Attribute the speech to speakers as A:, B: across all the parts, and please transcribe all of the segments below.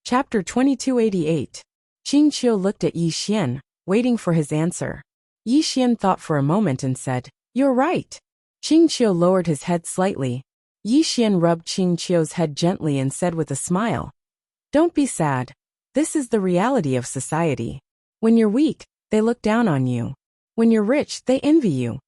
A: Chapter 2288. Qingqiu looked at Yi Xian, waiting for his answer. Yi Xian thought for a moment and said, "You're right." Qingqiu lowered his head slightly. Yi Xian rubbed Qingqiu's head gently and said with a smile, "Don't be sad. This is the reality of society. When you're weak, they look down on you. When you're rich, they envy you."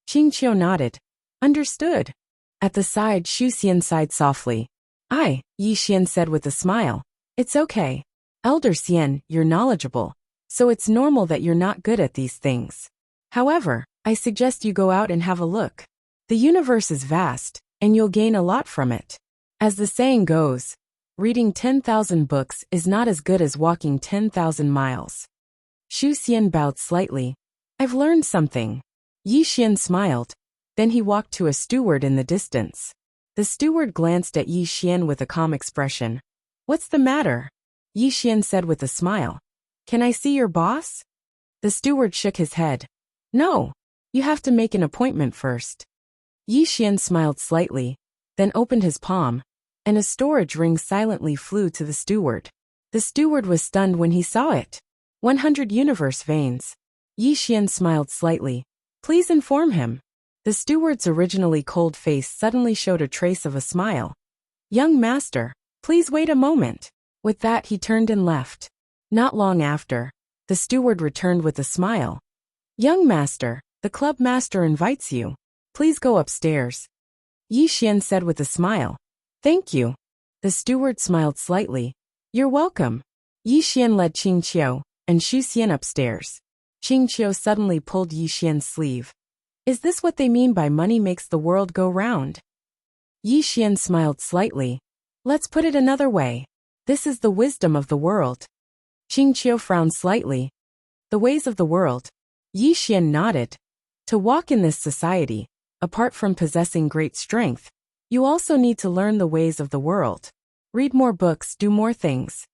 A: Qingqiu nodded. "Understood." At the side, Xu Xian sighed softly. Yi Xian said with a smile. "It's okay. Elder Xian, you're knowledgeable, so it's normal that you're not good at these things. However, I suggest you go out and have a look. The universe is vast, and you'll gain a lot from it. As the saying goes, reading 10,000 books is not as good as walking 10,000 miles. Xu Xian bowed slightly. "I've learned something." Yi Xian smiled. Then he walked to a steward in the distance. The steward glanced at Yi Xian with a calm expression. "What's the matter?" Yi Xian said with a smile. "Can I see your boss?" The steward shook his head. "No. You have to make an appointment first." Yi Xian smiled slightly, then opened his palm, and a storage ring silently flew to the steward. The steward was stunned when he saw it. 100 universe veins. Yi Xian smiled slightly. "Please inform him." The steward's originally cold face suddenly showed a trace of a smile. "Young master, please wait a moment." With that, he turned and left. Not long after, the steward returned with a smile. "Young master, the club master invites you. Please go upstairs." Yi Xian said with a smile. "Thank you." The steward smiled slightly. "You're welcome." Yi Xian led Qingqiu and Xu Xian upstairs. Qingqiu suddenly pulled Yi Xian's sleeve. "Is this what they mean by money makes the world go round?" Yi Xian smiled slightly. "Let's put it another way. This is the wisdom of the world." Qingqiu frowned slightly. "The ways of the world." Yi Xian nodded. "To walk in this society, apart from possessing great strength, you also need to learn the ways of the world. Read more books, do more things."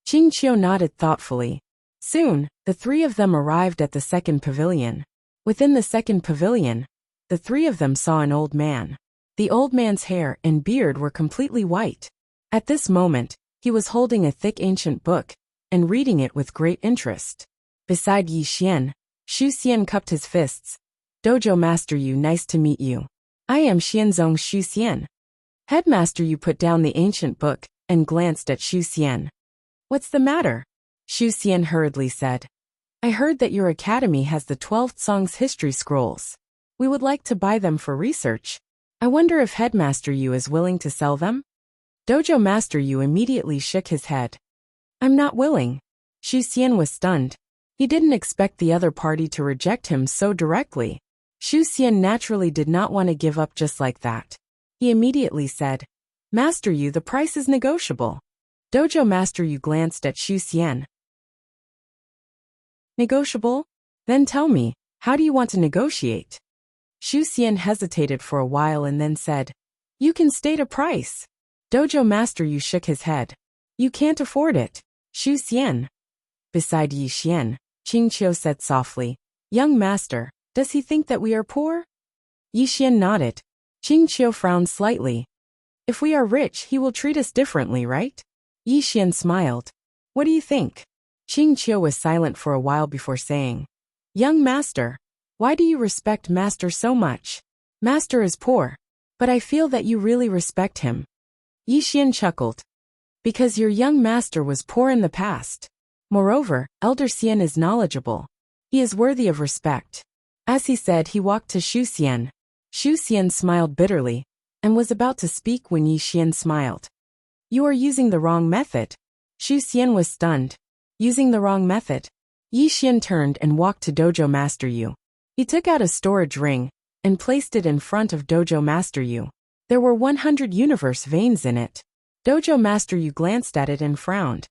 A: Qingqiu nodded thoughtfully. Soon, the three of them arrived at the second pavilion. Within the second pavilion, the three of them saw an old man. The old man's hair and beard were completely white. At this moment, he was holding a thick ancient book and reading it with great interest. Beside Yi Xian, Xu Xian cupped his fists. "Dojo Master Yu, nice to meet you. I am Xianzong Xu Xian." Headmaster Yu put down the ancient book and glanced at Xu Xian. "What's the matter?" Xu Xian hurriedly said. "I heard that your academy has the 12th Song's history scrolls. We would like to buy them for research. I wonder if Headmaster Yu is willing to sell them?" Dojo Master Yu immediately shook his head. "I'm not willing." Xu Xian was stunned. He didn't expect the other party to reject him so directly. Xu Xian naturally did not want to give up just like that. He immediately said, "Master Yu, the price is negotiable." Dojo Master Yu glanced at Xu Xian. "Negotiable? Then tell me, how do you want to negotiate?" Xu Xian hesitated for a while and then said, "You can state a price." Dojo Master Yu shook his head. "You can't afford it." Xu Xian. Beside Yi Xian, Qingqiu said softly, "Young master, does he think that we are poor?" Yi Xian nodded. Qingqiu frowned slightly. "If we are rich, he will treat us differently, right?" Yi Xian smiled. "What do you think?" Qingqiu was silent for a while before saying, "Young master, why do you respect master so much? Master is poor, but I feel that you really respect him." Yi Xian chuckled. "Because your young master was poor in the past. Moreover, Elder Xian is knowledgeable. He is worthy of respect." As he said, he walked to Xu Xian. Xu Xian smiled bitterly, and was about to speak when Yi Xian smiled. "You are using the wrong method." Xu Xian was stunned. Using the wrong method? Yi Xian turned and walked to Dojo Master Yu. He took out a storage ring and placed it in front of Dojo Master Yu. There were 100 universe veins in it. Dojo Master Yu glanced at it and frowned.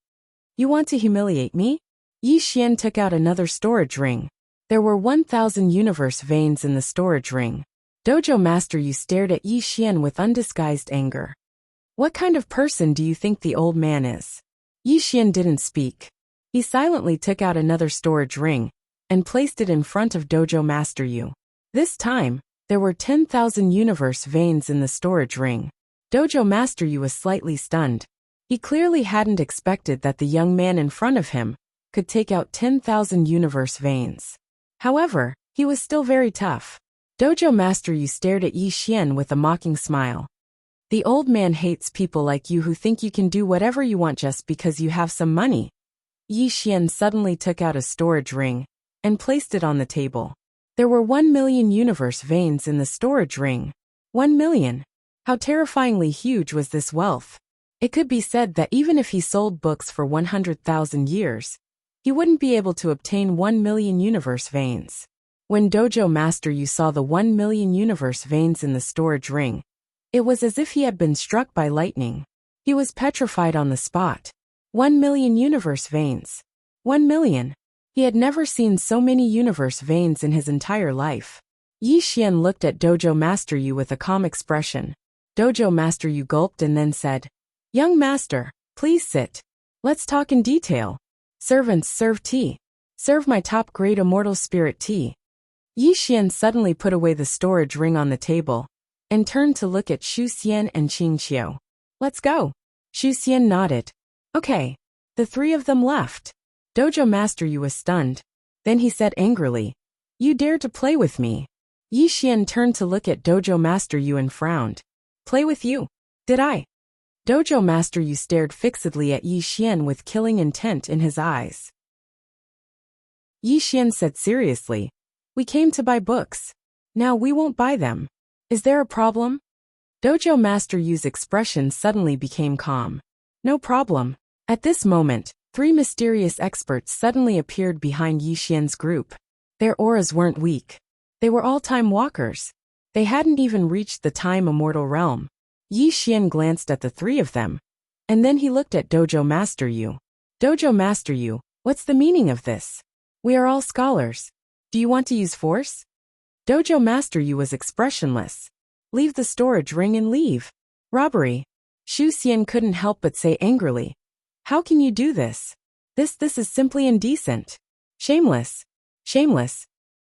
A: "You want to humiliate me?" Yi Xian took out another storage ring. There were 1,000 universe veins in the storage ring. Dojo Master Yu stared at Yi Xian with undisguised anger. "What kind of person do you think the old man is?" Yi Xian didn't speak. He silently took out another storage ring and placed it in front of Dojo Master Yu. This time, there were 10,000 universe veins in the storage ring. Dojo Master Yu was slightly stunned. He clearly hadn't expected that the young man in front of him could take out 10,000 universe veins. However, he was still very tough. Dojo Master Yu stared at Yi Xian with a mocking smile. The old man hates people like you who think you can do whatever you want just because you have some money. Yi Xian suddenly took out a storage ring and placed it on the table. There were 1 million universe veins in the storage ring. 1 million. How terrifyingly huge was this wealth? It could be said that even if he sold books for 100,000 years, he wouldn't be able to obtain 1 million universe veins. When Dojo Master Yu saw the 1 million universe veins in the storage ring, it was as if he had been struck by lightning. He was petrified on the spot. 1 million universe veins. 1 million. He had never seen so many universe veins in his entire life. Yi Xian looked at Dojo Master Yu with a calm expression. Dojo Master Yu gulped and then said, "Young master, please sit. Let's talk in detail. Servants, serve tea. Serve my top-grade immortal spirit tea." Yi Xian suddenly put away the storage ring on the table and turned to look at Xu Xian and Qing Qiu. "Let's go." Xu Xian nodded. "Okay." The three of them left. Dojo Master Yu was stunned. Then he said angrily, "You dare to play with me?" Yi Xian turned to look at Dojo Master Yu and frowned. "Play with you? Did I?" Dojo Master Yu stared fixedly at Yi Xian with killing intent in his eyes. Yi Xian said seriously, "We came to buy books. Now we won't buy them. Is there a problem?" Dojo Master Yu's expression suddenly became calm. "No problem." At this moment, 3 mysterious experts suddenly appeared behind Yi Xian's group. Their auras weren't weak. They were all time walkers. They hadn't even reached the time immortal realm. Yi Xian glanced at the 3 of them, and then he looked at Dojo Master Yu. "Dojo Master Yu, what's the meaning of this? We are all scholars. Do you want to use force?" Dojo Master Yu was expressionless. "Leave the storage ring and leave." "Robbery." Xu Xian couldn't help but say angrily. "How can you do this? This is simply indecent. Shameless. Shameless."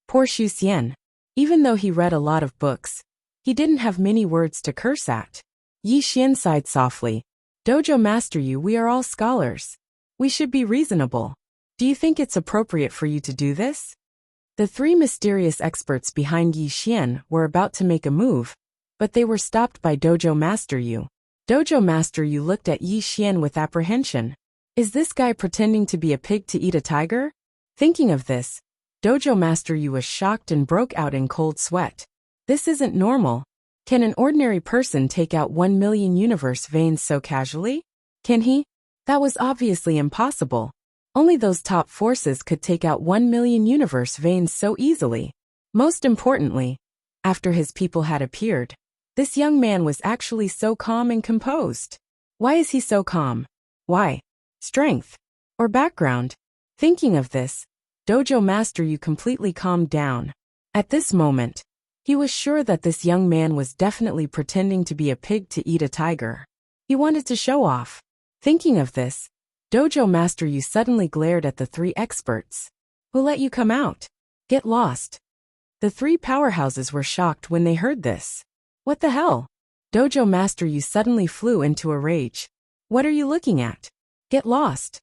A: Poor Xu Xian. Even though he read a lot of books, he didn't have many words to curse at. Yi Xian sighed softly. "Dojo Master Yu, we are all scholars. We should be reasonable. Do you think it's appropriate for you to do this?" The 3 mysterious experts behind Yi Xian were about to make a move, but they were stopped by Dojo Master Yu. Dojo Master Yu looked at Yi Xian with apprehension. Is this guy pretending to be a pig to eat a tiger? Thinking of this, Dojo Master Yu was shocked and broke out in cold sweat. This isn't normal. Can an ordinary person take out 1 million universe veins so casually? Can he? That was obviously impossible. Only those top forces could take out 1 million universe veins so easily. Most importantly, after his people had appeared, this young man was actually so calm and composed. Why is he so calm? Why? Strength? Or background? Thinking of this, Dojo Master Yu completely calmed down. At this moment, he was sure that this young man was definitely pretending to be a pig to eat a tiger. He wanted to show off. Thinking of this, Dojo Master Yu suddenly glared at the 3 experts. Who let you come out? Get lost. The 3 powerhouses were shocked when they heard this. What the hell? Dojo Master Yu suddenly flew into a rage. What are you looking at? Get lost.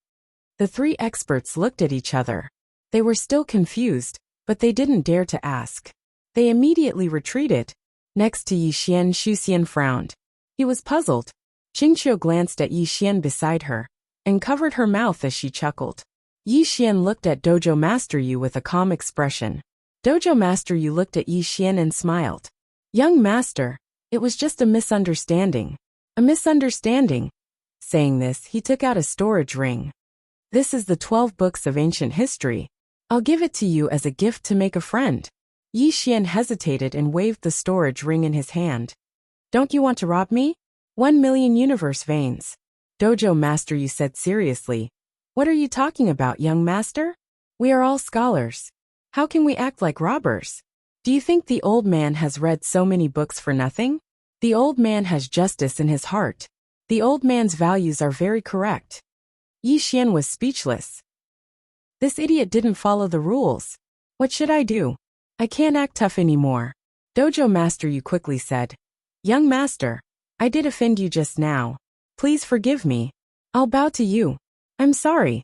A: The 3 experts looked at each other. They were still confused, but they didn't dare to ask. They immediately retreated. Next to Yi Xian, Xu Xian frowned. He was puzzled. Qing Qiu glanced at Yi Xian beside her and covered her mouth as she chuckled. Yi Xian looked at Dojo Master Yu with a calm expression. Dojo Master Yu looked at Yi Xian and smiled. "Young master, it was just a misunderstanding." "A misunderstanding?" Saying this, he took out a storage ring. "This is the 12 books of ancient history. I'll give it to you as a gift to make a friend." Yi Xian hesitated and waved the storage ring in his hand. "Don't you want to rob me? 1 million universe veins." Dojo Master Yu said seriously. "What are you talking about, young master? We are all scholars. How can we act like robbers? Do you think the old man has read so many books for nothing? The old man has justice in his heart. The old man's values are very correct." Yi Xian was speechless. This idiot didn't follow the rules. What should I do? I can't act tough anymore. Dojo Master Yu quickly said. "Young master, I did offend you just now. Please forgive me. I'll bow to you. I'm sorry.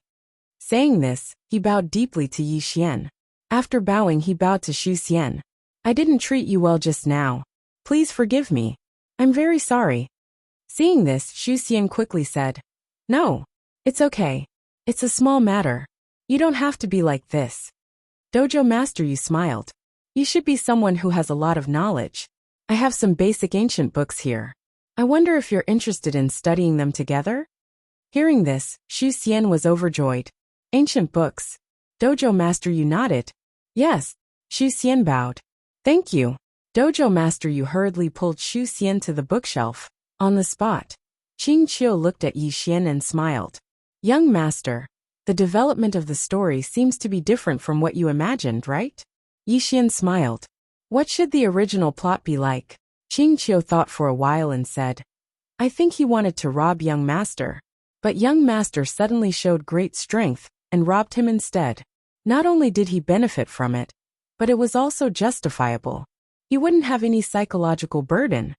A: Saying this, he bowed deeply to Yi Xian. After bowing, he bowed to Xu Xian. I didn't treat you well just now. Please forgive me. I'm very sorry. Seeing this, Xu Xian quickly said, No. It's okay. It's a small matter. You don't have to be like this. Dojo Master Yu smiled. You should be someone who has a lot of knowledge. I have some basic ancient books here. I wonder if you're interested in studying them together? Hearing this, Xu Xian was overjoyed. Ancient books. Dojo Master Yu nodded. Yes. Xu Xian bowed. Thank you. Dojo Master Yu hurriedly pulled Xu Xian to the bookshelf. On the spot, Qing Qiu looked at Yi Xian and smiled. Young master, the development of the story seems to be different from what you imagined, right? Yi Xian smiled. What should the original plot be like? Qing Qiu thought for a while and said, I think he wanted to rob young master. But young master suddenly showed great strength and robbed him instead. Not only did he benefit from it, but it was also justifiable. He wouldn't have any psychological burden.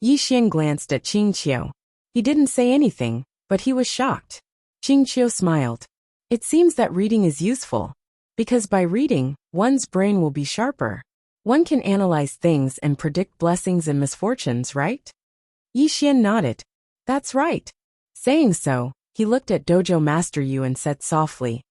A: Yi Xian glanced at Qing Qiu. He didn't say anything, but he was shocked. Qing Qiu smiled. It seems that reading is useful. Because by reading, one's brain will be sharper. One can analyze things and predict blessings and misfortunes, right? Yi Xian nodded. That's right. Saying so, he looked at Dojo Master Yu and said softly,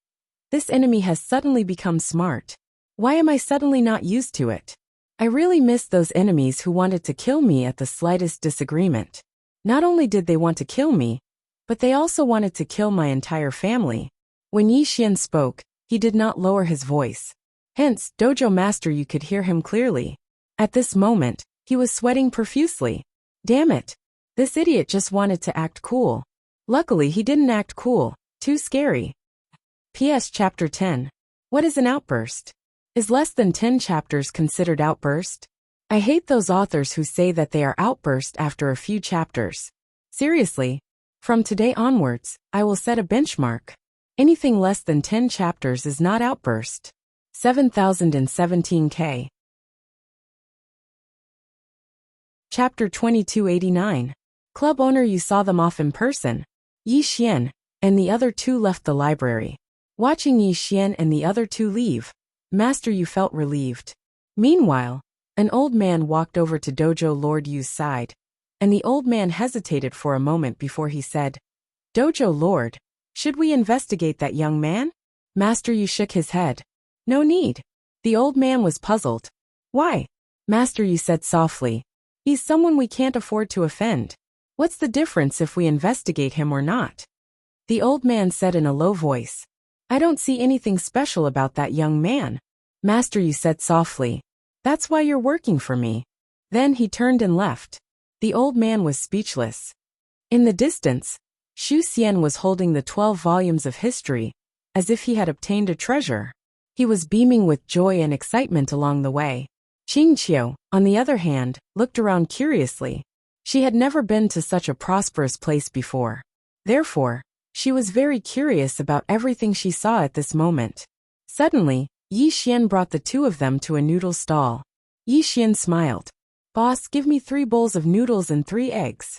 A: This enemy has suddenly become smart. Why am I suddenly not used to it? I really miss those enemies who wanted to kill me at the slightest disagreement. Not only did they want to kill me, but they also wanted to kill my entire family. When Yi Xian spoke, he did not lower his voice. Hence, Dojo Master Yu could hear him clearly. At this moment, he was sweating profusely. Damn it. This idiot just wanted to act cool. Luckily, he didn't act cool. Too scary. PS Chapter 10. What is an outburst? Is less than 10 chapters considered outburst? I hate those authors who say that they are outburst after a few chapters. Seriously. From today onwards, I will set a benchmark. Anything less than 10 chapters is not outburst. 7017K. Chapter 2289. Club owner You saw them off in person. Yi Xian and the other two left the library. Watching Yi Xian and the other two leave, Master Yu felt relieved. Meanwhile, an old man walked over to Dojo Lord Yu's side, and the old man hesitated for a moment before he said, Dojo Lord, should we investigate that young man? Master Yu shook his head. No need. The old man was puzzled. Why? Master Yu said softly. He's someone we can't afford to offend. What's the difference if we investigate him or not? The old man said in a low voice. I don't see anything special about that young man. Master Yu said softly. That's why you're working for me. Then he turned and left. The old man was speechless. In the distance, Xu Xian was holding the 12 volumes of history, as if he had obtained a treasure. He was beaming with joy and excitement along the way. Qing Qiu, on the other hand, looked around curiously. She had never been to such a prosperous place before. Therefore, she was very curious about everything she saw at this moment. Suddenly, Yi Xian brought the two of them to a noodle stall. Yi Xian smiled. Boss, give me 3 bowls of noodles and 3 eggs.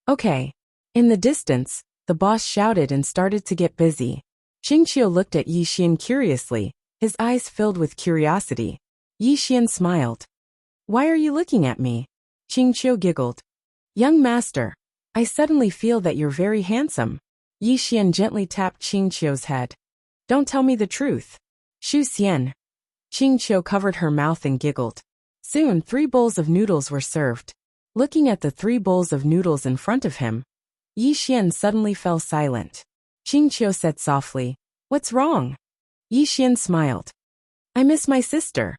A: Okay. In the distance, the boss shouted and started to get busy. Qing Qiu looked at Yi Xian curiously, his eyes filled with curiosity. Yi Xian smiled. Why are you looking at me? Qing Qiu giggled. Young master, I suddenly feel that you're very handsome. Yi Xian gently tapped Qing Qiu's head. Don't tell me the truth. Xu Xian. Qing Qiu covered her mouth and giggled. Soon 3 bowls of noodles were served. Looking at the 3 bowls of noodles in front of him, Yi Xian suddenly fell silent. Qing Qiu said softly, What's wrong? Yi Xian smiled. I miss my sister.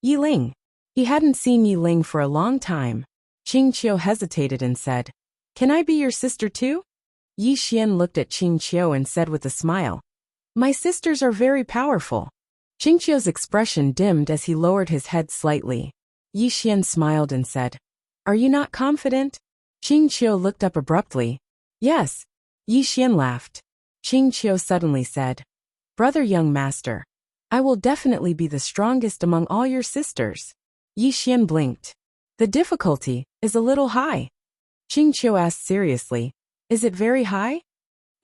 A: Yi Ling. He hadn't seen Yi Ling for a long time. Qing Qiu hesitated and said, Can I be your sister too? Yi Xian looked at Qing Qiu and said with a smile, My sisters are very powerful. Qing Qiu's expression dimmed as he lowered his head slightly. Yi Xian smiled and said, Are you not confident? Qing Qiu looked up abruptly. Yes. Yi Xian laughed. Qing Qiu suddenly said, Brother young master, I will definitely be the strongest among all your sisters. Yi Xian blinked. The difficulty is a little high. Qing Qiu asked seriously, Is it very high?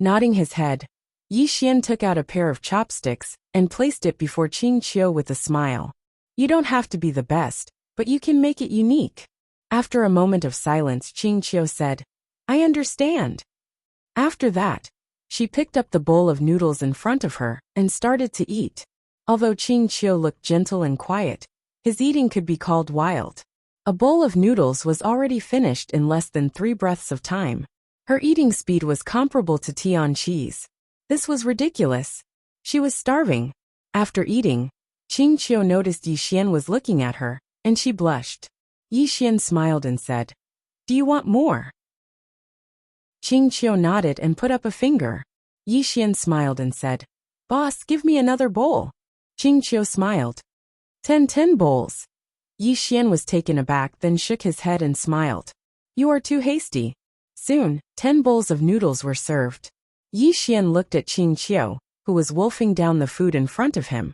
A: Nodding his head, Yi Xian took out a pair of chopsticks and placed it before Qing Qiu with a smile. You don't have to be the best, but you can make it unique. After a moment of silence, Qing Qiu said, I understand. After that, she picked up the bowl of noodles in front of her and started to eat. Although Qing Qiu looked gentle and quiet, his eating could be called wild. A bowl of noodles was already finished in less than 3 breaths of time. Her eating speed was comparable to Tian Qi's. This was ridiculous. She was starving. After eating, Qing Qiu noticed Yi Xian was looking at her, and she blushed. Yi Xian smiled and said, Do you want more? Qing Qiu nodded and put up a finger. Yi Xian smiled and said, Boss, give me another bowl. Qing Qiu smiled. 10 bowls. Yi Xian was taken aback, then shook his head and smiled. You are too hasty. Soon, 10 bowls of noodles were served. Yi Xian looked at Qing Qiu, who was wolfing down the food in front of him,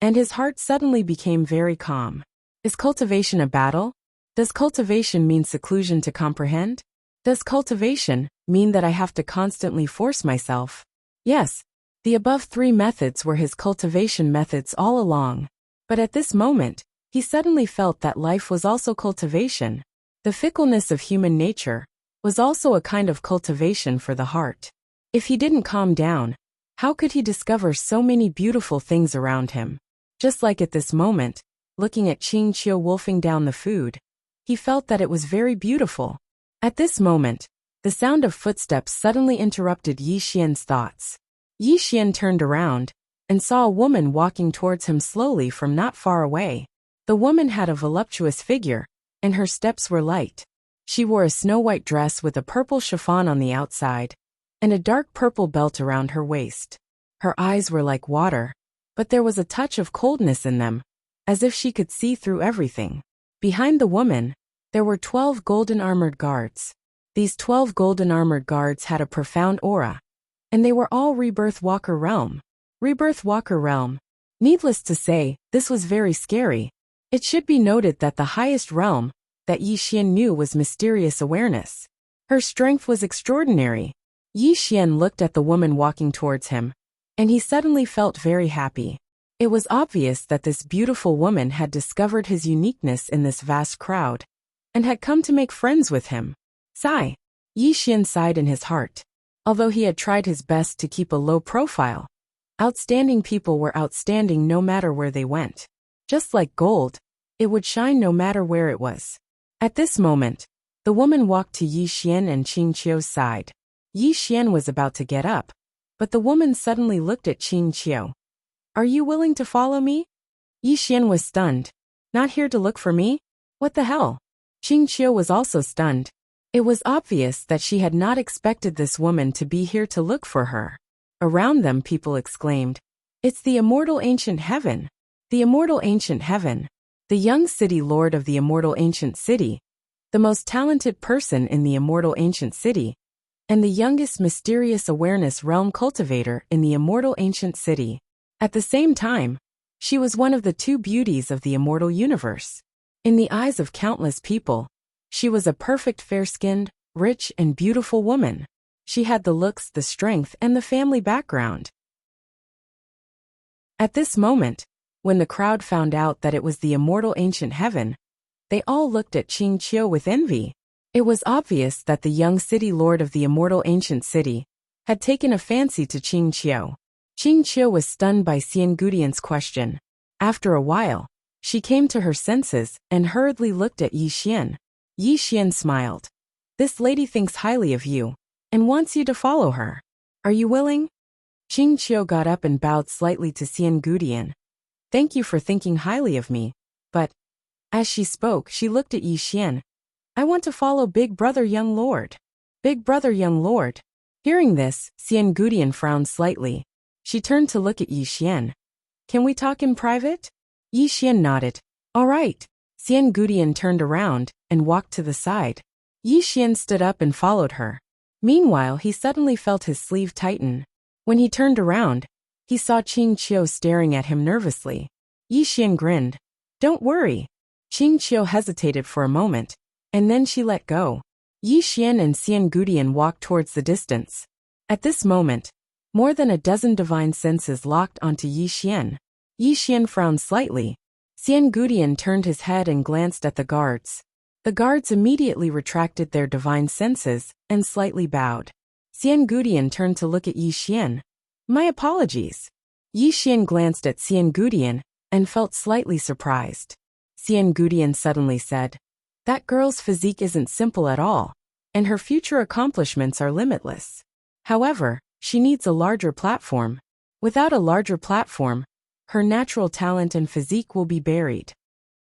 A: and his heart suddenly became very calm. Is cultivation a battle? Does cultivation mean seclusion to comprehend? Does cultivation mean that I have to constantly force myself? Yes, the above 3 methods were his cultivation methods all along. But at this moment, he suddenly felt that life was also cultivation. The fickleness of human nature was also a kind of cultivation for the heart. If he didn't calm down, how could he discover so many beautiful things around him? Just like at this moment, looking at Qing Qiu wolfing down the food, he felt that it was very beautiful. At this moment, the sound of footsteps suddenly interrupted Yi Xian's thoughts. Yi Xian turned around and saw a woman walking towards him slowly from not far away. The woman had a voluptuous figure, and her steps were light. She wore a snow-white dress with a purple chiffon on the outside, and a dark purple belt around her waist. Her eyes were like water, but there was a touch of coldness in them, as if she could see through everything. Behind the woman, there were 12 golden armored guards. These 12 golden armored guards had a profound aura, and they were all Rebirth Walker Realm. Rebirth Walker Realm. Needless to say, this was very scary. It should be noted that the highest realm that Yi Xian knew was mysterious awareness. Her strength was extraordinary. Yi Xian looked at the woman walking towards him, and he suddenly felt very happy. It was obvious that this beautiful woman had discovered his uniqueness in this vast crowd, and had come to make friends with him. Sigh. Yi Xian sighed in his heart. Although he had tried his best to keep a low profile, outstanding people were outstanding no matter where they went. Just like gold, it would shine no matter where it was. At this moment, the woman walked to Yi Xian and Qing Qiu's side. Yi Xian was about to get up, but the woman suddenly looked at Qing Qiu. Are you willing to follow me? Yi Xian was stunned. Not here to look for me? What the hell? Qing Qiu was also stunned. It was obvious that she had not expected this woman to be here to look for her. Around them, people exclaimed, It's the immortal ancient heaven. The immortal ancient heaven. The young city lord of the immortal ancient city. The most talented person in the immortal ancient city. And the youngest mysterious awareness realm cultivator in the immortal ancient city. At the same time, she was one of the 2 beauties of the immortal universe. In the eyes of countless people, she was a perfect fair-skinned, rich and beautiful woman. She had the looks, the strength, and the family background. At this moment, when the crowd found out that it was the immortal ancient heaven, they all looked at Qing Qiu with envy. It was obvious that the young city lord of the immortal ancient city had taken a fancy to Qing Qiu. Qing Qiu was stunned by Xian Gudian's question. After a while, she came to her senses and hurriedly looked at Yi Xian. Yi Xian smiled. This lady thinks highly of you and wants you to follow her. Are you willing? Qing Qiu got up and bowed slightly to Xian Gudian. Thank you for thinking highly of me, but, as she spoke, she looked at Yi Xian. I want to follow Big Brother Young Lord. Big Brother Young Lord. Hearing this, Xian Gudian frowned slightly. She turned to look at Yi Xian. Can we talk in private? Yi Xian nodded. All right. Xian Gudian turned around and walked to the side. Yi Xian stood up and followed her. Meanwhile, he suddenly felt his sleeve tighten. When he turned around, he saw Qing Qiu staring at him nervously. Yi Xian grinned. Don't worry. Qing Qiu hesitated for a moment, and then she let go. Yi Xian and Xian Gudian walked towards the distance. At this moment, more than a dozen divine senses locked onto Yi Xian. Yi Xian frowned slightly. Xian Gudian turned his head and glanced at the guards. The guards immediately retracted their divine senses and slightly bowed. Xian Gudian turned to look at Yi Xian. My apologies. Yi Xian glanced at Xian Gudian and felt slightly surprised. Xian Gudian suddenly said, that girl's physique isn't simple at all, and her future accomplishments are limitless. However, she needs a larger platform. Without a larger platform, her natural talent and physique will be buried.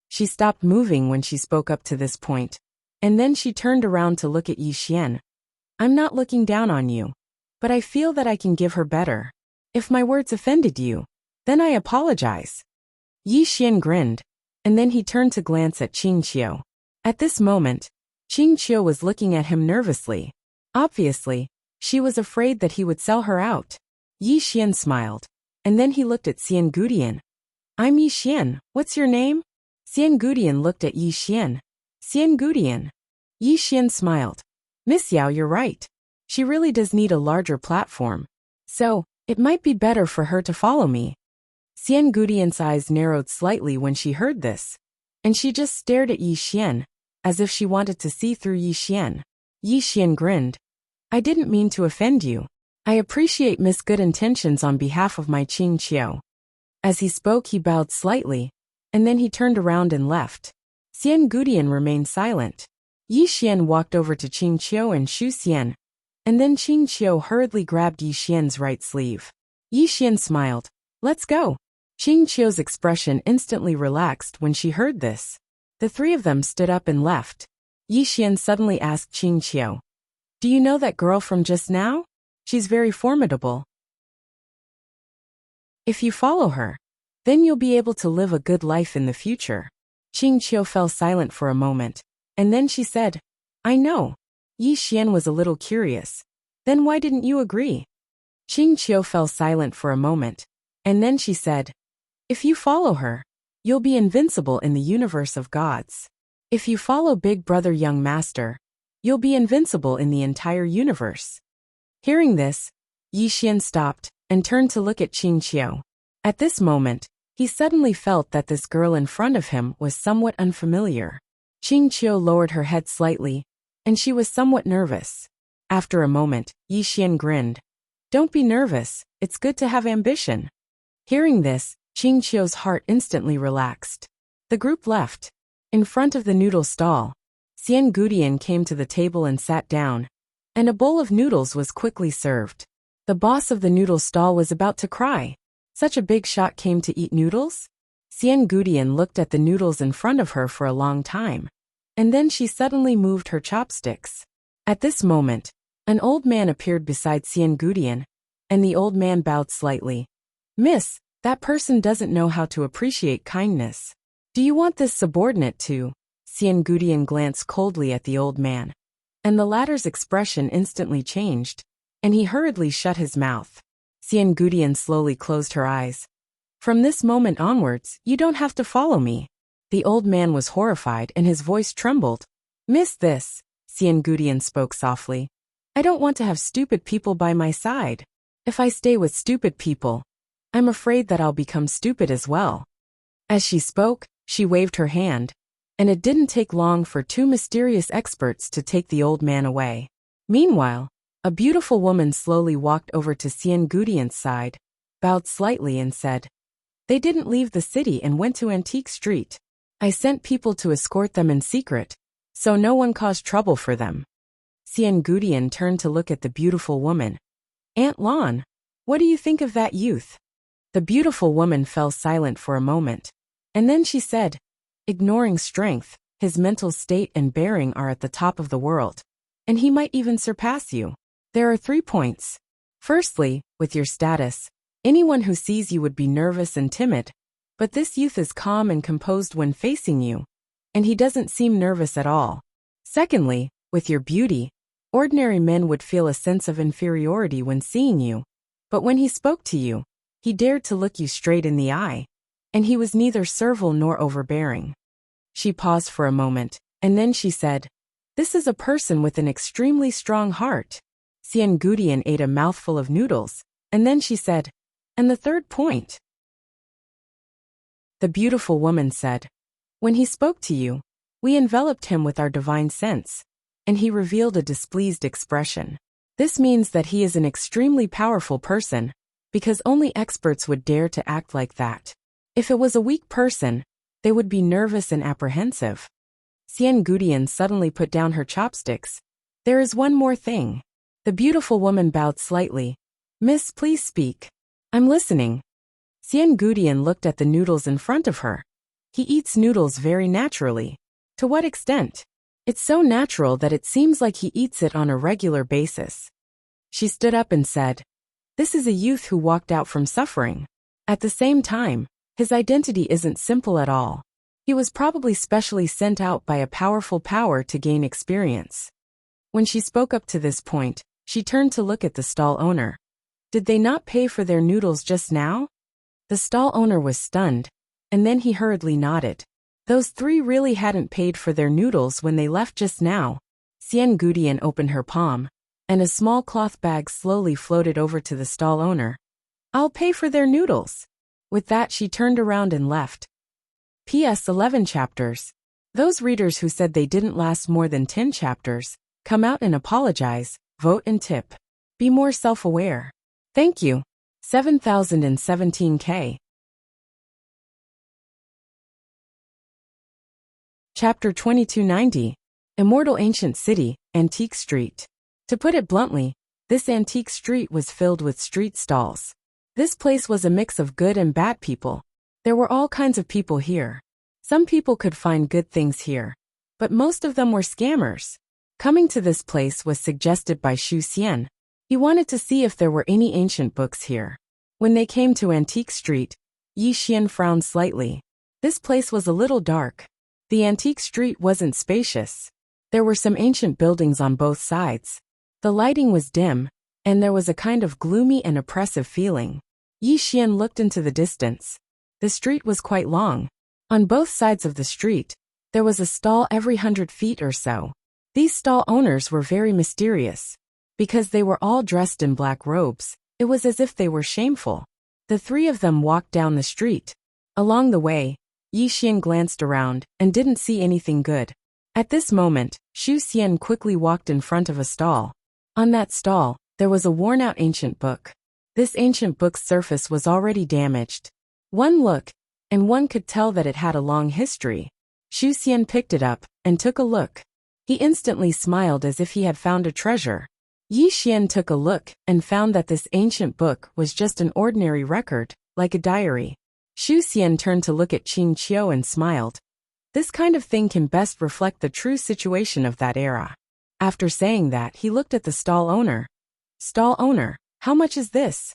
A: She stopped moving when she spoke up to this point, and then she turned around to look at Yi Xian. I'm not looking down on you, but I feel that I can give her better. If my words offended you, then I apologize. Yi Xian grinned, and then he turned to glance at Qing Qiu. At this moment, Qing Qiu was looking at him nervously. Obviously, she was afraid that he would sell her out. Yi Xian smiled, and then he looked at Xian Gudian. I'm Yi Xian, what's your name? Xian Gudian looked at Yi Xian. Xian Gudian. Yi Xian smiled. Miss Yao, you're right. She really does need a larger platform. So, it might be better for her to follow me. Xian Gudian's eyes narrowed slightly when she heard this, and she just stared at Yi Xian, as if she wanted to see through Yi Xian. Yi Xian grinned. I didn't mean to offend you. I appreciate Miss Good intentions on behalf of my Qing Qiu. As he spoke, he bowed slightly, and then he turned around and left. Xian Gudian remained silent. Yi Xian walked over to Qing Qiu and Shu Xian, and then Qing Qiu hurriedly grabbed Yi Xian's right sleeve. Yi Xian smiled. Let's go. Qing Qiu's expression instantly relaxed when she heard this. The three of them stood up and left. Yi Xian suddenly asked Qing Qiu, do you know that girl from just now? She's very formidable. If you follow her, then you'll be able to live a good life in the future. Qing Qiu fell silent for a moment, and then she said, I know. Yi Xian was a little curious. Then why didn't you agree? Qing Qiu fell silent for a moment, and then she said, if you follow her, you'll be invincible in the universe of gods. If you follow Big Brother Young Master, you'll be invincible in the entire universe. Hearing this, Yi Xian stopped and turned to look at Qing Qiu. At this moment, he suddenly felt that this girl in front of him was somewhat unfamiliar. Qing Qiu lowered her head slightly, and she was somewhat nervous. After a moment, Yi Xian grinned. Don't be nervous, it's good to have ambition. Hearing this, Qing Qiu's heart instantly relaxed. The group left. In front of the noodle stall, Xian Gudian came to the table and sat down, and a bowl of noodles was quickly served. The boss of the noodle stall was about to cry. Such a big shot came to eat noodles? Xian Gudian looked at the noodles in front of her for a long time, and then she suddenly moved her chopsticks. At this moment, an old man appeared beside Xian Gudian, and the old man bowed slightly. Miss, that person doesn't know how to appreciate kindness. Do you want this subordinate to? Xian Gudian glanced coldly at the old man, and the latter's expression instantly changed, and he hurriedly shut his mouth. Xian Gudian slowly closed her eyes. From this moment onwards, you don't have to follow me. The old man was horrified and his voice trembled. Miss this, Xian Gudian spoke softly. I don't want to have stupid people by my side. If I stay with stupid people, I'm afraid that I'll become stupid as well. As she spoke, she waved her hand, and it didn't take long for two mysterious experts to take the old man away. Meanwhile, a beautiful woman slowly walked over to Xian Gudian's side, bowed slightly and said, they didn't leave the city and went to Antique Street. I sent people to escort them in secret, so no one caused trouble for them. Xian Gudian turned to look at the beautiful woman. Aunt Lan, what do you think of that youth? The beautiful woman fell silent for a moment, and then she said, ignoring strength, his mental state and bearing are at the top of the world, and he might even surpass you. There are 3 points. Firstly, with your status, anyone who sees you would be nervous and timid, but this youth is calm and composed when facing you, and he doesn't seem nervous at all. Secondly, with your beauty, ordinary men would feel a sense of inferiority when seeing you, but when he spoke to you, he dared to look you straight in the eye, and he was neither servile nor overbearing. She paused for a moment, and then she said, This is a person with an extremely strong heart. Xian Gudian ate a mouthful of noodles, and then she said, and the third point? The beautiful woman said, when he spoke to you, we enveloped him with our divine sense, and he revealed a displeased expression. This means that he is an extremely powerful person, because only experts would dare to act like that. If it was a weak person, they would be nervous and apprehensive. Xian Gudian suddenly put down her chopsticks. There is one more thing. The beautiful woman bowed slightly. Miss, please speak. I'm listening. Xian Gudian looked at the noodles in front of her. He eats noodles very naturally. To what extent? It's so natural that it seems like he eats it on a regular basis. She stood up and said, this is a youth who walked out from suffering. At the same time, his identity isn't simple at all. He was probably specially sent out by a powerful power to gain experience. When she spoke up to this point, she turned to look at the stall owner. Did they not pay for their noodles just now? The stall owner was stunned, and then he hurriedly nodded. Those three really hadn't paid for their noodles when they left just now. Xian Gudian opened her palm, and a small cloth bag slowly floated over to the stall owner. I'll pay for their noodles. With that, she turned around and left. PS 11 chapters. Those readers who said they didn't last more than 10 chapters, come out and apologize, vote and tip. Be more self-aware. Thank you. 7017K. Chapter 2290. Immortal Ancient City, Antique Street. To put it bluntly, this antique street was filled with street stalls. This place was a mix of good and bad people. There were all kinds of people here. Some people could find good things here, but most of them were scammers. Coming to this place was suggested by Xu Xian. He wanted to see if there were any ancient books here. When they came to Antique Street, Yi Xian frowned slightly. This place was a little dark. The antique street wasn't spacious. There were some ancient buildings on both sides. The lighting was dim, and there was a kind of gloomy and oppressive feeling. Yi Xian looked into the distance. The street was quite long. On both sides of the street, there was a stall every 100 feet or so. These stall owners were very mysterious. Because they were all dressed in black robes, it was as if they were shameful. The three of them walked down the street. Along the way, Yi Xian glanced around and didn't see anything good. At this moment, Xu Xian quickly walked in front of a stall. On that stall, there was a worn-out ancient book. This ancient book's surface was already damaged. One look, and one could tell that it had a long history. Xu Xian picked it up and took a look. He instantly smiled as if he had found a treasure. Yi Xian took a look and found that this ancient book was just an ordinary record, like a diary. Xu Xian turned to look at Qing Qiu and smiled. This kind of thing can best reflect the true situation of that era. After saying that, he looked at the stall owner. Stall owner, how much is this?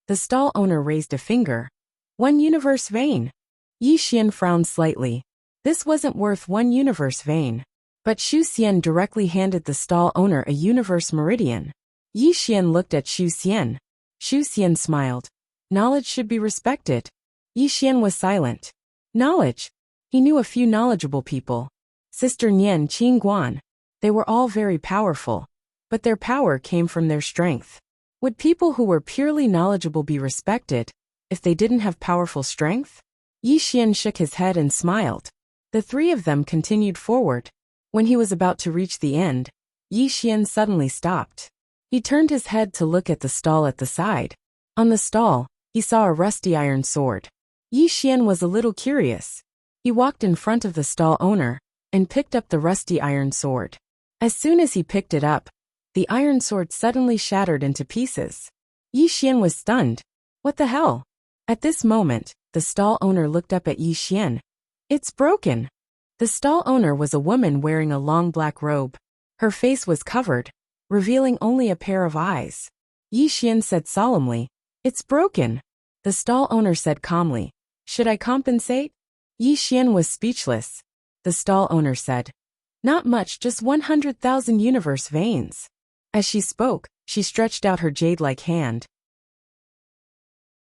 A: The stall owner raised a finger. 1 universe vein. Yi Xian frowned slightly. This wasn't worth 1 universe vein. But Xu Xian directly handed the stall owner a universe meridian. Yi Xian looked at Xu Xian. Xu Xian smiled. Knowledge should be respected. Yi Xian was silent. Knowledge. He knew a few knowledgeable people. Sister Nian Qing Guan. They were all very powerful. But their power came from their strength. Would people who were purely knowledgeable be respected if they didn't have powerful strength? Yi Xian shook his head and smiled. The three of them continued forward. When he was about to reach the end, Yi Xian suddenly stopped. He turned his head to look at the stall at the side. On the stall, he saw a rusty iron sword. Yi Xian was a little curious. He walked in front of the stall owner and picked up the rusty iron sword. As soon as he picked it up, the iron sword suddenly shattered into pieces. Yi Xian was stunned. What the hell? At this moment, the stall owner looked up at Yi Xian. It's broken. The stall owner was a woman wearing a long black robe. Her face was covered, revealing only a pair of eyes. Yi Xian said solemnly, It's broken. The stall owner said calmly, Should I compensate? Yi Xian was speechless. The stall owner said, Not much, just 100,000 universe veins. As she spoke, she stretched out her jade-like hand.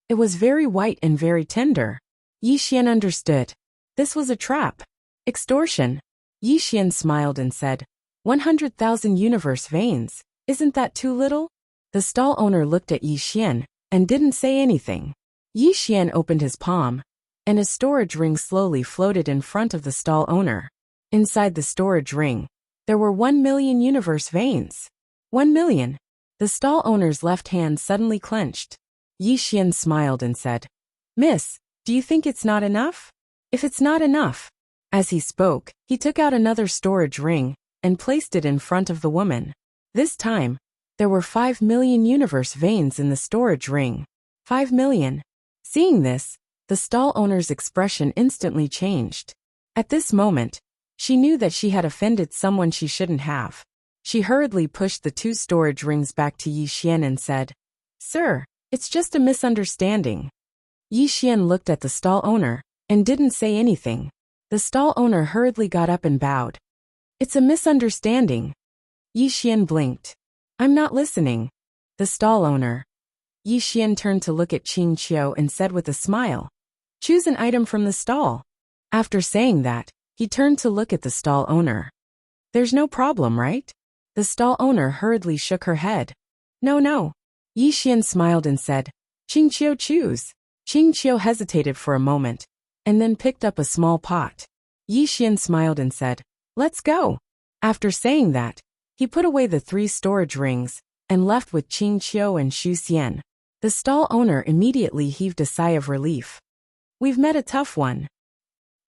A: It was very white and very tender. Yi Xian understood. This was a trap. Extortion. Yi Xian smiled and said, 100,000 universe veins. Isn't that too little? The stall owner looked at Yi Xian and didn't say anything. Yi Xian opened his palm, and a storage ring slowly floated in front of the stall owner. Inside the storage ring, there were 1 million universe veins. 1 million. The stall owner's left hand suddenly clenched. Yi Xian smiled and said, "Miss, do you think it's not enough? If it's not enough." As he spoke, he took out another storage ring and placed it in front of the woman. This time, there were 5 million universe veins in the storage ring. 5 million. Seeing this, the stall owner's expression instantly changed. At this moment, she knew that she had offended someone she shouldn't have. She hurriedly pushed the 2 storage rings back to Yi Xian and said, "Sir, it's just a misunderstanding." Yi Xian looked at the stall owner and didn't say anything. The stall owner hurriedly got up and bowed. "It's a misunderstanding." Yi Xian blinked. "I'm not listening." The stall owner. Yi Xian turned to look at Qing Qiu and said with a smile, "Choose an item from the stall." After saying that, he turned to look at the stall owner. "There's no problem, right?" The stall owner hurriedly shook her head. No. Yi Xian smiled and said, "Qing Qiu, choose." Qing Qiu hesitated for a moment, and then picked up a small pot. Yi Xian smiled and said, "Let's go." After saying that, he put away the 3 storage rings and left with Qing Qiu and Xu Xian. The stall owner immediately heaved a sigh of relief. "We've met a tough one."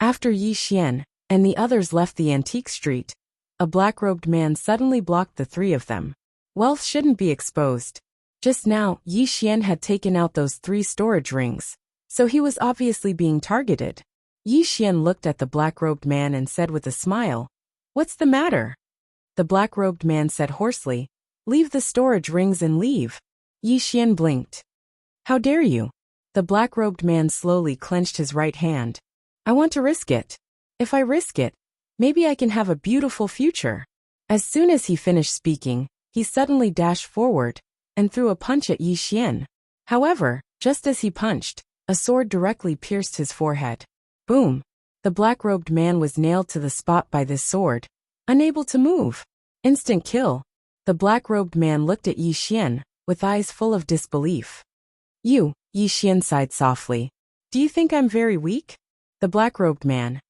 A: After Yi Xian and the others left the antique street, a black-robed man suddenly blocked the 3 of them. Wealth shouldn't be exposed. Just now, Yi Xian had taken out those 3 storage rings, so he was obviously being targeted. Yi Xian looked at the black-robed man and said with a smile, "What's the matter?" The black-robed man said hoarsely, "Leave the storage rings and leave." Yi Xian blinked. "How dare you?" The black-robed man slowly clenched his right hand. "I want to risk it. If I risk it, maybe I can have a beautiful future." As soon as he finished speaking, he suddenly dashed forward and threw a punch at Yi Xian. However, just as he punched, a sword directly pierced his forehead. Boom! The black-robed man was nailed to the spot by this sword, unable to move. Instant kill. The black-robed man looked at Yi Xian, with eyes full of disbelief. Yi Xian sighed softly. "Do you think I'm very weak?" The black-robed man.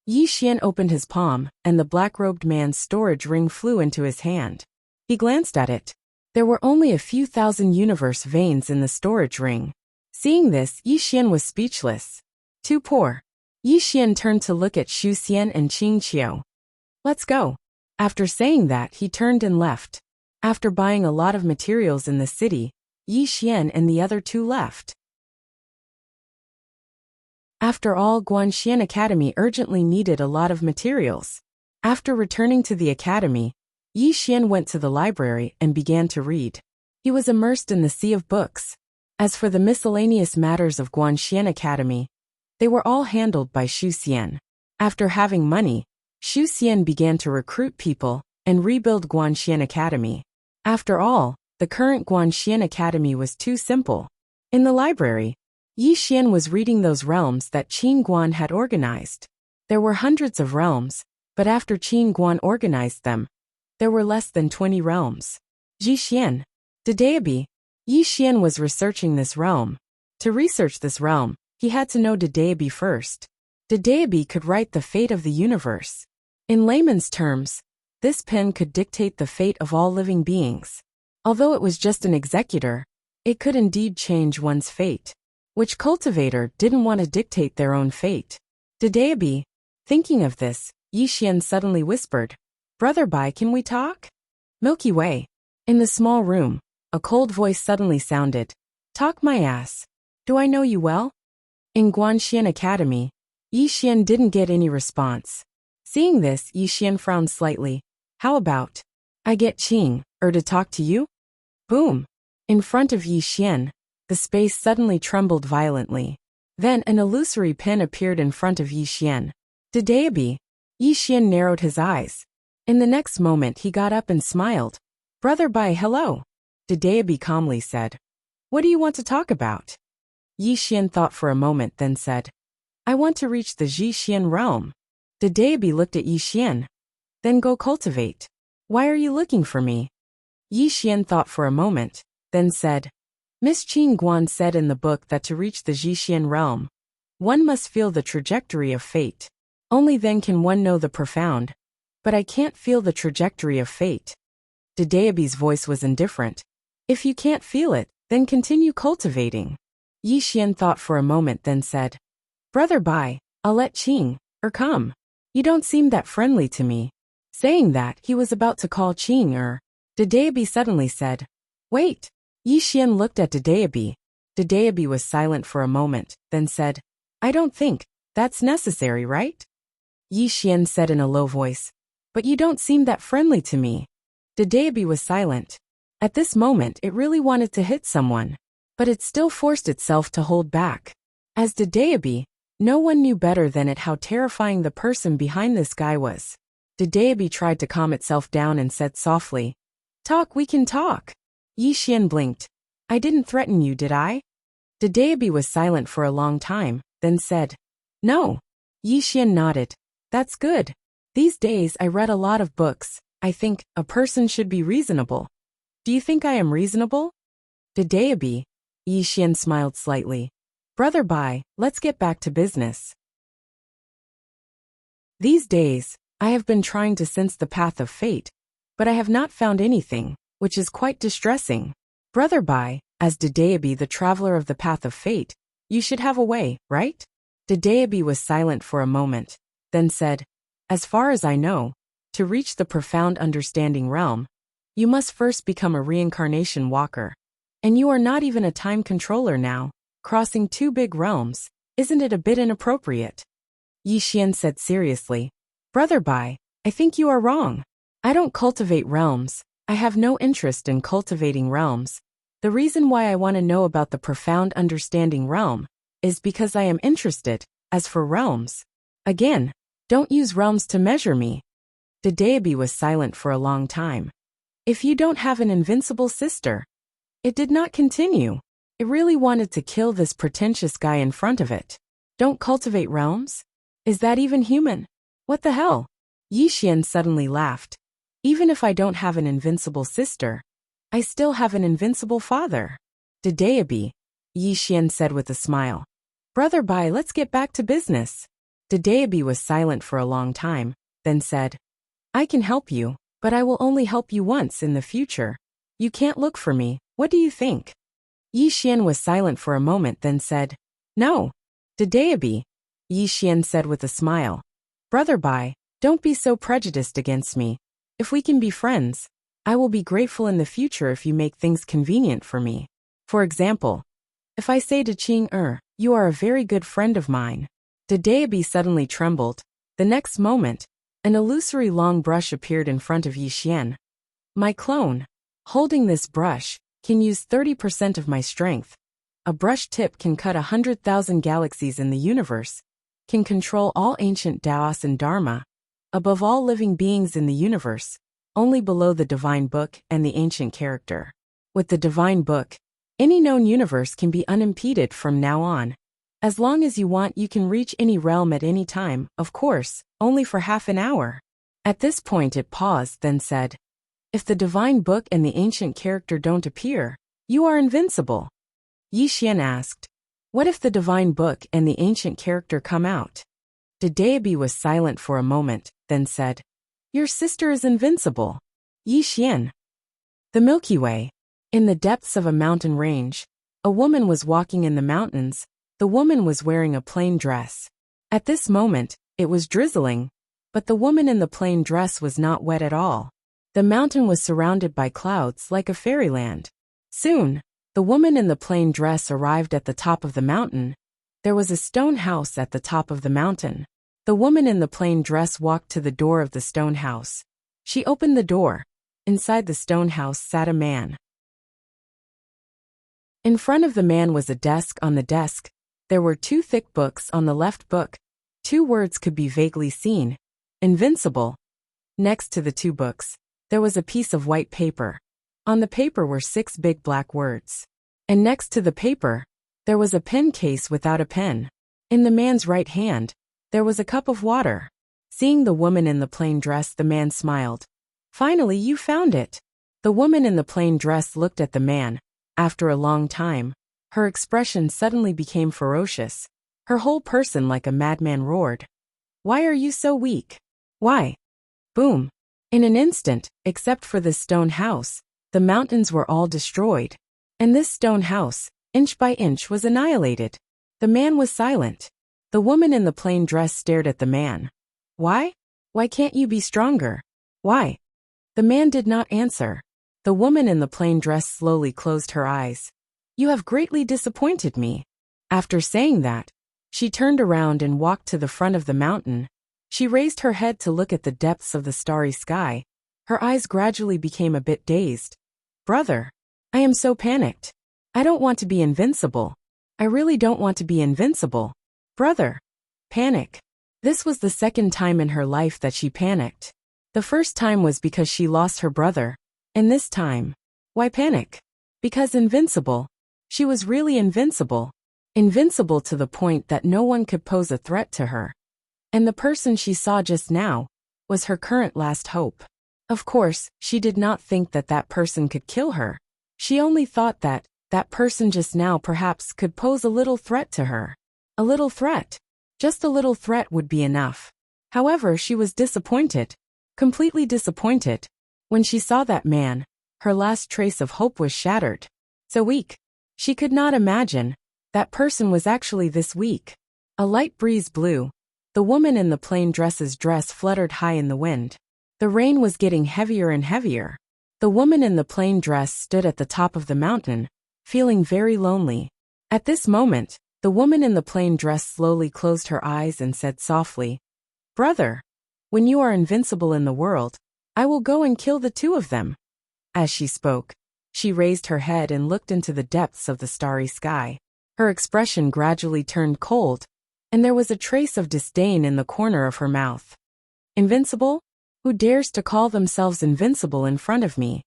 A: Yi Xian opened his palm, and the black-robed man's storage ring flew into his hand. He glanced at it. There were only a few thousand universe veins in the storage ring. Seeing this, Yi Xian was speechless. Too poor. Yi Xian turned to look at Xu Xian and Qing Qiu. "Let's go." After saying that, he turned and left. After buying a lot of materials in the city, Yi Xian and the other 2 left. After all, Guanxian Academy urgently needed a lot of materials. After returning to the academy, Yi Xian went to the library and began to read. He was immersed in the sea of books. As for the miscellaneous matters of Guanxian Academy, they were all handled by Xu Xian. After having money, Xu Xian began to recruit people and rebuild Guanxian Academy. After all, the current Guanxian Academy was too simple. In the library, Yi Xian was reading those realms that Qin Guan had organized. There were hundreds of realms, but after Qin Guan organized them, there were less than 20 realms. Ji Xian. Dedeabi. Yi Xian was researching this realm. To research this realm, he had to know Dedeabi first. Dedeabi could write the fate of the universe. In layman's terms, this pen could dictate the fate of all living beings. Although it was just an executor, it could indeed change one's fate. Which cultivator didn't want to dictate their own fate? Dedeabi. Thinking of this, Yi Xian suddenly whispered, "Brother Bai, can we talk?" Milky Way. In the small room, a cold voice suddenly sounded. "Talk my ass. Do I know you well?" In Guanxian Academy, Yi Xian didn't get any response. Seeing this, Yi Xian frowned slightly. "How about I get Qing, to talk to you?" Boom! In front of Yi Xian, the space suddenly trembled violently. Then an illusory pin appeared in front of Yi Xian. Dedeabi. Yi Xian narrowed his eyes. In the next moment he got up and smiled. "Brother Bai, hello." Dedeabi calmly said, "What do you want to talk about?" Yi Xian thought for a moment, then said, "I want to reach the Ji Xian realm." Dedeabi looked at Yi Xian. "Then go cultivate." Why are you looking for me? Yi Xian thought for a moment, then said, Miss Qin Guan said in the book that to reach the Jixian realm, one must feel the trajectory of fate. Only then can one know the profound. But I can't feel the trajectory of fate. Dedeabi's voice was indifferent. If you can't feel it, then continue cultivating. Yi Xian thought for a moment then said, Brother Bai, I'll let Qing come. You don't seem that friendly to me. Saying that, he was about to call Qing Dedeabi suddenly said, Wait. Yi Xian looked at Dedeabi. Dedeabi was silent for a moment, then said, I don't think that's necessary, right? Yi Xian said in a low voice, But you don't seem that friendly to me. Dedeabi was silent. At this moment it really wanted to hit someone, but it still forced itself to hold back. As Dedeabi, no one knew better than it how terrifying the person behind this guy was. Dedeabi tried to calm itself down and said softly, Talk, we can talk. Yi Xian blinked. I didn't threaten you, did I? Dedeabi was silent for a long time, then said, No. Yi Xian nodded. That's good. These days I read a lot of books. I think a person should be reasonable. Do you think I am reasonable? Dedeabi. Yi Xian smiled slightly. Brother Bai, let's get back to business. These days, I have been trying to sense the path of fate, but I have not found anything, which is quite distressing. Brother Bai, as Dedeabi the traveler of the path of fate, you should have a way, right? Dedeabi was silent for a moment, then said, As far as I know, to reach the profound understanding realm, you must first become a reincarnation walker. And you are not even a time controller now, crossing two big realms. Isn't it a bit inappropriate? Yi Xian said seriously, Brother Bai, I think you are wrong. I don't cultivate realms. I have no interest in cultivating realms. The reason why I want to know about the profound understanding realm is because I am interested. As for realms, again, don't use realms to measure me. Dedeabi was silent for a long time. If you don't have an invincible sister. It did not continue. It really wanted to kill this pretentious guy in front of it. Don't cultivate realms? Is that even human? What the hell? Yi Xian suddenly laughed. Even if I don't have an invincible sister, I still have an invincible father. Dedeabi, Yi Xian said with a smile. Brother Bai, let's get back to business. Dedeabi was silent for a long time, then said, I can help you, but I will only help you once in the future. You can't look for me. What do you think? Yi Xian was silent for a moment then said, No. Dedeabi, Yi Xian said with a smile. Brother Bai, don't be so prejudiced against me. If we can be friends, I will be grateful in the future if you make things convenient for me. For example, if I say to Qing you are a very good friend of mine. Dedeabi suddenly trembled. The next moment, an illusory long brush appeared in front of Yi Xian. My clone, holding this brush, can use 30% of my strength. A brush tip can cut 100,000 galaxies in the universe, can control all ancient Taoists and Dharma, above all living beings in the universe, only below the divine book and the ancient character. With the divine book, any known universe can be unimpeded from now on. As long as you want, you can reach any realm at any time, of course, only for half an hour. At this point it paused, then said, If the divine book and the ancient character don't appear, you are invincible. Yi Xian asked, What if the divine book and the ancient character come out? Dedeabi was silent for a moment, then said, Your sister is invincible. Yi Xian. The Milky Way. In the depths of a mountain range, a woman was walking in the mountains. The woman was wearing a plain dress. At this moment, it was drizzling, but the woman in the plain dress was not wet at all. The mountain was surrounded by clouds like a fairyland. Soon, the woman in the plain dress arrived at the top of the mountain. There was a stone house at the top of the mountain. The woman in the plain dress walked to the door of the stone house. She opened the door. Inside the stone house sat a man. In front of the man was a desk. On the desk, there were two thick books. On the left book, two words could be vaguely seen. Invincible. Next to the two books, there was a piece of white paper. On the paper were 6 big black words. And next to the paper, there was a pen case without a pen. In the man's right hand, there was a cup of water. Seeing the woman in the plain dress, the man smiled. Finally, you found it. The woman in the plain dress looked at the man. After a long time, her expression suddenly became ferocious. Her whole person like a madman roared. Why are you so weak? Why? Boom. In an instant, except for this stone house, the mountains were all destroyed. And this stone house, inch by inch, was annihilated. The man was silent. The woman in the plain dress stared at the man. Why? Why can't you be stronger? Why? The man did not answer. The woman in the plain dress slowly closed her eyes. You have greatly disappointed me. After saying that, she turned around and walked to the front of the mountain. She raised her head to look at the depths of the starry sky. Her eyes gradually became a bit dazed. Brother, I am so panicked. I don't want to be invincible. I really don't want to be invincible. Brother. Panic. This was the second time in her life that she panicked. The first time was because she lost her brother. And this time, why panic? Because invincible. She was really invincible. Invincible to the point that no one could pose a threat to her. And the person she saw just now was her current last hope. Of course, she did not think that that person could kill her. She only thought that that person just now perhaps could pose a little threat to her. A little threat. Just a little threat would be enough. However, she was disappointed. Completely disappointed. When she saw that man, her last trace of hope was shattered. So weak. She could not imagine that person was actually this weak. A light breeze blew. The woman in the plain dress's dress fluttered high in the wind. The rain was getting heavier and heavier. The woman in the plain dress stood at the top of the mountain, feeling very lonely. At this moment, the woman in the plain dress slowly closed her eyes and said softly, Brother, when you are invincible in the world, I will go and kill the two of them. As she spoke, she raised her head and looked into the depths of the starry sky. Her expression gradually turned cold, and there was a trace of disdain in the corner of her mouth. Invincible? Who dares to call themselves invincible in front of me?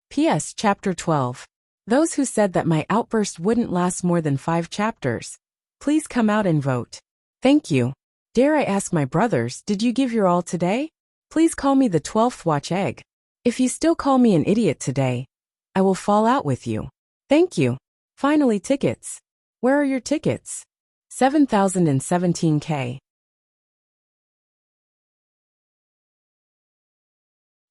A: P.S. Chapter 12. Those who said that my outburst wouldn't last more than 5 chapters. Please come out and vote. Thank you. Dare I ask my brothers, did you give your all today? Please call me the 12th watch egg. If you still call me an idiot today, I will fall out with you. Thank you. Finally, tickets. Where are your tickets? 7,017K.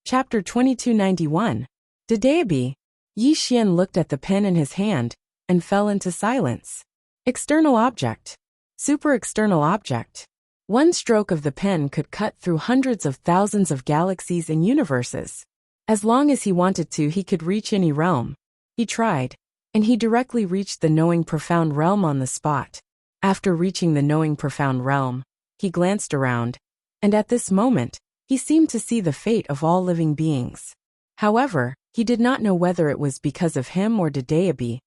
A: Chapter 2291. Dadeabi. Yi Xian looked at the pen in his hand and fell into silence. External object. Super external object. One stroke of the pen could cut through hundreds of thousands of galaxies and universes. As long as he wanted to, he could reach any realm. He tried, and he directly reached the knowing profound realm on the spot. After reaching the knowing profound realm, he glanced around, and at this moment, he seemed to see the fate of all living beings. However, he did not know whether it was because of him or Dadeabi,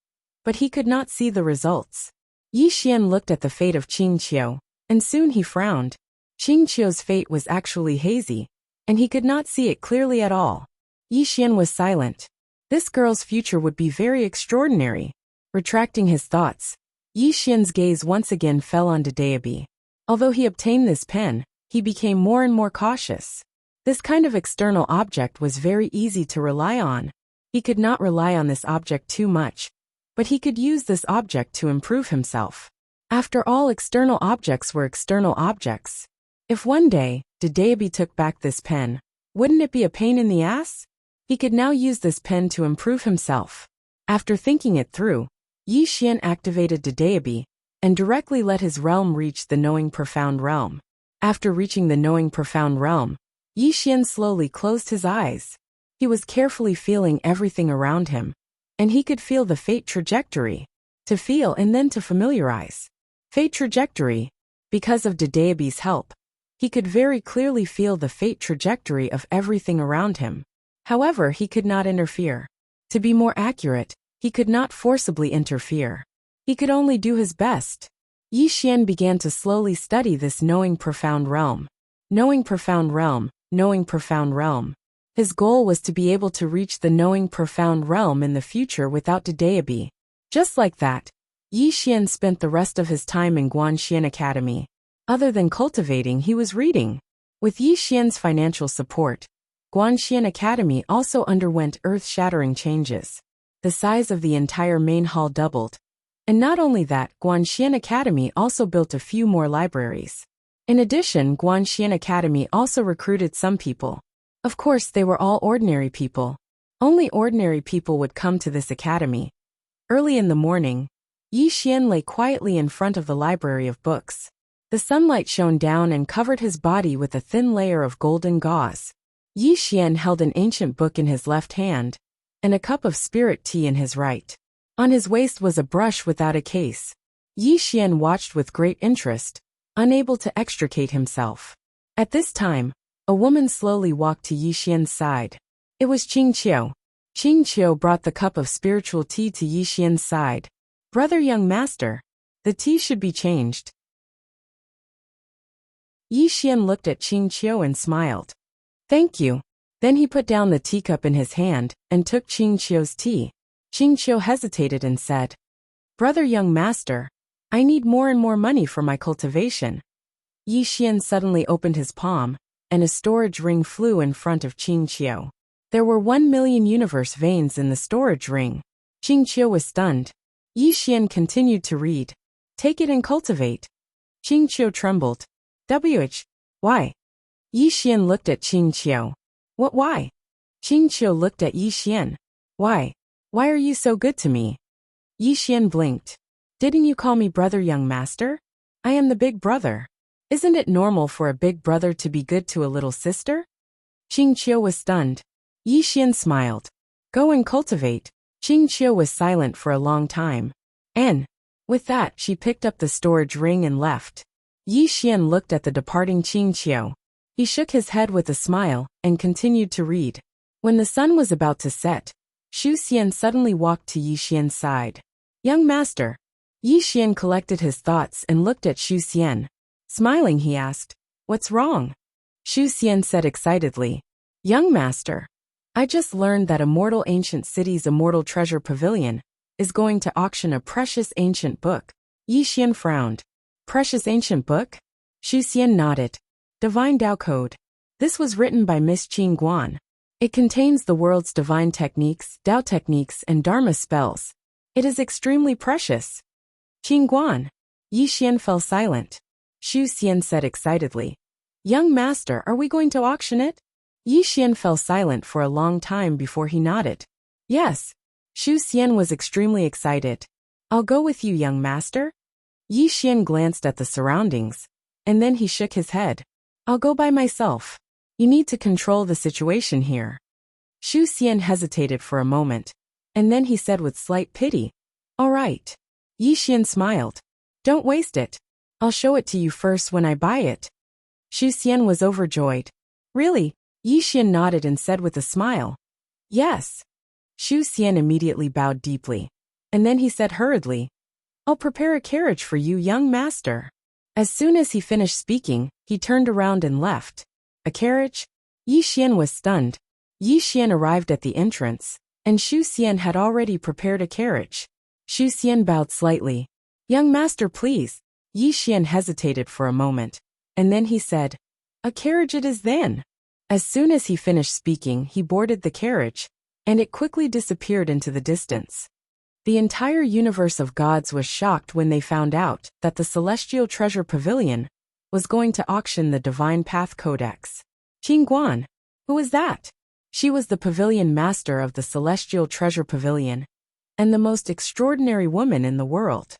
A: but he could not see the results. Yi Xian looked at the fate of Qingqiu, and soon he frowned. Qingqiu's fate was actually hazy, and he could not see it clearly at all. Yi Xian was silent. This girl's future would be very extraordinary. Retracting his thoughts, Yi Xian's gaze once again fell on Dadeabi. Although he obtained this pen, he became more and more cautious. This kind of external object was very easy to rely on. He could not rely on this object too much, but he could use this object to improve himself. After all, external objects were external objects. If one day, Dadeabi took back this pen, wouldn't it be a pain in the ass? He could now use this pen to improve himself. After thinking it through, Yi Xian activated Dadeabi and directly let his realm reach the knowing profound realm. After reaching the knowing profound realm, Yi Xian slowly closed his eyes. He was carefully feeling everything around him, and he could feel the fate trajectory. To feel and then to familiarize. Fate trajectory. Because of Dadeabi's help, he could very clearly feel the fate trajectory of everything around him. However, he could not interfere. To be more accurate, he could not forcibly interfere. He could only do his best. Yi Xian began to slowly study this knowing profound realm. Knowing profound realm, knowing profound realm. His goal was to be able to reach the knowing profound realm in the future without Dadeabi. Just like that, Yi Xian spent the rest of his time in Guanxian Academy. Other than cultivating, he was reading. With Yi Xian's financial support, Guanxian Academy also underwent earth-shattering changes. The size of the entire main hall doubled. And not only that, Guanxian Academy also built a few more libraries. In addition, Guanxian Academy also recruited some people. Of course, they were all ordinary people. Only ordinary people would come to this academy. Early in the morning, Yi Xian lay quietly in front of the library of books. The sunlight shone down and covered his body with a thin layer of golden gauze. Yi Xian held an ancient book in his left hand, and a cup of spirit tea in his right. On his waist was a brush without a case. Yi Xian watched with great interest, unable to extricate himself. At this time, a woman slowly walked to Yi Xian's side. It was Qing Qiu. Qing Qiu brought the cup of spiritual tea to Yi Xian's side. "Brother young master, the tea should be changed." Yi Xian looked at Qing Qiu and smiled. "Thank you." Then he put down the teacup in his hand and took Qing Qiu's tea. Qing Qiu hesitated and said, "Brother young master, I need more and more money for my cultivation." Yi Xian suddenly opened his palm, and a storage ring flew in front of Qing Qiu. There were 1,000,000 universe veins in the storage ring. Qing Qiu was stunned. Yi Xian continued to read. "Take it and cultivate." Qing Qiu trembled. Why? Yi Xian looked at Qing Qiu. "What why?" Qing Qiu looked at Yi Xian. Why are you so good to me?" Yi Xian blinked. "Didn't you call me brother young master? I am the big brother. Isn't it normal for a big brother to be good to a little sister?" Qing Qiu was stunned. Yi Xian smiled. "Go and cultivate." Qing Qiu was silent for a long time. And, with that, she picked up the storage ring and left. Yi Xian looked at the departing Qing Qiu. He shook his head with a smile and continued to read. When the sun was about to set, Xu Xian suddenly walked to Yi Xian's side. "Young master." Yi Xian collected his thoughts and looked at Xu Xian. Smiling, he asked, "What's wrong?" Xu Xian said excitedly, "Young master, I just learned that Immortal Ancient City's Immortal Treasure Pavilion is going to auction a precious ancient book." Yi Xian frowned. "Precious ancient book?" Xu Xian nodded. "Divine Tao Code. This was written by Miss Qing Guan. It contains the world's divine techniques, Tao techniques, and Dharma spells. It is extremely precious." "Qing Guan." Yi Xian fell silent. Xu Xian said excitedly, "Young master, are we going to auction it?" Yi Xian fell silent for a long time before he nodded. "Yes." Xu Xian was extremely excited. "I'll go with you, young master." Yi Xian glanced at the surroundings, and then he shook his head. "I'll go by myself. You need to control the situation here." Xu Xian hesitated for a moment, and then he said with slight pity, "All right." Yi Xian smiled. "Don't waste it. I'll show it to you first when I buy it." Xu Xian was overjoyed. "Really?" Yi Xian nodded and said with a smile, "Yes." Xu Xian immediately bowed deeply, and then he said hurriedly, "I'll prepare a carriage for you, young master." As soon as he finished speaking, he turned around and left. "A carriage?" Yi Xian was stunned. Yi Xian arrived at the entrance, and Xu Xian had already prepared a carriage. Xu Xian bowed slightly. "Young master, please." Yi Xian hesitated for a moment, and then he said, "A carriage it is then." As soon as he finished speaking, he boarded the carriage, and it quickly disappeared into the distance. The entire universe of gods was shocked when they found out that the Celestial Treasure Pavilion was going to auction the Divine Path Codex. Qing Guan, who was that? She was the pavilion master of the Celestial Treasure Pavilion, and the most extraordinary woman in the world.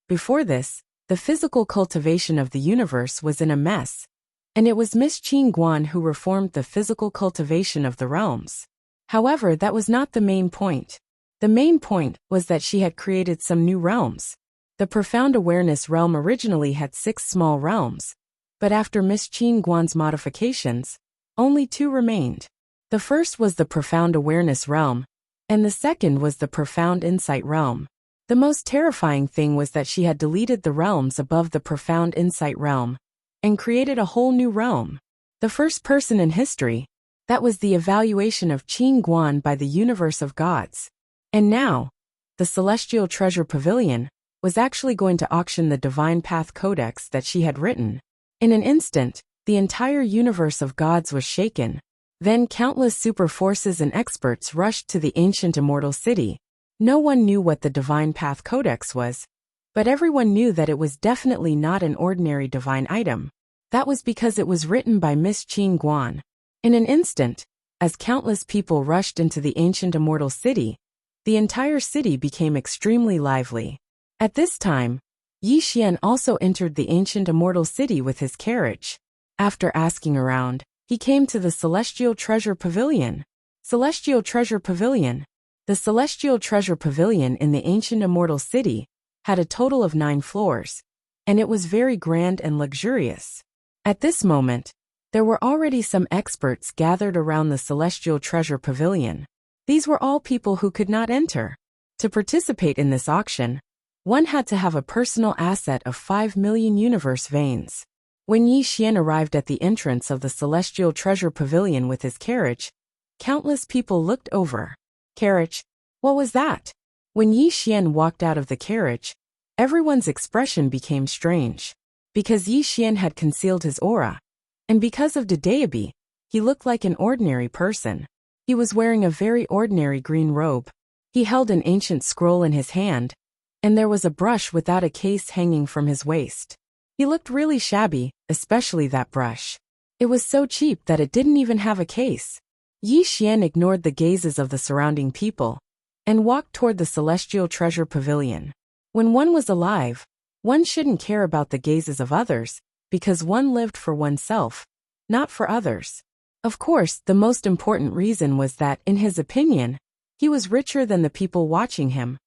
A: Before this, the physical cultivation of the universe was in a mess, and it was Miss Qing Guan who reformed the physical cultivation of the realms. However, that was not the main point. The main point was that she had created some new realms. The Profound Awareness realm originally had 6 small realms, but after Miss Qing Guan's modifications, only 2 remained. The first was the Profound Awareness realm, and the second was the Profound Insight realm. The most terrifying thing was that she had deleted the realms above the Profound Insight realm and created a whole new realm. The first person in history. That was the evaluation of Qing Guan by the universe of gods. And now, the Celestial Treasure Pavilion was actually going to auction the Divine Path Codex that she had written. In an instant, The entire universe of gods was shaken. Then countless super forces and experts rushed to the ancient immortal city. No one knew what the Divine Path Codex was, but everyone knew that it was definitely not an ordinary divine item. That was because it was written by Miss Qing Guan. In an instant, as countless people rushed into the ancient immortal city, the entire city became extremely lively. At this time, Yi Xian also entered the ancient immortal city with his carriage. After asking around, he came to the Celestial Treasure Pavilion. Celestial Treasure Pavilion. The Celestial Treasure Pavilion in the ancient immortal city had a total of 9 floors, and it was very grand and luxurious. At this moment, there were already some experts gathered around the Celestial Treasure Pavilion. These were all people who could not enter. To participate in this auction, one had to have a personal asset of 5 million universe veins. When Yi Xian arrived at the entrance of the Celestial Treasure Pavilion with his carriage, countless people looked over. Carriage? What was that? When Yi Xian walked out of the carriage, everyone's expression became strange. Because Yi Xian had concealed his aura, and because of the deity, he looked like an ordinary person. He was wearing a very ordinary green robe. He held an ancient scroll in his hand, and there was a brush without a case hanging from his waist. He looked really shabby, especially that brush. It was so cheap that it didn't even have a case. Yi Xian ignored the gazes of the surrounding people and walked toward the Celestial Treasure Pavilion. When one was alive, one shouldn't care about the gazes of others, because one lived for oneself, not for others. Of course, the most important reason was that, in his opinion, he was richer than the people watching him.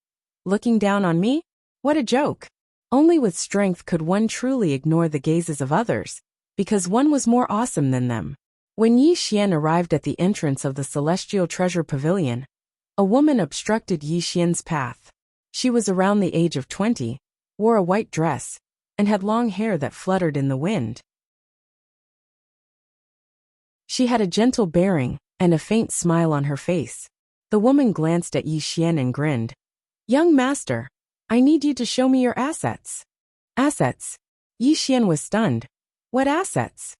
A: Looking down on me? What a joke! Only with strength could one truly ignore the gazes of others, because one was more awesome than them. When Yi Xian arrived at the entrance of the Celestial Treasure Pavilion, a woman obstructed Yi Xian's path. She was around the age of 20, wore a white dress, and had long hair that fluttered in the wind. She had a gentle bearing and a faint smile on her face. The woman glanced at Yi Xian and grinned. "Young master, I need you to show me your assets." "Assets?" Yi Xian was stunned. "What assets?"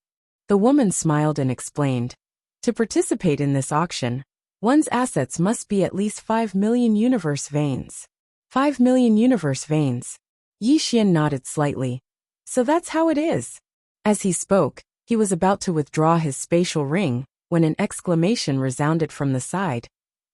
A: The woman smiled and explained. To participate in this auction, one's assets must be at least 5 million universe veins. 5 million universe veins. Yi Xian nodded slightly. So that's how it is. As he spoke, he was about to withdraw his spatial ring, when an exclamation resounded from the side.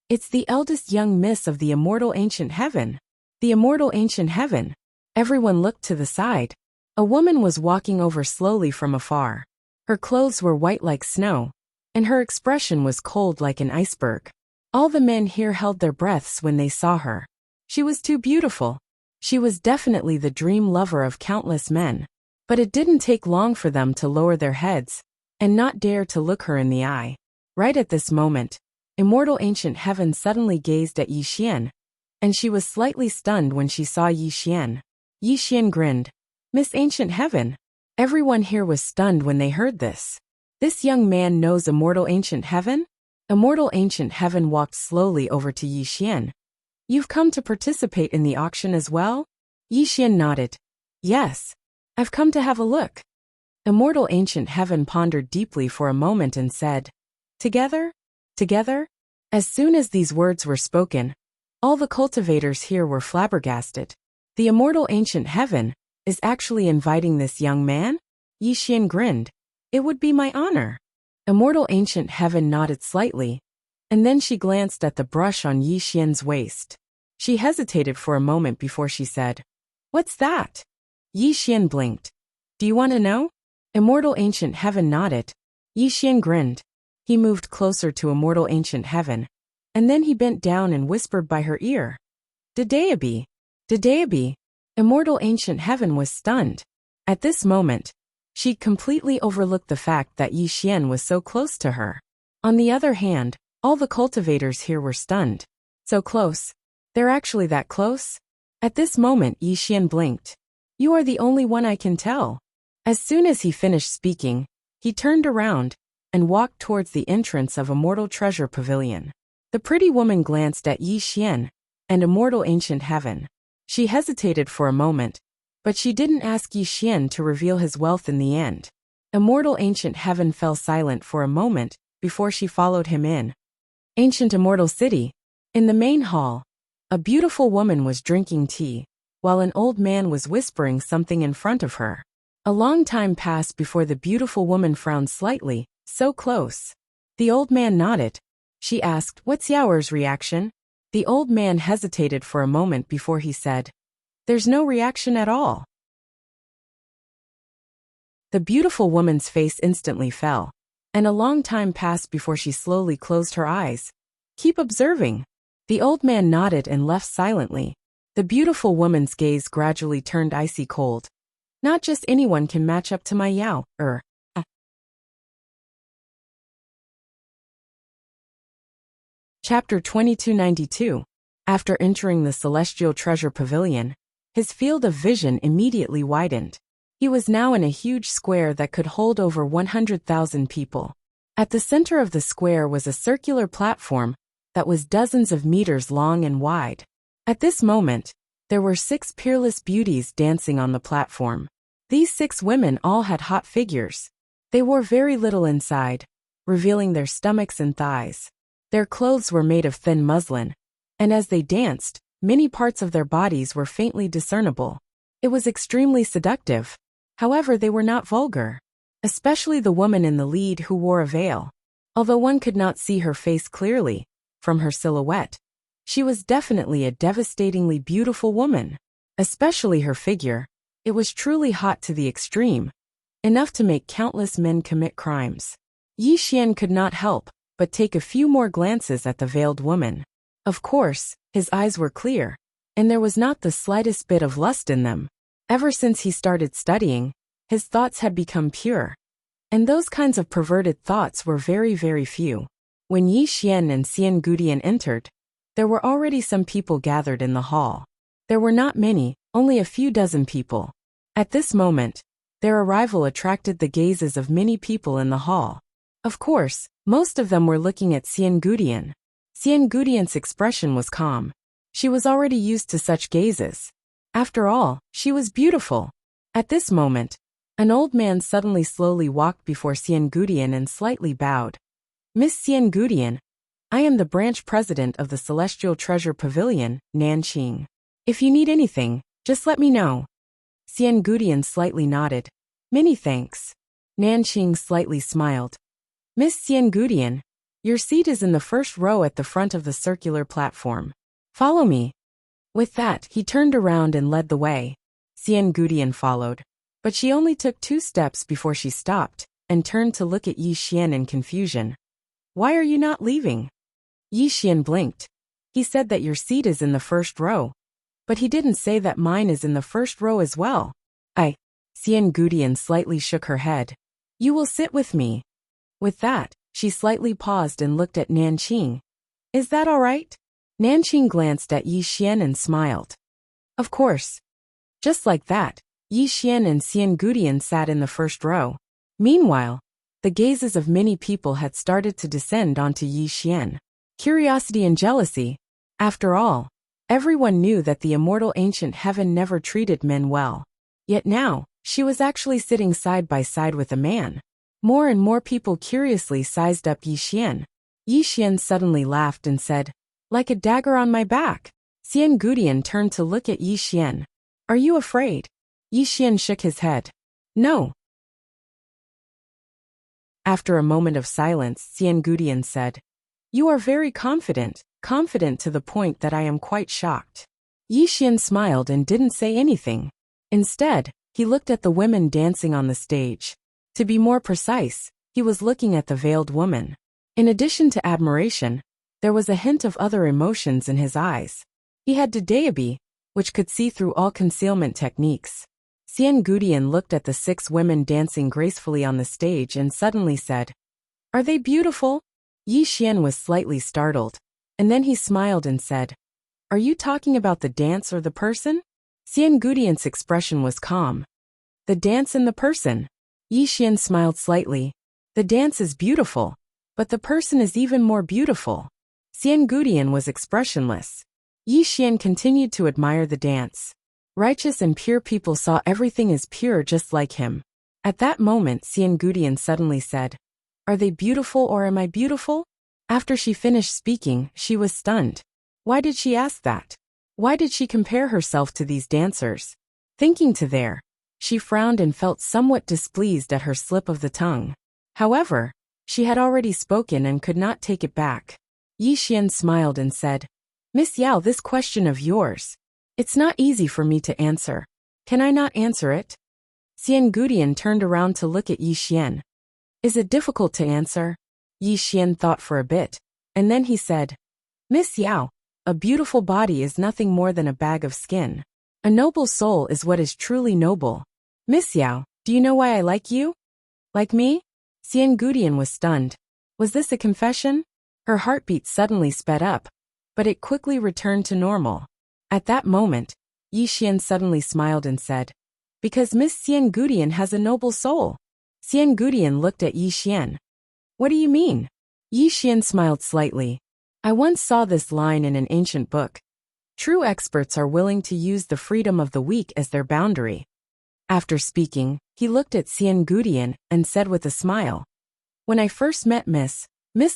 A: "It's the eldest young miss of the immortal ancient heaven." The immortal ancient heaven. Everyone looked to the side. A woman was walking over slowly from afar. Her clothes were white like snow, and her expression was cold like an iceberg. All the men here held their breaths when they saw her. She was too beautiful. She was definitely the dream lover of countless men. But it didn't take long for them to lower their heads and not dare to look her in the eye. Right at this moment, immortal ancient heaven suddenly gazed at Yi Xian, and she was slightly stunned when she saw Yi Xian. Yi Xian grinned. "Miss Ancient Heaven." Everyone here was stunned when they heard this. This young man knows immortal ancient heaven? Immortal ancient heaven walked slowly over to Yi Xian. "You've come to participate in the auction as well?" Yi Xian nodded. "Yes. I've come to have a look." Immortal ancient heaven pondered deeply for a moment and said, "Together? Together?" As soon as these words were spoken, all the cultivators here were flabbergasted. The immortal ancient heaven is actually inviting this young man? Yi Xian grinned. "It would be my honor." Immortal ancient heaven nodded slightly, and then she glanced at the brush on Yi Xian's waist. She hesitated for a moment before she said, "What's that?" Yi Xian blinked. "Do you want to know?" Immortal ancient heaven nodded. Yi Xian grinned. He moved closer to immortal ancient heaven, and then he bent down and whispered by her ear. "Dedeabi. Dedeabi." Immortal ancient heaven was stunned. At this moment, she'd completely overlooked the fact that Yi Xian was so close to her. On the other hand, all the cultivators here were stunned. So close. They're actually that close? At this moment Yi Xian blinked. "You are the only one I can tell." As soon as he finished speaking, he turned around and walked towards the entrance of Immortal Treasure Pavilion. The pretty woman glanced at Yi Xian and Immortal Ancient Heaven. She hesitated for a moment, but she didn't ask Yi Xian to reveal his wealth in the end. Immortal ancient heaven fell silent for a moment before she followed him in. Ancient immortal city. In the main hall, a beautiful woman was drinking tea, while an old man was whispering something in front of her. A long time passed before the beautiful woman frowned slightly, so close. The old man nodded. She asked, "What's Yaoer's reaction?" The old man hesitated for a moment before he said, "There's no reaction at all." The beautiful woman's face instantly fell, and a long time passed before she slowly closed her eyes. "Keep observing." The old man nodded and left silently. The beautiful woman's gaze gradually turned icy cold. Not just anyone can match up to my Yaoer. Chapter 2292. After entering the Celestial Treasure Pavilion, his field of vision immediately widened. He was now in a huge square that could hold over 100,000 people. At the center of the square was a circular platform that was dozens of meters long and wide. At this moment, there were 6 peerless beauties dancing on the platform. These 6 women all had hot figures. They wore very little inside, revealing their stomachs and thighs. Their clothes were made of thin muslin, and as they danced, many parts of their bodies were faintly discernible. It was extremely seductive. However, they were not vulgar, especially the woman in the lead who wore a veil. Although one could not see her face clearly from her silhouette, she was definitely a devastatingly beautiful woman. Especially her figure. It was truly hot to the extreme, enough to make countless men commit crimes. Yi Xian could not help but take a few more glances at the veiled woman. Of course, his eyes were clear, and there was not the slightest bit of lust in them. Ever since he started studying, his thoughts had become pure, and those kinds of perverted thoughts were very, very few. When Yi Xian and Xian Gudian entered, there were already some people gathered in the hall. There were not many, only a few dozen people. At this moment, their arrival attracted the gazes of many people in the hall. Of course, most of them were looking at Xian Gudian. Xian Gudian's expression was calm. She was already used to such gazes. After all, she was beautiful. At this moment, an old man suddenly slowly walked before Xian Gudian and slightly bowed. "Miss Xian Gudian, I am the branch president of the Celestial Treasure Pavilion, Nanqing. If you need anything, just let me know." Xian Gudian slightly nodded. "Many thanks." Nanqing slightly smiled. "Miss Xian Gudian, your seat is in the first row at the front of the circular platform. Follow me." With that, he turned around and led the way. Xian Gudian followed, but she only took 2 steps before she stopped and turned to look at Yi Xian in confusion. "Why are you not leaving?" Yi Xian blinked. "He said that your seat is in the first row, but he didn't say that mine is in the first row as well." Xian Gudian slightly shook her head. "You will sit with me." With that, she slightly paused and looked at Nanqing. "Is that all right?" Nanqing glanced at Yi Xian and smiled. Of course. Just like that, Yi Xian and Xian Gudian sat in the first row. Meanwhile, the gazes of many people had started to descend onto Yi Xian. Curiosity and jealousy. After all, everyone knew that the immortal ancient heaven never treated men well. Yet now, she was actually sitting side by side with a man. More and more people curiously sized up Yi Xian. Yi Xian suddenly laughed and said, "Like a dagger on my back." Xian Gudian turned to look at Yi Xian. "Are you afraid?" Yi Xian shook his head. "No." After a moment of silence, Xian Gudian said, "You are very confident to the point that I am quite shocked." Yi Xian smiled and didn't say anything. Instead, he looked at the women dancing on the stage. To be more precise, he was looking at the veiled woman. In addition to admiration, there was a hint of other emotions in his eyes. He had Daebi, which could see through all concealment techniques. Xian Gudian looked at the 6 women dancing gracefully on the stage and suddenly said, "Are they beautiful?" Yi Xian was slightly startled, and then he smiled and said, "Are you talking about the dance or the person?" Xian Gudian's expression was calm. "The dance and the person." Yi Xian smiled slightly. "The dance is beautiful, but the person is even more beautiful." Xian Gudian was expressionless. Yi Xian continued to admire the dance. Righteous and pure people saw everything as pure just like him. At that moment, Xian Gudian suddenly said, "Are they beautiful or am I beautiful?" After she finished speaking, she was stunned. Why did she ask that? Why did she compare herself to these dancers? Thinking to there, she frowned and felt somewhat displeased at her slip of the tongue. However, she had already spoken and could not take it back. Yi Xian smiled and said, "Miss Yao, this question of yours. It's not easy for me to answer. Can I not answer it?" Xian Gudian turned around to look at Yi Xian. "Is it difficult to answer?" Yi Xian thought for a bit, and then he said, "Miss Yao, a beautiful body is nothing more than a bag of skin. A noble soul is what is truly noble. Miss Yao, do you know why I like you?" "Like me?" Xian Gudian was stunned. Was this a confession? Her heartbeat suddenly sped up, but it quickly returned to normal. At that moment, Yi Xian suddenly smiled and said, "Because Miss Xian Gudian has a noble soul." Xian Gudian looked at Yi Xian. "What do you mean?" Yi Xian smiled slightly. "I once saw this line in an ancient book. True experts are willing to use the freedom of the weak as their boundary." After speaking, he looked at Xian Gudian and said with a smile, "When I first met Miss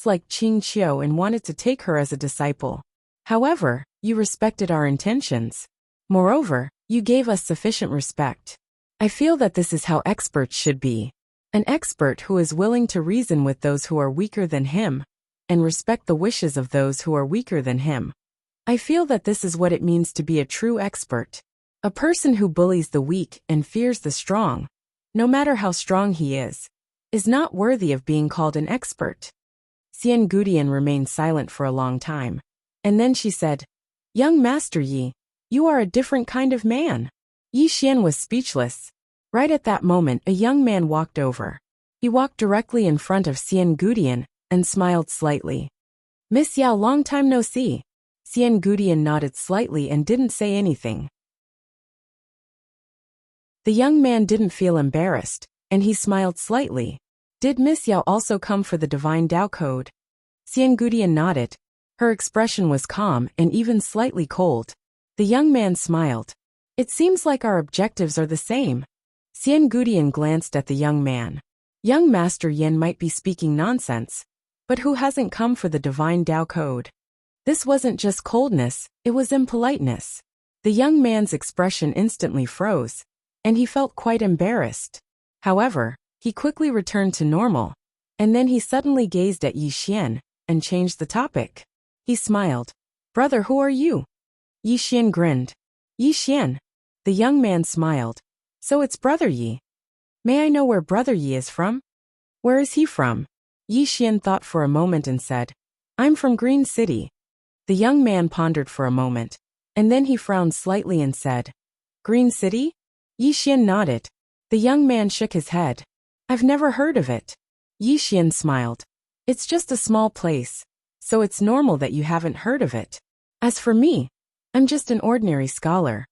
A: liked Qing Qiu and wanted to take her as a disciple. However, you respected our intentions. Moreover, you gave us sufficient respect. I feel that this is how experts should be. An expert who is willing to reason with those who are weaker than him, and respect the wishes of those who are weaker than him. I feel that this is what it means to be a true expert. A person who bullies the weak and fears the strong, no matter how strong he is not worthy of being called an expert." Xian Gudian remained silent for a long time, and then she said, "Young Master Yi, you are a different kind of man." Yi Xian was speechless. Right at that moment, a young man walked over. He walked directly in front of Xian Gudian and smiled slightly. "Miss Yao, long time no see." Xian Gudian nodded slightly and didn't say anything. The young man didn't feel embarrassed, and he smiled slightly. "Did Miss Yao also come for the Divine Tao Code?" Xian Gudian nodded. Her expression was calm and even slightly cold. The young man smiled. "It seems like our objectives are the same." Xian Gudian glanced at the young man. Young Master Yin might be speaking nonsense, but who hasn't come for the Divine Tao Code? This wasn't just coldness, it was impoliteness. The young man's expression instantly froze, and he felt quite embarrassed. However, he quickly returned to normal, and then he suddenly gazed at Yi Xian and changed the topic. He smiled. "Brother, who are you?" Yi Xian grinned. "Yi Xian." The young man smiled. "So it's Brother Yi. May I know where Brother Yi is from?" "Where is he from?" Yi Xian thought for a moment and said, "I'm from Green City." The young man pondered for a moment, and then he frowned slightly and said, "Green City?" Yi Xian nodded. The young man shook his head. "I've never heard of it." Yi Xian smiled. "It's just a small place, so it's normal that you haven't heard of it. As for me, I'm just an ordinary scholar."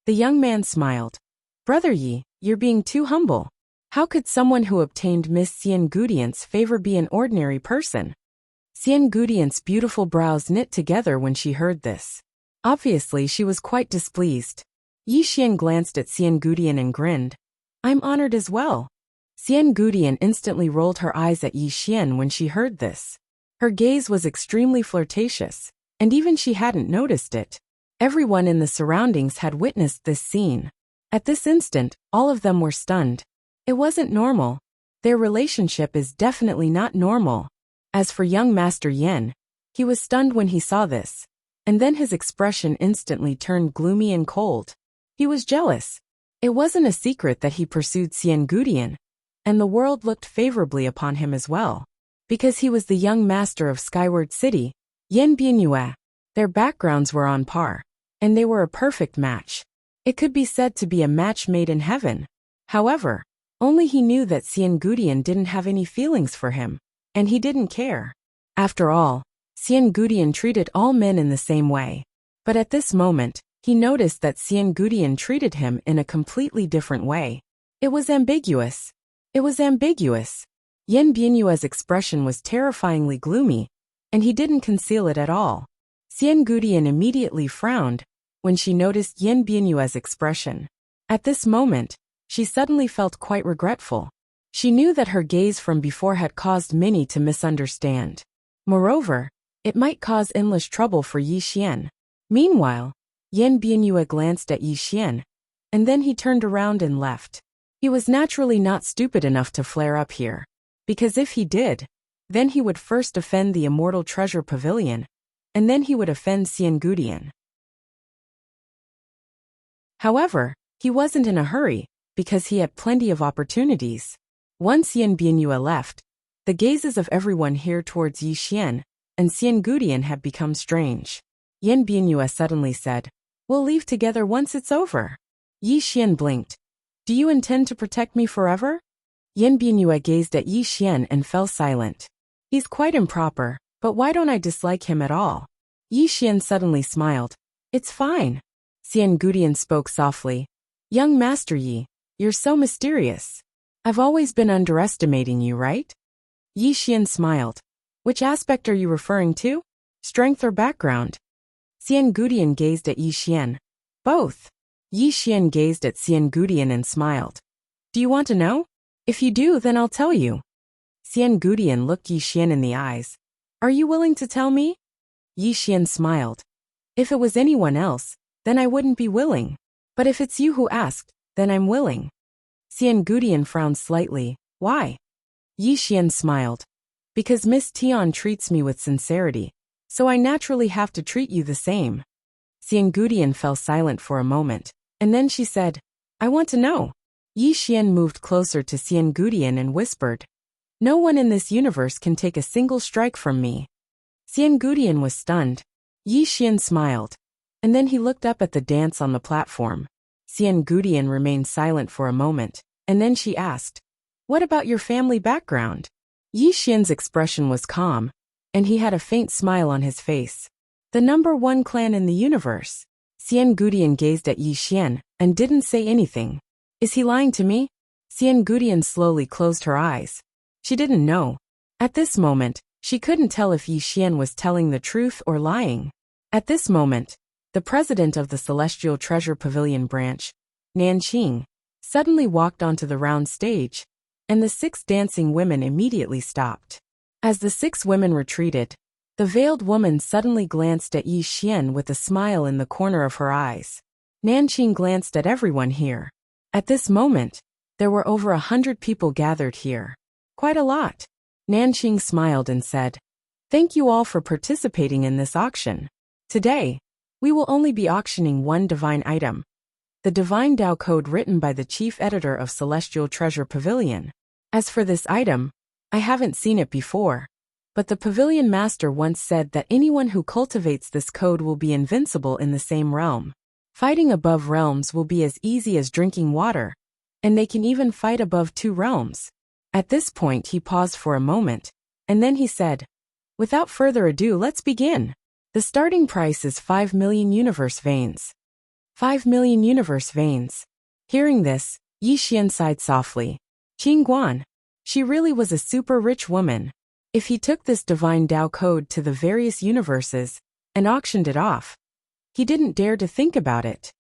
A: The young man smiled. "Brother Yi, you're being too humble. How could someone who obtained Miss Xian Gudian's favor be an ordinary person?" Xian Gudian's beautiful brows knit together when she heard this. Obviously, she was quite displeased. Yi Xian glanced at Xian Gudian and grinned. "I'm honored as well." Xian Gudian instantly rolled her eyes at Yi Xian when she heard this. Her gaze was extremely flirtatious, and even she hadn't noticed it. Everyone in the surroundings had witnessed this scene. At this instant, all of them were stunned. It wasn't normal. Their relationship is definitely not normal. As for young Master Yen, he was stunned when he saw this, and then his expression instantly turned gloomy and cold. He was jealous. It wasn't a secret that he pursued Xian Gudian, and the world looked favorably upon him as well. Because he was the young master of Skyward City, Yen Bianyue. Their backgrounds were on par, and they were a perfect match. It could be said to be a match made in heaven. However, only he knew that Xian Gudian didn't have any feelings for him, and he didn't care. After all, Xian Gudian treated all men in the same way. But at this moment, he noticed that Xian Gudian treated him in a completely different way. It was ambiguous. It was ambiguous. Yen Bianyue's expression was terrifyingly gloomy, and he didn't conceal it at all. Xian Gudian immediately frowned when she noticed Yen Bianyue's expression. At this moment, she suddenly felt quite regretful. She knew that her gaze from before had caused many to misunderstand. Moreover, it might cause endless trouble for Yi Xian. Meanwhile, Yan Bianyue glanced at Yi Xian, and then he turned around and left. He was naturally not stupid enough to flare up here, because if he did, then he would first offend the Immortal Treasure Pavilion, and then he would offend Xian Gudian. However, he wasn't in a hurry, because he had plenty of opportunities. Once Yan Bianyue left, the gazes of everyone here towards Yi Xian and Xian Gudian had become strange. Yan Bianyue suddenly said, "We'll leave together once it's over." Yi Xian blinked. "Do you intend to protect me forever?" Yan Bianyue gazed at Yi Xian and fell silent. "He's quite improper, but why don't I dislike him at all?" Yi Xian suddenly smiled. "It's fine." Xian Gudian spoke softly. "Young Master Yi, you're so mysterious. I've always been underestimating you, right?" Yi Xian smiled. "Which aspect are you referring to? Strength or background?" Xian Gudian gazed at Yi Xian. "Both." Yi Xian gazed at Xian Gudian and smiled. "Do you want to know? If you do, then I'll tell you." Xian Gudian looked Yi Xian in the eyes. "Are you willing to tell me?" Yi Xian smiled. "If it was anyone else, then I wouldn't be willing. But if it's you who asked, then I'm willing." Xian Gudian frowned slightly. "Why?" Yi Xian smiled. "Because Miss Tian treats me with sincerity, so I naturally have to treat you the same." Xian Gudian fell silent for a moment, and then she said, "I want to know." Yi Xian moved closer to Xian Gudian and whispered, "No one in this universe can take a single strike from me." Xian Gudian was stunned. Yi Xian smiled, and then he looked up at the dance on the platform. Xian Gudian remained silent for a moment, and then she asked, "What about your family background?" Yi Xian's expression was calm, and he had a faint smile on his face. "The #1 clan in the universe." Xian Gudian gazed at Yi Xian and didn't say anything. "Is he lying to me?" Xian Gudian slowly closed her eyes. She didn't know. At this moment, she couldn't tell if Yi Xian was telling the truth or lying. At this moment, the president of the Celestial Treasure Pavilion branch, Nanqing, suddenly walked onto the round stage, and the 6 dancing women immediately stopped. As the 6 women retreated, the veiled woman suddenly glanced at Yi Xian with a smile in the corner of her eyes. Nanqing glanced at everyone here. At this moment, there were over 100 people gathered here. Quite a lot. Nanqing smiled and said, "Thank you all for participating in this auction. Today, we will only be auctioning one divine item. The Divine Tao Code written by the chief editor of Celestial Treasure Pavilion. As for this item, I haven't seen it before, but the pavilion master once said that anyone who cultivates this code will be invincible in the same realm. Fighting above realms will be as easy as drinking water, and they can even fight above 2 realms." At this point he paused for a moment, and then he said, "Without further ado, let's begin. The starting price is 5 million universe veins." 5 million universe veins. Hearing this, Yi Xian sighed softly. Qing Guan. She really was a super rich woman. If he took this divine Tao code to the various universes and auctioned it off, he didn't dare to think about it.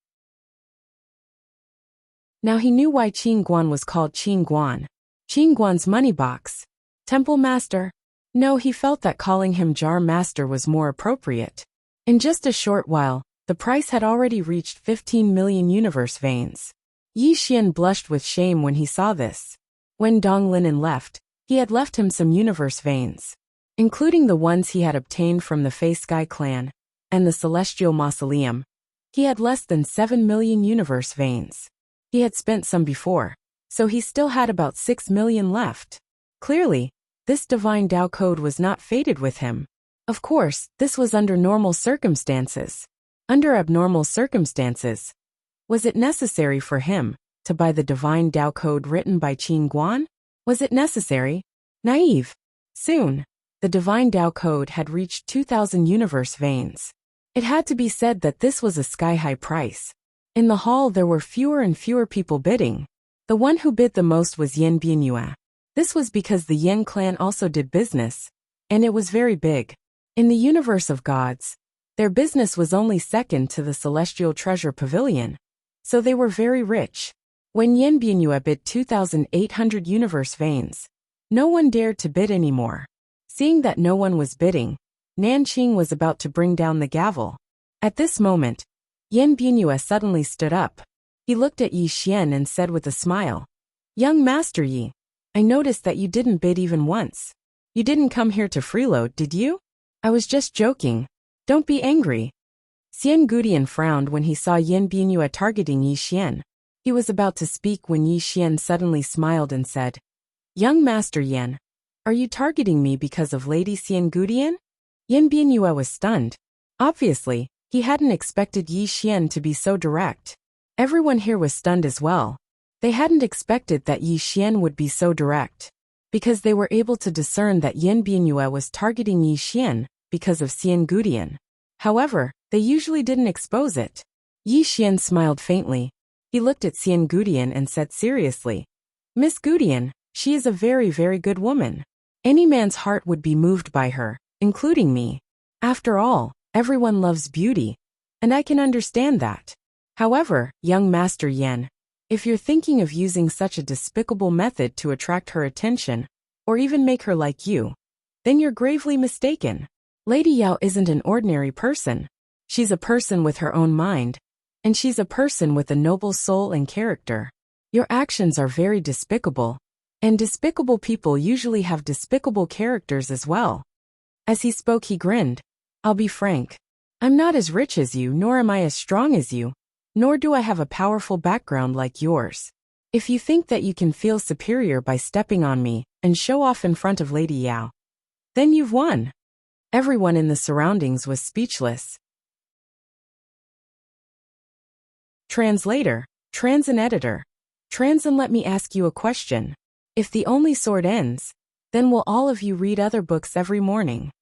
A: Now he knew why Qing Guan was called Qing Guan. Qing Guan's money box. Temple Master. No, he felt that calling him Jar Master was more appropriate. In just a short while, the price had already reached 15 million universe veins. Yi Xian blushed with shame when he saw this. When Dong Linen left, he had left him some universe veins, including the ones he had obtained from the Fey Sky clan and the Celestial Mausoleum. He had less than 7 million universe veins. He had spent some before, so he still had about 6 million left. Clearly, this divine Tao code was not fated with him. Of course, this was under normal circumstances. Under abnormal circumstances, was it necessary for him to buy the divine Tao code written by Qing Guan? Was it necessary? Naive. Soon, the divine Tao code had reached 2,000 universe veins. It had to be said that this was a sky-high price. In the hall there were fewer and fewer people bidding. The one who bid the most was Yan Bianyue. This was because the Yan clan also did business, and it was very big. In the universe of gods, their business was only second to the Celestial Treasure Pavilion, so they were very rich. When Yan Bianyue bid 2,800 universe veins, no one dared to bid anymore. Seeing that no one was bidding, Nanqing was about to bring down the gavel. At this moment, Yan Bianyue suddenly stood up. He looked at Yi Xian and said with a smile, "Young Master Yi, I noticed that you didn't bid even once. You didn't come here to freeload, did you?" "I was just joking. Don't be angry." Xian Gudian frowned when he saw Yan Bianyue targeting Yi Xian. He was about to speak when Yi Xian suddenly smiled and said, "Young Master Yan, are you targeting me because of Lady Xian Gudian?" Yan Bianyue was stunned. Obviously, he hadn't expected Yi Xian to be so direct. Everyone here was stunned as well. They hadn't expected that Yi Xian would be so direct, because they were able to discern that Yan Bianyue was targeting Yi Xian because of Xian Gudian. However, they usually didn't expose it. Yi Xian smiled faintly. He looked at Xian Gudian and said seriously, "Miss Gudian, she is a very, very good woman. Any man's heart would be moved by her, including me. After all, everyone loves beauty, and I can understand that. However, young Master Yan, if you're thinking of using such a despicable method to attract her attention, or even make her like you, then you're gravely mistaken. Lady Yao isn't an ordinary person. She's a person with her own mind, and she's a person with a noble soul and character. Your actions are very despicable, and despicable people usually have despicable characters as well." As he spoke, he grinned. "I'll be frank. I'm not as rich as you, nor am I as strong as you, nor do I have a powerful background like yours. If you think that you can feel superior by stepping on me and show off in front of Lady Yao, then you've won." Everyone in the surroundings was speechless. Translator, trans and editor. Trans and let me ask you a question. If the only sword ends, then will all of you read other books every morning?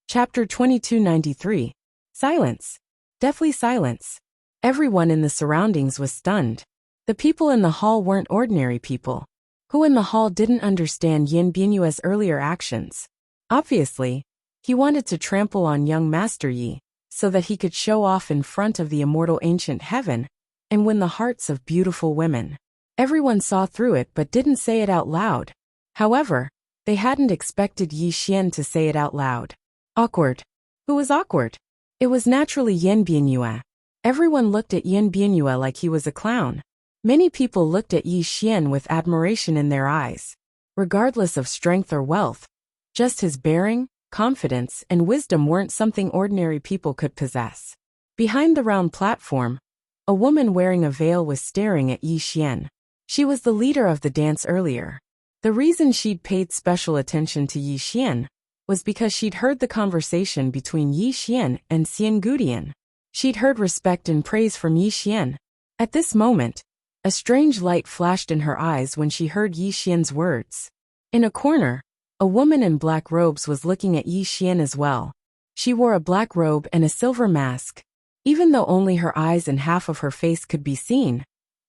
A: Chapter 2293. Silence. Deathly silence. Everyone in the surroundings was stunned. The people in the hall weren't ordinary people. Who in the hall didn't understand Yan Bianyue's earlier actions? Obviously, he wanted to trample on young Master Yi, so that he could show off in front of the immortal ancient heaven, and win the hearts of beautiful women. Everyone saw through it but didn't say it out loud. However, they hadn't expected Yi Xian to say it out loud. Awkward. Who was awkward? It was naturally Yan Bianyue. Everyone looked at Yan Bianyue like he was a clown. Many people looked at Yi Xian with admiration in their eyes. Regardless of strength or wealth, just his bearing, confidence, and wisdom weren't something ordinary people could possess. Behind the round platform, a woman wearing a veil was staring at Yi Xian. She was the leader of the dance earlier. The reason she'd paid special attention to Yi Xian was because she'd heard the conversation between Yi Xian and Xian Gudian. She'd heard respect and praise from Yi Xian. At this moment, a strange light flashed in her eyes when she heard Yi Xian's words. In a corner, a woman in black robes was looking at Yi Xian as well. She wore a black robe and a silver mask. Even though only her eyes and half of her face could be seen,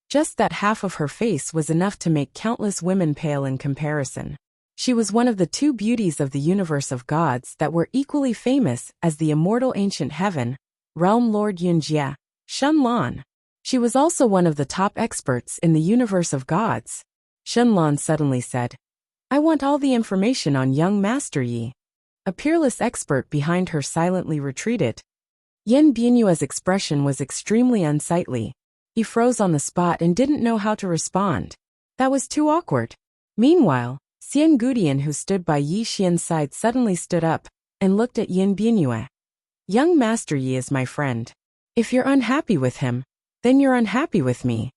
A: just that half of her face was enough to make countless women pale in comparison. She was one of the two beauties of the universe of gods that were equally famous as the immortal ancient heaven, Realm Lord Yunjie, Shenlan. She was also one of the top experts in the universe of gods. Shenlan suddenly said, "I want all the information on young Master Yi." A peerless expert behind her silently retreated. Yan Bianyue's expression was extremely unsightly. He froze on the spot and didn't know how to respond. That was too awkward. Meanwhile, Xian Gudian, who stood by Yi Xian's side, suddenly stood up and looked at Yan Bianyue. "Young Master Yi is my friend. If you're unhappy with him, then you're unhappy with me."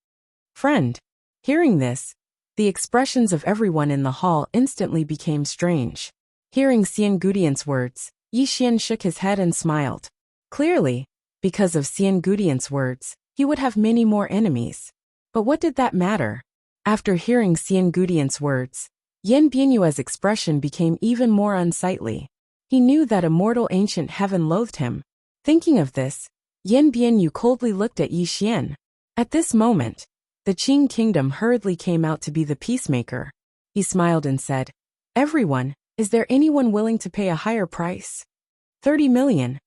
A: Friend. Hearing this, the expressions of everyone in the hall instantly became strange. Hearing Xian Gudian's words, Yi Xian shook his head and smiled. Clearly, because of Xian Gudian's words, he would have many more enemies. But what did that matter? After hearing Xian Gudian's words, Yan Bianyue's expression became even more unsightly. He knew that immortal ancient heaven loathed him. Thinking of this, Yan Bianyue coldly looked at Yi Xian. At this moment, the Qing kingdom hurriedly came out to be the peacemaker. He smiled and said, "Everyone, is there anyone willing to pay a higher price?" 30 million.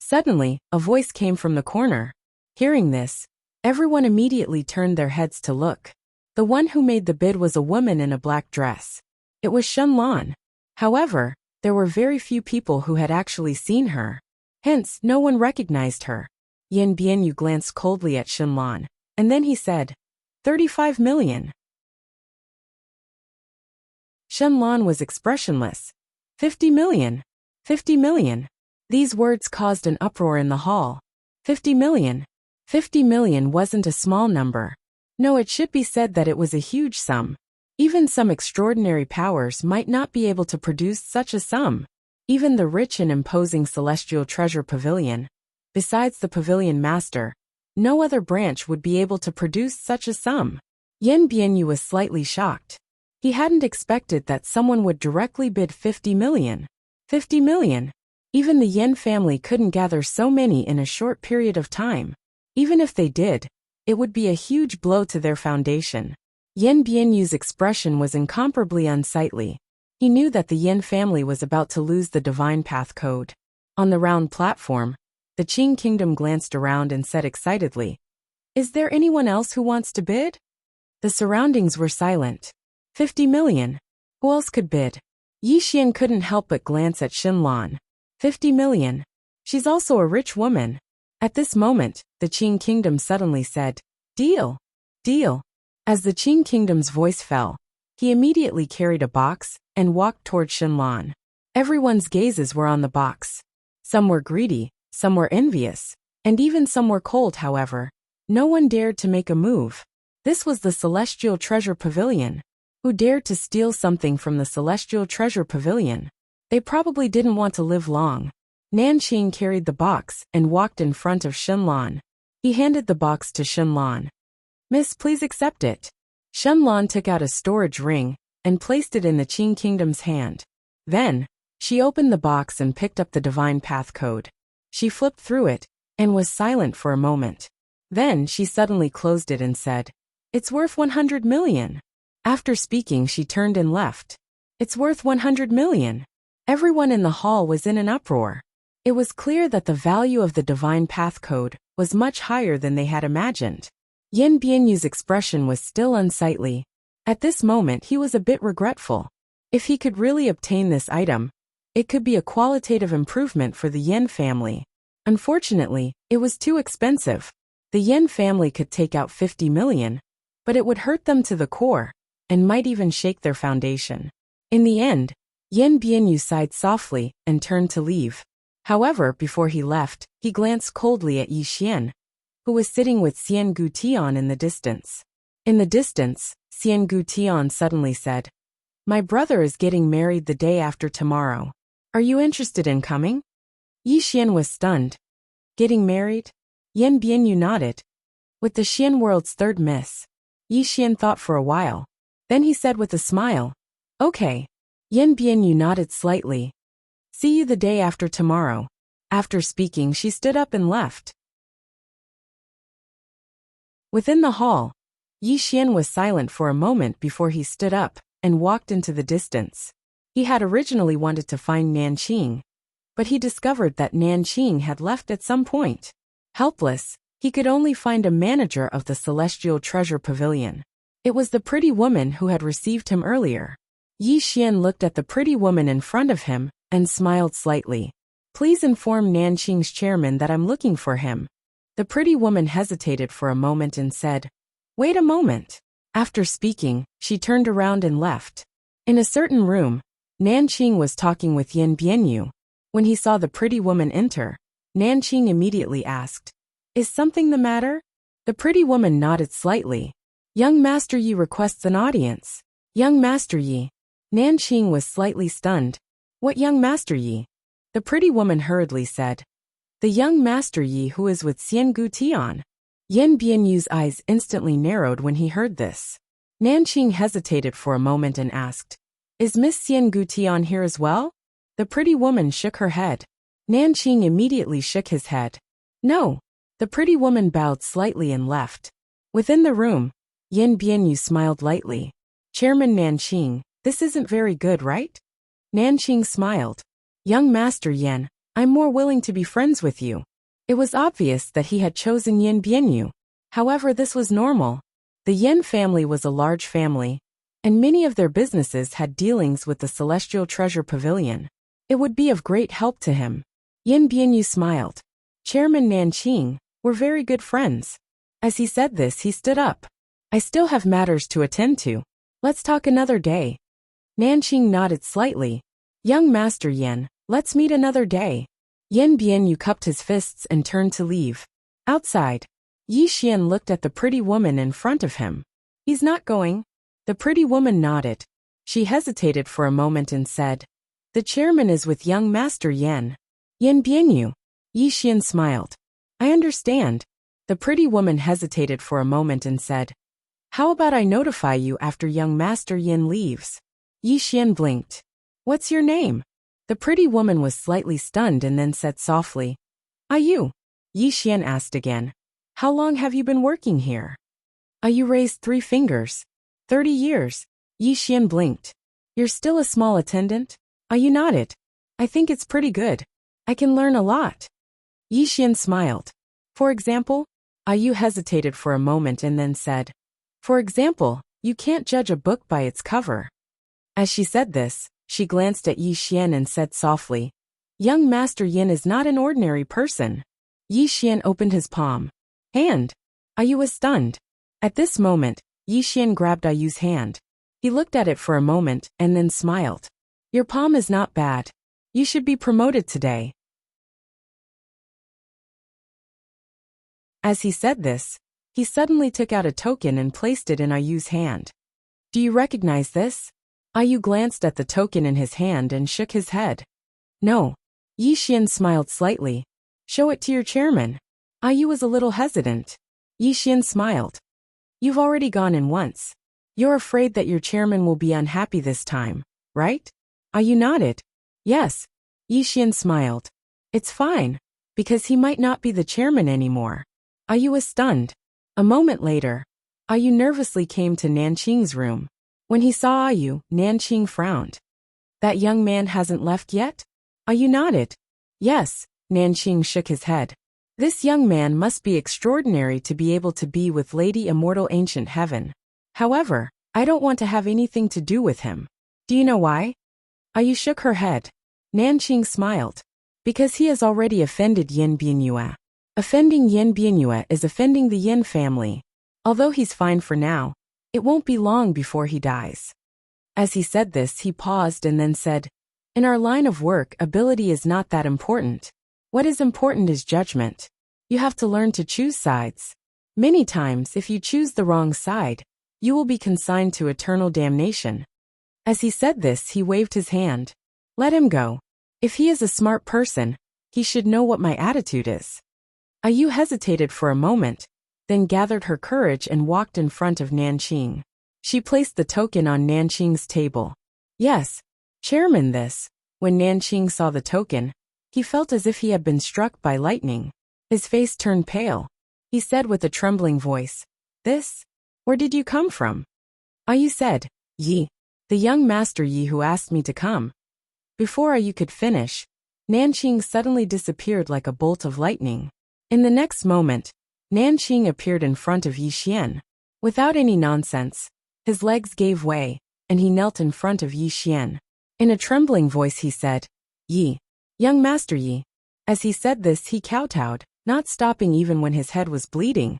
A: Suddenly, a voice came from the corner. Hearing this, everyone immediately turned their heads to look. The one who made the bid was a woman in a black dress. It was Shenlan. However, there were very few people who had actually seen her. Hence, no one recognized her. Yan Bianyu glanced coldly at Shenlan, and then he said, 35 million. Shenlan was expressionless. 50 million. 50 million. These words caused an uproar in the hall. 50 million. 50 million wasn't a small number. No, it should be said that it was a huge sum. Even some extraordinary powers might not be able to produce such a sum. Even the rich and imposing Celestial Treasure Pavilion, besides the Pavilion Master, no other branch would be able to produce such a sum. Yan Bianyu was slightly shocked. He hadn't expected that someone would directly bid 50 million. 50 million. Even the Yan family couldn't gather so many in a short period of time. Even if they did, it would be a huge blow to their foundation. Yan Bianyu's expression was incomparably unsightly. He knew that the Yan family was about to lose the Divine Path Code. On the round platform, the Qing Kingdom glanced around and said excitedly, "Is there anyone else who wants to bid?" The surroundings were silent. 50 million. Who else could bid? Yi Xian couldn't help but glance at Shenlan. 50 million. She's also a rich woman. At this moment, the Qing Kingdom suddenly said, "Deal. Deal." As the Qing Kingdom's voice fell, he immediately carried a box and walked toward Shenlan. Everyone's gazes were on the box. Some were greedy, some were envious, and even some were cold. However, no one dared to make a move. This was the Celestial Treasure Pavilion. Who dared to steal something from the Celestial Treasure Pavilion? They probably didn't want to live long. Nanqing carried the box and walked in front of Shenlan. He handed the box to Shenlan. "Miss, please accept it." Shenlan took out a storage ring and placed it in the Qing Kingdom's hand. Then, she opened the box and picked up the Divine Path Code. She flipped through it and was silent for a moment. Then she suddenly closed it and said, "It's worth 100 million. After speaking, she turned and left. "It's worth 100 million. Everyone in the hall was in an uproar. It was clear that the value of the Divine Path Code was much higher than they had imagined. Yan Bianyu's expression was still unsightly. At this moment he was a bit regretful. If he could really obtain this item, it could be a qualitative improvement for the Yan family. Unfortunately, it was too expensive. The Yan family could take out 50 million, but it would hurt them to the core, and might even shake their foundation. In the end, Yan Bianyu sighed softly and turned to leave. However, before he left, he glanced coldly at Yi Xian, who was sitting with Xian Gutian in the distance. In the distance, Xian Gutian suddenly said, "My brother is getting married the day after tomorrow. Are you interested in coming?" Yi Xian was stunned. Getting married? Yan Bianyu nodded. With the Xian world's third miss. Yi Xian thought for a while. Then he said with a smile, "Okay." Yan Bianyu nodded slightly. "See you the day after tomorrow." After speaking, she stood up and left. Within the hall, Yi Xian was silent for a moment before he stood up and walked into the distance. He had originally wanted to find Nanqing, but he discovered that Nanqing had left at some point. Helpless, he could only find a manager of the Celestial Treasure Pavilion. It was the pretty woman who had received him earlier. Yi Xian looked at the pretty woman in front of him and smiled slightly. "Please inform Nanqing's chairman that I'm looking for him." The pretty woman hesitated for a moment and said, "Wait a moment." After speaking, she turned around and left. In a certain room, Nanqing was talking with Yan Bianyu. When he saw the pretty woman enter, Nanqing immediately asked, "Is something the matter?" The pretty woman nodded slightly. "Young Master Yi requests an audience." "Young Master Yi." Nanqing was slightly stunned. "What young Master Yi?" The pretty woman hurriedly said, "The young Master Yi who is with Xian Gutian." Yan Bianyu's eyes instantly narrowed when he heard this. Nanqing hesitated for a moment and asked, "Is Miss Xian Gutian here as well?" The pretty woman shook her head. Nanqing immediately shook his head. "No." The pretty woman bowed slightly and left. Within the room, Yan Bianyu smiled lightly. "Chairman Nanqing, this isn't very good, right?" Nanqing smiled. "Young Master Yan, I'm more willing to be friends with you. It was obvious that he had chosen Yin Bianyu. However, this was normal. The Yin family was a large family, and many of their businesses had dealings with the Celestial Treasure Pavilion. It would be of great help to him. Yin Bianyu smiled. Chairman Nanqing, we're very good friends. As he said this, he stood up. I still have matters to attend to. Let's talk another day. Nanqing nodded slightly. Young Master Yin, let's meet another day. Yin Bianyu cupped his fists and turned to leave. Outside, Yi Xian looked at the pretty woman in front of him. He's not going. The pretty woman nodded. She hesitated for a moment and said, the chairman is with young Master Yin. Yin Bianyu. Yi Xian smiled. I understand. The pretty woman hesitated for a moment and said, how about I notify you after young Master Yin leaves? Yi Xian blinked. What's your name? The pretty woman was slightly stunned and then said softly, you? Yi Xian asked again. How long have you been working here? You raised 3 fingers. 30 years. Yi Xian blinked. You're still a small attendant? You nodded. I think it's pretty good. I can learn a lot. Yi Xian smiled. For example? Yu hesitated for a moment and then said, for example, you can't judge a book by its cover. As she said this, she glanced at Yi Xian and said softly, young Master Yin is not an ordinary person. Yi Xian opened his palm. Hand. Yu was stunned. At this moment, Yi Xian grabbed Yu's hand. He looked at it for a moment and then smiled. Your palm is not bad. You should be promoted today. As he said this, he suddenly took out a token and placed it in Yu's hand. Do you recognize this? Yu glanced at the token in his hand and shook his head. No. Yi Xian smiled slightly. Show it to your chairman. Yu was a little hesitant. Yi Xian smiled. You've already gone in once. You're afraid that your chairman will be unhappy this time, right? Yu nodded. Yes. Yi Xian smiled. It's fine, because he might not be the chairman anymore. Yu was stunned. A moment later, Yu nervously came to Nanqing's room. When he saw Yu, Nanqing frowned. That young man hasn't left yet? Yu nodded. Yes. Nanqing shook his head. This young man must be extraordinary to be able to be with Lady Immortal Ancient Heaven. However, I don't want to have anything to do with him. Do you know why? Yu shook her head. Nanqing smiled. Because he has already offended Yin Bianyu. Offending Yin Bianyu is offending the Yin family. Although he's fine for now, it won't be long before he dies. As he said this, he paused and then said, in our line of work, ability is not that important. What is important is judgment. You have to learn to choose sides. Many times, if you choose the wrong side, you will be consigned to eternal damnation. As he said this, he waved his hand. Let him go. If he is a smart person, he should know what my attitude is. Yu hesitated for a moment, then gathered her courage and walked in front of Nanqing. She placed the token on Nanqing's table. Yes, Chairman, this. When Nanqing saw the token, he felt as if he had been struck by lightning. His face turned pale. He said with a trembling voice, this? Where did you come from? Yu said, Yi. The young Master Yi who asked me to come. Before Yu could finish, Nanqing suddenly disappeared like a bolt of lightning. In the next moment, Nanqing appeared in front of Yi Xian. Without any nonsense, his legs gave way, and he knelt in front of Yi Xian. In a trembling voice he said, Yi. Young Master Yi. As he said this, he kowtowed, not stopping even when his head was bleeding.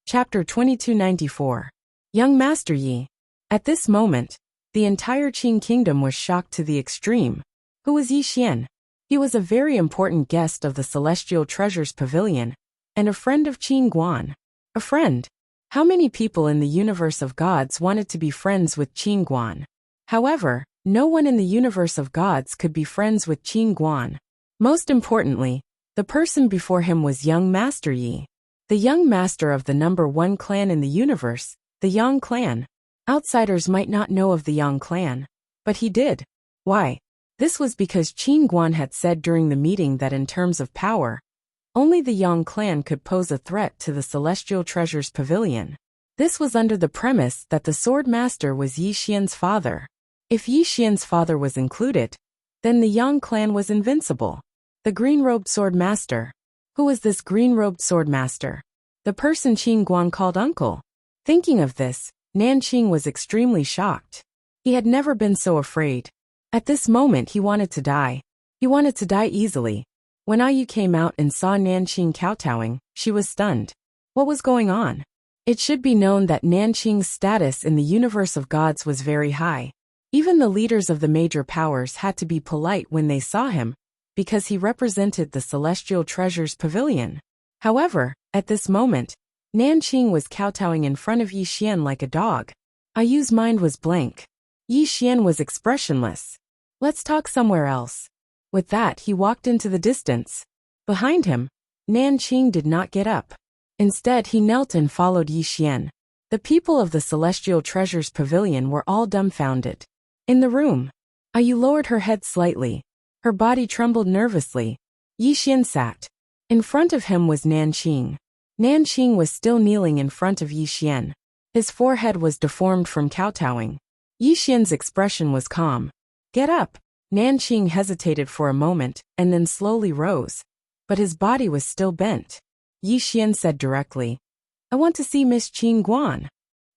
A: Chapter 2294. Young Master Yi. At this moment, the entire Qing kingdom was shocked to the extreme. Who was Yi Xian? He was a very important guest of the Celestial Treasures Pavilion, and a friend of Qing Guan. A friend. How many people in the universe of gods wanted to be friends with Qing Guan? However, no one in the universe of gods could be friends with Qing Guan. Most importantly, the person before him was young Master Yi. The young master of the number 1 clan in the universe, the Yang clan. Outsiders might not know of the Yang clan, but he did. Why? This was because Qing Guan had said during the meeting that in terms of power, only the Yang clan could pose a threat to the Celestial Treasures Pavilion. This was under the premise that the Sword Master was Yi Xian's father. If Yi Xian's father was included, then the Yang clan was invincible. The green-robed sword master. Who was this green-robed sword master? The person Qin Guan called uncle. Thinking of this, Nanqing was extremely shocked. He had never been so afraid. At this moment he wanted to die. He wanted to die easily. When Ayu came out and saw Nanqing kowtowing, she was stunned. What was going on? It should be known that Nanqing's status in the universe of gods was very high. Even the leaders of the major powers had to be polite when they saw him, because he represented the Celestial Treasures Pavilion. However, at this moment, Nanqing was kowtowing in front of Yi Xian like a dog. Ayu's mind was blank. Yi Xian was expressionless. Let's talk somewhere else. With that, he walked into the distance. Behind him, Nanqing did not get up. Instead, he knelt and followed Yi Xian. The people of the Celestial Treasures Pavilion were all dumbfounded. In the room, Ayu lowered her head slightly. Her body trembled nervously. Yi Xian sat. In front of him was Nanqing. Nanqing was still kneeling in front of Yi Xian. His forehead was deformed from kowtowing. Yi Xian's expression was calm. Get up. Nanqing hesitated for a moment and then slowly rose. But his body was still bent. Yi Xian said directly, I want to see Miss Qin Guan.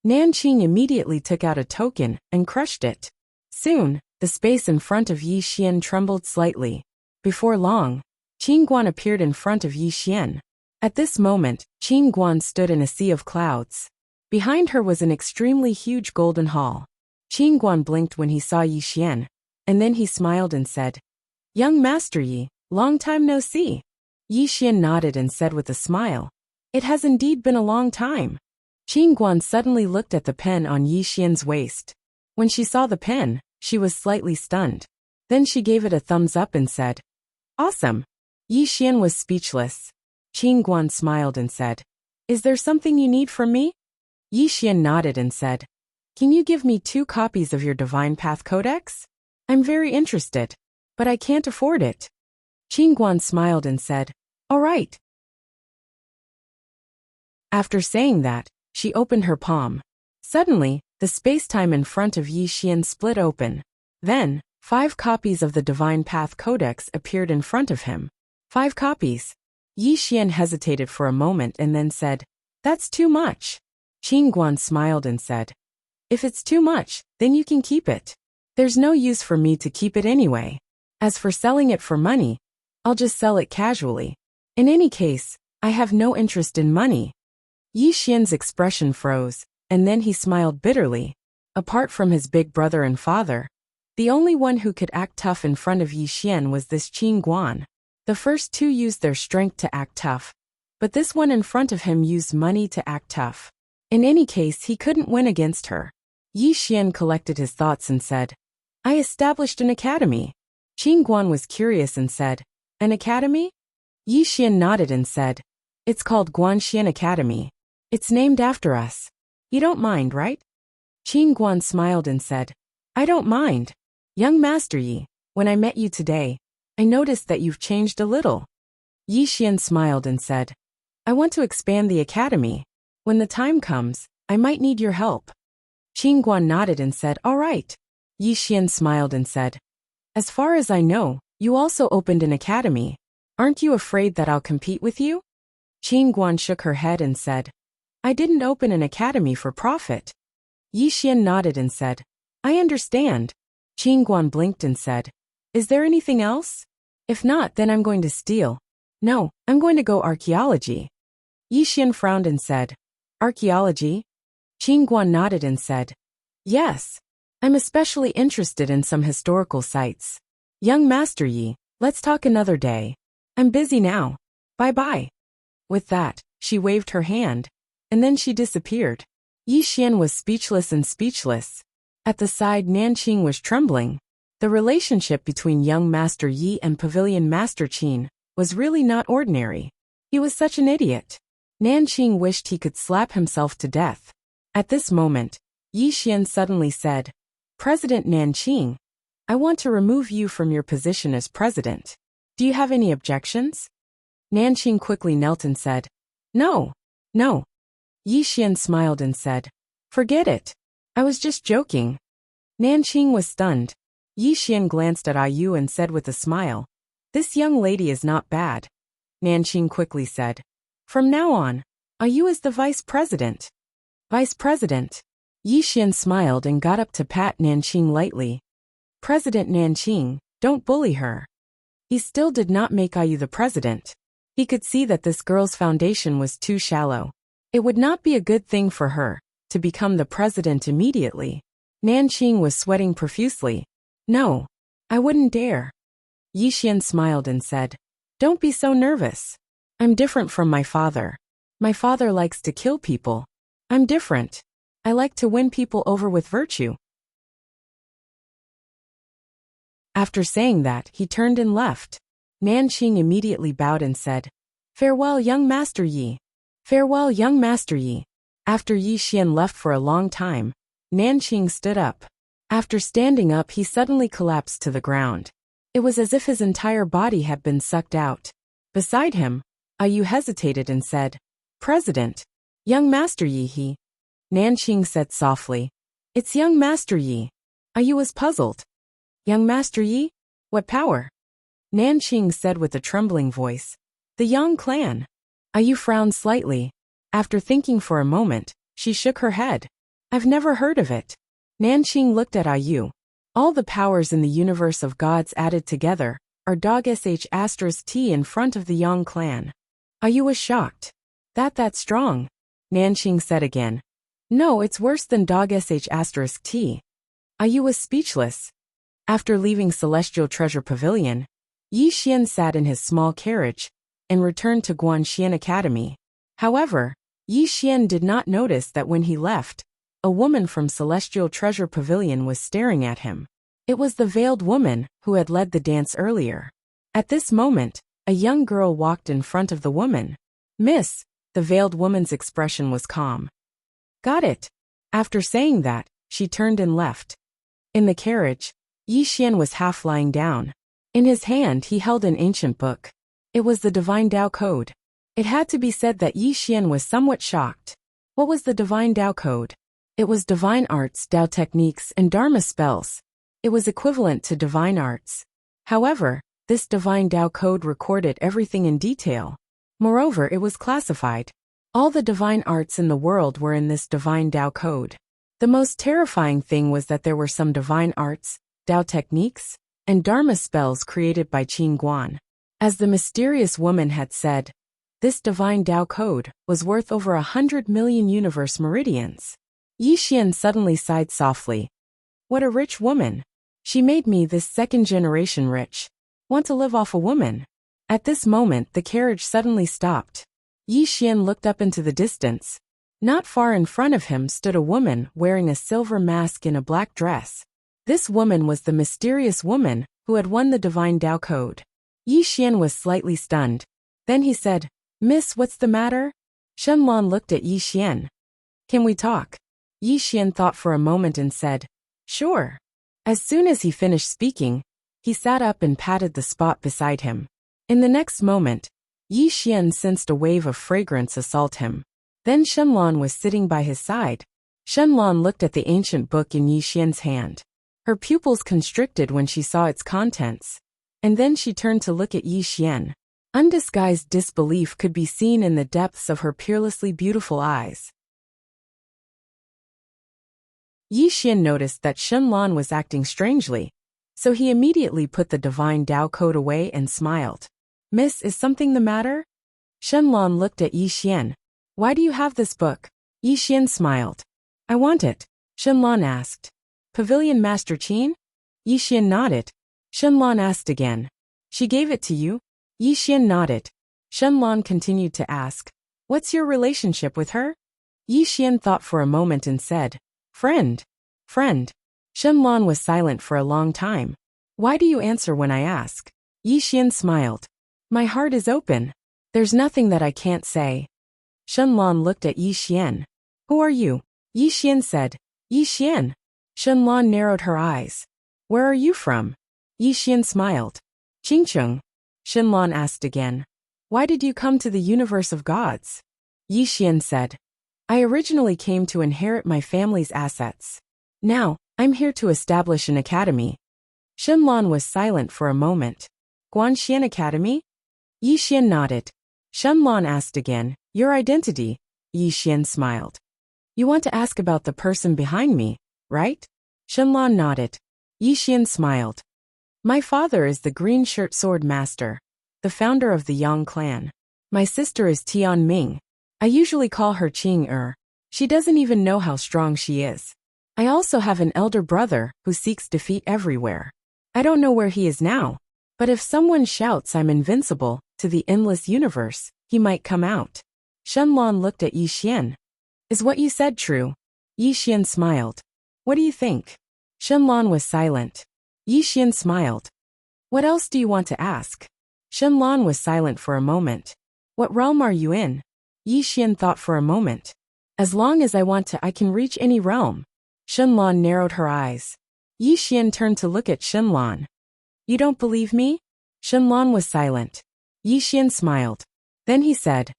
A: Nanqing immediately took out a token and crushed it. Soon, the space in front of Yi Xian trembled slightly. Before long, Qin Guan appeared in front of Yi Xian. At this moment, Qin Guan stood in a sea of clouds. Behind her was an extremely huge golden hall. Qin Guan blinked when he saw Yi Xian, and then he smiled and said, Young Master Yi, long time no see. Yi Xian nodded and said with a smile, It has indeed been a long time. Qin Guan suddenly looked at the pen on Yi Xian's waist. When she saw the pen, she was slightly stunned. Then she gave it a thumbs up and said, Awesome. Yi Xian was speechless. Qin Guan smiled and said, Is there something you need from me? Yi Xian nodded and said, Can you give me 2 copies of your Divine Path Codex? I'm very interested, but I can't afford it. Qin Guan smiled and said, All right. After saying that, she opened her palm. Suddenly, the space-time in front of Yi Xian split open. Then, 5 copies of the Divine Path Codex appeared in front of him. 5 copies. Yi Xian hesitated for a moment and then said, That's too much. Qin Guan smiled and said, If it's too much, then you can keep it. There's no use for me to keep it anyway. As for selling it for money, I'll just sell it casually. In any case, I have no interest in money. Yi Xian's expression froze, and then he smiled bitterly. Apart from his big brother and father, the only one who could act tough in front of Yi Xian was this Qin Guan. The first 2 used their strength to act tough, but this one in front of him used money to act tough. In any case, he couldn't win against her. Yi Xian collected his thoughts and said, I established an academy. Qin Guan was curious and said, An academy? Yi Xian nodded and said, It's called Guanxian Academy. It's named after us. You don't mind, right? Qin Guan smiled and said, I don't mind. Young Master Yi, when I met you today, I noticed that you've changed a little. Yi Xian smiled and said, I want to expand the academy. When the time comes, I might need your help. Qin Guan nodded and said, All right. Yi Xian smiled and said, As far as I know, you also opened an academy. Aren't you afraid that I'll compete with you? Qin Guan shook her head and said, I didn't open an academy for profit. Yi Xian nodded and said, I understand. Qin Guan blinked and said, Is there anything else? If not, then I'm going to steal. No, I'm going to go archaeology. Yi Xian frowned and said, Archaeology? Qin Guan nodded and said, Yes. I'm especially interested in some historical sites. Young Master Yi, let's talk another day. I'm busy now. Bye-bye. With that, she waved her hand, and then she disappeared. Yi Xian was speechless and speechless. At the side, Nanqing was trembling. The relationship between young Master Yi and Pavilion Master Qin was really not ordinary. He was such an idiot. Nanqing wished he could slap himself to death. At this moment, Yi Xian suddenly said, President Nanqing, I want to remove you from your position as president. Do you have any objections? Nanqing quickly knelt and said, No, no. Yi Xian smiled and said, Forget it. I was just joking. Nanqing was stunned. Yi Xian glanced at Ayu and said with a smile, "This young lady is not bad." Nanqing quickly said, "From now on, Ayu is the vice president." Vice president. Yi Xian smiled and got up to pat Nanqing lightly. "President Nanqing, don't bully her." He still did not make Ayu the president. He could see that this girl's foundation was too shallow. It would not be a good thing for her to become the president immediately. Nanqing was sweating profusely. "No, I wouldn't dare." Yi Xian smiled and said, "Don't be so nervous. I'm different from my father. My father likes to kill people. I'm different. I like to win people over with virtue." After saying that, he turned and left. Nanqing immediately bowed and said, "Farewell, young Master Yi." "Farewell, young Master Yi." After Yi Xian left for a long time, Nanqing stood up. After standing up, he suddenly collapsed to the ground. It was as if his entire body had been sucked out. Beside him, Ayu hesitated and said, "President, young Master Yi he." Nanqing said softly, "It's young Master Yi." Ayu was puzzled. "Young Master Yi? What power?" Nanqing said with a trembling voice, "The Yang clan." Ayu frowned slightly. After thinking for a moment, she shook her head. "I've never heard of it." Nanqing looked at Ayu. "All the powers in the universe of gods added together are *T in front of the Yang clan." Ayu was shocked. That strong?" Nanqing said again. "No, it's worse than *T. Ayu was speechless. After leaving Celestial Treasure Pavilion, Yi Xian sat in his small carriage and returned to Guanxian Academy. However, Yi Xian did not notice that when he left, a woman from Celestial Treasure Pavilion was staring at him. It was the veiled woman who had led the dance earlier. At this moment, a young girl walked in front of the woman. "Miss," the veiled woman's expression was calm. "Got it." After saying that, she turned and left. In the carriage, Yi Xian was half lying down. In his hand he held an ancient book. It was the Divine Tao Code. It had to be said that Yi Xian was somewhat shocked. What was the Divine Tao Code? It was divine arts, Tao techniques, and Dharma spells. It was equivalent to divine arts. However, this Divine Tao Code recorded everything in detail. Moreover, it was classified. All the divine arts in the world were in this Divine Tao Code. The most terrifying thing was that there were some divine arts, Tao techniques, and Dharma spells created by Qin Guan. As the mysterious woman had said, this Divine Tao Code was worth over 100 million universe meridians. Yi Xian suddenly sighed softly. "What a rich woman. She made me this second generation rich. Want to live off a woman." At this moment the carriage suddenly stopped. Yi Xian looked up into the distance. Not far in front of him stood a woman wearing a silver mask in a black dress. This woman was the mysterious woman who had won the Divine Tao Code. Yi Xian was slightly stunned. Then he said, "Miss, what's the matter?" Shenlong looked at Yi Xian. "Can we talk?" Yi Xian thought for a moment and said, "Sure." As soon as he finished speaking, he sat up and patted the spot beside him. In the next moment, Yi Xian sensed a wave of fragrance assault him. Then Shenlong was sitting by his side. Shenlong looked at the ancient book in Yi Xian's hand. Her pupils constricted when she saw its contents. And then she turned to look at Yi Xian. Undisguised disbelief could be seen in the depths of her peerlessly beautiful eyes. Yi Xian noticed that Shenlong was acting strangely, so he immediately put the Divine Tao Code away and smiled. "Miss, is something the matter?" Shenlong looked at Yi Xian. "Why do you have this book?" Yi Xian smiled. "I want it," Shenlong asked. "Pavilion Master Qin?" Yi Xian nodded. Shenlong asked again. "She gave it to you?" Yi Xian nodded. Shenlong continued to ask, "What's your relationship with her?" Yi Xian thought for a moment and said, "Friend." "Friend." Shenlong was silent for a long time. "Why do you answer when I ask?" Yi Xian smiled. "My heart is open. There's nothing that I can't say." Shenlong looked at Yi Xian. "Who are you?" Yi Xian said, "Yi Xian." Shenlong narrowed her eyes. "Where are you from?" Yi Xian smiled. "Qingcheng." Shenlong asked again, "Why did you come to the universe of gods?" Yi Xian said, "I originally came to inherit my family's assets. Now, I'm here to establish an academy. Shenlong was silent for a moment. Guanxian Academy? Yixian nodded. Shenlong asked again, your identity? Yixian smiled. You want to ask about the person behind me, right? Shenlong nodded. Yixian smiled. My father is the green shirt sword master, the founder of the Yang clan. My sister is Tian Ming. I usually call her Qing. She doesn't even know how strong she is. I also have an elder brother who seeks defeat everywhere. I don't know where he is now, but if someone shouts I'm invincible to the endless universe, he might come out. Shenlong looked at Yixian. Is what you said true? Yixian smiled. What do you think? Shenlong was silent. Yixian smiled. What else do you want to ask? Shenlong was silent for a moment. What realm are you in? Yixian thought for a moment. As long as I want to, I can reach any realm. Shenlong narrowed her eyes. Yixian turned to look at Shenlong. You don't believe me? Shenlong was silent. Yixian smiled. Then he said,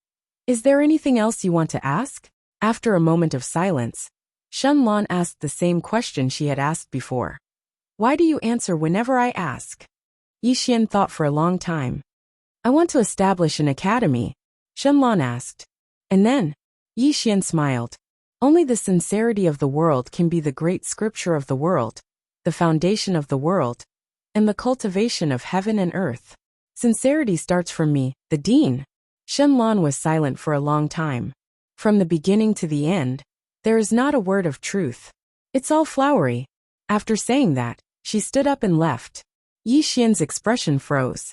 A: is there anything else you want to ask? After a moment of silence, Shenlong asked the same question she had asked before. Why do you answer whenever I ask? Yixian thought for a long time. I want to establish an academy, Shenlong asked. And then, Yixian smiled. Only the sincerity of the world can be the great scripture of the world, the foundation of the world, and the cultivation of heaven and earth. Sincerity starts from me, the dean. Shenlong was silent for a long time. From the beginning to the end, there is not a word of truth. It's all flowery. After saying that, she stood up and left. Yixian's expression froze.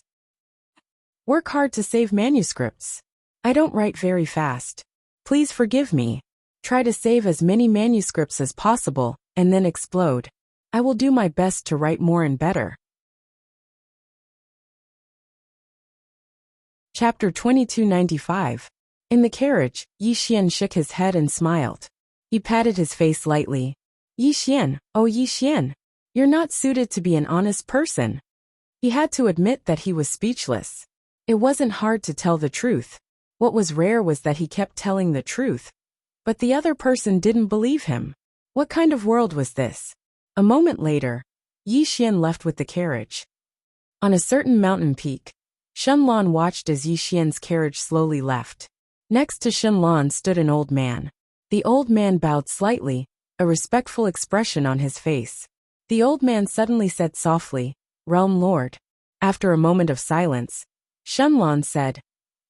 A: Work hard to save manuscripts. I don't write very fast. Please forgive me. Try to save as many manuscripts as possible, and then explode. I will do my best to write more and better. Chapter 2295. In the carriage, Yixian shook his head and smiled. He patted his face lightly. Yixian, oh Yixian, you're not suited to be an honest person. He had to admit that he was speechless. It wasn't hard to tell the truth. What was rare was that he kept telling the truth. But the other person didn't believe him. What kind of world was this? A moment later, Yixian left with the carriage. On a certain mountain peak, Shenlong watched as Yixian's carriage slowly left. Next to Shenlong stood an old man. The old man bowed slightly, a respectful expression on his face. The old man suddenly said softly, Realm Lord. After a moment of silence, Shenlong said,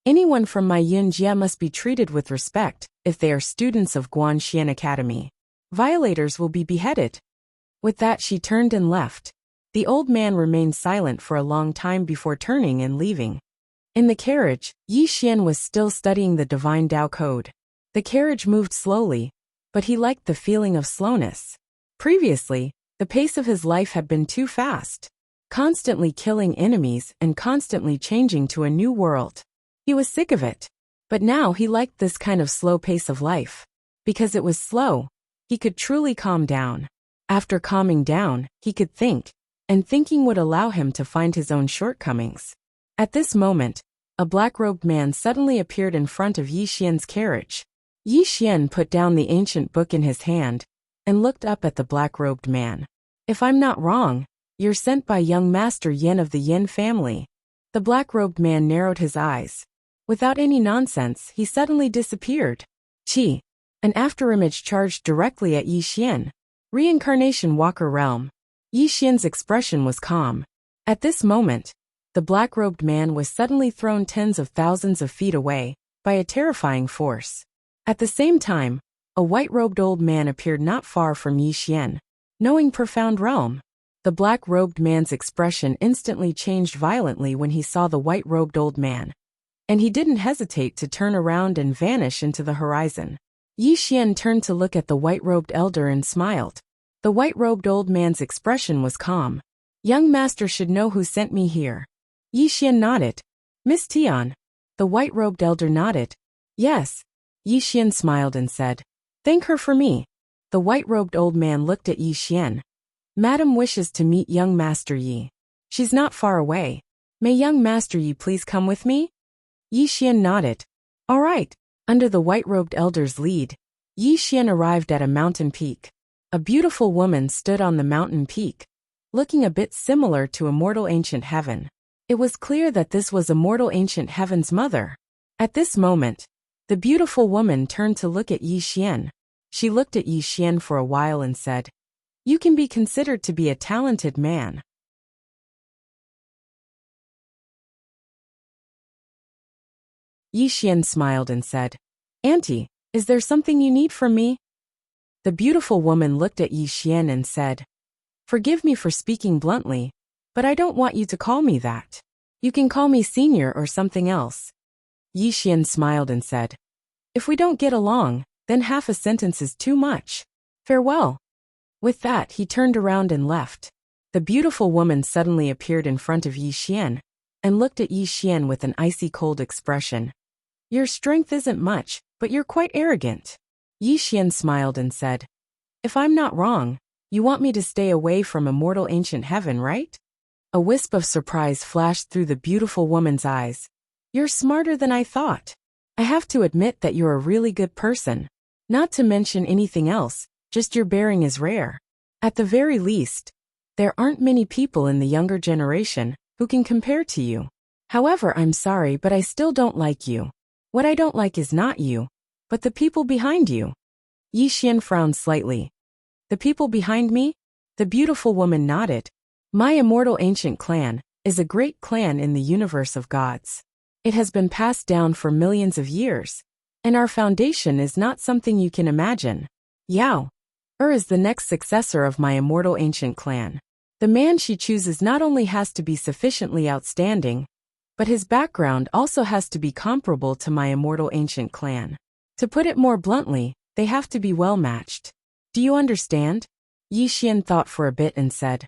A: anyone from my Yunjia must be treated with respect if they are students of Guanxian Academy. Violators will be beheaded. With that she turned and left. The old man remained silent for a long time before turning and leaving. In the carriage, Yixian was still studying the Divine Tao Code. The carriage moved slowly, but he liked the feeling of slowness. Previously, the pace of his life had been too fast, constantly killing enemies and constantly changing to a new world. He was sick of it. But now he liked this kind of slow pace of life. Because it was slow, he could truly calm down. After calming down, he could think, and thinking would allow him to find his own shortcomings. At this moment, a black-robed man suddenly appeared in front of Yixian's carriage. Yixian put down the ancient book in his hand and looked up at the black-robed man. If I'm not wrong, you're sent by young Master Yin of the Yin family. The black-robed man narrowed his eyes. Without any nonsense, he suddenly disappeared. Qi. An afterimage charged directly at Yixian. Reincarnation Walker Realm. Yixian's expression was calm. At this moment, the black-robed man was suddenly thrown tens of thousands of feet away by a terrifying force. At the same time, a white-robed old man appeared not far from Yixian. Knowing Profound Realm, the black-robed man's expression instantly changed violently when he saw the white-robed old man. And he didn't hesitate to turn around and vanish into the horizon. Yixian turned to look at the white-robed elder and smiled. The white-robed old man's expression was calm. Young master should know who sent me here. Yixian nodded. Miss Tian. The white-robed elder nodded. Yes. Yixian smiled and said, thank her for me. The white-robed old man looked at Yixian. Madam wishes to meet young Master Yi. She's not far away. May young Master Yi please come with me? Yixian nodded. All right. Under the white-robed elder's lead, Yixian arrived at a mountain peak. A beautiful woman stood on the mountain peak, looking a bit similar to immortal ancient heaven. It was clear that this was immortal ancient heaven's mother. At this moment, the beautiful woman turned to look at Yi Xian. She looked at Yi Xian for a while and said, "You can be considered to be a talented man." Yi Xian smiled and said, "Auntie, is there something you need from me?" The beautiful woman looked at Yi Xian and said, "Forgive me for speaking bluntly, but I don't want you to call me that. You can call me senior or something else." Yi Xian smiled and said, "If we don't get along, then half a sentence is too much. Farewell." With that, he turned around and left. The beautiful woman suddenly appeared in front of Yi Xian and looked at Yi Xian with an icy cold expression. "Your strength isn't much, but you're quite arrogant." Yi Xian smiled and said, "If I'm not wrong, you want me to stay away from immortal ancient heaven, right?" A wisp of surprise flashed through the beautiful woman's eyes. "You're smarter than I thought. I have to admit that you're a really good person. Not to mention anything else, just your bearing is rare. At the very least, there aren't many people in the younger generation who can compare to you. However, I'm sorry, but I still don't like you. What I don't like is not you, but the people behind you." Yi Xian frowned slightly. "The people behind me?" The beautiful woman nodded. "My immortal ancient clan is a great clan in the universe of gods. It has been passed down for millions of years, and our foundation is not something you can imagine. Yao is the next successor of my immortal ancient clan. The man she chooses not only has to be sufficiently outstanding, but his background also has to be comparable to my immortal ancient clan. To put it more bluntly, they have to be well matched. Do you understand?" Yi Xian thought for a bit and said,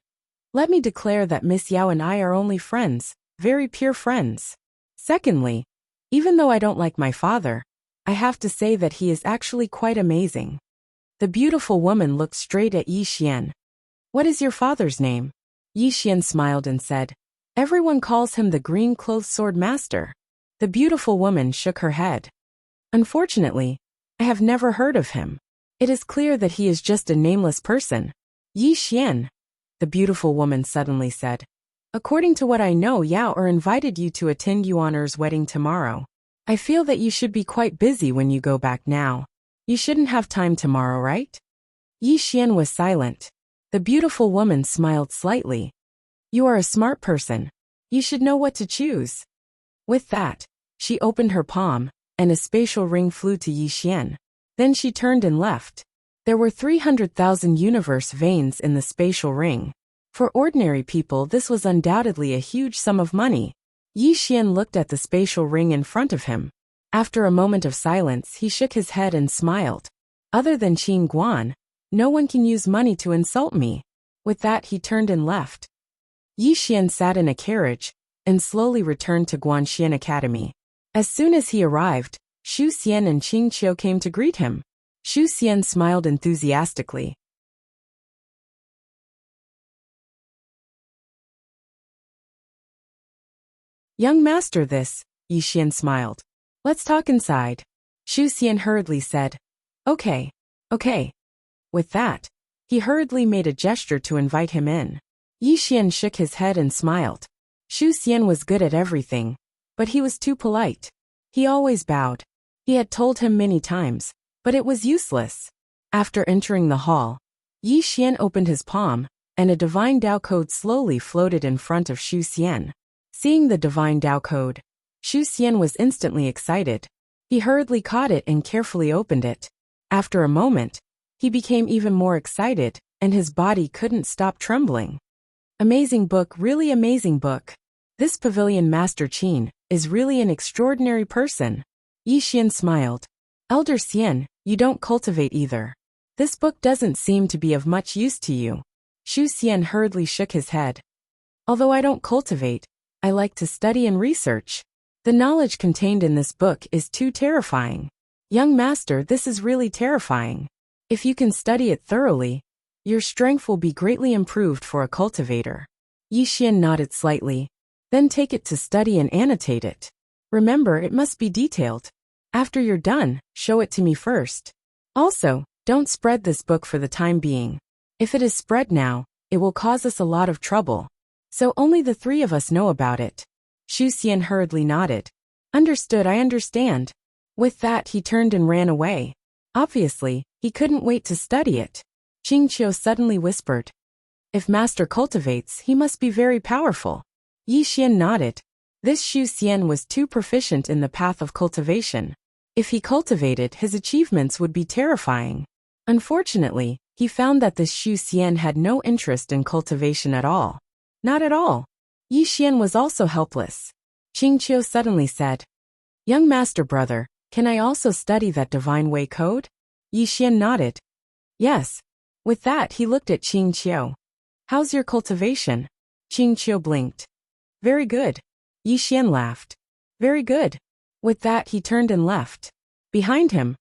A: "Let me declare that Miss Yao and I are only friends, very pure friends. Secondly, even though I don't like my father, I have to say that he is actually quite amazing." The beautiful woman looked straight at Yi Xian. "What is your father's name?" Yi Xian smiled and said, "Everyone calls him the green-clothed sword master." The beautiful woman shook her head. "Unfortunately, I have never heard of him. It is clear that he is just a nameless person." "Yi Xian," the beautiful woman suddenly said, "according to what I know, Yao invited you to attend Yuaner's wedding tomorrow. I feel that you should be quite busy when you go back now. You shouldn't have time tomorrow, right?" Yi Xian was silent. The beautiful woman smiled slightly. "You are a smart person. You should know what to choose." With that, she opened her palm, and a spatial ring flew to Yi Xian. Then she turned and left. There were 300,000 universe veins in the spatial ring. For ordinary people, this was undoubtedly a huge sum of money. Yi Xian looked at the spatial ring in front of him. After a moment of silence, he shook his head and smiled. "Other than Qin Guan, no one can use money to insult me." With that, he turned and left. Yi Xian sat in a carriage and slowly returned to Guanxian Academy. As soon as he arrived, Xu Xian and Qing Qiu came to greet him. Xu Xian smiled enthusiastically. "Young master, this," Yi Xian smiled. "Let's talk inside." Xu Xian hurriedly said, Okay. With that, he hurriedly made a gesture to invite him in. Yi Xian shook his head and smiled. Xu Xian was good at everything, but he was too polite. He always bowed. He had told him many times, but it was useless. After entering the hall, Yi Xian opened his palm, and a divine Dao code slowly floated in front of Xu Xian. Seeing the divine Dao code, Xu Xian was instantly excited. He hurriedly caught it and carefully opened it. After a moment, he became even more excited, and his body couldn't stop trembling. Amazing book, really amazing book. This pavilion Master Qin is really an extraordinary person. Yi Xian smiled. Elder Xian, you don't cultivate either. This book doesn't seem to be of much use to you. Xu Xian hurriedly shook his head. Although I don't cultivate, I like to study and research. The knowledge contained in this book is too terrifying. Young master, this is really terrifying. If you can study it thoroughly, your strength will be greatly improved for a cultivator. Yi Xian nodded slightly. Then take it to study and annotate it. Remember, it must be detailed. After you're done, show it to me first. Also, Don't spread this book for the time being. If it is spread now, it will cause us a lot of trouble. So only the three of us know about it. Xu Xian hurriedly nodded. Understood, I understand. With that he turned and ran away. Obviously, he couldn't wait to study it. Qingqiu suddenly whispered. If master cultivates, he must be very powerful. Yi Xian nodded. This Xu Xian was too proficient in the path of cultivation. If he cultivated, his achievements would be terrifying. Unfortunately, he found that this Xu Xian had no interest in cultivation at all. Not at all. Yi Xian was also helpless. Qingqiu suddenly said, Young master brother, can I also study that divine way code? Yi Xian nodded. Yes. With that he looked at Qingqiu. How's your cultivation? Qingqiu blinked. Very good. Yi Xian laughed. Very good. With that he turned and left. Behind him,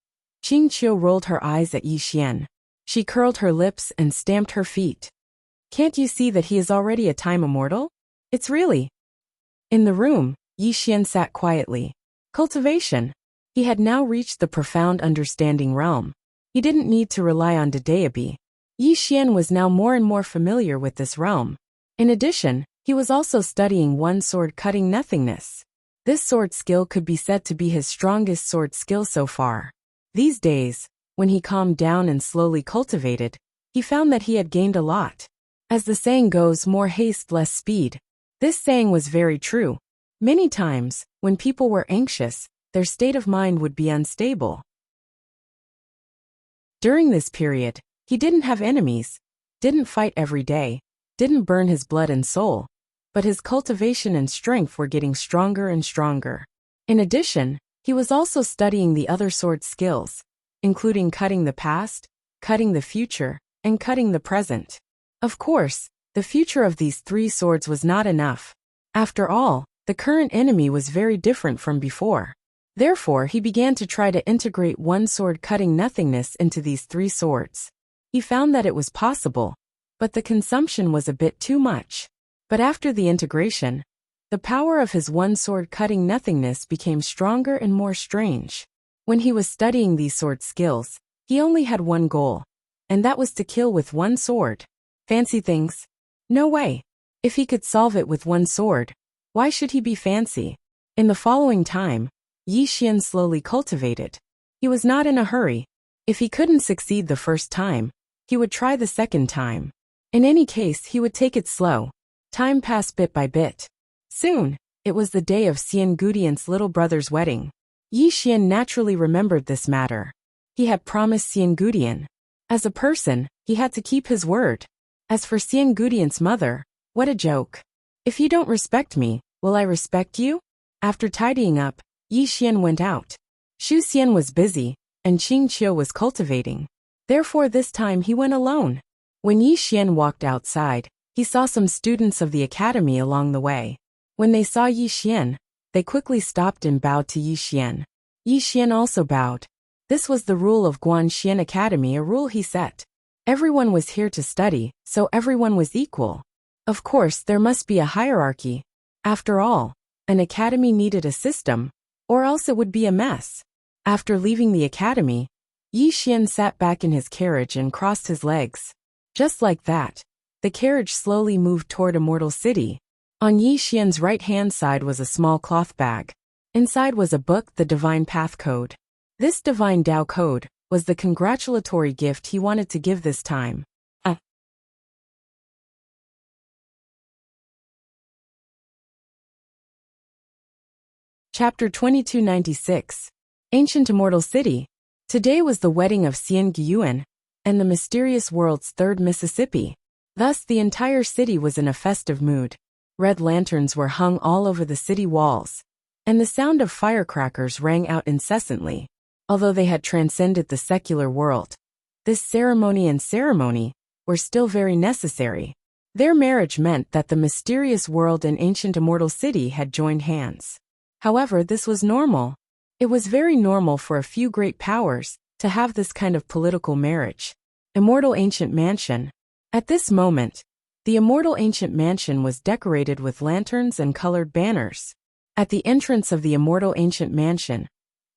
A: Qingqiu rolled her eyes at Yi Xian. She curled her lips and stamped her feet. Can't you see that he is already a time immortal? It's really. In the room, Yi Xian sat quietly. Cultivation. He had now reached the profound understanding realm. He didn't need to rely on Dadeabi. Yi Xian was now more and more familiar with this realm. In addition, he was also studying one sword cutting nothingness. This sword skill could be said to be his strongest sword skill so far. These days, when he calmed down and slowly cultivated, he found that he had gained a lot. As the saying goes, more haste, less speed. This saying was very true. Many times, when people were anxious, their state of mind would be unstable. During this period, he didn't have enemies, didn't fight every day, didn't burn his blood and soul, but his cultivation and strength were getting stronger and stronger. In addition, he was also studying the other sword skills, including cutting the past, cutting the future, and cutting the present. Of course, the future of these three swords was not enough. After all, the current enemy was very different from before. Therefore, he began to try to integrate one sword cutting nothingness into these three swords. He found that it was possible, but the consumption was a bit too much. But after the integration, the power of his one sword cutting nothingness became stronger and more strange. When he was studying these sword skills, he only had one goal, and that was to kill with one sword. Fancy things? No way. If he could solve it with one sword, why should he be fancy? In the following time, Yi Xian slowly cultivated. He was not in a hurry. If he couldn't succeed the first time, he would try the second time. In any case, he would take it slow. Time passed bit by bit. Soon, it was the day of Xian Gudian's little brother's wedding. Yi Xian naturally remembered this matter. He had promised Xian Gudian. As a person, he had to keep his word. As for Xian Gudian's mother, what a joke. If you don't respect me, will I respect you? After tidying up, Yi Xian went out. Xu Xian was busy, and Qingqiu was cultivating. Therefore this time he went alone. When Yi Xian walked outside, he saw some students of the academy along the way. When they saw Yi Xian, they quickly stopped and bowed to Yi Xian. Yi Xian also bowed. This was the rule of Guanxian Academy, a rule he set. Everyone was here to study, so everyone was equal. Of course, there must be a hierarchy. After all, an academy needed a system, or else it would be a mess. After leaving the academy, Yi Xian sat back in his carriage and crossed his legs. Just like that, the carriage slowly moved toward Immortal City. On Yi Xian's right-hand side was a small cloth bag. Inside was a book, the Divine Path Code. This Divine Tao Code was the congratulatory gift he wanted to give this time. Chapter 2296. Ancient Immortal City. Today was the wedding of Xian Guiyuan and the mysterious world's third Mississippi. Thus the entire city was in a festive mood. Red lanterns were hung all over the city walls, and the sound of firecrackers rang out incessantly. Although they had transcended the secular world, this ceremony were still very necessary. Their marriage meant that the mysterious world and ancient immortal city had joined hands. However, this was normal. It was very normal for a few great powers to have this kind of political marriage. Immortal Ancient Mansion. At this moment, the immortal ancient mansion was decorated with lanterns and colored banners. At the entrance of the immortal ancient mansion,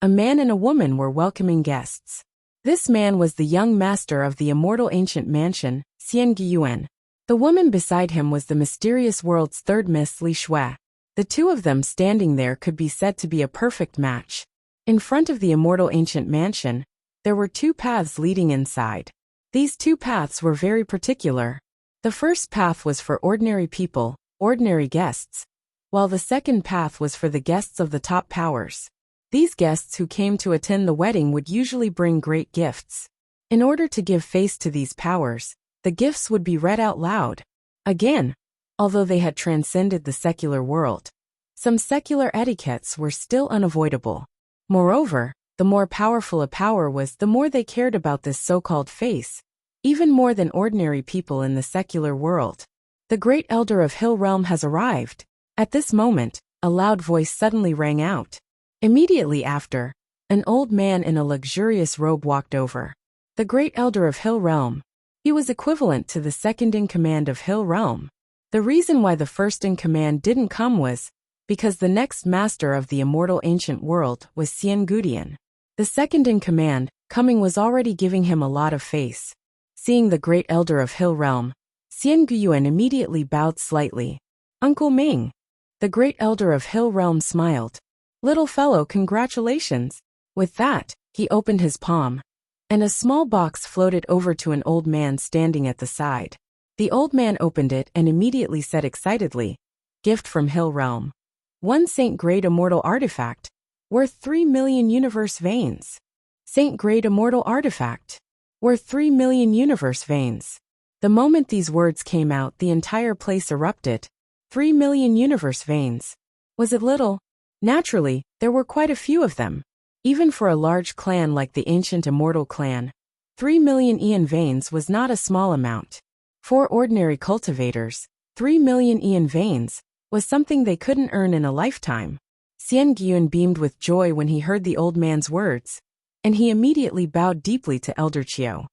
A: a man and a woman were welcoming guests. This man was the young master of the immortal ancient mansion, Xian Guyuan. The woman beside him was the mysterious world's third Miss Li Shui. The two of them standing there could be said to be a perfect match. In front of the immortal ancient mansion, there were two paths leading inside. These two paths were very particular. The first path was for ordinary people, ordinary guests, while the second path was for the guests of the top powers. These guests who came to attend the wedding would usually bring great gifts. In order to give face to these powers, the gifts would be read out loud. Again, although they had transcended the secular world, some secular etiquettes were still unavoidable. Moreover, the more powerful a power was, the more they cared about this so-called face, even more than ordinary people in the secular world. The great elder of Hill Realm has arrived. At this moment, a loud voice suddenly rang out. Immediately after, an old man in a luxurious robe walked over. The great elder of Hill Realm. He was equivalent to the second in command of Hill Realm. The reason why the first in command didn't come was because the next master of the immortal ancient world was Xian Gudian. The second in command, coming, was already giving him a lot of face. Seeing the great elder of Hill Realm, Xian Guyuan immediately bowed slightly. Uncle Ming. The great elder of Hill Realm smiled. Little fellow, congratulations. With that, he opened his palm, and a small box floated over to an old man standing at the side. The old man opened it and immediately said excitedly, "Gift from Hill Realm. One Saint-grade immortal artifact, worth 3 million universe veins. Saint-grade immortal artifact, worth 3 million universe veins." The moment these words came out, the entire place erupted. 3 million universe veins. Was it little? Naturally, there were quite a few of them. Even for a large clan like the ancient immortal clan, 3 million Aeon veins was not a small amount. For ordinary cultivators, 3 million Aeon veins was something they couldn't earn in a lifetime. Xian Guyuan beamed with joy when he heard the old man's words, and he immediately bowed deeply to Elder Qiu.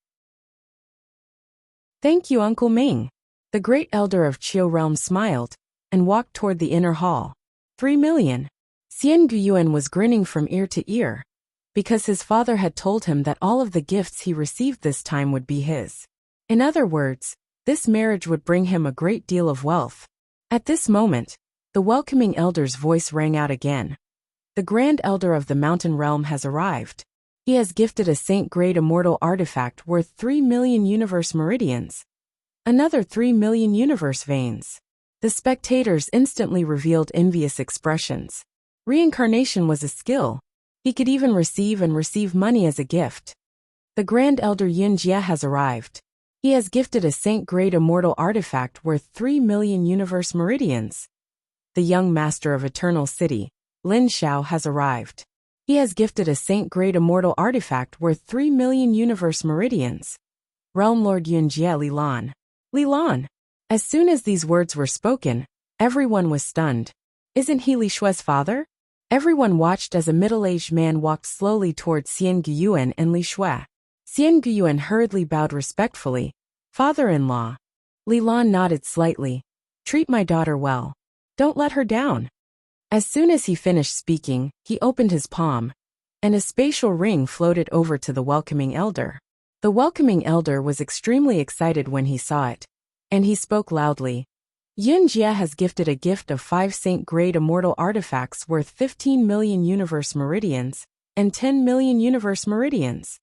A: "Thank you, Uncle Ming." The great elder of Qiu Realm smiled and walked toward the inner hall. 3 million. Xian Guyuan was grinning from ear to ear, because his father had told him that all of the gifts he received this time would be his. In other words, this marriage would bring him a great deal of wealth. At this moment, the welcoming elder's voice rang out again. The grand elder of the mountain realm has arrived. He has gifted a saint-grade immortal artifact worth 3 million universe meridians. Another 3 million universe veins. The spectators instantly revealed envious expressions. Reincarnation was a skill. He could even receive money as a gift. The Grand Elder Yin Jie has arrived. He has gifted a saint-grade immortal artifact worth 3 million universe meridians. The young master of Eternal City, Lin Xiao, has arrived. He has gifted a saint-grade immortal artifact worth 3 million universe meridians. Realm Lord Yin Jie Li Lan. Li Lan. As soon as these words were spoken, everyone was stunned. Isn't he Li Shui's father? Everyone watched as a middle-aged man walked slowly towards Xian Guyuan and Li Shui. Xian Guyuan hurriedly bowed respectfully. "Father-in-law." Li Lan nodded slightly. "Treat my daughter well. Don't let her down." As soon as he finished speaking, he opened his palm, and a spatial ring floated over to the welcoming elder. The welcoming elder was extremely excited when he saw it, and he spoke loudly. Yin Jie has gifted a gift of 5 saint-grade immortal artifacts worth 15 million universe meridians, and 10 million universe meridians.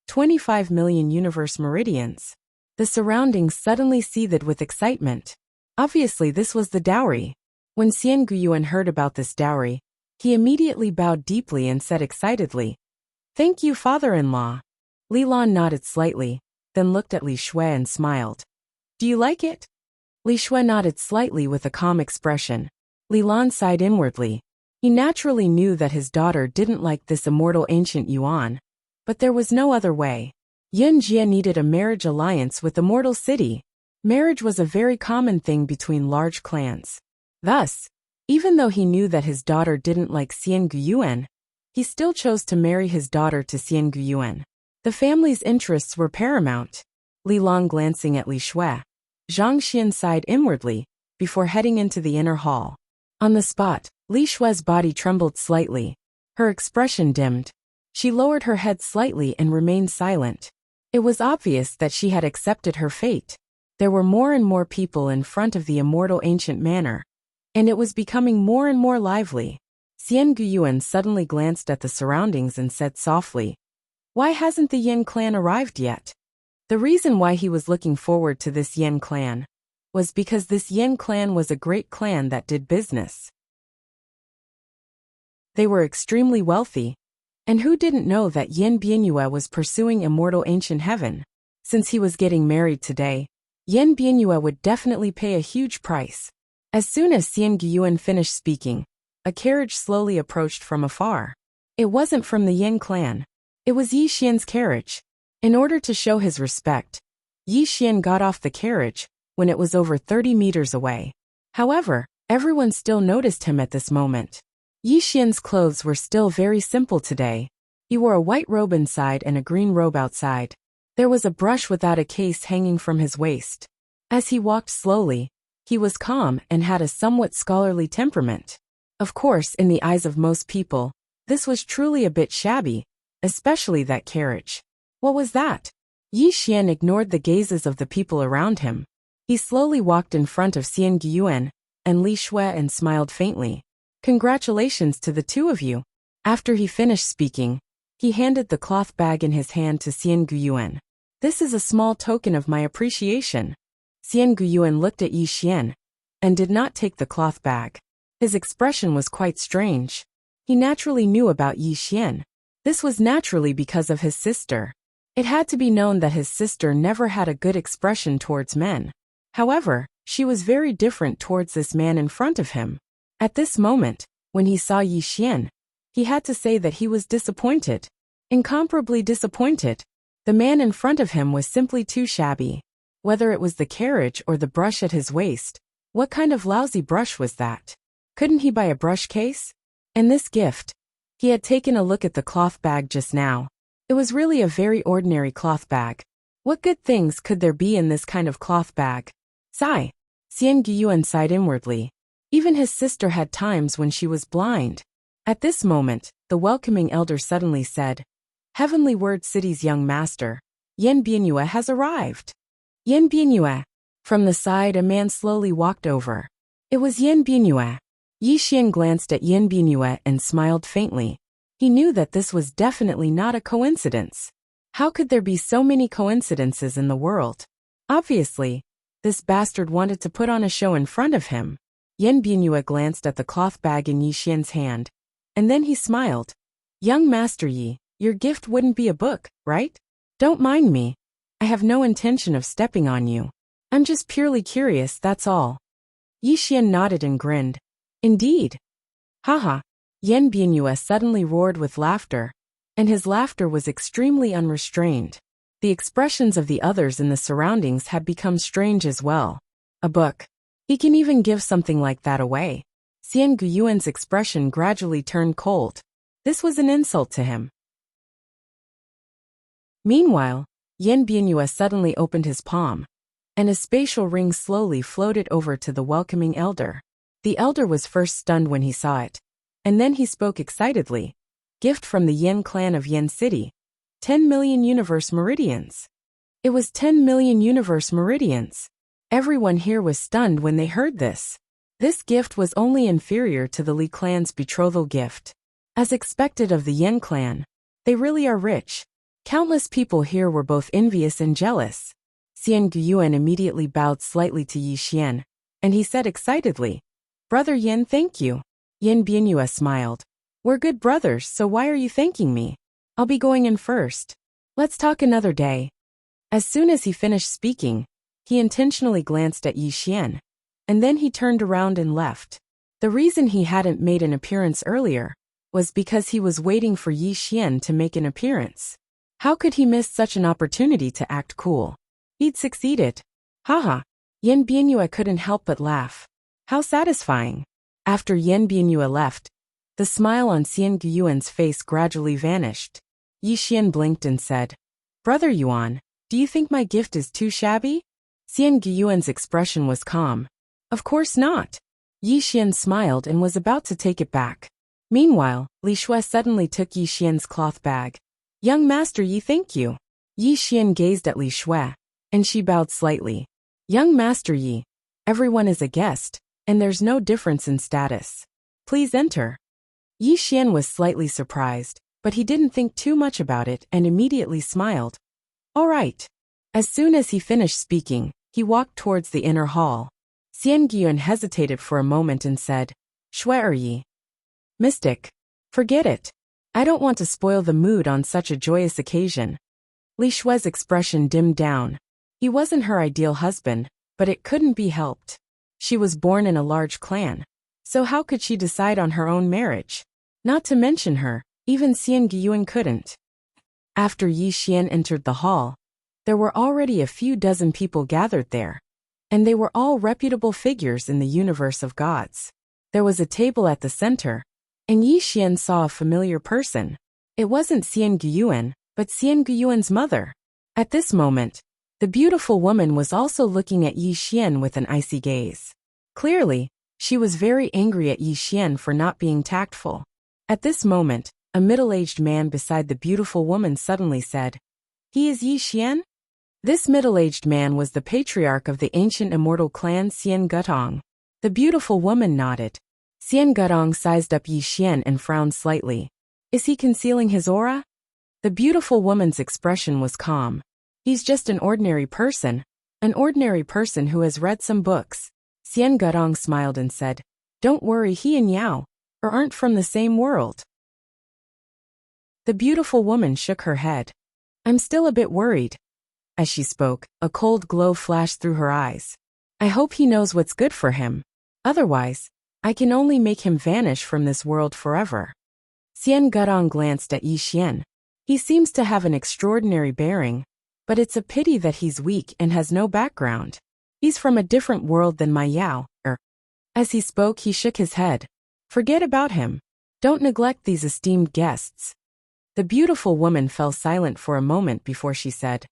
A: 25 million universe meridians. The surroundings suddenly seethed with excitement. Obviously this was the dowry. When Xian Guyuan heard about this dowry, he immediately bowed deeply and said excitedly, "Thank you, father-in-law." Li Lan nodded slightly, then looked at Li Shui and smiled. "Do you like it?" Li Shui nodded slightly with a calm expression. Li Lan sighed inwardly. He naturally knew that his daughter didn't like this immortal ancient Yuan, but there was no other way. Yin Jie needed a marriage alliance with Immortal City. Marriage was a very common thing between large clans. Thus, even though he knew that his daughter didn't like Xian Guyuan, he still chose to marry his daughter to Xian Guyuan. The family's interests were paramount. Li Lan glancing at Li Shui. Zhang Xian sighed inwardly, before heading into the inner hall. On the spot, Li Shui's body trembled slightly. Her expression dimmed. She lowered her head slightly and remained silent. It was obvious that she had accepted her fate. There were more and more people in front of the immortal ancient manor, and it was becoming more and more lively. Xian Guyuan suddenly glanced at the surroundings and said softly, "Why hasn't the Yin clan arrived yet?" The reason why he was looking forward to this Yin clan was because this Yin clan was a great clan that did business. They were extremely wealthy, and who didn't know that Yin Bianyue was pursuing immortal ancient heaven? Since he was getting married today, Yin Bianyue would definitely pay a huge price. As soon as Xian Guyuan finished speaking, a carriage slowly approached from afar. It wasn't from the Yin clan. It was Yi Xian's carriage. In order to show his respect, Yi Xian got off the carriage when it was over 30 meters away. However, everyone still noticed him at this moment. Yi Xian's clothes were still very simple today. He wore a white robe inside and a green robe outside. There was a brush without a case hanging from his waist. As he walked slowly, he was calm and had a somewhat scholarly temperament. Of course, in the eyes of most people, this was truly a bit shabby, especially that carriage. What was that? Yi Xian ignored the gazes of the people around him. He slowly walked in front of Xian Guyuan and Li Shui and smiled faintly. "Congratulations to the two of you." After he finished speaking, he handed the cloth bag in his hand to Xian Guyuan. "This is a small token of my appreciation." Xian Guyuan looked at Yi Xian and did not take the cloth bag. His expression was quite strange. He naturally knew about Yi Xian. This was naturally because of his sister. It had to be known that his sister never had a good expression towards men. However, she was very different towards this man in front of him. At this moment, when he saw Yi Xian, he had to say that he was disappointed. Incomparably disappointed. The man in front of him was simply too shabby. Whether it was the carriage or the brush at his waist, what kind of lousy brush was that? Couldn't he buy a brush case? And this gift? He had taken a look at the cloth bag just now. It was really a very ordinary cloth bag. What good things could there be in this kind of cloth bag? Sigh. Xian Guyuan sighed inwardly. Even his sister had times when she was blind. At this moment, the welcoming elder suddenly said, "Heavenly Word City's young master, Yin Bianyue has arrived." Yin Bianyue. From the side a man slowly walked over. It was Yin Bianyue. Yi Xian glanced at Yin Bianyue and smiled faintly. He knew that this was definitely not a coincidence. How could there be so many coincidences in the world? Obviously, this bastard wanted to put on a show in front of him. Yin Bianyue glanced at the cloth bag in Yi Xian's hand, and then he smiled. "Young Master Yi, your gift wouldn't be a book, right? Don't mind me. I have no intention of stepping on you. I'm just purely curious, that's all." Yi Xian nodded and grinned. "Indeed." Haha. Yin Bianyue suddenly roared with laughter, and his laughter was extremely unrestrained. The expressions of the others in the surroundings had become strange as well. A book. He can even give something like that away. Xian Guyuan's expression gradually turned cold. This was an insult to him. Meanwhile, Yin Bianyue suddenly opened his palm, and a spatial ring slowly floated over to the welcoming elder. The elder was first stunned when he saw it, and then he spoke excitedly. "Gift from the Yin clan of Yin City. 10 million universe meridians." It was 10 million universe meridians. Everyone here was stunned when they heard this. This gift was only inferior to the Li clan's betrothal gift. As expected of the Yin clan, they really are rich. Countless people here were both envious and jealous. Xian Guyuan immediately bowed slightly to Yi Xian, and he said excitedly, "Brother Yin, thank you." Yin Bianyue smiled. "We're good brothers, so why are you thanking me? I'll be going in first. Let's talk another day." As soon as he finished speaking, he intentionally glanced at Yi Xian, and then he turned around and left. The reason he hadn't made an appearance earlier was because he was waiting for Yi Xian to make an appearance. How could he miss such an opportunity to act cool? He'd succeeded. Haha. Yin Bianyue couldn't help but laugh. How satisfying. After Yin Bianyue left, the smile on Xian Guyuan's face gradually vanished. Yi Xian blinked and said, "Brother Yuan, do you think my gift is too shabby?" Xian Guyuan's expression was calm. "Of course not." Yi Xian smiled and was about to take it back. Meanwhile, Li Shui suddenly took Yi Xian's cloth bag. Young master Yi, thank you. Yi Xian gazed at Li Shui, and she bowed slightly. Young master Yi, everyone is a guest, and there's no difference in status. Please enter. Yi Xian was slightly surprised, but he didn't think too much about it and immediately smiled. All right. As soon as he finished speaking, he walked towards the inner hall. Xian Guiyuan hesitated for a moment and said, Shui er Yi. Mystic. Forget it. I don't want to spoil the mood on such a joyous occasion. Li Shui's expression dimmed down. He wasn't her ideal husband, but it couldn't be helped. She was born in a large clan. So how could she decide on her own marriage? Not to mention her, even Xian Guiyuan couldn't. After Yi Xian entered the hall, there were already a few dozen people gathered there. And they were all reputable figures in the universe of gods. There was a table at the center, and Yi Xian saw a familiar person. It wasn't Xian Guiyuan, but Xian Guiyuan's mother. At this moment, the beautiful woman was also looking at Yi Xian with an icy gaze. Clearly, she was very angry at Yi Xian for not being tactful. At this moment, a middle-aged man beside the beautiful woman suddenly said, He is Yi Xian? This middle-aged man was the patriarch of the ancient immortal clan Xian Gutong. The beautiful woman nodded. Xian Gutong sized up Yi Xian and frowned slightly. Is he concealing his aura? The beautiful woman's expression was calm. He's just an ordinary person who has read some books. Xian Gutong smiled and said, Don't worry, he and Yao aren't from the same world. The beautiful woman shook her head. I'm still a bit worried. As she spoke, a cold glow flashed through her eyes. I hope he knows what's good for him. Otherwise, I can only make him vanish from this world forever. Xian Gutong glanced at Yi Xian. He seems to have an extraordinary bearing, but it's a pity that he's weak and has no background. He's from a different world than my Yao. As he spoke, he shook his head. Forget about him. Don't neglect these esteemed guests. The beautiful woman fell silent for a moment before she said,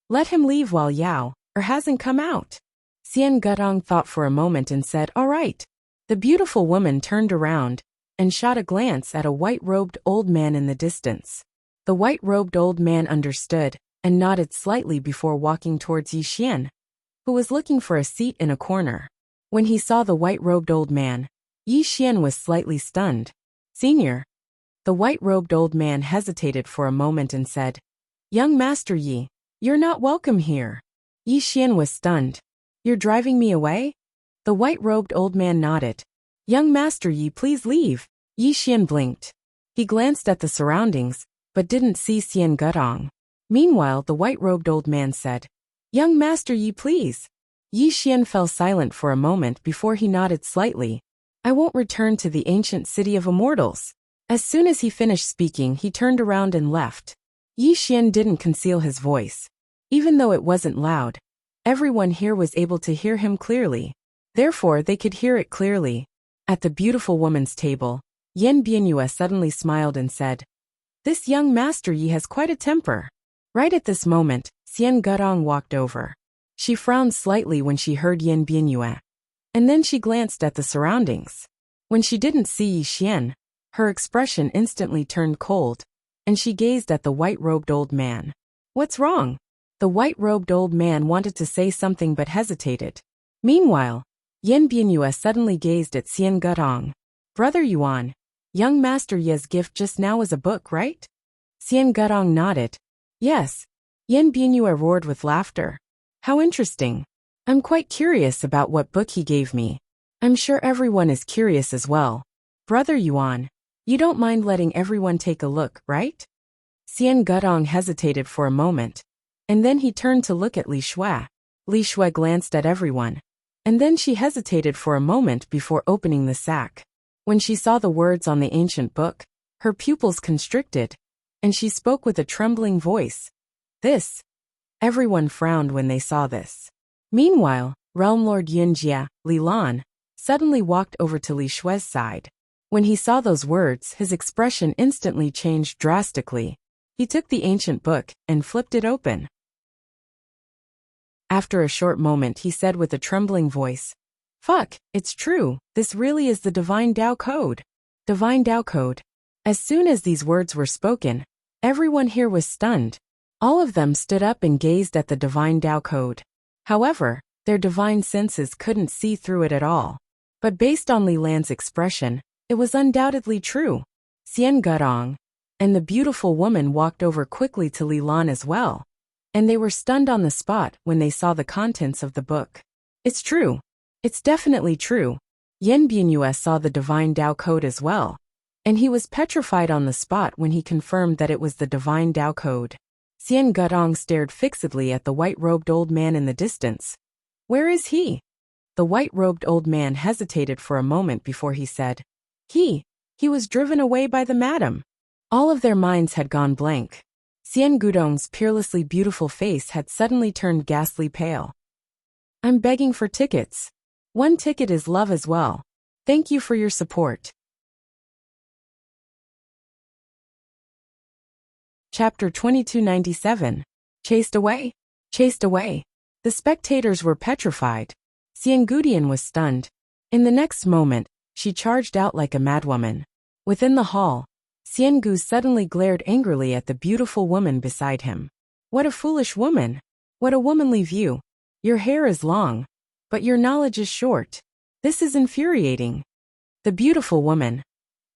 A: Let him leave while Yao hasn't come out. Xian Gutong thought for a moment and said, All right. The beautiful woman turned around and shot a glance at a white-robed old man in the distance. The white-robed old man understood and nodded slightly before walking towards Yi Xian, who was looking for a seat in a corner. When he saw the white-robed old man, Yi Xian was slightly stunned. Senior. The white-robed old man hesitated for a moment and said, Young Master Yi, you're not welcome here. Yi Xian was stunned. You're driving me away? The white-robed old man nodded. Young Master Yi, please leave. Yi Xian blinked. He glanced at the surroundings, but didn't see Xian Gutong. Meanwhile, the white-robed old man said, Young Master Yi, please. Yi Xian fell silent for a moment before he nodded slightly. I won't return to the ancient city of immortals. As soon as he finished speaking, he turned around and left. Yi Xian didn't conceal his voice. Even though it wasn't loud, everyone here was able to hear him clearly. Therefore, they could hear it clearly. At the beautiful woman's table, Yan Bianyue suddenly smiled and said, This young Master Yi has quite a temper. Right at this moment, Xian Gutong walked over. She frowned slightly when she heard Yan Bianyue. And then she glanced at the surroundings. When she didn't see Yi Xian, her expression instantly turned cold, and she gazed at the white-robed old man. What's wrong? The white-robed old man wanted to say something but hesitated. Meanwhile, Yan Bianyue suddenly gazed at Xian Gutong. Brother Yuan, young Master Ye's gift just now was a book, right? Xian Gutong nodded. Yes. Yan Bianyue roared with laughter. How interesting. I'm quite curious about what book he gave me. I'm sure everyone is curious as well. Brother Yuan, you don't mind letting everyone take a look, right? Xian Gutong hesitated for a moment, and then he turned to look at Li Shui. Li Shui glanced at everyone, and then she hesitated for a moment before opening the sack. When she saw the words on the ancient book, her pupils constricted, and she spoke with a trembling voice. This. Everyone frowned when they saw this. Meanwhile, Realm Lord Yunjia, Li Lan, suddenly walked over to Li Shui's side. When he saw those words, his expression instantly changed drastically. He took the ancient book and flipped it open. After a short moment, he said with a trembling voice, Fuck, it's true, this really is the Divine Tao Code. Divine Tao Code. As soon as these words were spoken, everyone here was stunned. All of them stood up and gazed at the Divine Tao Code. However, their divine senses couldn't see through it at all. But based on Li Lan's expression, it was undoubtedly true. Xian Gudong and the beautiful woman walked over quickly to Li Lan as well, and they were stunned on the spot when they saw the contents of the book. It's true. It's definitely true. Yan Bianyue saw the Divine Tao Code as well, and he was petrified on the spot when he confirmed that it was the Divine Tao Code. Xian Gudong stared fixedly at the white-robed old man in the distance. Where is he? The white-robed old man hesitated for a moment before he said, He was driven away by the madam. All of their minds had gone blank. Xian Gudong's peerlessly beautiful face had suddenly turned ghastly pale. I'm begging for tickets. One ticket is love as well. Thank you for your support. Chapter 2297. Chased away? Chased away. The spectators were petrified. Xian Gudian was stunned. In the next moment, she charged out like a madwoman. Within the hall, Xian Gu suddenly glared angrily at the beautiful woman beside him. What a foolish woman! What a womanly view! Your hair is long, but your knowledge is short. This is infuriating. The beautiful woman.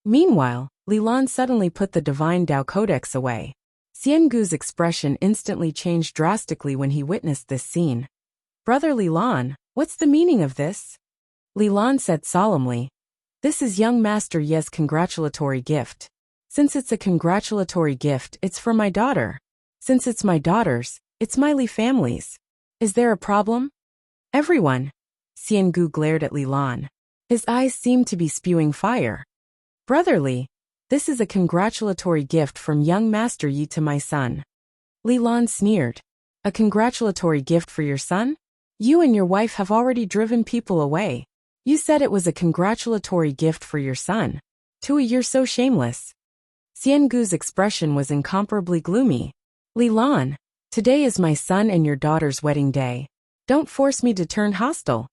A: Meanwhile, Li Lan suddenly put the Divine Tao Codex away. Xian Gu's expression instantly changed drastically when he witnessed this scene. Brother Li Lan, what's the meaning of this? Li Lan said solemnly. This is young Master Ye's congratulatory gift. Since it's a congratulatory gift, it's for my daughter. Since it's my daughter's, it's my Li family's. Is there a problem? Everyone. Xian Gu glared at Li Lan. His eyes seemed to be spewing fire. Brother Li, this is a congratulatory gift from young Master Yi to my son. Li Lan sneered. A congratulatory gift for your son? You and your wife have already driven people away. You said it was a congratulatory gift for your son. Tui, you're so shameless. Xian Gu's expression was incomparably gloomy. Li Lan, today is my son and your daughter's wedding day. Don't force me to turn hostile.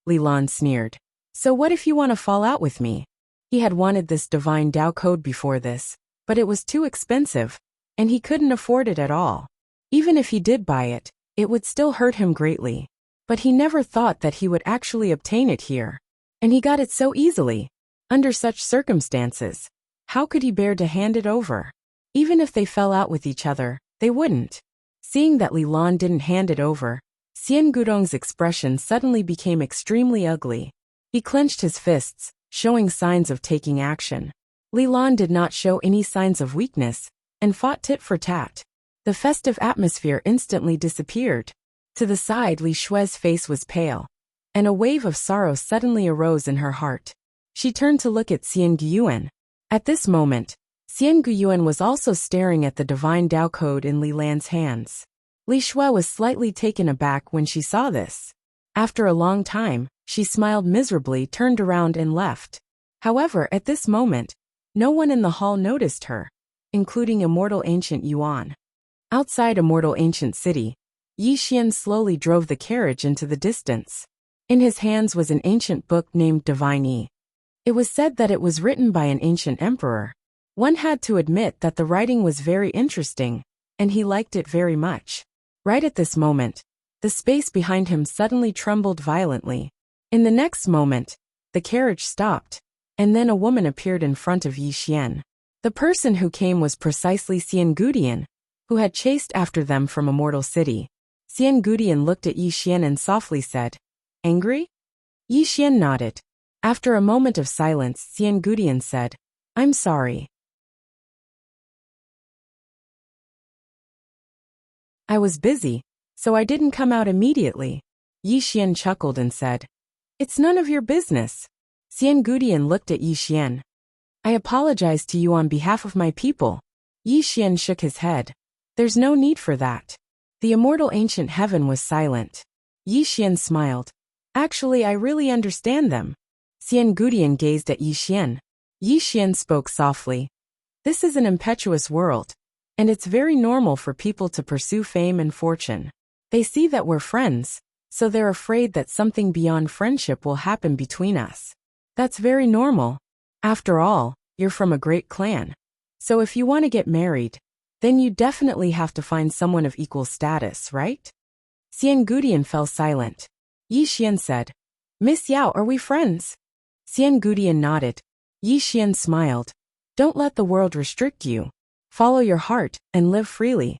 A: Li Lan sneered. So what if you want to fall out with me? He had wanted this Divine Tao Code before this, but it was too expensive, and he couldn't afford it at all. Even if he did buy it, it would still hurt him greatly. But he never thought that he would actually obtain it here. And he got it so easily. Under such circumstances, how could he bear to hand it over? Even if they fell out with each other, they wouldn't. Seeing that Li Lan didn't hand it over, Xian Gudong's expression suddenly became extremely ugly. He clenched his fists, showing signs of taking action. Li Lan did not show any signs of weakness, and fought tit for tat. The festive atmosphere instantly disappeared. To the side, Li Shue's face was pale, and a wave of sorrow suddenly arose in her heart. She turned to look at Xian Guyuan. At this moment, Xian Guyuan was also staring at the Divine Tao Code in Li Lan's hands. Li Shue was slightly taken aback when she saw this. After a long time, she smiled miserably, turned around and left. However, at this moment, no one in the hall noticed her, including Immortal Ancient Yuan. Outside Immortal Ancient City, Yi Xian slowly drove the carriage into the distance. In his hands was an ancient book named Divine Yi. It was said that it was written by an ancient emperor. One had to admit that the writing was very interesting, and he liked it very much. Right at this moment, the space behind him suddenly trembled violently. In the next moment, the carriage stopped, and then a woman appeared in front of Yi Xian. The person who came was precisely Xian Gudian, who had chased after them from Immortal City. Xian Gudian looked at Yi Xian and softly said, Angry? Yi Xian nodded. After a moment of silence, Xian Gudian said, I'm sorry. I was busy, so I didn't come out immediately. Yi Xian chuckled and said, It's none of your business. Xian Gudian looked at Yi Xian. I apologize to you on behalf of my people. Yi Xian shook his head. There's no need for that. The immortal ancient heaven was silent. Yi Xian smiled. Actually, I really understand them. Xian Gudian gazed at Yi Xian. Yi Xian spoke softly. This is an impetuous world, and it's very normal for people to pursue fame and fortune. They see that we're friends, so they're afraid that something beyond friendship will happen between us. That's very normal. After all, you're from a great clan. So if you want to get married, then you definitely have to find someone of equal status, right? Xian Gudian fell silent. Yi Xian said, Miss Yao, are we friends? Xian Gudian nodded. Yi Xian smiled. Don't let the world restrict you. Follow your heart and live freely.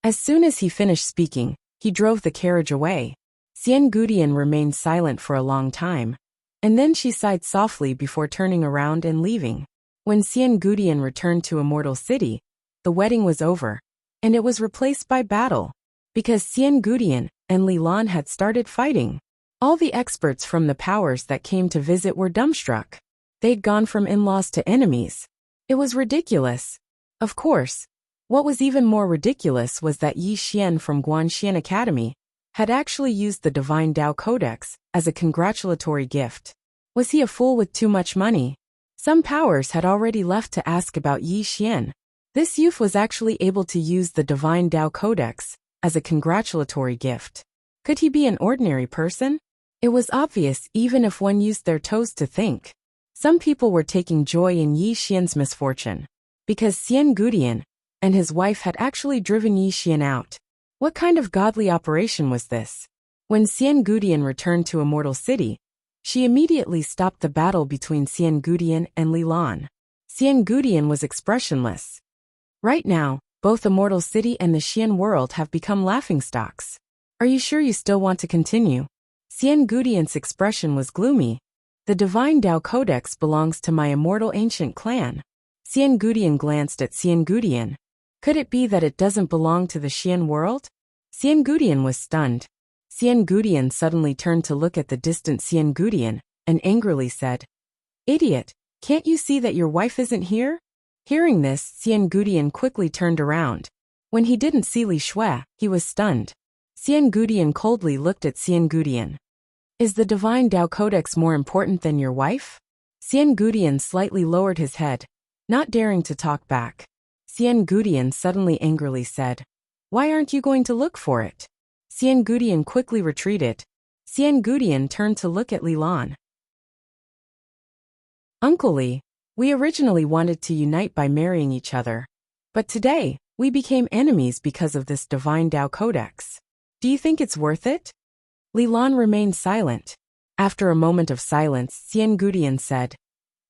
A: As soon as he finished speaking, he drove the carriage away. Xian Gudian remained silent for a long time, and then she sighed softly before turning around and leaving. When Xian Gudian returned to Immortal City, the wedding was over, and it was replaced by battle, because Xian Gudian and Li Lan had started fighting. All the experts from the powers that came to visit were dumbstruck. They'd gone from in-laws to enemies. It was ridiculous. Of course, what was even more ridiculous was that Yi Xian from Guanxian Academy had actually used the Divine Tao Codex as a congratulatory gift. Was he a fool with too much money? Some powers had already left to ask about Yi Xian. This youth was actually able to use the Divine Tao Codex as a congratulatory gift. Could he be an ordinary person? It was obvious even if one used their toes to think. Some people were taking joy in Yi Xian's misfortune, because Xian Gudian and his wife had actually driven Yi Xian out. What kind of godly operation was this? When Xian Gudian returned to Immortal City, she immediately stopped the battle between Xian Gudian and Li Lan. Xian Gudian was expressionless. Right now, both Immortal City and the Xian world have become laughingstocks. Are you sure you still want to continue? Xian Gudian's expression was gloomy. The Divine Tao Codex belongs to my immortal ancient clan. Xian Gudian glanced at Xian Gudian. Could it be that it doesn't belong to the Xian world? Xian Gudian was stunned. Xian Gudian suddenly turned to look at the distant Xian Gudian and angrily said, Idiot, can't you see that your wife isn't here? Hearing this, Xian Gudian quickly turned around. When he didn't see Li Shui, he was stunned. Xian Gudian coldly looked at Xian Gudian. Is the Divine Tao Codex more important than your wife? Xian Gudian slightly lowered his head, not daring to talk back. Xian Gudian suddenly angrily said, Why aren't you going to look for it? Xian Gudian quickly retreated. Xian Gudian turned to look at Li Lan. Uncle Li, we originally wanted to unite by marrying each other, but today, we became enemies because of this Divine Tao Codex. Do you think it's worth it? Li Lan remained silent. After a moment of silence, Xian Gudian said,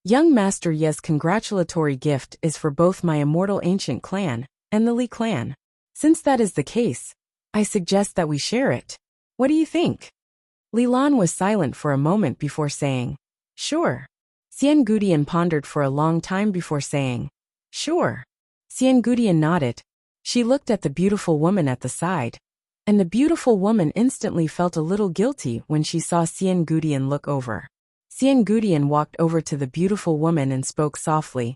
A: Young Master Ye's congratulatory gift is for both my immortal ancient clan and the Li clan. Since that is the case, I suggest that we share it. What do you think? Li Lan was silent for a moment before saying, Sure. Xian Gudian pondered for a long time before saying, Sure. Xian Gudian nodded. She looked at the beautiful woman at the side, and the beautiful woman instantly felt a little guilty when she saw Xian Gudian look over. Xian Gudian walked over to the beautiful woman and spoke softly.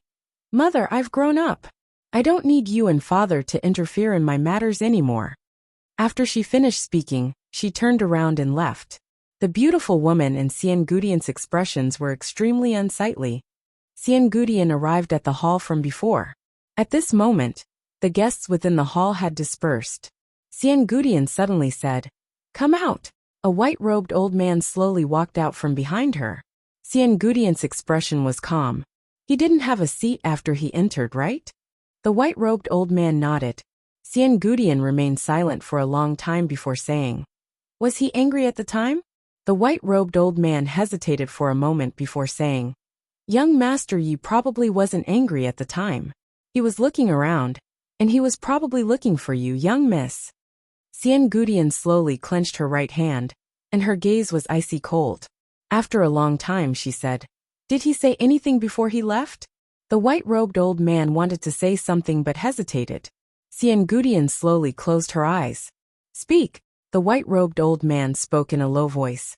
A: Mother, I've grown up. I don't need you and father to interfere in my matters anymore. After she finished speaking, she turned around and left. The beautiful woman and Xian Gudian's expressions were extremely unsightly. Xian Gudian arrived at the hall from before. At this moment, the guests within the hall had dispersed. Xian Gudian suddenly said, Come out. A white-robed old man slowly walked out from behind her. Xian Gudian's expression was calm. He didn't have a seat after he entered, right? The white-robed old man nodded. Xian Gudian remained silent for a long time before saying, Was he angry at the time? The white-robed old man hesitated for a moment before saying, Young Master Yi probably wasn't angry at the time. He was looking around, and he was probably looking for you, young miss. Xian Gudian slowly clenched her right hand, and her gaze was icy cold. After a long time she said, Did he say anything before he left? The white-robed old man wanted to say something but hesitated. Xian Gudian slowly closed her eyes. Speak, the white-robed old man spoke in a low voice.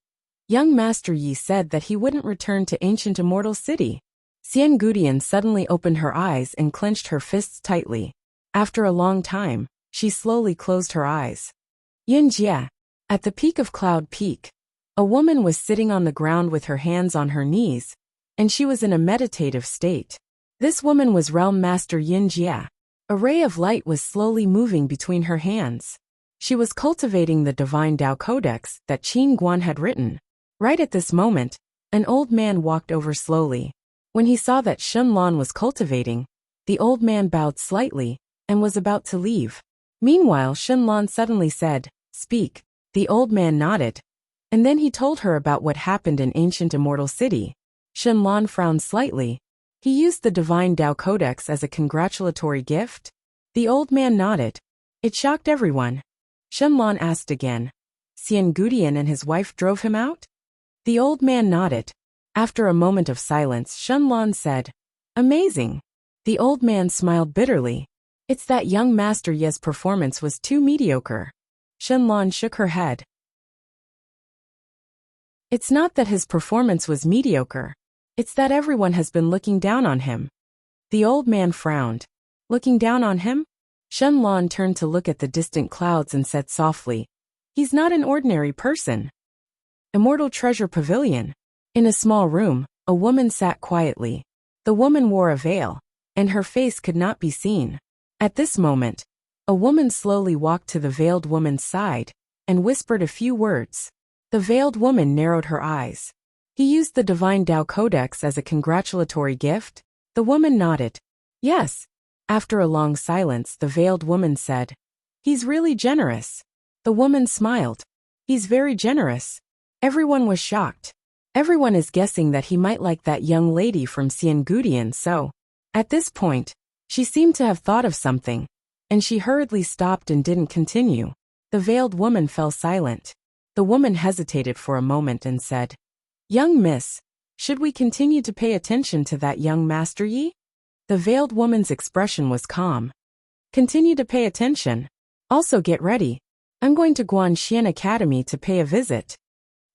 A: Young Master Yi said that he wouldn't return to ancient Immortal City. Xian Gudian suddenly opened her eyes and clenched her fists tightly. After a long time, she slowly closed her eyes. Yinjie. At the peak of Cloud Peak, a woman was sitting on the ground with her hands on her knees, and she was in a meditative state. This woman was Realm Master Yinjie. A ray of light was slowly moving between her hands. She was cultivating the Divine Tao Codex that Qin Guan had written. Right at this moment, an old man walked over slowly. When he saw that Shenlong was cultivating, the old man bowed slightly and was about to leave. Meanwhile, Shenlong suddenly said, "Speak." The old man nodded, and then he told her about what happened in ancient immortal city. Shenlong frowned slightly. He used the divine Tao Codex as a congratulatory gift? The old man nodded. It shocked everyone. Shenlong asked again. Xian Gudian and his wife drove him out? The old man nodded. After a moment of silence, Shenlong said, "Amazing." The old man smiled bitterly. "It's that young Master Ye's performance was too mediocre." Shenlong shook her head. "It's not that his performance was mediocre. It's that everyone has been looking down on him." The old man frowned. "Looking down on him?" Shenlong turned to look at the distant clouds and said softly, "He's not an ordinary person." Immortal Treasure Pavilion. In a small room, a woman sat quietly. The woman wore a veil, and her face could not be seen. At this moment, a woman slowly walked to the veiled woman's side and whispered a few words. The veiled woman narrowed her eyes. "He used the divine Tao Codex as a congratulatory gift?" The woman nodded. "Yes." After a long silence, the veiled woman said, "He's really generous." The woman smiled. "He's very generous." Everyone was shocked. Everyone is guessing that he might like that young lady from Xian Gudian, so. At this point, she seemed to have thought of something, and she hurriedly stopped and didn't continue. The veiled woman fell silent. The woman hesitated for a moment and said, "Young miss, should we continue to pay attention to that young Master Yi?" The veiled woman's expression was calm. "Continue to pay attention. Also get ready. I'm going to Guanxian Academy to pay a visit."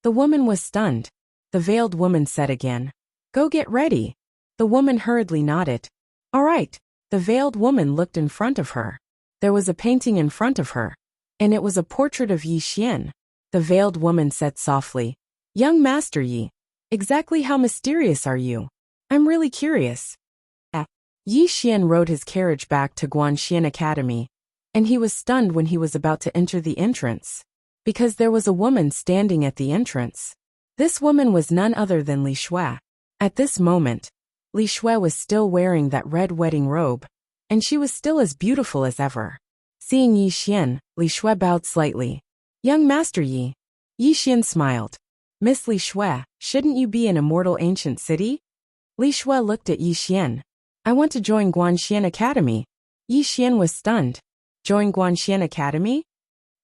A: The woman was stunned. The veiled woman said again, "Go get ready." The woman hurriedly nodded. "All right." The veiled woman looked in front of her. There was a painting in front of her, and it was a portrait of Yi Xian. The veiled woman said softly, "Young Master Yi, exactly how mysterious are you? I'm really curious." Yi Xian rode his carriage back to Guanxian Academy, and he was stunned when he was about to enter the entrance, because there was a woman standing at the entrance. This woman was none other than Li Shui. At this moment, Li Shui was still wearing that red wedding robe, and she was still as beautiful as ever. Seeing Yi Xian, Li Shui bowed slightly. "Young Master Yi." Yi Xian smiled. "Miss Li Shui, shouldn't you be in immortal ancient city?" Li Shui looked at Yi Xian. "I want to join Guanxian Academy." Yi Xian was stunned. "Join Guanxian Academy?"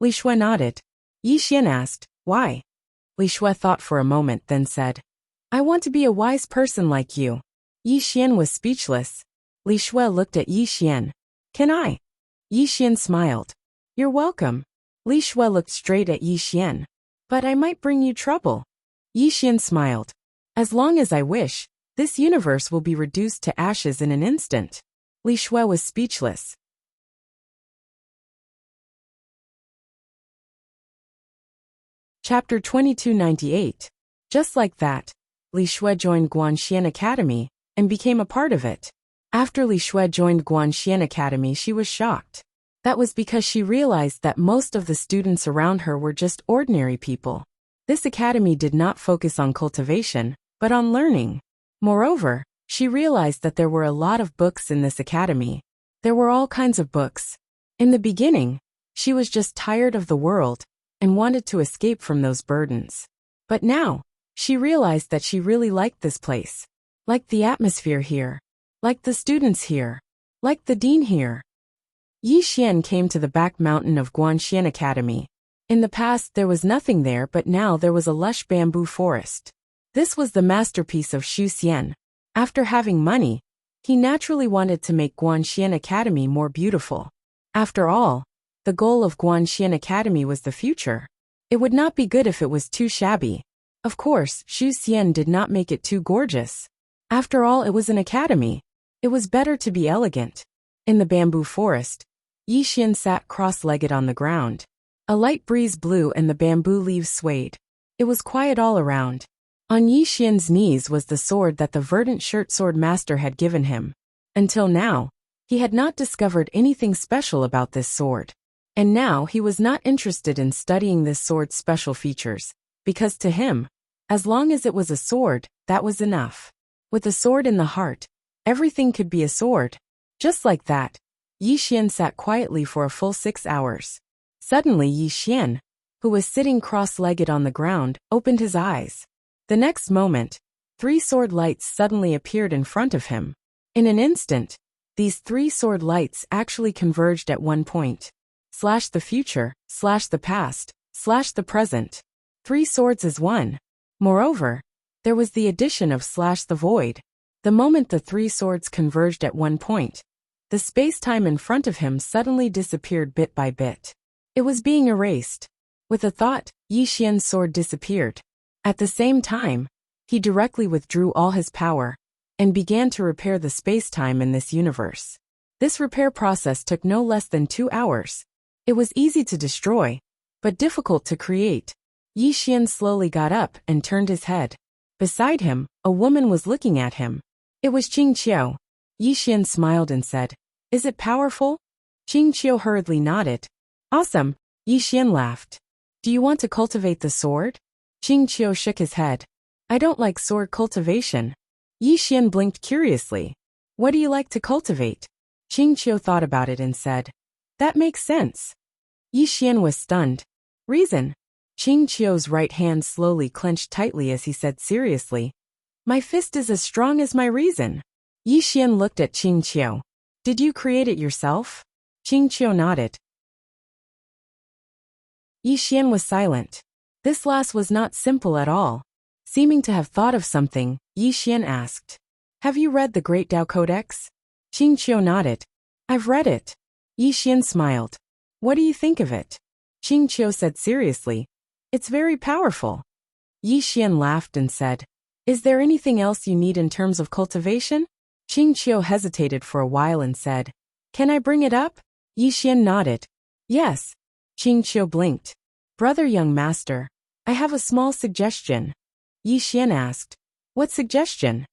A: Li Shui nodded. Yi Xian asked, "Why?" Li Shui thought for a moment, then said, "I want to be a wise person like you." Yi Xian was speechless. Li Shui looked at Yi Xian. "Can I?" Yi Xian smiled. "You're welcome." Li Shui looked straight at Yi Xian. "But I might bring you trouble." Yi Xian smiled. "As long as I wish, this universe will be reduced to ashes in an instant." Li Shui was speechless. Chapter 2298. Just like that, Li Shui joined Guanxian Academy and became a part of it. After Li Shui joined Guanxian Academy, she was shocked. That was because she realized that most of the students around her were just ordinary people. This academy did not focus on cultivation, but on learning. Moreover, she realized that there were a lot of books in this academy. There were all kinds of books. In the beginning, she was just tired of the world and wanted to escape from those burdens. But now, she realized that she really liked this place. Liked the atmosphere here. Liked the students here. Liked the dean here. Yi Xian came to the back mountain of Guanxian Academy. In the past there was nothing there, but now there was a lush bamboo forest. This was the masterpiece of Xu Xian. After having money, he naturally wanted to make Guanxian Academy more beautiful. After all, the goal of Guanxian Academy was the future. It would not be good if it was too shabby. Of course, Xu Xian did not make it too gorgeous. After all, it was an academy. It was better to be elegant. In the bamboo forest, Yi Xian sat cross-legged on the ground. A light breeze blew and the bamboo leaves swayed. It was quiet all around. On Yi Xian's knees was the sword that the verdant shirt sword master had given him. Until now, he had not discovered anything special about this sword. And now he was not interested in studying this sword's special features, because to him, as long as it was a sword, that was enough. With a sword in the heart, everything could be a sword. Just like that, Yi Xian sat quietly for a full 6 hours. Suddenly Yi Xian, who was sitting cross-legged on the ground, opened his eyes. The next moment, 3 sword lights suddenly appeared in front of him. In an instant, these 3 sword lights actually converged at one point. Slash the future, slash the past, slash the present. 3 swords as one. Moreover, there was the addition of slash the void. The moment the 3 swords converged at one point, the space-time in front of him suddenly disappeared bit by bit. It was being erased. With a thought, Yi Xian's sword disappeared. At the same time, he directly withdrew all his power and began to repair the space-time in this universe. This repair process took no less than 2 hours. It was easy to destroy, but difficult to create. Yi Xian slowly got up and turned his head. Beside him, a woman was looking at him. It was Qing Qiu. Yi Xian smiled and said, "Is it powerful?" Qing Qiu hurriedly nodded. "Awesome." Yi Xian laughed. "Do you want to cultivate the sword?" Qing Qiu shook his head. "I don't like sword cultivation." Yi Xian blinked curiously. "What do you like to cultivate?" Qing Qiu thought about it and said, "That makes sense." Yi Xian was stunned. "Reason?" Qing Qiu's right hand slowly clenched tightly as he said seriously, "My fist is as strong as my reason." Yi Xian looked at Qing Qiu. "Did you create it yourself?" Qing Qiu nodded. Yi Xian was silent. This last was not simple at all. Seeming to have thought of something, Yi Xian asked, "Have you read the Great Tao Codex?" Qing Qiu nodded. "I've read it." Yi Xian smiled. "What do you think of it?" Qing Qiu said seriously, "It's very powerful." Yi Xian laughed and said, "Is there anything else you need in terms of cultivation?" Qing Qiu hesitated for a while and said, "Can I bring it up?" Yi Xian nodded. "Yes." Qing Qiu blinked. "Brother young master, I have a small suggestion." Yi Xian asked, "What suggestion?"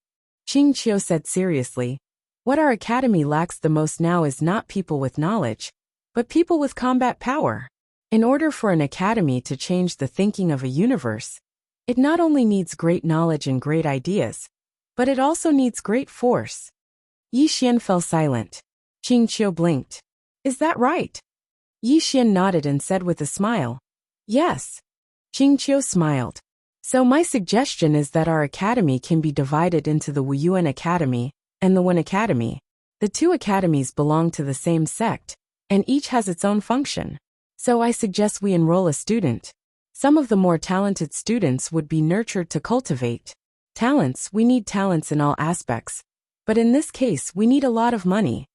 A: Qing Qiu said seriously, "What our academy lacks the most now is not people with knowledge, but people with combat power. In order for an academy to change the thinking of a universe, it not only needs great knowledge and great ideas, but it also needs great force." Yi Xian fell silent. Qing Qiu blinked. "Is that right?" Yi Xian nodded and said with a smile, "Yes." Qing Qiu smiled. "So my suggestion is that our academy can be divided into the Wuyuan Academy and the Wen Academy. The 2 academies belong to the same sect, and each has its own function. So I suggest we enroll a student. Some of the more talented students would be nurtured to cultivate. Talents, we need talents in all aspects. But in this case, we need a lot of money."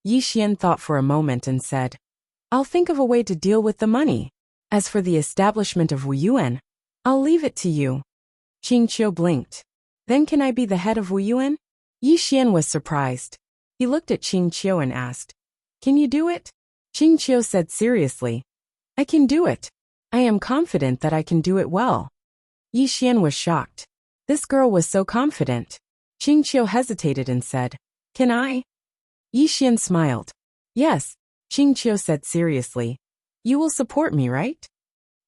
A: Yi Xian thought for a moment and said, "I'll think of a way to deal with the money. As for the establishment of Wuyuan, I'll leave it to you." Qing Qiu blinked. "Then can I be the head of Wuyuan?" Yi Xian was surprised. He looked at Qing Qiu and asked, "Can you do it?" Qing Qiu said seriously, "I can do it. I am confident that I can do it well." Yi Xian was shocked. This girl was so confident. Qing Qiu hesitated and said, "Can I?" Yi Xian smiled. "Yes," Qing Qiu said seriously. "You will support me, right?"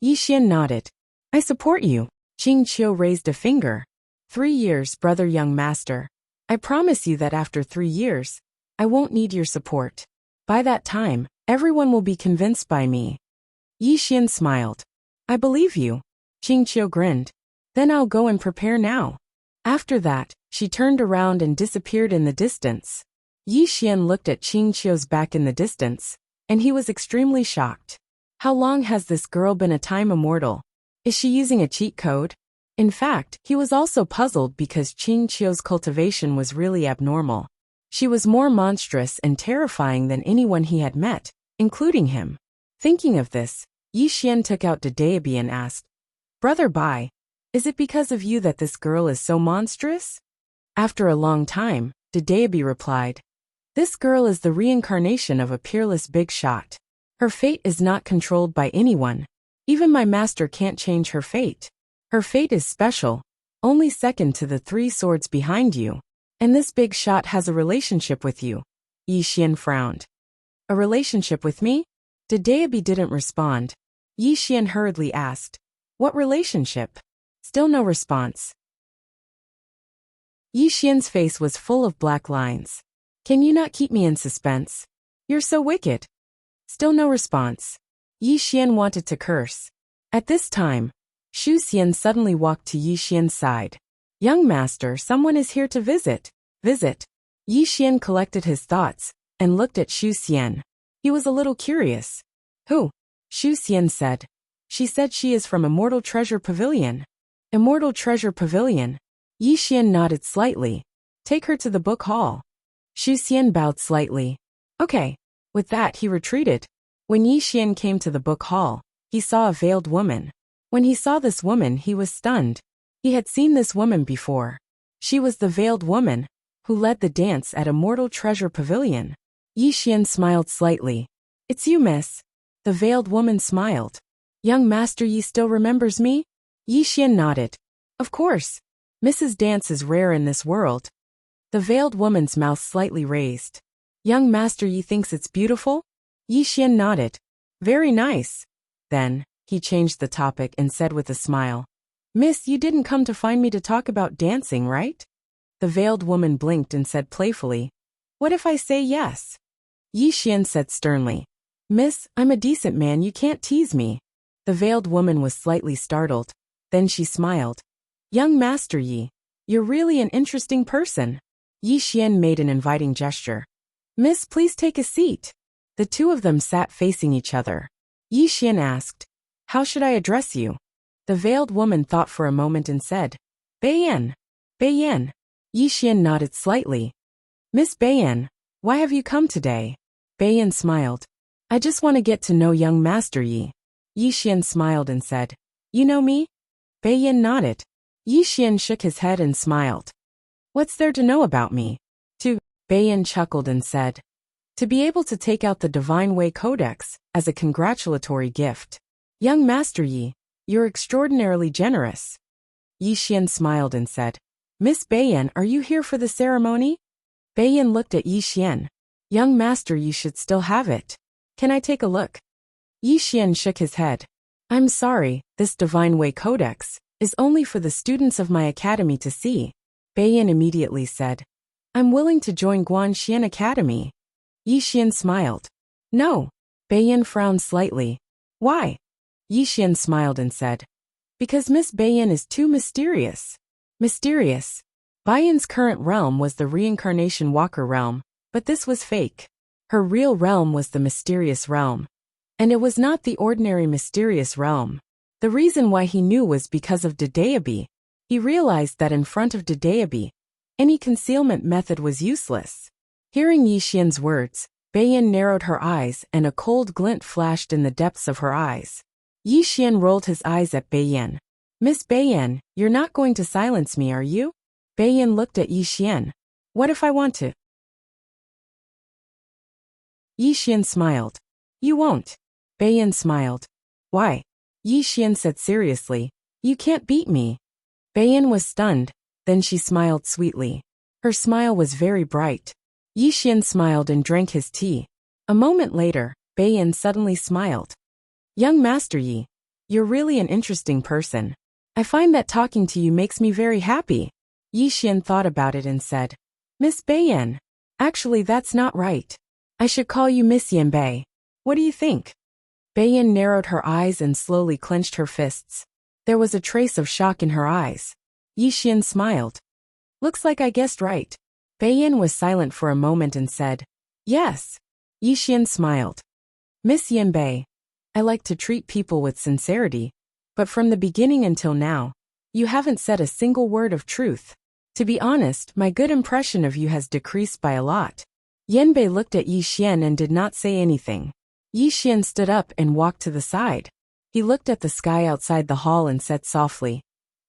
A: Yi Xian nodded. "I support you." Qing Qiu raised a finger. 3 years, brother young master. I promise you that after 3 years, I won't need your support. By that time, everyone will be convinced by me." Yi Xian smiled. "I believe you." Qing Qiu grinned. "Then I'll go and prepare now." After that, she turned around and disappeared in the distance. Yi Xian looked at Qing Qiu's back in the distance, and he was extremely shocked. How long has this girl been a time immortal? Is she using a cheat code? In fact, he was also puzzled because Qing Qiu's cultivation was really abnormal. She was more monstrous and terrifying than anyone he had met, including him. Thinking of this, Yi Xian took out Daebi and asked, "Brother Bai, is it because of you that this girl is so monstrous?" After a long time, Daebi replied, "This girl is the reincarnation of a peerless big shot. Her fate is not controlled by anyone. Even my master can't change her fate. Her fate is special, only second to the 3 swords behind you. And this big shot has a relationship with you." Yi Xian frowned. "A relationship with me?" Daebi didn't respond. Yi Xian hurriedly asked, "What relationship?" Still no response. Yi Xian's face was full of black lines. Can you not keep me in suspense? You're so wicked. Still no response. Yi Xian wanted to curse. At this time, Shu Xian suddenly walked to Yi Xian's side. Young master, someone is here to visit. Visit. Yi Xian collected his thoughts and looked at Shu Xian. He was a little curious. Who? Shu Xian said. She said she is from Immortal Treasure Pavilion. Immortal Treasure Pavilion. Yi Xian nodded slightly. Take her to the book hall. Shu Xian bowed slightly. Okay. With that he retreated. When Yi Xian came to the book hall, he saw a veiled woman. When he saw this woman he was stunned. He had seen this woman before. She was the veiled woman who led the dance at Immortal Treasure Pavilion. Yi Xian smiled slightly. It's you, miss. The veiled woman smiled. Young Master Yi still remembers me? Yi Xian nodded. Of course. Mrs. Dance is rare in this world. The veiled woman's mouth slightly raised. Young Master Yi thinks it's beautiful? Yi Xian nodded. Very nice. Then, he changed the topic and said with a smile. Miss, you didn't come to find me to talk about dancing, right? The veiled woman blinked and said playfully. What if I say yes? Yi Xian said sternly. Miss, I'm a decent man, you can't tease me. The veiled woman was slightly startled. Then she smiled. Young Master Yi, you're really an interesting person. Yi Xian made an inviting gesture. Miss, please take a seat. The two of them sat facing each other. Yi Xian asked, How should I address you? The veiled woman thought for a moment and said, Beiyan. Beiyan. Yi Xian nodded slightly. Miss Beiyan, why have you come today? Beiyan smiled. I just want to get to know young Master Yi. Yi Xian smiled and said, You know me? Beiyan nodded. Yi Xian shook his head and smiled. What's there to know about me? Beiyan chuckled and said, To be able to take out the Divine Way Codex as a congratulatory gift. Young Master Yi, you're extraordinarily generous. Yi Xian smiled and said, Miss Beiyan, are you here for the ceremony? Beiyan looked at Yi Xian. Young Master Yi should still have it. Can I take a look? Yi Xian shook his head. I'm sorry, this Divine Way Codex is only for the students of my academy to see. Beiyan immediately said, I'm willing to join Guanxian Academy. Yi Xian smiled. No. Beiyan frowned slightly. Why? Yi Xian smiled and said, Because Miss Beiyan is too mysterious. Mysterious. Beiyan's current realm was the reincarnation walker realm, but this was fake. Her real realm was the mysterious realm. And it was not the ordinary mysterious realm. The reason why he knew was because of Dedeabi. He realized that in front of Dedeabi, any concealment method was useless. Hearing Yi Xian's words, Beiyan narrowed her eyes and a cold glint flashed in the depths of her eyes. Yi Xian rolled his eyes at Beiyan. Miss Beiyan, you're not going to silence me, are you? Beiyan looked at Yi Xian. What if I want to? Yi Xian smiled. You won't. Beiyan smiled. Why? Yi Xian said seriously. You can't beat me. Beiyan was stunned. Then she smiled sweetly. Her smile was very bright. Yi Xian smiled and drank his tea. A moment later, Beiyan suddenly smiled. Young Master Yi, you're really an interesting person. I find that talking to you makes me very happy. Yi Xian thought about it and said, Miss Beiyan. Actually, that's not right. I should call you Miss Yanbei. What do you think? Beiyan narrowed her eyes and slowly clenched her fists. There was a trace of shock in her eyes. Yi Xian smiled. Looks like I guessed right. Beiyan was silent for a moment and said, Yes. Yi Xian smiled. Miss Yanbei, I like to treat people with sincerity, but from the beginning until now, you haven't said a single word of truth. To be honest, my good impression of you has decreased by a lot. Yanbei looked at Yi Xian and did not say anything. Yi Xian stood up and walked to the side. He looked at the sky outside the hall and said softly,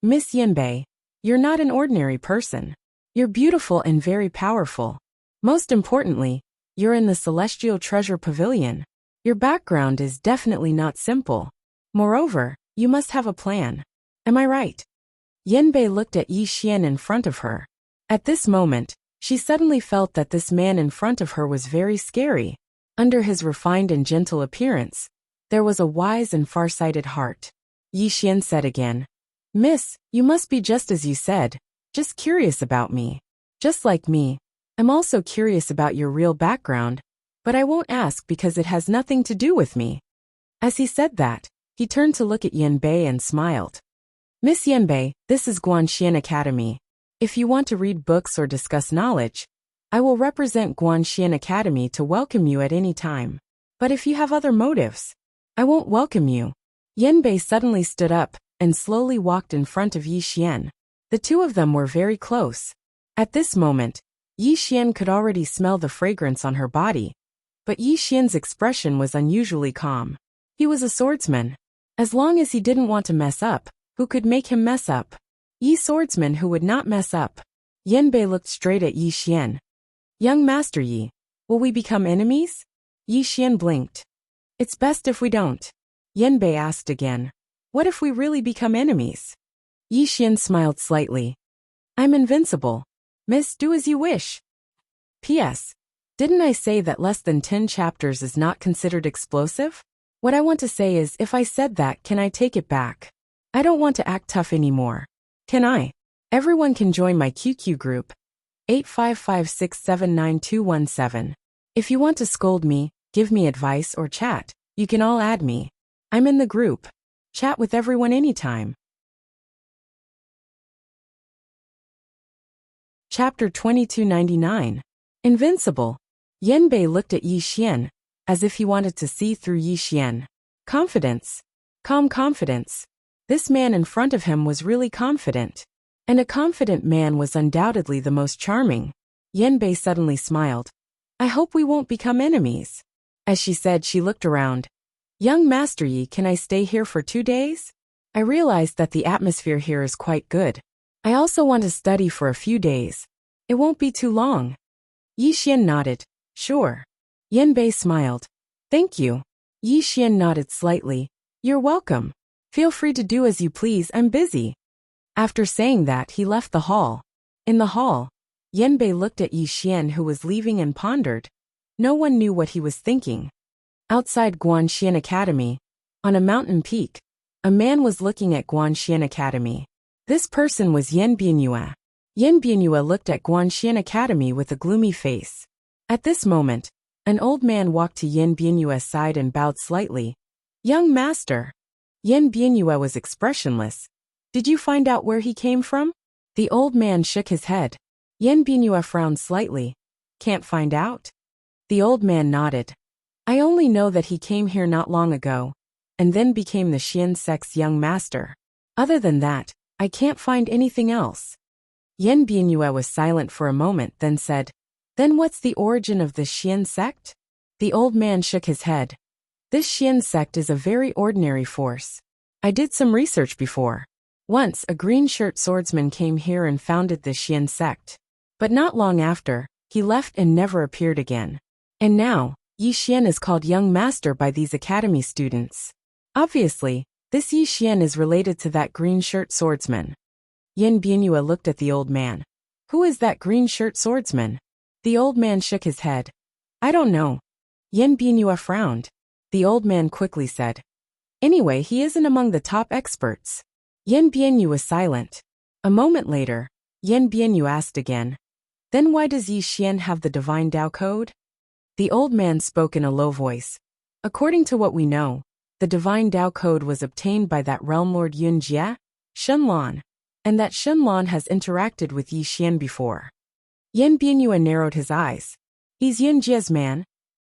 A: Miss Yanbei, you're not an ordinary person. You're beautiful and very powerful. Most importantly, you're in the Celestial Treasure Pavilion. Your background is definitely not simple. Moreover, you must have a plan. Am I right? Yanbei looked at Yi Xian in front of her. At this moment, she suddenly felt that this man in front of her was very scary. Under his refined and gentle appearance, there was a wise and far-sighted heart. Yi Xian said again, Miss, you must be just as you said. Just curious about me. Just like me, I'm also curious about your real background, but I won't ask because it has nothing to do with me. As he said that, he turned to look at Yanbei and smiled. Miss Yanbei, this is Guanxian Academy. If you want to read books or discuss knowledge, I will represent Guanxian Academy to welcome you at any time. But if you have other motives, I won't welcome you. Yanbei suddenly stood up and slowly walked in front of Yi Xian. The two of them were very close. At this moment, Yi Xian could already smell the fragrance on her body, but Yi Xian's expression was unusually calm. He was a swordsman. As long as he didn't want to mess up, who could make him mess up? Yi Swordsman who would not mess up. Yanbei looked straight at Yi Xian. Young Master Yi, will we become enemies? Yi Xian blinked. It's best if we don't. Yanbei asked again. What if we really become enemies? Yi Xian smiled slightly. I'm invincible. Miss, do as you wish. P.S. Didn't I say that less than 10 chapters is not considered explosive? What I want to say is, if I said that, can I take it back? I don't want to act tough anymore. Can I? Everyone can join my QQ group. 855679217. If you want to scold me, give me advice or chat, you can all add me. I'm in the group. Chat with everyone anytime. Chapter 2299. Invincible. Yanbei looked at Yi Xian, as if he wanted to see through Yi Xian. Confidence. Calm confidence. This man in front of him was really confident. And a confident man was undoubtedly the most charming. Yanbei suddenly smiled. I hope we won't become enemies. As she said, she looked around. Young Master Yi, can I stay here for 2 days? I realized that the atmosphere here is quite good. I also want to study for a few days. It won't be too long. Yi Xian nodded. Sure. Yanbei smiled. Thank you. Yi Xian nodded slightly. You're welcome. Feel free to do as you please, I'm busy. After saying that, he left the hall. In the hall, Yanbei looked at Yi Xian who was leaving and pondered. No one knew what he was thinking. Outside Guanxian Academy, on a mountain peak, a man was looking at Guanxian Academy. This person was Yan Bianyue. Yan Bianyue looked at Guanxian Academy with a gloomy face. At this moment, an old man walked to Yan Bianyue's side and bowed slightly. Young master. Yan Bianyue was expressionless. Did you find out where he came from? The old man shook his head. Yan Bianyue frowned slightly. Can't find out? The old man nodded. I only know that he came here not long ago, and then became the Xian sect's young master. Other than that, I can't find anything else. Yan Bianyue was silent for a moment, then said, Then what's the origin of this Xian sect? The old man shook his head. This Xian sect is a very ordinary force. I did some research before. Once a green-shirt swordsman came here and founded the Xian sect. But not long after, he left and never appeared again. And now, Yi Xian is called young master by these academy students. Obviously, this Yi Xian is related to that green-shirt swordsman. Yan Bianyue looked at the old man. Who is that green-shirt swordsman? The old man shook his head. I don't know. Yan Bianyue frowned. The old man quickly said. Anyway, he isn't among the top experts. Yan Bianyue was silent. A moment later, Yan Bianyue asked again. Then why does Yi Xian have the divine Tao code? The old man spoke in a low voice. According to what we know, the divine Tao code was obtained by that realm lord Yun Jie, Shenlan, and that Shenlan has interacted with Yi Xian before. Yan Bianyue narrowed his eyes. He's Yun Jie's man?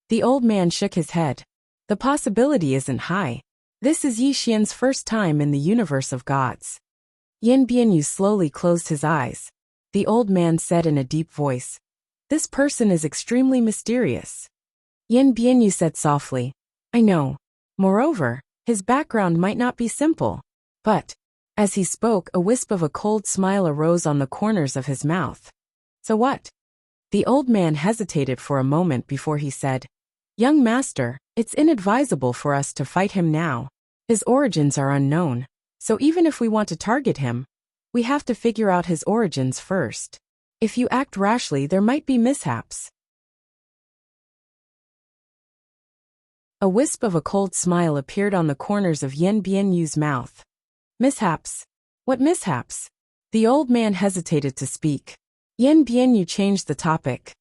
A: The old man shook his head. The possibility isn't high. This is Yi Xian's first time in the universe of gods. Yan Bianyue slowly closed his eyes. The old man said in a deep voice. This person is extremely mysterious. Yan Bianyue said softly. I know. Moreover, his background might not be simple. But, as he spoke, a wisp of a cold smile arose on the corners of his mouth. So what? The old man hesitated for a moment before he said, Young master, it's inadvisable for us to fight him now. His origins are unknown, so even if we want to target him, we have to figure out his origins first. If you act rashly, there might be mishaps. A wisp of a cold smile appeared on the corners of Yan Bianyue's mouth. Mishaps? What mishaps? The old man hesitated to speak. Yan Bianyu changed the topic.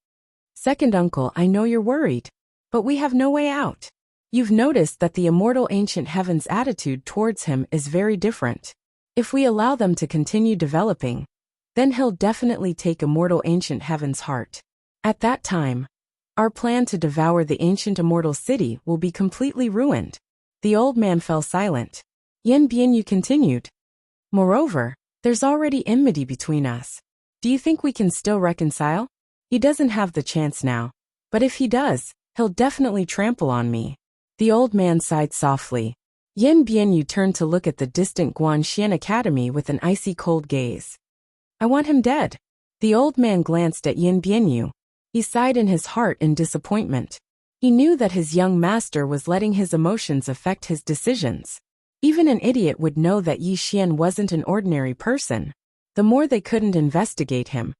A: Second uncle, I know you're worried. But we have no way out. You've noticed that the immortal ancient heaven's attitude towards him is very different. If we allow them to continue developing, then he'll definitely take immortal ancient heaven's heart. At that time, our plan to devour the ancient immortal city will be completely ruined. The old man fell silent. Yan Bianyu continued. Moreover, there's already enmity between us. Do you think we can still reconcile? He doesn't have the chance now. But if he does, he'll definitely trample on me. The old man sighed softly. Yan Bianyu turned to look at the distant Guanxian Academy with an icy cold gaze. I want him dead. The old man glanced at Yan Bianyu. He sighed in his heart in disappointment. He knew that his young master was letting his emotions affect his decisions. Even an idiot would know that Yi Xian wasn't an ordinary person. The more they couldn't investigate him,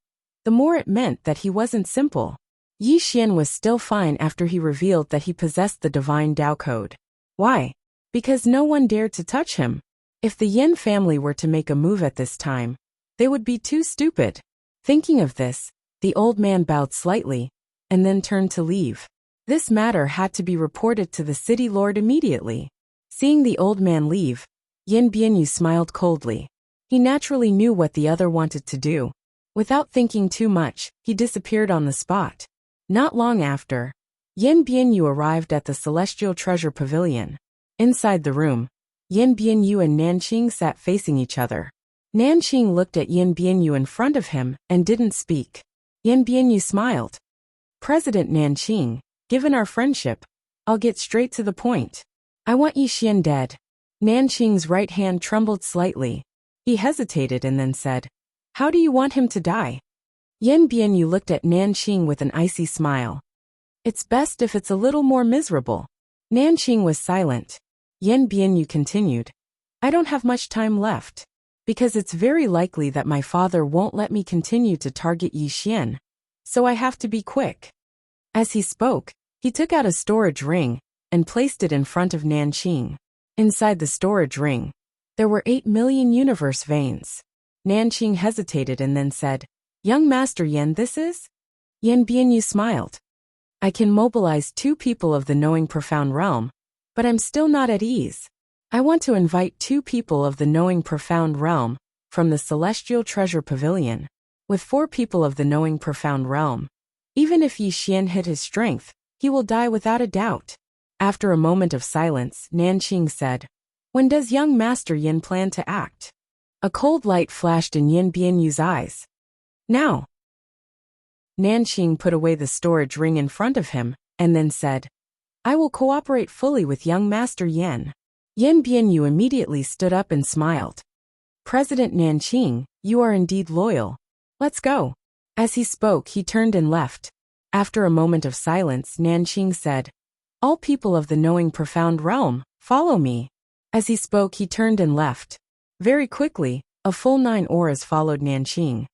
A: the more it meant that he wasn't simple. Yi Xian was still fine after he revealed that he possessed the divine Tao code. Why? Because no one dared to touch him. If the Yin family were to make a move at this time, they would be too stupid. Thinking of this, the old man bowed slightly, and then turned to leave. This matter had to be reported to the city lord immediately. Seeing the old man leave, Yan Bianyu smiled coldly. He naturally knew what the other wanted to do. Without thinking too much, he disappeared on the spot. Not long after, Yan Bianyu arrived at the Celestial Treasure Pavilion. Inside the room, Yan Bianyu and Nanqing sat facing each other. Nanqing looked at Yan Bianyu in front of him and didn't speak. Yan Bianyu smiled. President Nanqing, given our friendship, I'll get straight to the point. I want Yi Xian dead. Nanqing's right hand trembled slightly. He hesitated and then said, How do you want him to die? Yan Bianyu looked at Nanqing with an icy smile. It's best if it's a little more miserable. Nanqing was silent. Yan Bianyu continued. I don't have much time left. Because it's very likely that my father won't let me continue to target Yi Xian. So I have to be quick. As he spoke, he took out a storage ring and placed it in front of Nanqing. Inside the storage ring, there were 8 million universe veins. Nanqing hesitated and then said, Young Master Yan, this is? Yan Bianyu smiled. I can mobilize 2 people of the knowing profound realm, but I'm still not at ease. I want to invite 2 people of the knowing profound realm from the Celestial Treasure Pavilion, with 4 people of the knowing profound realm. Even if Yi Xian hit his strength, he will die without a doubt. After a moment of silence, Nanqing said, When does young Master Yin plan to act? A cold light flashed in Yan Bianyu's eyes. Now. Nanqing put away the storage ring in front of him, and then said, I will cooperate fully with young Master Yan. Yan Bianyu immediately stood up and smiled. President Nanqing, you are indeed loyal. Let's go. As he spoke, he turned and left. After a moment of silence, Nanqing said, All people of the knowing profound realm, follow me. As he spoke, he turned and left. Very quickly, a full 9 auras followed Nanqing.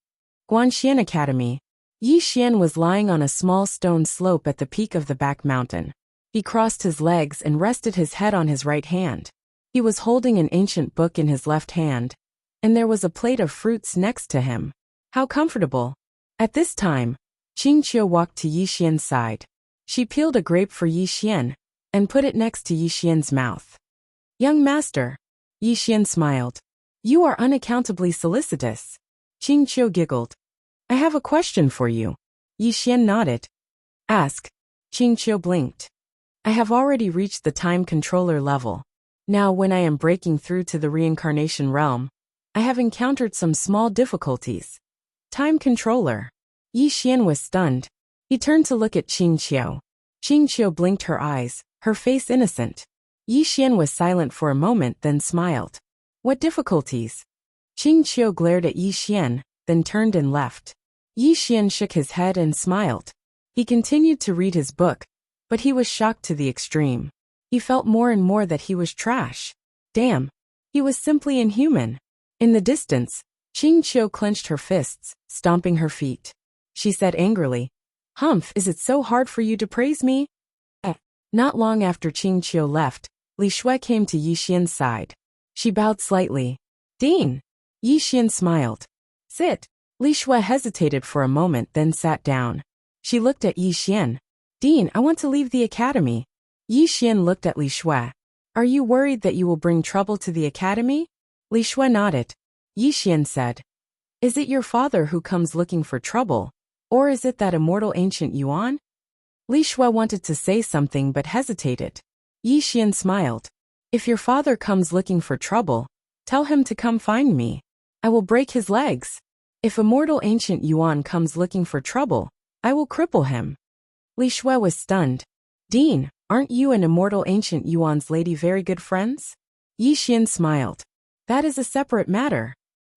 A: Guanxian Academy. Yi Xian was lying on a small stone slope at the peak of the back mountain. He crossed his legs and rested his head on his right hand. He was holding an ancient book in his left hand, and there was a plate of fruits next to him. How comfortable. At this time, Qingqiu walked to Yi Xian's side. She peeled a grape for Yi Xian and put it next to Yi Xian's mouth. Young master. Yi Xian smiled. You are unaccountably solicitous. Qingqiu giggled. I have a question for you. Yi Xian nodded. Ask. Qingqiu blinked. I have already reached the time controller level. Now when I am breaking through to the reincarnation realm, I have encountered some small difficulties. Time controller. Yi Xian was stunned. He turned to look at Qingqiu. Qingqiu blinked her eyes, her face innocent. Yi Xian was silent for a moment, then smiled. What difficulties? Qingqiu glared at Yi Xian, then turned and left. Yi Xian shook his head and smiled. He continued to read his book, but he was shocked to the extreme. He felt more and more that he was trash. Damn. He was simply inhuman. In the distance, Qingqiu clenched her fists, stomping her feet. She said angrily, Humph, is it so hard for you to praise me? Not long after Qingqiu left, Li Shui came to Yi Xian's side. She bowed slightly. Dean. Yi Xian smiled. Sit. Li Shui hesitated for a moment then sat down. She looked at Yi Xian. Dean, I want to leave the academy. Yi Xian looked at Li Shui. Are you worried that you will bring trouble to the academy? Li Shui nodded. Yi Xian said, Is it your father who comes looking for trouble? Or is it that immortal ancient Yuan? Li Shui wanted to say something but hesitated. Yi Xian smiled. If your father comes looking for trouble, tell him to come find me. I will break his legs. If immortal ancient Yuan comes looking for trouble, I will cripple him. Li Shui was stunned. Dean, aren't you and immortal ancient Yuan's lady very good friends? Yi Xian smiled. That is a separate matter.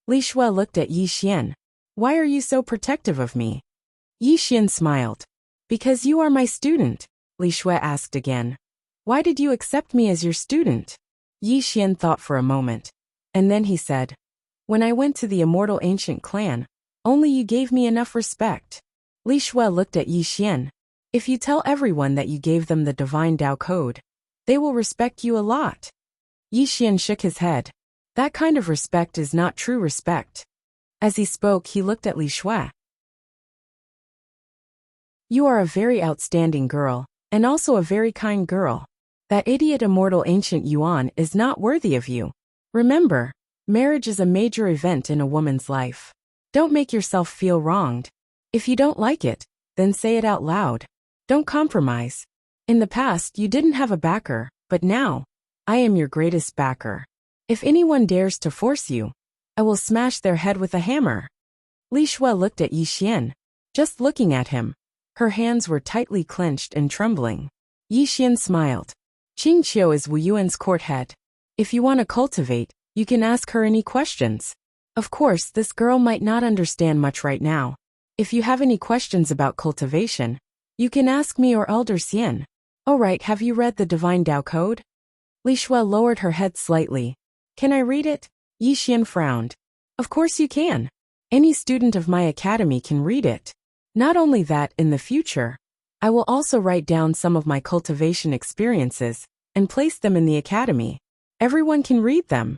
A: Li Shui looked at Yi Xian. Why are you so protective of me? Yi Xian smiled. Because you are my student, Li Shui asked again. Why did you accept me as your student? Yi Xian thought for a moment. And then he said, When I went to the immortal ancient clan, only you gave me enough respect. Li Shui looked at Yi Xian. If you tell everyone that you gave them the divine Tao code, they will respect you a lot. Yi Xian shook his head. That kind of respect is not true respect. As he spoke, he looked at Li Shui. You are a very outstanding girl, and also a very kind girl. That idiot immortal ancient Yuan is not worthy of you. Remember, marriage is a major event in a woman's life. Don't make yourself feel wronged. If you don't like it, then say it out loud. Don't compromise. In the past, you didn't have a backer, but now, I am your greatest backer. If anyone dares to force you, I will smash their head with a hammer. Li Shui looked at Yi Xian. Just looking at him, her hands were tightly clenched and trembling. Yi Xian smiled. Qing Qiu is Wu Yuan's court head. If you want to cultivate, you can ask her any questions. Of course, this girl might not understand much right now. If you have any questions about cultivation, you can ask me or Elder Xian. Oh right, have you read the Divine Tao Code? Li Shui lowered her head slightly. Can I read it? Yi Xian frowned. Of course you can. Any student of my academy can read it. Not only that, in the future, I will also write down some of my cultivation experiences and place them in the academy. Everyone can read them.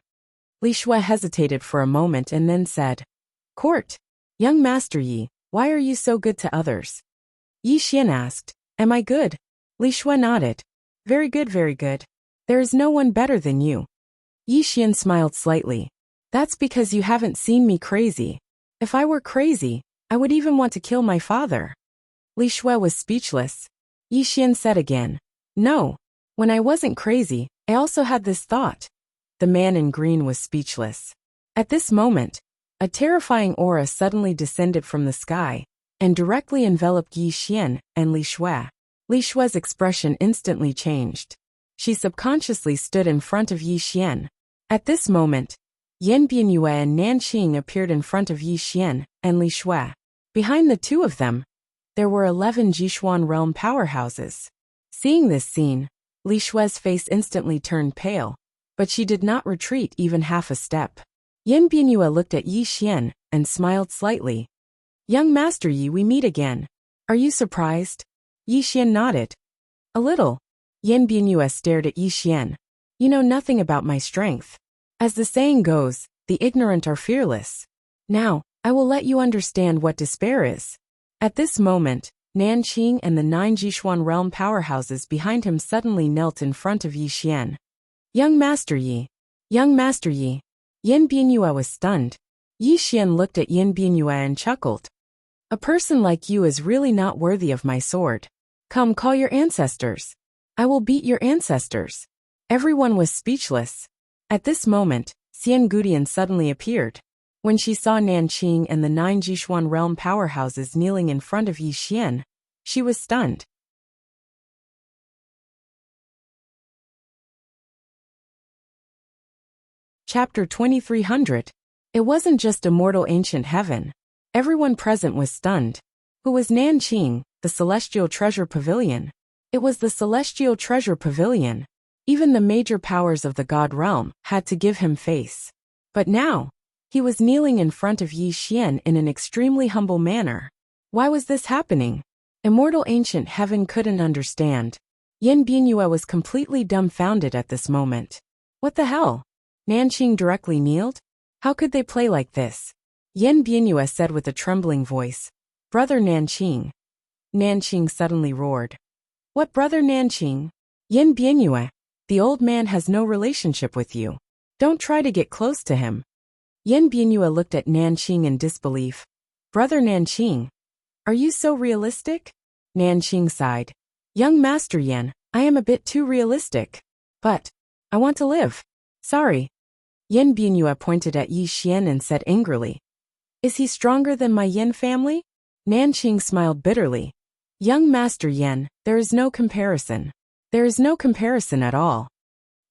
A: Li Shui hesitated for a moment and then said, Court, young Master Yi, why are you so good to others? Yi Xian asked, Am I good? Li Shui nodded. Very good, very good. There is no one better than you. Yi Xian smiled slightly. That's because you haven't seen me crazy. If I were crazy, I would even want to kill my father. Li Shui was speechless. Yi Xian said again, No. When I wasn't crazy, I also had this thought. The man in green was speechless. At this moment, a terrifying aura suddenly descended from the sky and directly enveloped Yi Xian and Li Shui. Li Shui's expression instantly changed. She subconsciously stood in front of Yi Xian. At this moment, Yan Bianyue and Nanqing appeared in front of Yi Xian and Li Shui. Behind the two of them, there were 11 Jishuan realm powerhouses. Seeing this scene, Li Shui's face instantly turned pale, but she did not retreat even half a step. Yan Bianyue looked at Yi Xian and smiled slightly. Young Master Yi, we meet again. Are you surprised? Yi Xian nodded. A little. Yan Bianyue stared at Yi Xian. You know nothing about my strength. As the saying goes, the ignorant are fearless. Now, I will let you understand what despair is. At this moment, Nanqing and the 9 Jishuan realm powerhouses behind him suddenly knelt in front of Yi Xian. Young Master Yi. Young Master Yi. Yan Bianyue was stunned. Yi Xian looked at Yan Bianyue and chuckled. A person like you is really not worthy of my sword. Come, call your ancestors. I will beat your ancestors. Everyone was speechless. At this moment, Xian Gudian suddenly appeared. When she saw Nanqing and the 9 Jishuan realm powerhouses kneeling in front of Yi Xian, she was stunned. Chapter 2300. It wasn't just immortal ancient heaven. Everyone present was stunned. Who was Nanqing, the celestial treasure pavilion? It was the celestial treasure pavilion. Even the major powers of the god realm had to give him face. But now, he was kneeling in front of Yi Xian in an extremely humble manner. Why was this happening? Immortal ancient heaven couldn't understand. Yan Bianyue was completely dumbfounded at this moment. What the hell? Nanqing directly kneeled? How could they play like this? Yan Bianue said with a trembling voice. Brother Nanqing. Nanqing suddenly roared. What brother Nanqing? Yan Bianue, the old man has no relationship with you. Don't try to get close to him. Yan Bianue looked at Nanqing in disbelief. Brother Nanqing, are you so realistic? Nanqing sighed. Young Master Yan, I am a bit too realistic. But I want to live. Sorry. Yan Bianue pointed at Yi Xian and said angrily. Is he stronger than my Yin family? Nanqing smiled bitterly. Young Master Yan, there is no comparison. There is no comparison at all.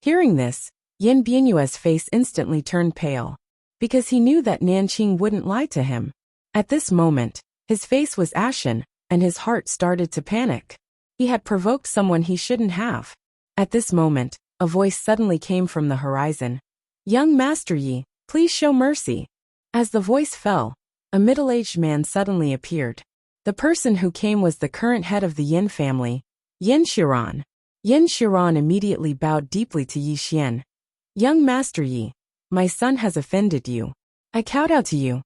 A: Hearing this, Yan Bianue's face instantly turned pale. Because he knew that Nanqing wouldn't lie to him. At this moment, his face was ashen, and his heart started to panic. He had provoked someone he shouldn't have. At this moment, a voice suddenly came from the horizon. Young Master Yi, please show mercy. As the voice fell, a middle-aged man suddenly appeared. The person who came was the current head of the Yin family, Yin Shiran. Yin Shiran immediately bowed deeply to Yi Xian. Young Master Yi, my son has offended you. I kowtow to you.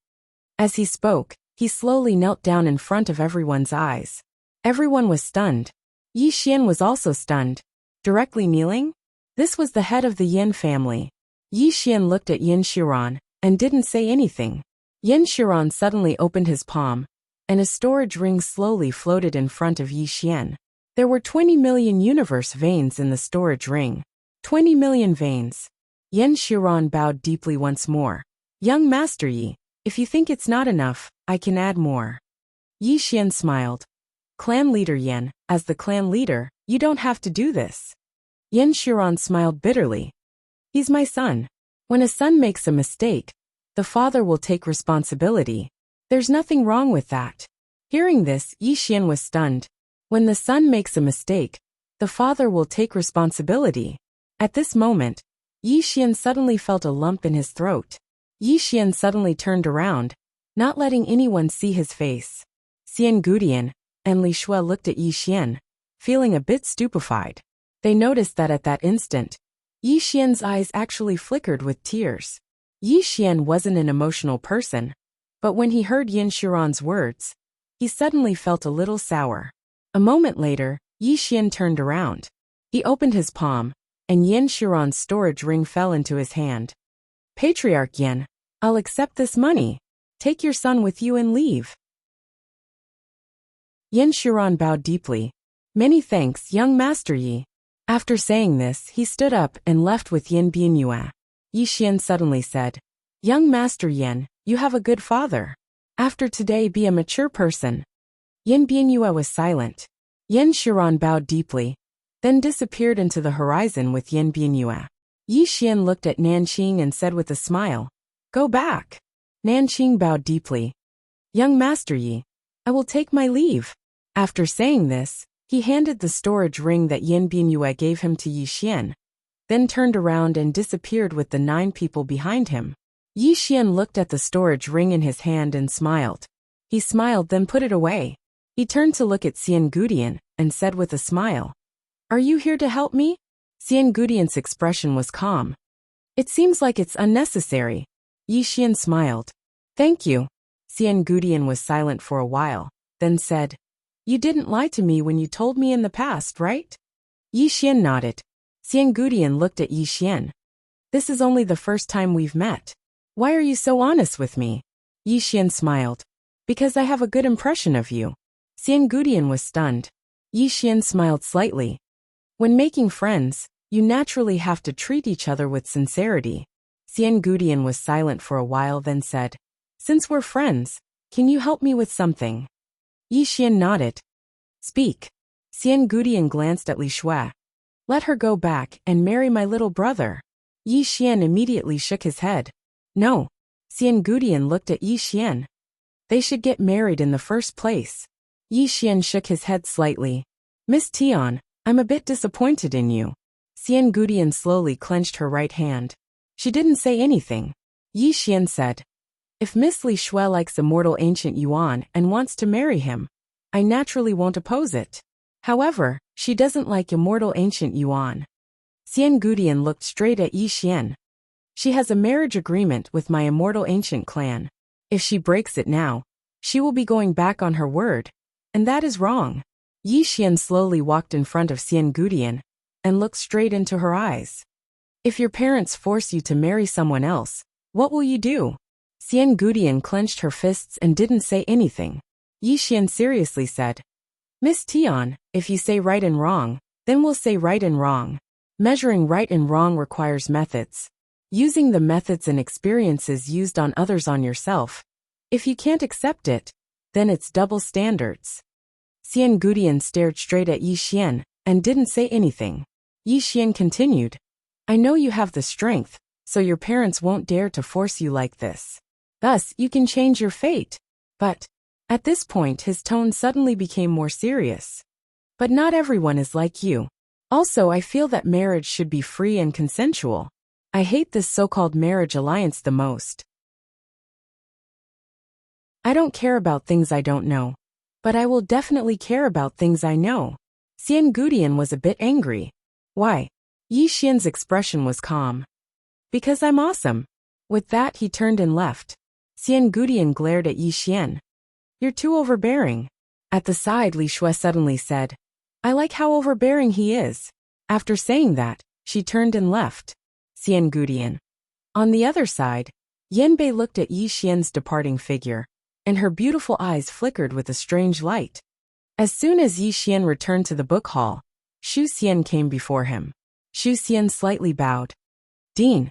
A: As he spoke, he slowly knelt down in front of everyone's eyes. Everyone was stunned. Yi Xian was also stunned. Directly kneeling? This was the head of the Yin family. Yi Xian looked at Yin Shiran and didn't say anything. Yin Shiran suddenly opened his palm, and a storage ring slowly floated in front of Yi Xian. There were 20 million universe veins in the storage ring. 20 million veins. Yin Shiran bowed deeply once more. Young Master Yi, if you think it's not enough, I can add more. Yi Xian smiled. Clan leader Yin, as the clan leader, you don't have to do this. Yin Shiran smiled bitterly. He's my son. When a son makes a mistake, the father will take responsibility. There's nothing wrong with that. Hearing this, Yi Xian was stunned. When the son makes a mistake, the father will take responsibility. At this moment, Yi Xian suddenly felt a lump in his throat. Yi Xian suddenly turned around, not letting anyone see his face. Xian Gudian and Li Shui looked at Yi Xian, feeling a bit stupefied. They noticed that at that instant, Yi Xian's eyes actually flickered with tears. Yi Xian wasn't an emotional person, but when he heard Yin Shiran's words, he suddenly felt a little sour. A moment later, Yi Xian turned around. He opened his palm, and Yin Shiran's storage ring fell into his hand. Patriarch Yin, I'll accept this money. Take your son with you and leave. Yin Shiran bowed deeply. Many thanks, young Master Yi. After saying this, he stood up and left with Yan Bianue. Yi Xian suddenly said, Young Master Yan, you have a good father. After today be a mature person. Yan Bianue was silent. Yin Shiran bowed deeply, then disappeared into the horizon with Yan Bianue. Yi Xian looked at Nanqing and said with a smile, Go back. Nanqing bowed deeply. Young Master Yi, I will take my leave. After saying this, he handed the storage ring that Yan Bianue gave him to Yi Xian, then turned around and disappeared with the 9 people behind him. Yi Xian looked at the storage ring in his hand and smiled. He smiled then put it away. He turned to look at Xian Gudian and said with a smile, Are you here to help me? Xian Gudian's expression was calm. It seems like it's unnecessary. Yi Xian smiled. Thank you. Xian Gudian was silent for a while, then said, You didn't lie to me when you told me in the past, right? Yi Xian nodded. Xian Gudian looked at Yi Xian. This is only the first time we've met. Why are you so honest with me? Yi Xian smiled. Because I have a good impression of you. Xian Gudian was stunned. Yi Xian smiled slightly. When making friends, you naturally have to treat each other with sincerity. Xian Gudian was silent for a while then said, Since we're friends, can you help me with something? Yi Xian nodded. Speak. Xian Gudian glanced at Li Shui. Let her go back and marry my little brother. Yi Xian immediately shook his head. No. Xian Gudian looked at Yi Xian. They should get married in the first place. Yi Xian shook his head slightly. Miss Tian, I'm a bit disappointed in you. Xian Gudian slowly clenched her right hand. She didn't say anything. Yi Xian said, If Miss Li Shui likes immortal ancient Yuan and wants to marry him, I naturally won't oppose it. However, she doesn't like immortal ancient Yuan. Xian Gudian looked straight at Yi Xian. She has a marriage agreement with my immortal ancient clan. If she breaks it now, she will be going back on her word. And that is wrong. Yi Xian slowly walked in front of Xian Gudian and looked straight into her eyes. If your parents force you to marry someone else, what will you do? Xian Gudian clenched her fists and didn't say anything. Yi Xian seriously said, Miss Tian, if you say right and wrong, then we'll say right and wrong. Measuring right and wrong requires methods. Using the methods and experiences used on others on yourself. If you can't accept it, then it's double standards. Xian Gudian stared straight at Yi Xian and didn't say anything. Yi Xian continued, I know you have the strength, so your parents won't dare to force you like this. Thus, you can change your fate. But, at this point his tone suddenly became more serious. But not everyone is like you. Also, I feel that marriage should be free and consensual. I hate this so-called marriage alliance the most. I don't care about things I don't know. But I will definitely care about things I know. Xian Gudian was a bit angry. Why? Yi Xian's expression was calm. Because I'm awesome. With that he turned and left. Xian Gudian glared at Yi Xian. You're too overbearing. At the side Li Shui suddenly said, I like how overbearing he is. After saying that, she turned and left. Xian Gudian. On the other side, Yanbei looked at Yi Xian's departing figure, and her beautiful eyes flickered with a strange light. As soon as Yi Xian returned to the book hall, Shu Xian came before him. Shu Xian slightly bowed. Dean.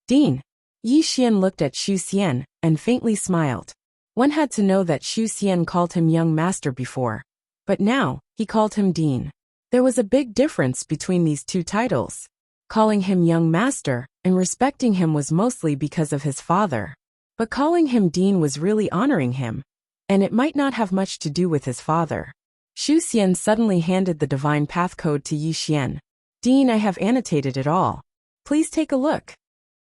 A: Dean. Yi Xian looked at Shu Xian and faintly smiled. One had to know that Shu Xian called him young master before. But now, he called him Dean. There was a big difference between these two titles. Calling him young master and respecting him was mostly because of his father. But calling him Dean was really honoring him. And it might not have much to do with his father. Shu Xian suddenly handed the divine path code to Yi Xian. Dean, I have annotated it all. Please take a look.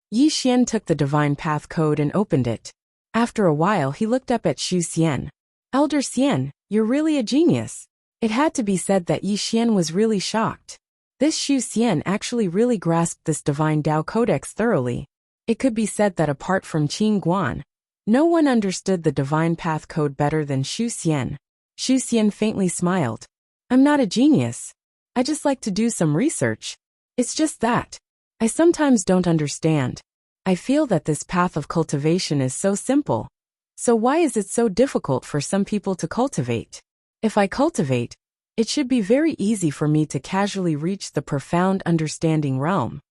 A: Yi Xian took the divine path code and opened it. After a while he looked up at Shu Xian. Elder Xian, you're really a genius. It had to be said that Yi Xian was really shocked. This Shu Xian actually really grasped this divine Tao Codex thoroughly. It could be said that apart from Qing Guan, no one understood the divine path code better than Shu Xian. Shu Xian faintly smiled. I'm not a genius. I just like to do some research. It's just that. I sometimes don't understand. I feel that this path of cultivation is so simple. So why is it so difficult for some people to cultivate? If I cultivate, it should be very easy for me to casually reach the profound understanding realm.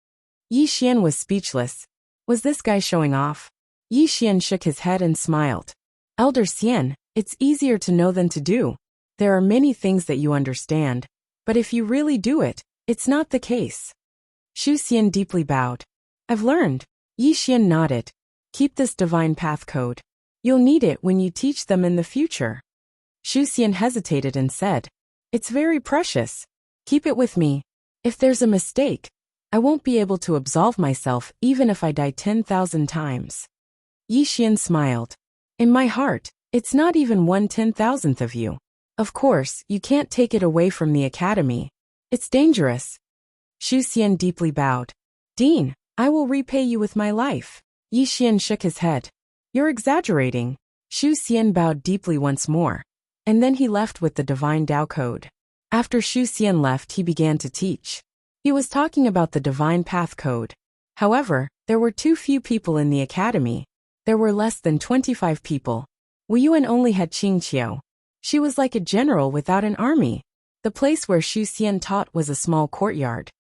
A: Yi Xian was speechless. Was this guy showing off? Yi Xian shook his head and smiled. Elder Xian, it's easier to know than to do. There are many things that you understand, but if you really do it, it's not the case. Shu Xian deeply bowed. I've learned. Yi Xian nodded. Keep this divine path code. You'll need it when you teach them in the future. Shu Xian hesitated and said, It's very precious. Keep it with me. If there's a mistake, I won't be able to absolve myself even if I die 10,000 times. Yi Xian smiled. In my heart, it's not even 1/10,000th of you. Of course, you can't take it away from the academy. It's dangerous. Shu Xian deeply bowed. Dean, I will repay you with my life. Yi Xian shook his head. You're exaggerating. Shu Xian bowed deeply once more. And then he left with the divine Tao code. After Shu Xian left he began to teach. He was talking about the divine path code. However, there were too few people in the academy. There were less than 25 people. Wu Yuan only had Qingqiu. She was like a general without an army. The place where Shu Xian taught was a small courtyard.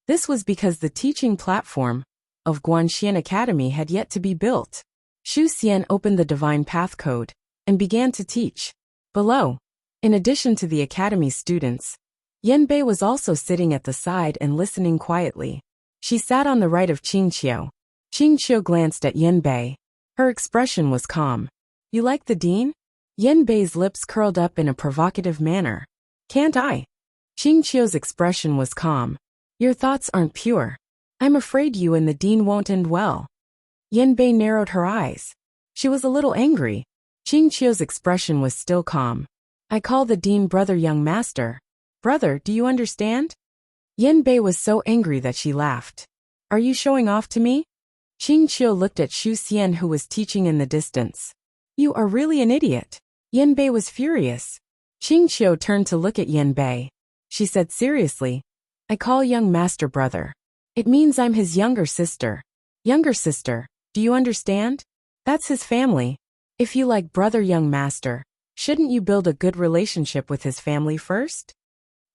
A: This was because the teaching platform of Guanxian Academy had yet to be built. Shu Xian opened the divine path code and began to teach. Below, in addition to the academy students, Yanbei was also sitting at the side and listening quietly. She sat on the right of Qingqiu. Qingqiu glanced at Yanbei. Her expression was calm. You like the dean? Yanbei's lips curled up in a provocative manner. Can't I? Qingqiu's expression was calm. Your thoughts aren't pure. I'm afraid you and the dean won't end well. Yanbei narrowed her eyes. She was a little angry. Qingqiu's expression was still calm. I call the dean brother young master. Brother, do you understand? Yanbei was so angry that she laughed. Are you showing off to me? Qingqiu looked at Xu Xian, who was teaching in the distance. You are really an idiot. Yanbei was furious. Qingqiu turned to look at Yanbei. She said seriously, I call young master brother. It means I'm his younger sister. Younger sister, do you understand? That's his family. If you like brother young master, shouldn't you build a good relationship with his family first?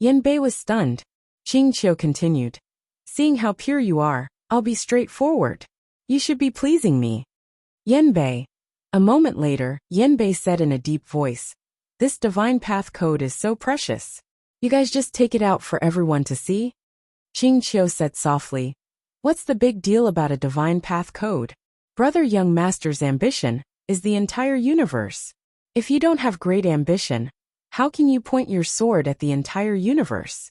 A: Yanbei was stunned. Qingqiu continued. Seeing how pure you are, I'll be straightforward. You should be pleasing me. Yanbei. A moment later, Yanbei said in a deep voice, this divine path code is so precious. You guys just take it out for everyone to see? Qingqiu said softly, what's the big deal about a divine path code? Brother young master's ambition is the entire universe. If you don't have great ambition, how can you point your sword at the entire universe?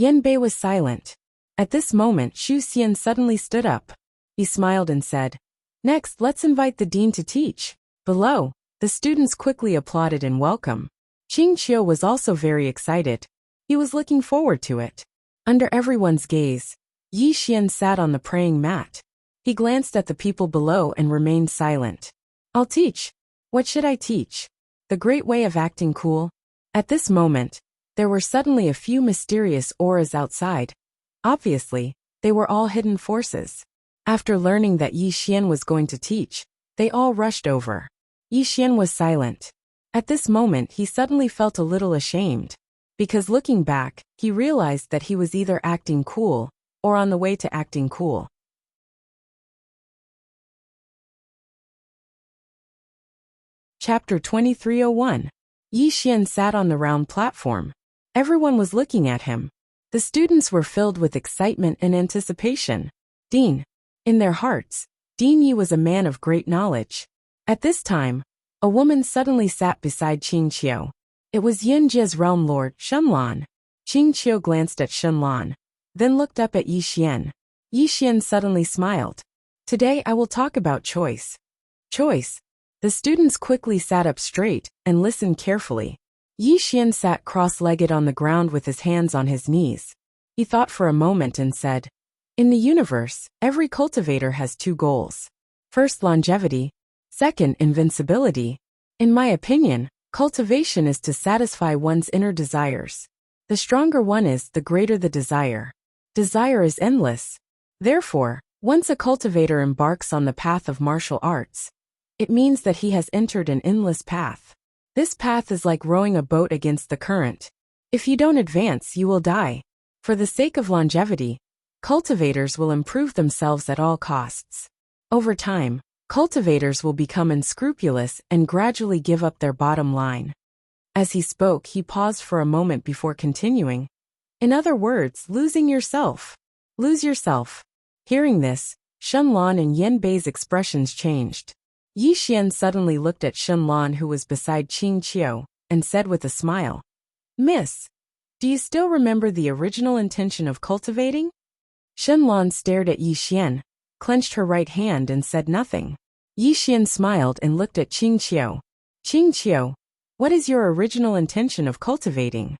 A: Yanbei was silent. At this moment, Xu Xian suddenly stood up. He smiled and said, next, let's invite the dean to teach. Below, the students quickly applauded in welcome. Qingqiu was also very excited. He was looking forward to it. Under everyone's gaze, Yi Xian sat on the praying mat. He glanced at the people below and remained silent. I'll teach. What should I teach? The great way of acting cool? At this moment, there were suddenly a few mysterious auras outside. Obviously, they were all hidden forces. After learning that Yi Xian was going to teach, they all rushed over. Yi Xian was silent. At this moment, he suddenly felt a little ashamed. Because looking back, he realized that he was either acting cool or on the way to acting cool. Chapter 2301. Yi Xian sat on the round platform. Everyone was looking at him. The students were filled with excitement and anticipation. Dean. In their hearts, Dean Yi was a man of great knowledge. At this time, a woman suddenly sat beside Qingqiu. It was Yinjie's realm lord, Shenlan. Qingqiu glanced at Shenlan, then looked up at Yi Xian. Yi Xian suddenly smiled. Today I will talk about choice. Choice. The students quickly sat up straight and listened carefully. Yi Xian sat cross-legged on the ground with his hands on his knees. He thought for a moment and said, in the universe, every cultivator has two goals. First, longevity. Second, invincibility. In my opinion, cultivation is to satisfy one's inner desires. The stronger one is, the greater the desire. Desire is endless. Therefore, once a cultivator embarks on the path of martial arts, it means that he has entered an endless path. This path is like rowing a boat against the current. If you don't advance, you will die. For the sake of longevity, cultivators will improve themselves at all costs. Over time, cultivators will become unscrupulous and gradually give up their bottom line. As he spoke, he paused for a moment before continuing. In other words, losing yourself. Lose yourself. Hearing this, Shenlan and Yanbei's expressions changed. Yi Xian suddenly looked at Shenlan, who was beside Qingqiu, and said with a smile, Miss, do you still remember the original intention of cultivating? Shenlan stared at Yi Xian, clenched her right hand and said nothing. Yi Xian smiled and looked at Qingqiu. Qingqiu, what is your original intention of cultivating?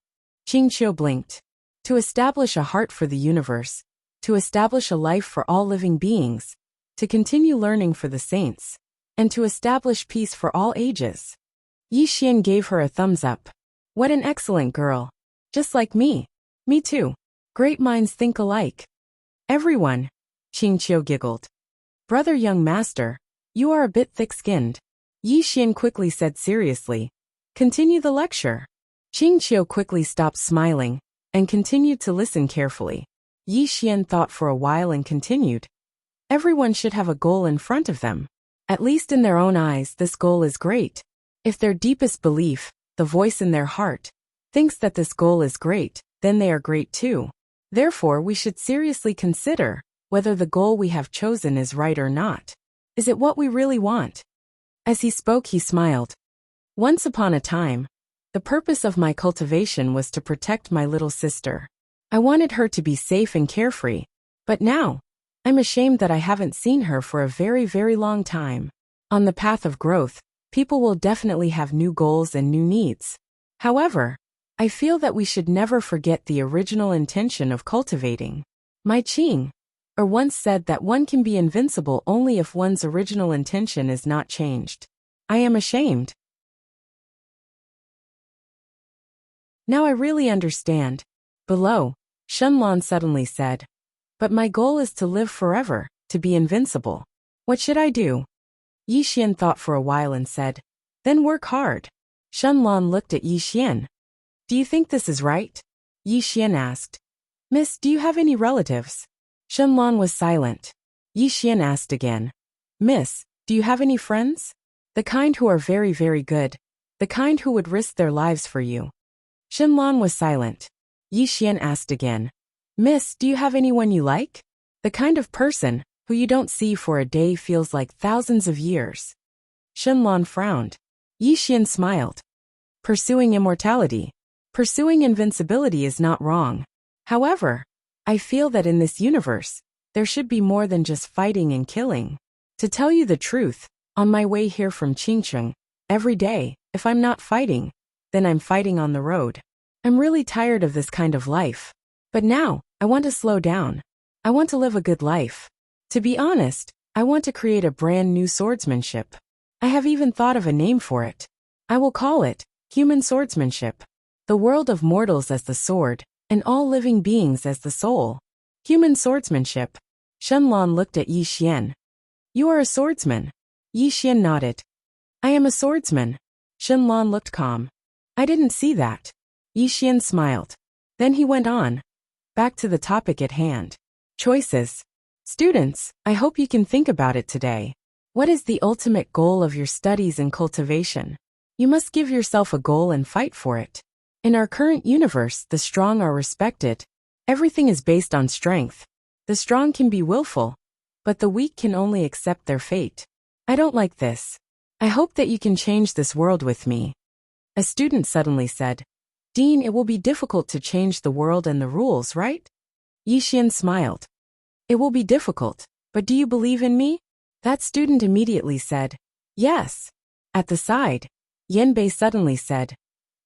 A: Qingqiu blinked. To establish a heart for the universe, to establish a life for all living beings, to continue learning for the saints, and to establish peace for all ages. Yi Xian gave her a thumbs up. What an excellent girl. Just like me. Me too. Great minds think alike. Everyone. Qingqiu giggled. Brother young master, you are a bit thick-skinned. Yi Xian quickly said seriously. Continue the lecture. Qingqiu quickly stopped smiling and continued to listen carefully. Yi Xian thought for a while and continued. Everyone should have a goal in front of them. At least in their own eyes, this goal is great. If their deepest belief, the voice in their heart, thinks that this goal is great, then they are great too. Therefore, we should seriously consider whether the goal we have chosen is right or not. Is it what we really want? As he spoke, he smiled. Once upon a time, the purpose of my cultivation was to protect my little sister. I wanted her to be safe and carefree. But now, I'm ashamed that I haven't seen her for a very, very long time. On the path of growth, people will definitely have new goals and new needs. However, I feel that we should never forget the original intention of cultivating. My Qing. or once said that one can be invincible only if one's original intention is not changed. I am ashamed. Now I really understand. Below, Shenlong suddenly said. But my goal is to live forever, to be invincible. What should I do? Yixian thought for a while and said, then work hard. Shenlong looked at Yixian. Do you think this is right? Yixian asked. Miss, do you have any relatives? Shenlong was silent. Yixian asked again. Miss, do you have any friends? The kind who are very, very good. The kind who would risk their lives for you. Shenlong was silent. Yixian asked again. Miss, do you have anyone you like? The kind of person who you don't see for a day feels like thousands of years. Shenlong frowned. Yixian smiled. Pursuing immortality. Pursuing invincibility is not wrong. However, I feel that in this universe, there should be more than just fighting and killing. To tell you the truth, on my way here from Qingcheng, every day, if I'm not fighting, then I'm fighting on the road. I'm really tired of this kind of life. But now, I want to slow down. I want to live a good life. To be honest, I want to create a brand new swordsmanship. I have even thought of a name for it. I will call it human swordsmanship. The world of mortals as the sword, and all living beings as the soul. Human swordsmanship. Shenlong looked at Yixian. You are a swordsman. Yixian nodded. I am a swordsman. Shenlong looked calm. I didn't see that. Yixian smiled. Then he went on. Back to the topic at hand. Choices. Students, I hope you can think about it today. What is the ultimate goal of your studies and cultivation? You must give yourself a goal and fight for it. In our current universe, the strong are respected. Everything is based on strength. The strong can be willful, but the weak can only accept their fate. I don't like this. I hope that you can change this world with me. A student suddenly said, Dean, it will be difficult to change the world and the rules, right? Yixian smiled. It will be difficult, but do you believe in me? That student immediately said, yes. At the side, Yanbei suddenly said,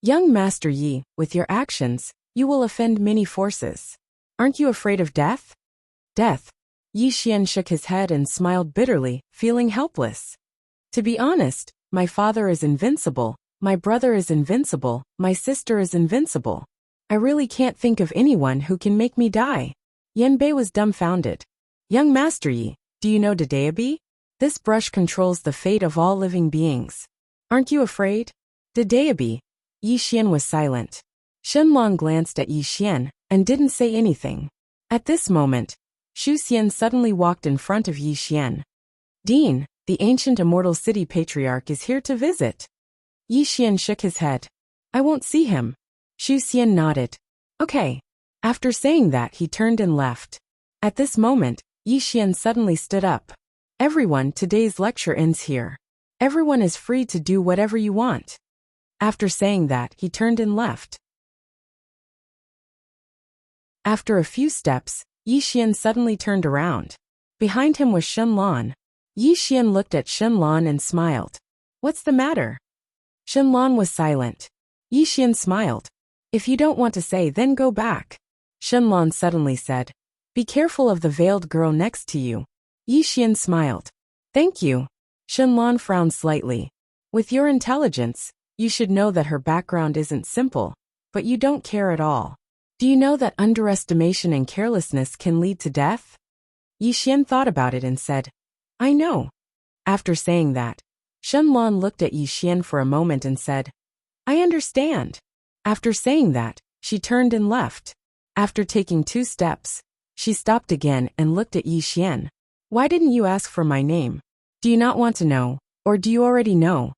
A: Young Master Yi, with your actions, you will offend many forces. Aren't you afraid of death? Death. Yixian shook his head and smiled bitterly, feeling helpless. To be honest, my father is invincible, my brother is invincible, my sister is invincible. I really can't think of anyone who can make me die. Yanbei was dumbfounded. Young Master Yi, do you know Dedeabi? This brush controls the fate of all living beings. Aren't you afraid? Dedeabi. Yixian was silent. Shenlong glanced at Yixian and didn't say anything. At this moment, Shu Xian suddenly walked in front of Yixian. Dean, the ancient immortal city patriarch is here to visit. Yixian shook his head. I won't see him. Shu Xian nodded. Okay. After saying that, he turned and left. At this moment, Yixian suddenly stood up. Everyone, today's lecture ends here. Everyone is free to do whatever you want. After saying that, he turned and left. After a few steps, Yixian suddenly turned around. Behind him was Shenlong. Yixian looked at Shenlong and smiled. What's the matter? Shenlong was silent. Yixian smiled. If you don't want to say, then go back. Shenlong suddenly said. Be careful of the veiled girl next to you. Yixian smiled. Thank you. Shenlong frowned slightly. With your intelligence, you should know that her background isn't simple, but you don't care at all. Do you know that underestimation and carelessness can lead to death? Yixian thought about it and said, I know. After saying that, Shenlong looked at Yixian for a moment and said, I understand. After saying that, she turned and left. After taking 2 steps, she stopped again and looked at Yixian. Why didn't you ask for my name? Do you not want to know, or do you already know?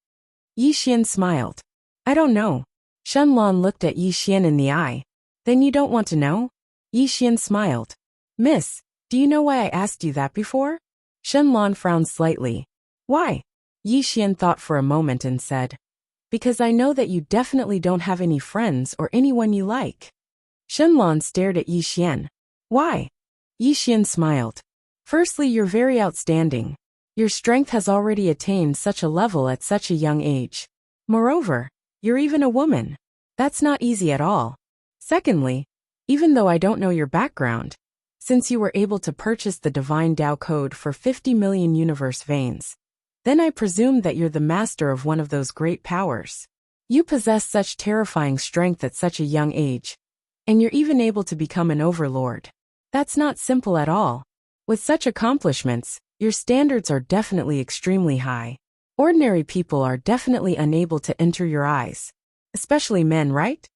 A: Yixian smiled. I don't know. Shenlong looked at Yixian in the eye. Then you don't want to know? Yixian smiled. Miss, do you know why I asked you that before? Shenlong frowned slightly. Why? Yixian thought for a moment and said, Because I know that you definitely don't have any friends or anyone you like. Shenlong stared at Yixian. Why? Yixian smiled. Firstly, you're very outstanding. Your strength has already attained such a level at such a young age. Moreover, you're even a woman. That's not easy at all. Secondly, even though I don't know your background, since you were able to purchase the divine Tao code for 50 million universe veins, then I presume that you're the master of one of those great powers. You possess such terrifying strength at such a young age, and you're even able to become an overlord. That's not simple at all. With such accomplishments, your standards are definitely extremely high. Ordinary people are definitely unable to enter your eyes. Especially men, right?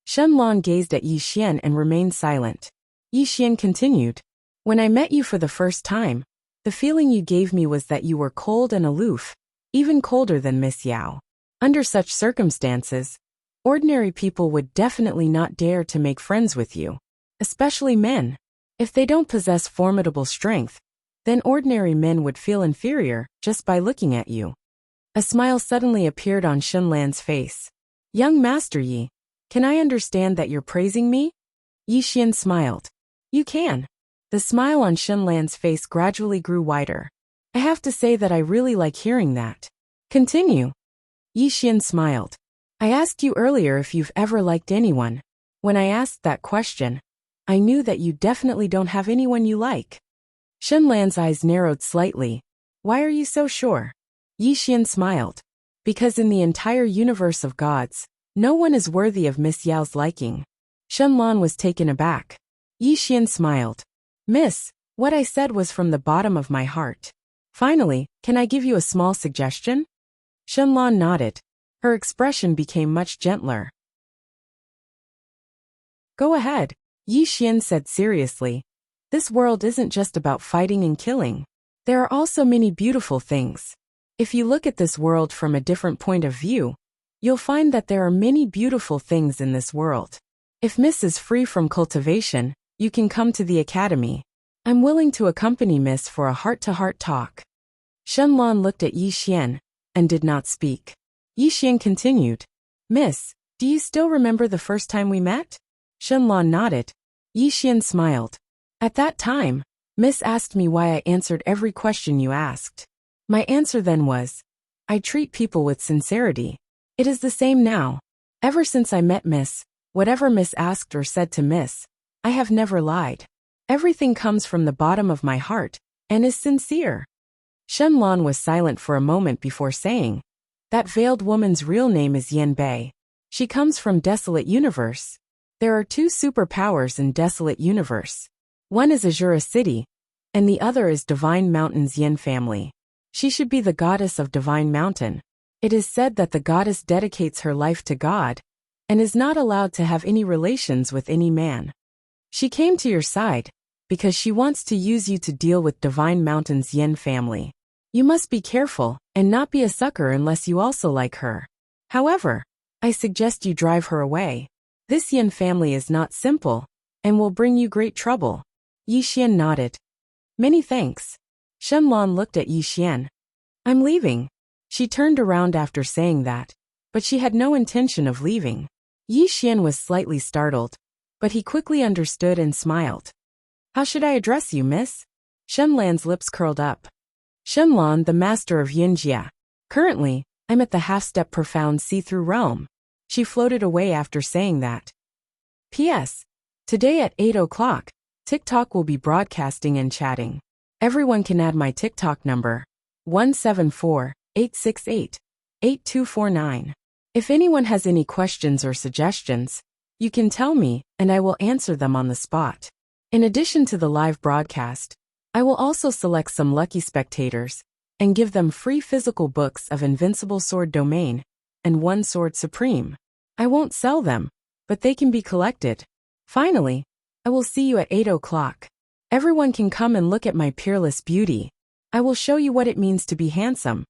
A: Shenlong gazed at Yi Xian and remained silent. Yi Xian continued. When I met you for the first time, the feeling you gave me was that you were cold and aloof, even colder than Miss Yao. Under such circumstances, ordinary people would definitely not dare to make friends with you. Especially men. If they don't possess formidable strength, then ordinary men would feel inferior just by looking at you. A smile suddenly appeared on Shenlan's face. Young Master Yi, can I understand that you're praising me? Yi Xian smiled. You can. The smile on Shenlan's face gradually grew wider. I have to say that I really like hearing that. Continue. Yi Xian smiled. I asked you earlier if you've ever liked anyone. When I asked that question, I knew that you definitely don't have anyone you like. Shenlan's eyes narrowed slightly. Why are you so sure? Yi Xian smiled. Because in the entire universe of gods, no one is worthy of Miss Yao's liking. Shenlan was taken aback. Yi Xian smiled. Miss, what I said was from the bottom of my heart. Finally, can I give you a small suggestion? Shenlan nodded. Her expression became much gentler. Go ahead, Yi Xian said seriously. This world isn't just about fighting and killing. There are also many beautiful things. If you look at this world from a different point of view, you'll find that there are many beautiful things in this world. If Miss is free from cultivation, you can come to the academy. I'm willing to accompany Miss for a heart-to-heart talk. Shenlan looked at Yi Xian and did not speak. Yi Xian continued. Miss, do you still remember the first time we met? Shenlan nodded. Yi Xian smiled. At that time, Miss asked me why I answered every question you asked. My answer then was, I treat people with sincerity. It is the same now. Ever since I met Miss, whatever Miss asked or said to Miss, I have never lied. Everything comes from the bottom of my heart and is sincere. Shenlan was silent for a moment before saying, that veiled woman's real name is Yan Bei. She comes from Desolate Universe. There are two superpowers in Desolate Universe. One is Azura City, and the other is Divine Mountain's Yin family. She should be the goddess of Divine Mountain. It is said that the goddess dedicates her life to God and is not allowed to have any relations with any man. She came to your side because she wants to use you to deal with Divine Mountain's Yin family. You must be careful and not be a sucker unless you also like her. However, I suggest you drive her away. This Yin family is not simple and will bring you great trouble. Yi Xian nodded. Many thanks. Shenlan looked at Yi Xian. I'm leaving. She turned around after saying that, but she had no intention of leaving. Yi Xian was slightly startled, but he quickly understood and smiled. How should I address you, miss? Shenlan's lips curled up. Shenlan, the master of Yinjia. Currently, I'm at the half-step profound see-through realm. She floated away after saying that. P.S. Today at 8 o'clock, TikTok will be broadcasting and chatting. Everyone can add my TikTok number, 174-868-8249. If anyone has any questions or suggestions, you can tell me and I will answer them on the spot. In addition to the live broadcast, I will also select some lucky spectators and give them free physical books of Invincible Sword Domain and One Sword Supreme. I won't sell them, but they can be collected. Finally, I will see you at 8 o'clock. Everyone can come and look at my peerless beauty. I will show you what it means to be handsome.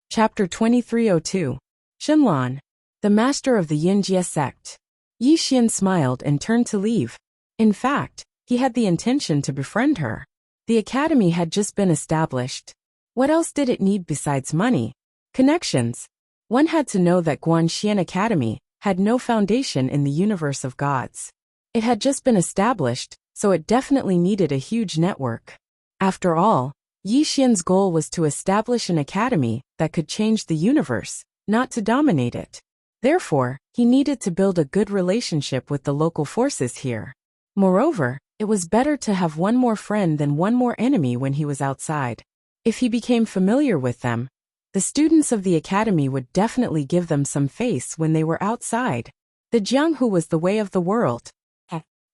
A: Chapter 2302. Shenlan, the master of the Yinjia sect. Yi Xian smiled and turned to leave. In fact, he had the intention to befriend her. The academy had just been established. What else did it need besides money? Connections. One had to know that Guanxian Academy had no foundation in the universe of gods. It had just been established, so it definitely needed a huge network. After all, Yi Xian's goal was to establish an academy that could change the universe, not to dominate it. Therefore, he needed to build a good relationship with the local forces here. Moreover, it was better to have one more friend than one more enemy when he was outside. If he became familiar with them, the students of the academy would definitely give them some face when they were outside. The Jianghu was the way of the world.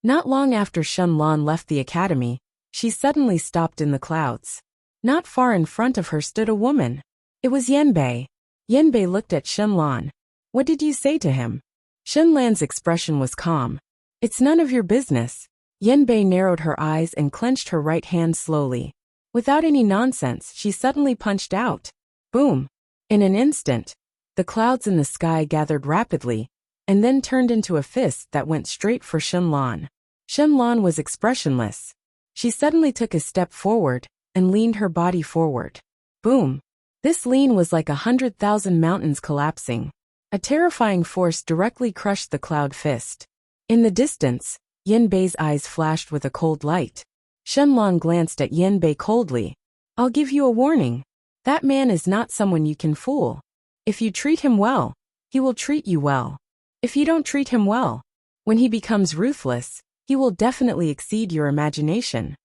A: Not long after Shenlan left the academy, she suddenly stopped in the clouds. Not far in front of her stood a woman. It was Yanbei. Yanbei looked at Shenlan. What did you say to him? Shenlan's expression was calm. It's none of your business. Yanbei narrowed her eyes and clenched her right hand slowly. Without any nonsense, she suddenly punched out. Boom! In an instant, the clouds in the sky gathered rapidly, and then turned into a fist that went straight for Shenlan. Shenlan was expressionless. She suddenly took a step forward, and leaned her body forward. Boom! This lean was like 100,000 mountains collapsing. A terrifying force directly crushed the cloud fist. In the distance, Yanbei's eyes flashed with a cold light. Shenlan glanced at Yanbei coldly. I'll give you a warning. That man is not someone you can fool. If you treat him well, he will treat you well. If you don't treat him well, when he becomes ruthless, he will definitely exceed your imagination.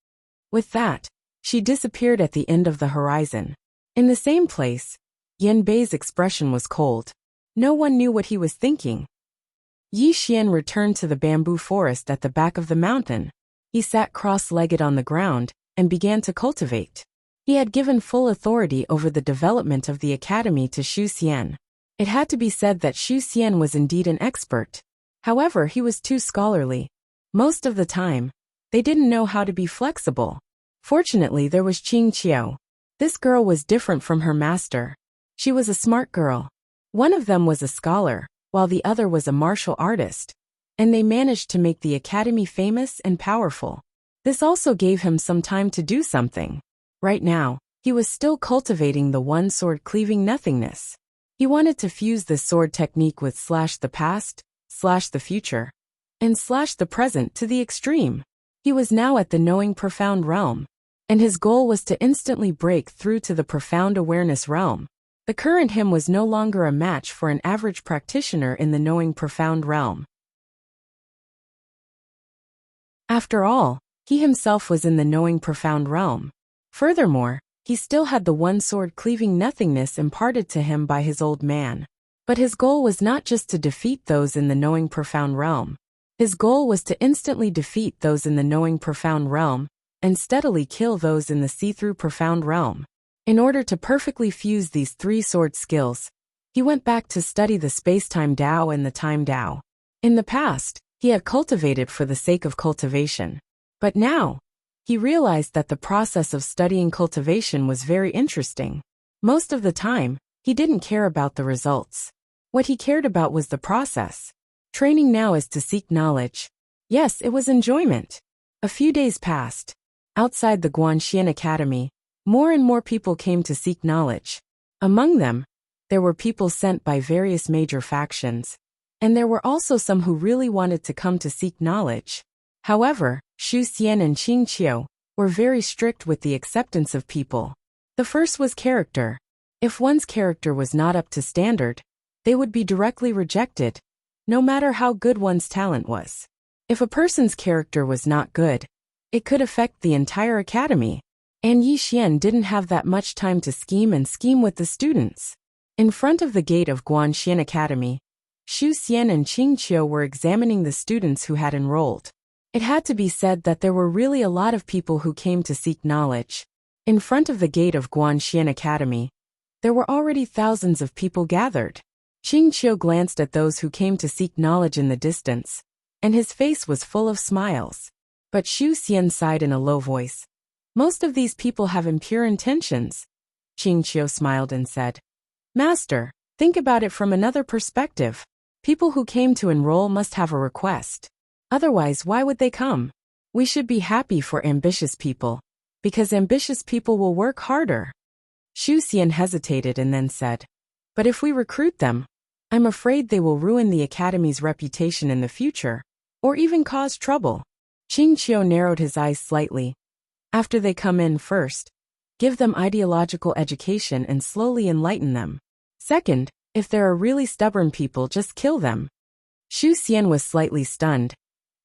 A: With that, she disappeared at the end of the horizon. In the same place, Yanbei's expression was cold. No one knew what he was thinking. Yi Xian returned to the bamboo forest at the back of the mountain. He sat cross-legged on the ground and began to cultivate. He had given full authority over the development of the academy to Xu Xian. It had to be said that Xu Xian was indeed an expert. However, he was too scholarly. Most of the time, they didn't know how to be flexible. Fortunately, there was Qing Qiu. This girl was different from her master. She was a smart girl. One of them was a scholar, while the other was a martial artist, and they managed to make the academy famous and powerful. This also gave him some time to do something. Right now, he was still cultivating the one-sword cleaving nothingness. He wanted to fuse this sword technique with slash the past, slash the future, and slash the present to the extreme. He was now at the knowing profound realm, and his goal was to instantly break through to the profound awareness realm. The current him was no longer a match for an average practitioner in the knowing profound realm. After all, he himself was in the knowing profound realm. Furthermore, he still had the one-sword cleaving nothingness imparted to him by his old man. But his goal was not just to defeat those in the knowing profound realm. His goal was to instantly defeat those in the knowing profound realm, and steadily kill those in the see-through profound realm. In order to perfectly fuse these three sword skills, he went back to study the space-time Tao and the time Tao. In the past, he had cultivated for the sake of cultivation. But now, he realized that the process of studying cultivation was very interesting. Most of the time, he didn't care about the results. What he cared about was the process. Training now is to seek knowledge. Yes, it was enjoyment. A few days passed. Outside the Guanxian Academy, more and more people came to seek knowledge. Among them, there were people sent by various major factions, and there were also some who really wanted to come to seek knowledge. However, Xu Xian and Qing Qiu were very strict with the acceptance of people. The first was character. If one's character was not up to standard, they would be directly rejected, no matter how good one's talent was. If a person's character was not good, it could affect the entire academy. And Yi Xian didn't have that much time to scheme with the students. In front of the gate of Guanxian Academy, Xu Xian and Qing Qiu were examining the students who had enrolled. It had to be said that there were really a lot of people who came to seek knowledge. In front of the gate of Guanxian Academy, there were already thousands of people gathered. Qing Qiu glanced at those who came to seek knowledge in the distance, and his face was full of smiles. But Xu Xian sighed in a low voice. Most of these people have impure intentions. Qing Qiu smiled and said, Master, think about it from another perspective. People who came to enroll must have a request. Otherwise, why would they come? We should be happy for ambitious people, because ambitious people will work harder. Xu Xian hesitated and then said, But if we recruit them, I'm afraid they will ruin the academy's reputation in the future, or even cause trouble. Qing Qiu narrowed his eyes slightly. After they come in first, give them ideological education and slowly enlighten them. Second, If there are really stubborn people, just kill them. Xu Xian was slightly stunned,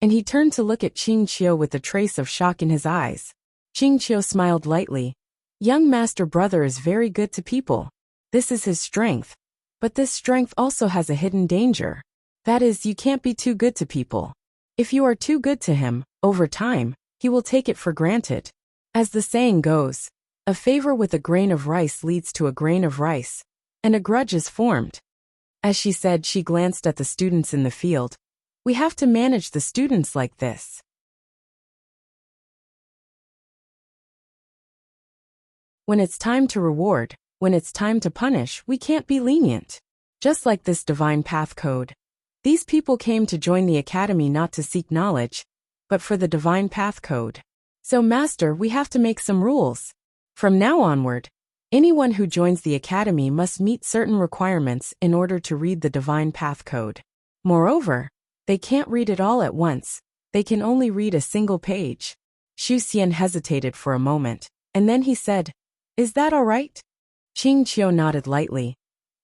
A: and he turned to look at Qing Qiu with a trace of shock in his eyes. Qing Qiu smiled lightly. Young master brother is very good to people. This is his strength. But this strength also has a hidden danger. That is, you can't be too good to people. If you are too good to him, over time, he will take it for granted. As the saying goes, a favor with a grain of rice leads to a grain of rice, and a grudge is formed. As she said, she glanced at the students in the field. We have to manage the students like this. When it's time to reward, when it's time to punish, we can't be lenient. Just like this divine path code. These people came to join the academy not to seek knowledge, but for the divine path code. So master, we have to make some rules. From now onward, anyone who joins the academy must meet certain requirements in order to read the divine path code. Moreover, they can't read it all at once. They can only read a single page. Xu Xian hesitated for a moment, and then he said, "Is that all right?" Qing Qiu nodded lightly.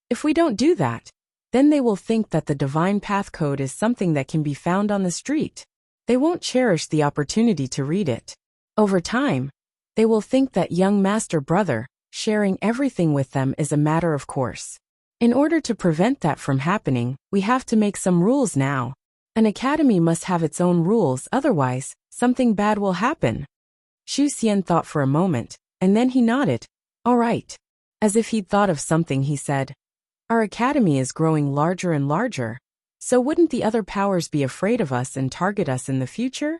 A: If we don't do that, then they will think that the divine path code is something that can be found on the street. They won't cherish the opportunity to read it. Over time, they will think that young master brother, sharing everything with them is a matter of course. In order to prevent that from happening, we have to make some rules now. An academy must have its own rules, otherwise, something bad will happen. Xu Xian thought for a moment, and then he nodded. All right. As if he'd thought of something, he said, our academy is growing larger and larger. So wouldn't the other powers be afraid of us and target us in the future?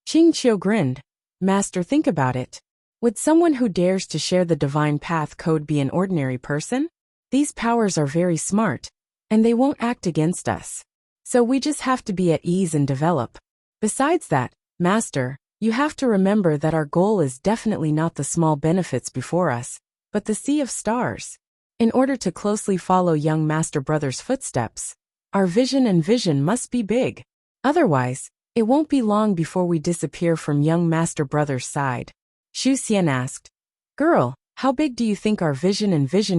A: Qing Qiu grinned. Master, think about it. Would someone who dares to share the divine path code be an ordinary person? These powers are very smart, and they won't act against us. So we just have to be at ease and develop. Besides that, Master, you have to remember that our goal is definitely not the small benefits before us, but the sea of stars. In order to closely follow young Master Brother's footsteps, our vision must be big. Otherwise, it won't be long before we disappear from young Master Brother's side. Xu Xian asked, Girl, how big do you think our vision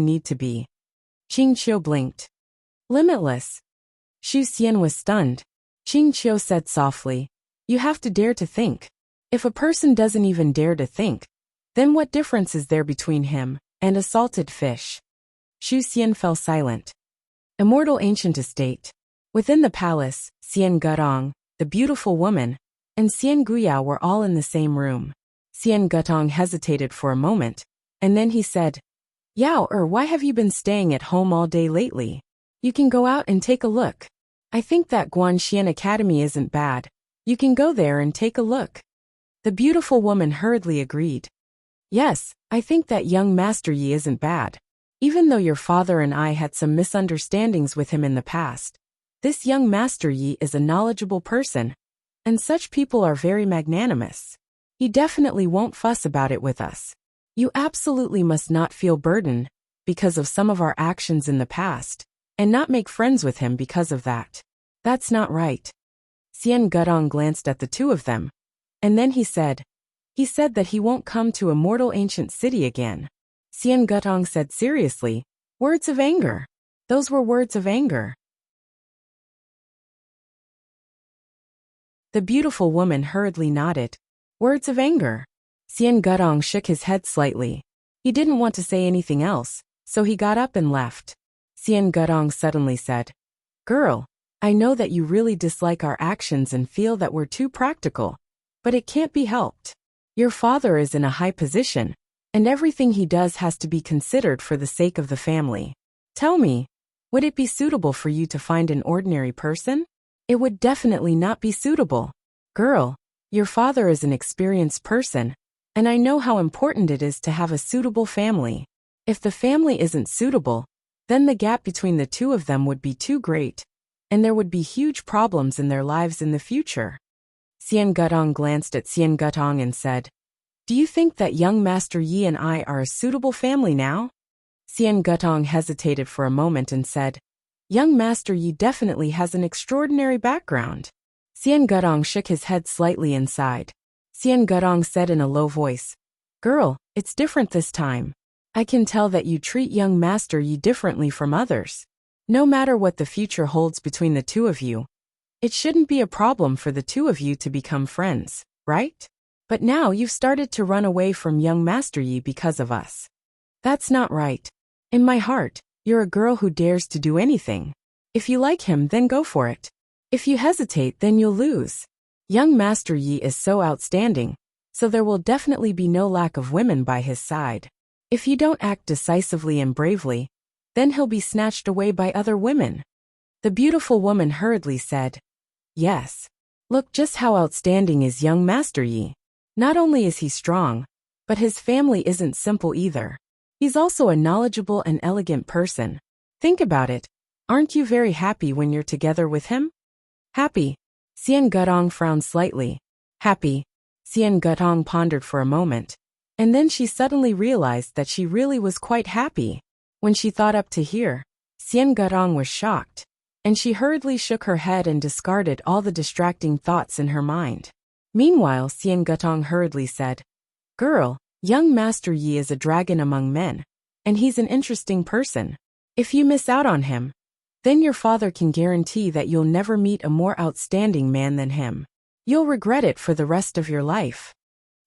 A: need to be? Qing Qiu blinked. Limitless. Xu Xian was stunned. Qing Qiu said softly, You have to dare to think. If a person doesn't even dare to think, then what difference is there between him and a salted fish? Xu Xian fell silent. Immortal ancient estate. Within the palace, Xian Gutong, the beautiful woman, and Xian Guyao were all in the same room. Xian Gutong hesitated for a moment, and then he said, Yao, why have you been staying at home all day lately? You can go out and take a look. I think that Guanxian Academy isn't bad. You can go there and take a look. The beautiful woman hurriedly agreed. Yes, I think that young Master Yi isn't bad. Even though your father and I had some misunderstandings with him in the past, this young Master Yi is a knowledgeable person, and such people are very magnanimous. He definitely won't fuss about it with us. You absolutely must not feel burdened because of some of our actions in the past, and not make friends with him because of that. That's not right. Xian Gutong glanced at the two of them, and then he said that he won't come to Immortal Ancient City again. Xian Gutong said seriously, words of anger. Those were words of anger. The beautiful woman hurriedly nodded. Words of anger. Xian Gutong shook his head slightly. He didn't want to say anything else, so he got up and left. Xian Gutong suddenly said, Girl, I know that you really dislike our actions and feel that we're too practical, but it can't be helped. Your father is in a high position, and everything he does has to be considered for the sake of the family. Tell me, would it be suitable for you to find an ordinary person? It would definitely not be suitable. Girl, your father is an experienced person, and I know how important it is to have a suitable family. If the family isn't suitable, then the gap between the two of them would be too great, and there would be huge problems in their lives in the future. Xian Gutong glanced at Xian Gutong and said, Do you think that young Master Yi and I are a suitable family now? Xian Gutong hesitated for a moment and said, Young Master Yi definitely has an extraordinary background. Xian Gutong shook his head slightly and sighed. Xian Gutong said in a low voice, Girl, it's different this time. I can tell that you treat young Master Yi differently from others. No matter what the future holds between the two of you, it shouldn't be a problem for the two of you to become friends, right? But now you've started to run away from young Master Yi because of us. That's not right. In my heart, you're a girl who dares to do anything. If you like him, then go for it. If you hesitate, then you'll lose. Young Master Yi is so outstanding, so there will definitely be no lack of women by his side. If you don't act decisively and bravely, then he'll be snatched away by other women. The beautiful woman hurriedly said, Yes. Look just how outstanding is young Master Yi. Not only is he strong, but his family isn't simple either. He's also a knowledgeable and elegant person. Think about it. Aren't you very happy when you're together with him? Happy. Xian Gutong frowned slightly. Happy. Xian Gutong pondered for a moment, and then she suddenly realized that she really was quite happy. When she thought up to here, Xian Gutong was shocked, and she hurriedly shook her head and discarded all the distracting thoughts in her mind. Meanwhile, Xian Gutong hurriedly said, Girl, young Master Yi is a dragon among men, and he's an interesting person. If you miss out on him, then your father can guarantee that you'll never meet a more outstanding man than him. You'll regret it for the rest of your life.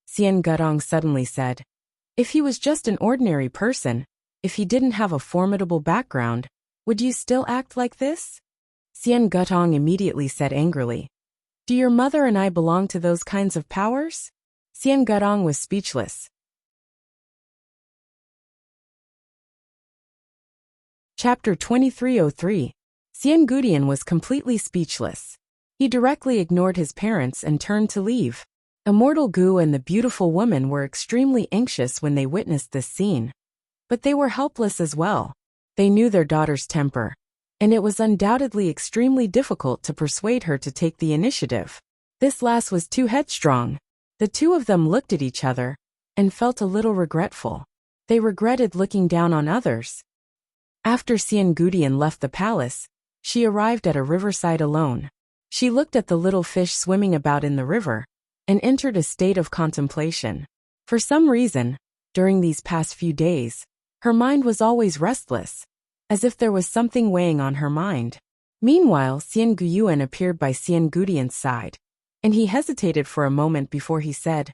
A: Xian Gutong suddenly said, If he was just an ordinary person, if he didn't have a formidable background, would you still act like this? Xian Gutong immediately said angrily, Do your mother and I belong to those kinds of powers? Xian Gutong was speechless. Chapter 2303. Xian Gudian was completely speechless. He directly ignored his parents and turned to leave. Immortal Gu and the beautiful woman were extremely anxious when they witnessed this scene. But they were helpless as well. They knew their daughter's temper, and it was undoubtedly extremely difficult to persuade her to take the initiative. This lass was too headstrong. The two of them looked at each other and felt a little regretful. They regretted looking down on others. After Xian Gudian left the palace, she arrived at a riverside alone. She looked at the little fish swimming about in the river and entered a state of contemplation. For some reason, during these past few days, her mind was always restless, as if there was something weighing on her mind. Meanwhile, Xian Guyuan appeared by Xian Gudian's side, and he hesitated for a moment before he said,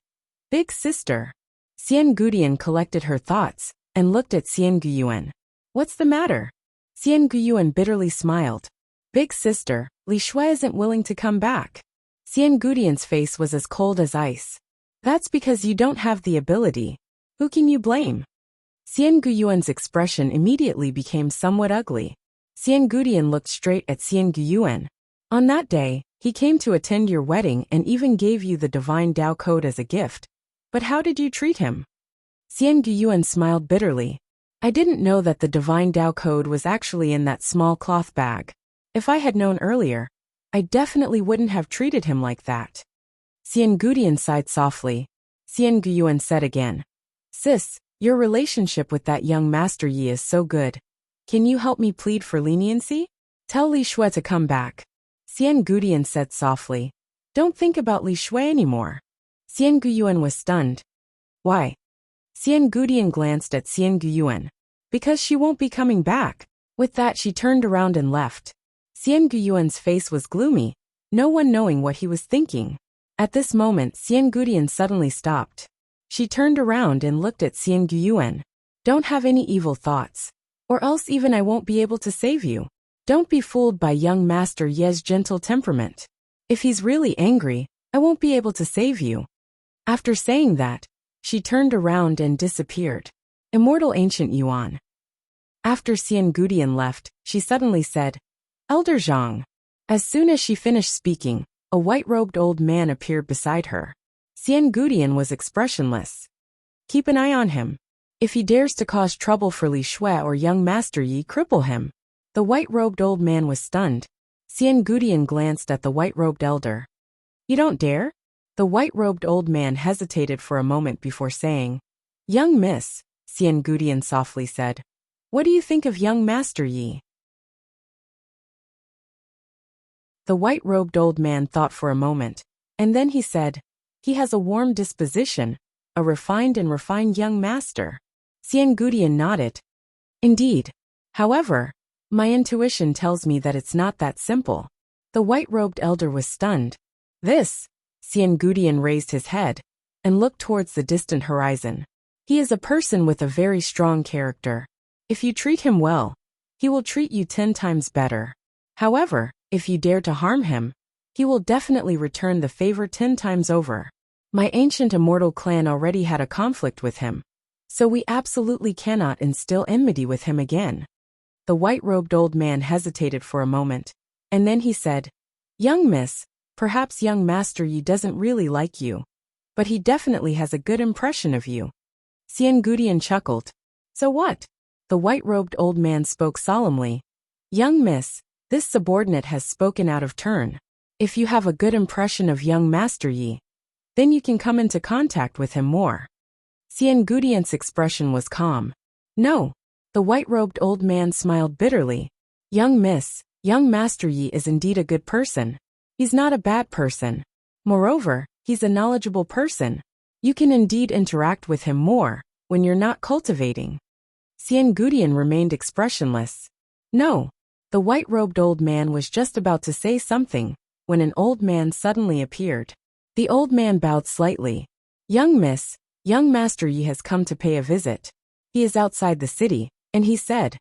A: Big sister. Xian Gudian collected her thoughts and looked at Xian Guyuan. What's the matter? Xian Guyuan bitterly smiled. Big sister, Li Shui isn't willing to come back. Xian Gudian's face was as cold as ice. That's because you don't have the ability. Who can you blame? Xian Guyuan's expression immediately became somewhat ugly. Xian Gudian looked straight at Xian Guyuan. On that day, he came to attend your wedding and even gave you the Divine Tao Code as a gift. But how did you treat him? Xian Guyuan smiled bitterly. I didn't know that the Divine Tao Code was actually in that small cloth bag. If I had known earlier, I definitely wouldn't have treated him like that. Xian Gudian sighed softly. Xian Guyuan said again, Sis, your relationship with that young Master Yi is so good. Can you help me plead for leniency? Tell Li Shui to come back. Xian Gudian said softly. Don't think about Li Shui anymore. Xian Guyuan was stunned. Why? Xian Gudian glanced at Xian Guyuan. Because she won't be coming back. With that, she turned around and left. Xian Guyuan's face was gloomy, no one knowing what he was thinking. At this moment, Xian Gudian suddenly stopped. She turned around and looked at Xian Guyuan. Don't have any evil thoughts, or else even I won't be able to save you. Don't be fooled by young Master Ye's gentle temperament. If he's really angry, I won't be able to save you. After saying that, she turned around and disappeared. Immortal Ancient Yuan. After Xian Gudian left, she suddenly said, Elder Zhang. As soon as she finished speaking, a white-robed old man appeared beside her. Xian Gudian was expressionless. Keep an eye on him. If he dares to cause trouble for Li Shui or young Master Yi, cripple him. The white-robed old man was stunned. Xian Gudian glanced at the white-robed elder. You don't dare? The white-robed old man hesitated for a moment before saying, Young miss, Xian Gudian softly said. What do you think of young Master Yi? The white-robed old man thought for a moment, and then he said, He has a warm disposition, a refined young master. Xian Gudian nodded. Indeed. However, My intuition tells me that it's not that simple. The white-robed elder was stunned. This? Xian Gudian raised his head and looked towards the distant horizon. He is a person with a very strong character. If you treat him well, he will treat you 10 times better. However, if you dare to harm him, he will definitely return the favor 10 times over. My ancient immortal clan already had a conflict with him, so we absolutely cannot instill enmity with him again. The white-robed old man hesitated for a moment, and then he said, Young miss, perhaps young Master Yi doesn't really like you, but he definitely has a good impression of you. Xian Gudian chuckled. So what? The white-robed old man spoke solemnly. Young miss, this subordinate has spoken out of turn. If you have a good impression of young Master Yi, then you can come into contact with him more. Xian Gudian's expression was calm. No. The white-robed old man smiled bitterly. Young miss, young Master Yi is indeed a good person. He's not a bad person. Moreover, he's a knowledgeable person. You can indeed interact with him more when you're not cultivating. Xian Gudian remained expressionless. No. The white-robed old man was just about to say something when an old man suddenly appeared. The old man bowed slightly. Young miss, young Master Yi has come to pay a visit. He is outside the city, and he said.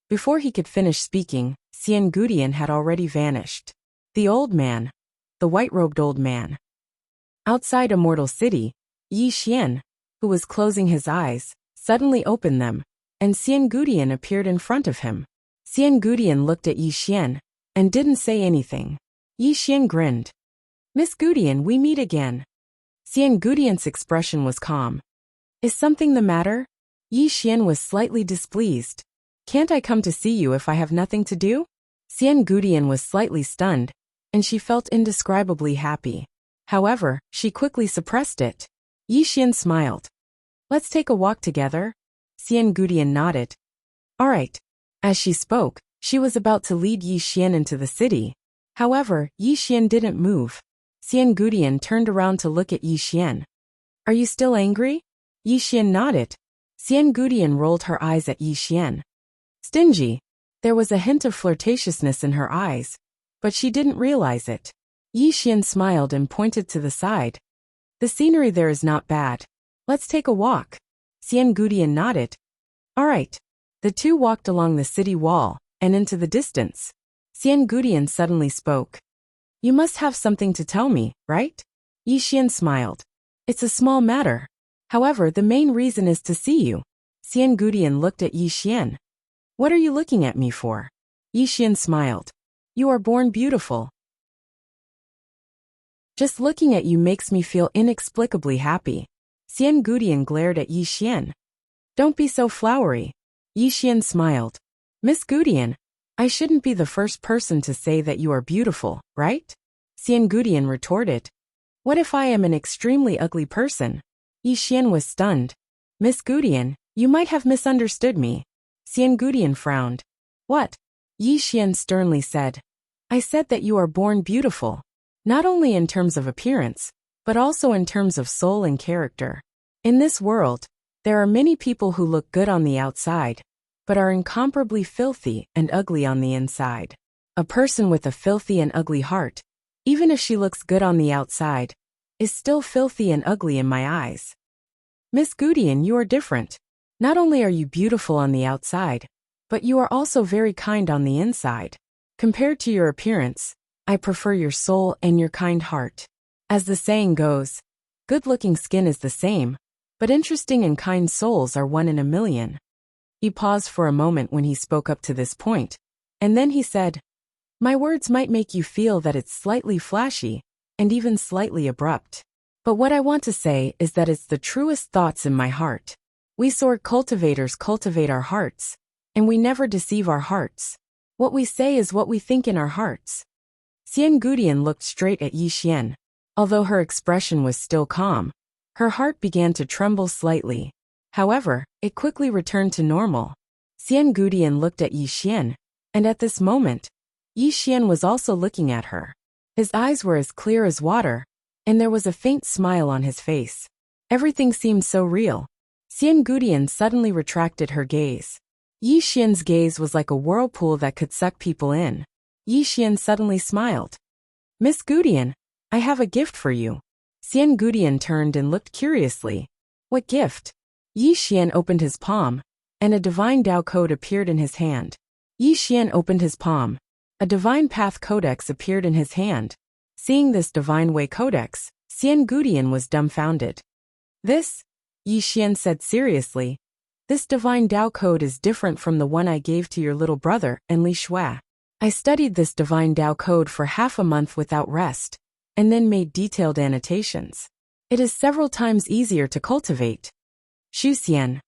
A: Before he could finish speaking, Xian Gudian had already vanished. The old man. The white-robed old man. Outside Immortal City, Yi Xian, who was closing his eyes, suddenly opened them, and Xian Gudian appeared in front of him. Xian Gudian looked at Yi Xian and didn't say anything. Yi Xian grinned. Miss Gudian, we meet again. Xian Gudian's expression was calm. Is something the matter? Yi Xian was slightly displeased. Can't I come to see you if I have nothing to do? Xian Gudian was slightly stunned, and she felt indescribably happy. However, she quickly suppressed it. Yi Xian smiled. Let's take a walk together? Xian Gudian nodded. All right. As she spoke, she was about to lead Yi Xian into the city. However, Yi Xian didn't move. Xian Gudian turned around to look at Yi Xian. Are you still angry? Yi Xian nodded. Xian Gudian rolled her eyes at Yi Xian. Stingy. There was a hint of flirtatiousness in her eyes, but she didn't realize it. Yi Xian smiled and pointed to the side. The scenery there is not bad. Let's take a walk. Xian Gudian nodded. All right. The two walked along the city wall and into the distance. Xian Gudian suddenly spoke. You must have something to tell me, right? Yi Xian smiled. It's a small matter. However, the main reason is to see you. Xian Gudian looked at Yi Xian. What are you looking at me for? Yi Xian smiled. You are born beautiful. Just looking at you makes me feel inexplicably happy. Xian Gudian glared at Yi Xian. Don't be so flowery. Yi Xian smiled. Miss Gudian, I shouldn't be the first person to say that you are beautiful, right? Xian Gudian retorted. What if I am an extremely ugly person? Yi Xian was stunned. Miss Gudian, you might have misunderstood me. Xian Gudian frowned. What? Yi Xian sternly said. I said that you are born beautiful. Not only in terms of appearance, but also in terms of soul and character. In this world, there are many people who look good on the outside, but are incomparably filthy and ugly on the inside. A person with a filthy and ugly heart, even if she looks good on the outside, is still filthy and ugly in my eyes. Miss Gudian, you are different. Not only are you beautiful on the outside, but you are also very kind on the inside. Compared to your appearance, I prefer your soul and your kind heart. As the saying goes, good-looking skin is the same, but interesting and kind souls are 1 in a million. He paused for a moment when he spoke up to this point, and then he said, My words might make you feel that it's slightly flashy, and even slightly abrupt. But what I want to say is that it's the truest thoughts in my heart. We sword cultivators cultivate our hearts, and we never deceive our hearts. What we say is what we think in our hearts. Xian Gudian looked straight at Yi Xian. Although her expression was still calm, her heart began to tremble slightly. However, it quickly returned to normal. Xian Gudian looked at Yi Xian, and at this moment, Yi Xian was also looking at her. His eyes were as clear as water, and there was a faint smile on his face. Everything seemed so real. Xian Gudian suddenly retracted her gaze. Yi Xian's gaze was like a whirlpool that could suck people in. Yi Xian suddenly smiled. Miss Gudian, I have a gift for you. Xian Gudian turned and looked curiously. What gift? Yi Xian opened his palm, and a divine Tao code appeared in his hand. Yi Xian opened his palm. A divine path codex appeared in his hand. Seeing this divine way codex, Xian Gudian was dumbfounded. This, Yi Xian said seriously, this divine Tao code is different from the one I gave to your little brother, and Li Shui. I studied this divine Tao code for half a month without rest, and then made detailed annotations. It is several times easier to cultivate. Shu Xian.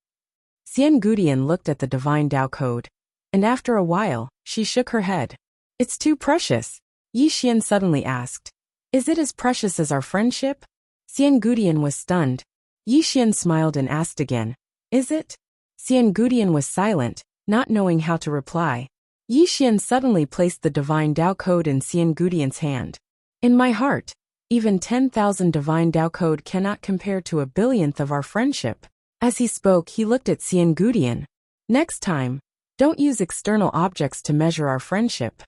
A: Xian Gudian looked at the divine Tao code, and after a while, she shook her head. It's too precious. Yi Xian suddenly asked. Is it as precious as our friendship? Xian Gudian was stunned. Yi Xian smiled and asked again. Is it? Xian Gudian was silent, not knowing how to reply. Yi Xian suddenly placed the divine Tao code in Xian Gudian's hand. In my heart, even 10,000 divine Tao code cannot compare to a billionth of our friendship. As he spoke, he looked at Xian Gudian. Next time, don't use external objects to measure our friendship.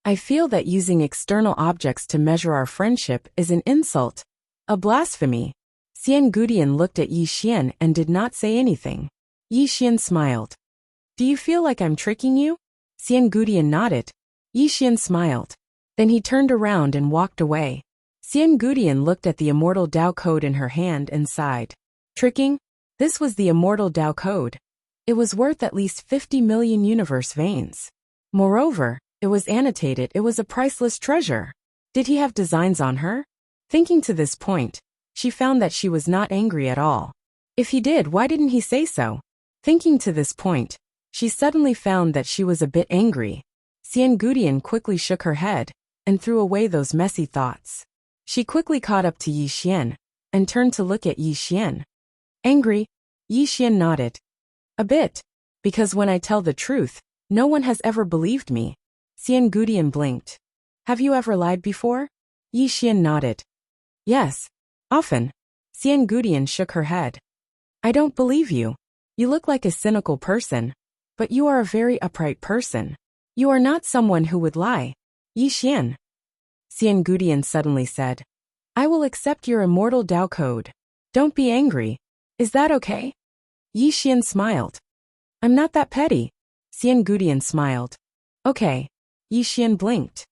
A: I feel that using external objects to measure our friendship is an insult, a blasphemy. Xian Gudian looked at Yi Xian and did not say anything. Yi Xian smiled. Do you feel like I'm tricking you? Xian Gudian nodded. Yi Xian smiled. Then he turned around and walked away. Xian Gudian looked at the immortal Tao code in her hand and sighed. Tricking? This was the immortal Tao code. It was worth at least 50 million universe veins. Moreover, it was annotated. It was a priceless treasure. Did he have designs on her? Thinking to this point, she found that she was not angry at all. If he did, why didn't he say so? Thinking to this point, she suddenly found that she was a bit angry. Xian Gudian quickly shook her head and threw away those messy thoughts. She quickly caught up to Yi Xian and turned to look at Yi Xian. Angry? Yi Xian nodded. A bit, because when I tell the truth, no one has ever believed me. Xian Gudian blinked. Have you ever lied before? Yi Xian nodded. Yes, often. Xian Gudian shook her head. I don't believe you. You look like a cynical person, but you are a very upright person. You are not someone who would lie. Yi Xian. Xian Gudian suddenly said. I will accept your immortal Tao code. Don't be angry. Is that okay? Yi Xian smiled. I'm not that petty. Xian Gudian smiled. Okay. Yi Xian blinked.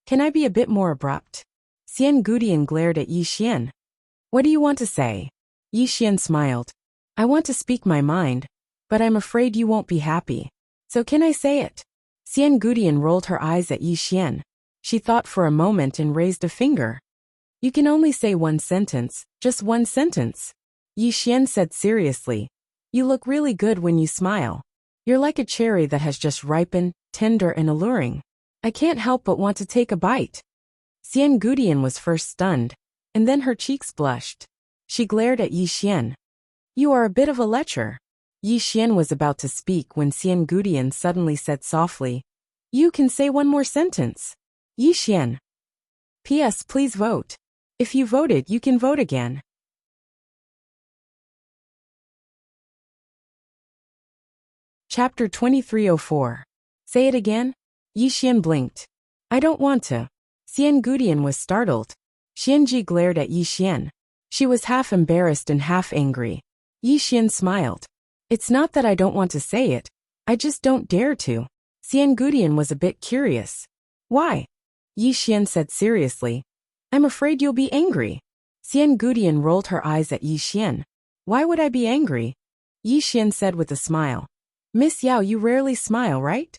A: Can I be a bit more abrupt? Xian Gudian glared at Yi Xian. What do you want to say? Yi Xian smiled. I want to speak my mind, but I'm afraid you won't be happy. So can I say it? Xian Gudian rolled her eyes at Yi Xian. She thought for a moment and raised a finger. You can only say one sentence, just one sentence. Yi Xian said seriously. You look really good when you smile. You're like a cherry that has just ripened, tender and alluring. I can't help but want to take a bite. Xian Gudian was first stunned, and then her cheeks blushed. She glared at Yi Xian. You are a bit of a lecher. Yi Xian was about to speak when Xian Gudian suddenly said softly. You can say one more sentence. Yi Xian. P.S. Please vote. If you voted, you can vote again. Chapter 2304. Say it again? Yi Xian blinked. I don't want to. Xian Gudian was startled. Xianji glared at Yi Xian. She was half embarrassed and half angry. Yi Xian smiled. It's not that I don't want to say it. I just don't dare to. Xian Gudian was a bit curious. Why? Yi Xian said seriously. I'm afraid you'll be angry. Xian Gudian rolled her eyes at Yi Xian. Why would I be angry? Yi Xian said with a smile. Miss Yao, you rarely smile, right?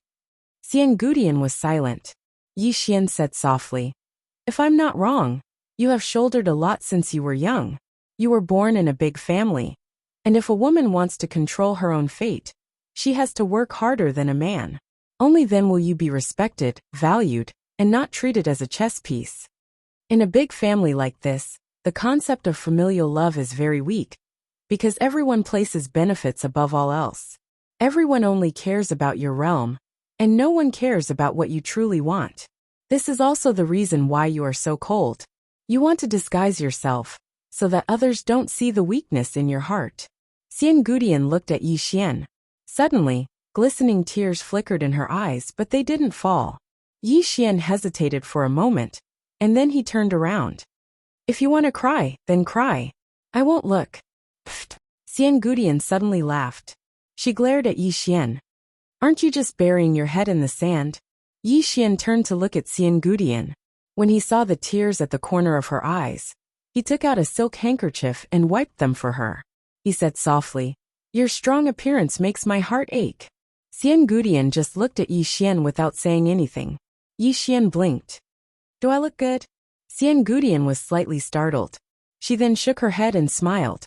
A: Xian Gudian was silent. Yi Xian said softly. If I'm not wrong, you have shouldered a lot since you were young. You were born in a big family. And if a woman wants to control her own fate, she has to work harder than a man. Only then will you be respected, valued, and not treated as a chess piece. In a big family like this, the concept of familial love is very weak, because everyone places benefits above all else. Everyone only cares about your realm, and no one cares about what you truly want. This is also the reason why you are so cold. You want to disguise yourself, so that others don't see the weakness in your heart. Xian Gudian looked at Yi Xian. Suddenly, glistening tears flickered in her eyes, but they didn't fall. Yi Xian hesitated for a moment, and then he turned around. If you want to cry, then cry. I won't look. Pfft. Xian Gudian suddenly laughed. She glared at Yi Xian. Aren't you just burying your head in the sand? Yi Xian turned to look at Xian Gudian. When he saw the tears at the corner of her eyes, he took out a silk handkerchief and wiped them for her. He said softly, Your strong appearance makes my heart ache. Xian Gudian just looked at Yi Xian without saying anything. Yi Xian blinked. Do I look good? Xian Gudian was slightly startled. She then shook her head and smiled.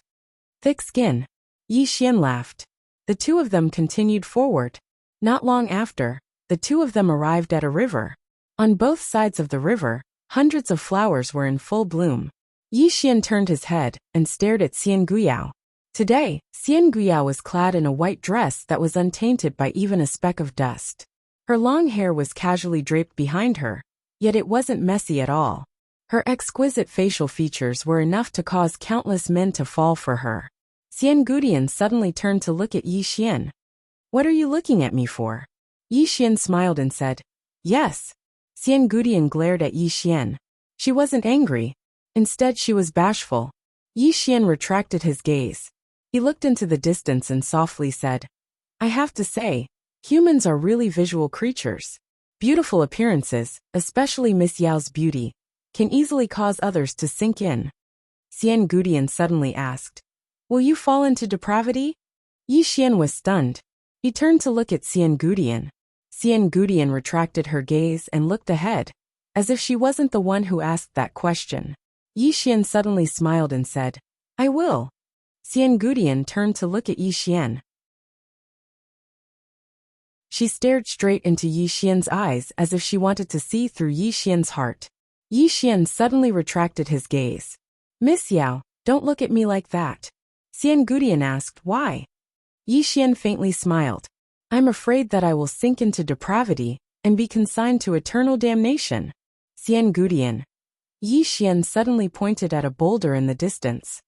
A: Thick skin. Yi Xian laughed. The two of them continued forward. Not long after, the two of them arrived at a river. On both sides of the river, hundreds of flowers were in full bloom. Yi Xian turned his head and stared at Xian Guyao. Today, Xian Guyao was clad in a white dress that was untainted by even a speck of dust. Her long hair was casually draped behind her, yet it wasn't messy at all. Her exquisite facial features were enough to cause countless men to fall for her. Xian Gudian suddenly turned to look at Yi Xian. What are you looking at me for? Yi Xian smiled and said, Yes. Xian Gudian glared at Yi Xian. She wasn't angry. Instead, she was bashful. Yi Xian retracted his gaze. He looked into the distance and softly said, I have to say, humans are really visual creatures. Beautiful appearances, especially Miss Yao's beauty, can easily cause others to sink in. Xian Gudian suddenly asked, Will you fall into depravity? Yi Xian was stunned. He turned to look at Xian Gudian. Xian Gudian retracted her gaze and looked ahead, as if she wasn't the one who asked that question. Yi Xian suddenly smiled and said, I will. Xian Gudian turned to look at Yi Xian. She stared straight into Yi Xian's eyes as if she wanted to see through Yi Xian's heart. Yi Xian suddenly retracted his gaze. Miss Yao, don't look at me like that. Xian Gudian asked, Why? Yi Xian faintly smiled. I'm afraid that I will sink into depravity and be consigned to eternal damnation. Xian Gudian. Yi Xian suddenly pointed at a boulder in the distance.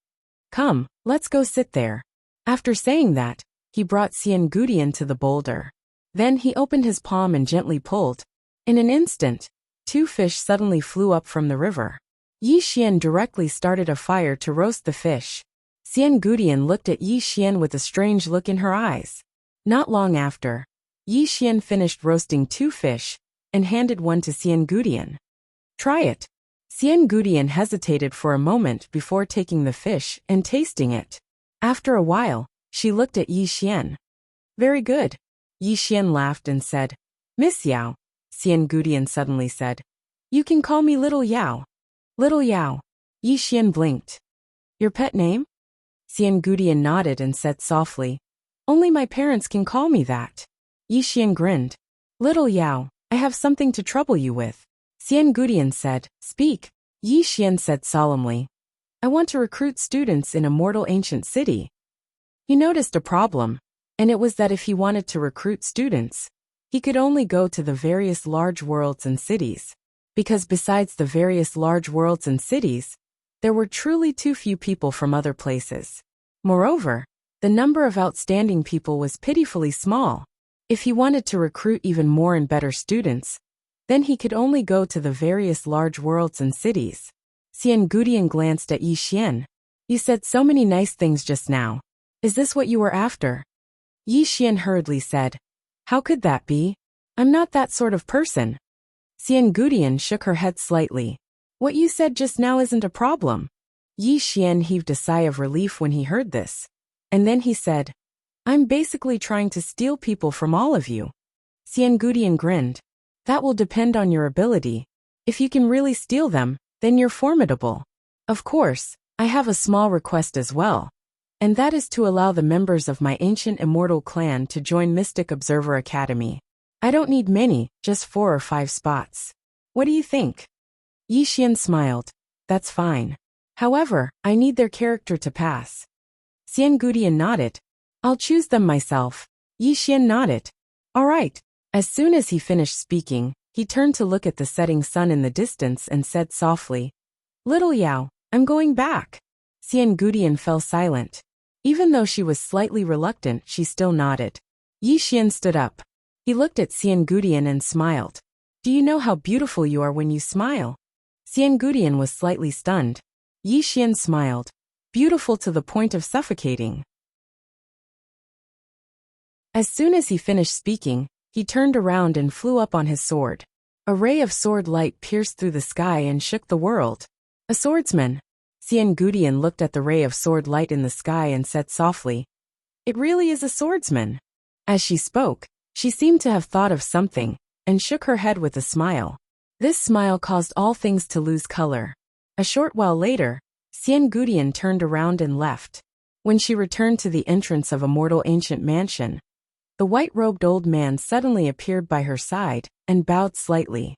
A: Come, let's go sit there. After saying that, he brought Xian Gudian to the boulder. Then he opened his palm and gently pulled. In an instant, two fish suddenly flew up from the river. Yi Xian directly started a fire to roast the fish. Xian Gudian looked at Yi Xian with a strange look in her eyes. Not long after, Yi Xian finished roasting two fish and handed one to Xian Gudian. Try it. Xian Gudian hesitated for a moment before taking the fish and tasting it. After a while, she looked at Yi Xian. Very good. Yi Xian laughed and said, Miss Yao. Xian Gudian suddenly said, You can call me Little Yao. Little Yao. Yi Xian blinked. Your pet name? Xian Gudian nodded and said softly, Only my parents can call me that. Yi Xian grinned. Little Yao, I have something to trouble you with. Xian Gudian said, Speak. Yi Xian said solemnly, I want to recruit students in a mortal ancient city. He noticed a problem, and it was that if he wanted to recruit students, he could only go to the various large worlds and cities. Because besides the various large worlds and cities, there were truly too few people from other places. Moreover, the number of outstanding people was pitifully small. If he wanted to recruit even more and better students, then he could only go to the various large worlds and cities. Xian Gudian glanced at Yi Xian. You said so many nice things just now. Is this what you were after? Yi Xian hurriedly said, How could that be? I'm not that sort of person. Xian Gudian shook her head slightly. What you said just now isn't a problem. Yi Xian heaved a sigh of relief when he heard this. And then he said, I'm basically trying to steal people from all of you. Xian Gudian grinned. That will depend on your ability. If you can really steal them, then you're formidable. Of course, I have a small request as well. And that is to allow the members of my ancient immortal clan to join Mystic Observer Academy. I don't need many, just 4 or 5 spots. What do you think? Yi Xian smiled. That's fine. However, I need their character to pass. Xian Gudian nodded. I'll choose them myself. Yi Xian nodded. All right. As soon as he finished speaking, he turned to look at the setting sun in the distance and said softly, Little Yao, I'm going back. Xian Gudian fell silent. Even though she was slightly reluctant, she still nodded. Yi Xian stood up. He looked at Xian Gudian and smiled. Do you know how beautiful you are when you smile? Xian Gudian was slightly stunned. Yi Xian smiled. Beautiful to the point of suffocating. As soon as he finished speaking, he turned around and flew up on his sword. A ray of sword light pierced through the sky and shook the world. A swordsman. Xian Gudian looked at the ray of sword light in the sky and said softly, "It really is a swordsman." As she spoke, she seemed to have thought of something, and shook her head with a smile. This smile caused all things to lose color. A short while later, Xian Gudian turned around and left. When she returned to the entrance of a mortal ancient mansion, the white-robed old man suddenly appeared by her side, and bowed slightly.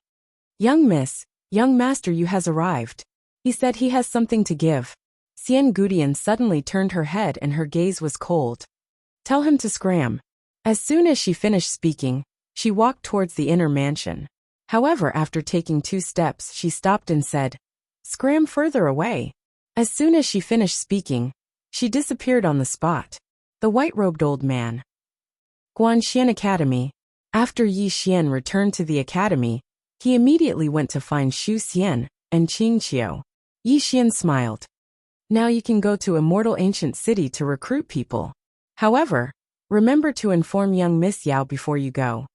A: "Young miss, young master, you has arrived." He said he has something to give. Xian Gudian suddenly turned her head and her gaze was cold. "Tell him to scram." As soon as she finished speaking, she walked towards the inner mansion. However, after taking 2 steps, she stopped and said, "Scram further away." As soon as she finished speaking, she disappeared on the spot. The white-robed old man. Guanxian Academy. After Yi Xian returned to the academy, he immediately went to find Xu Xian and Qing Qiu. Yi Xian smiled. "Now you can go to Immortal Ancient City to recruit people. However, remember to inform young Miss Yao before you go."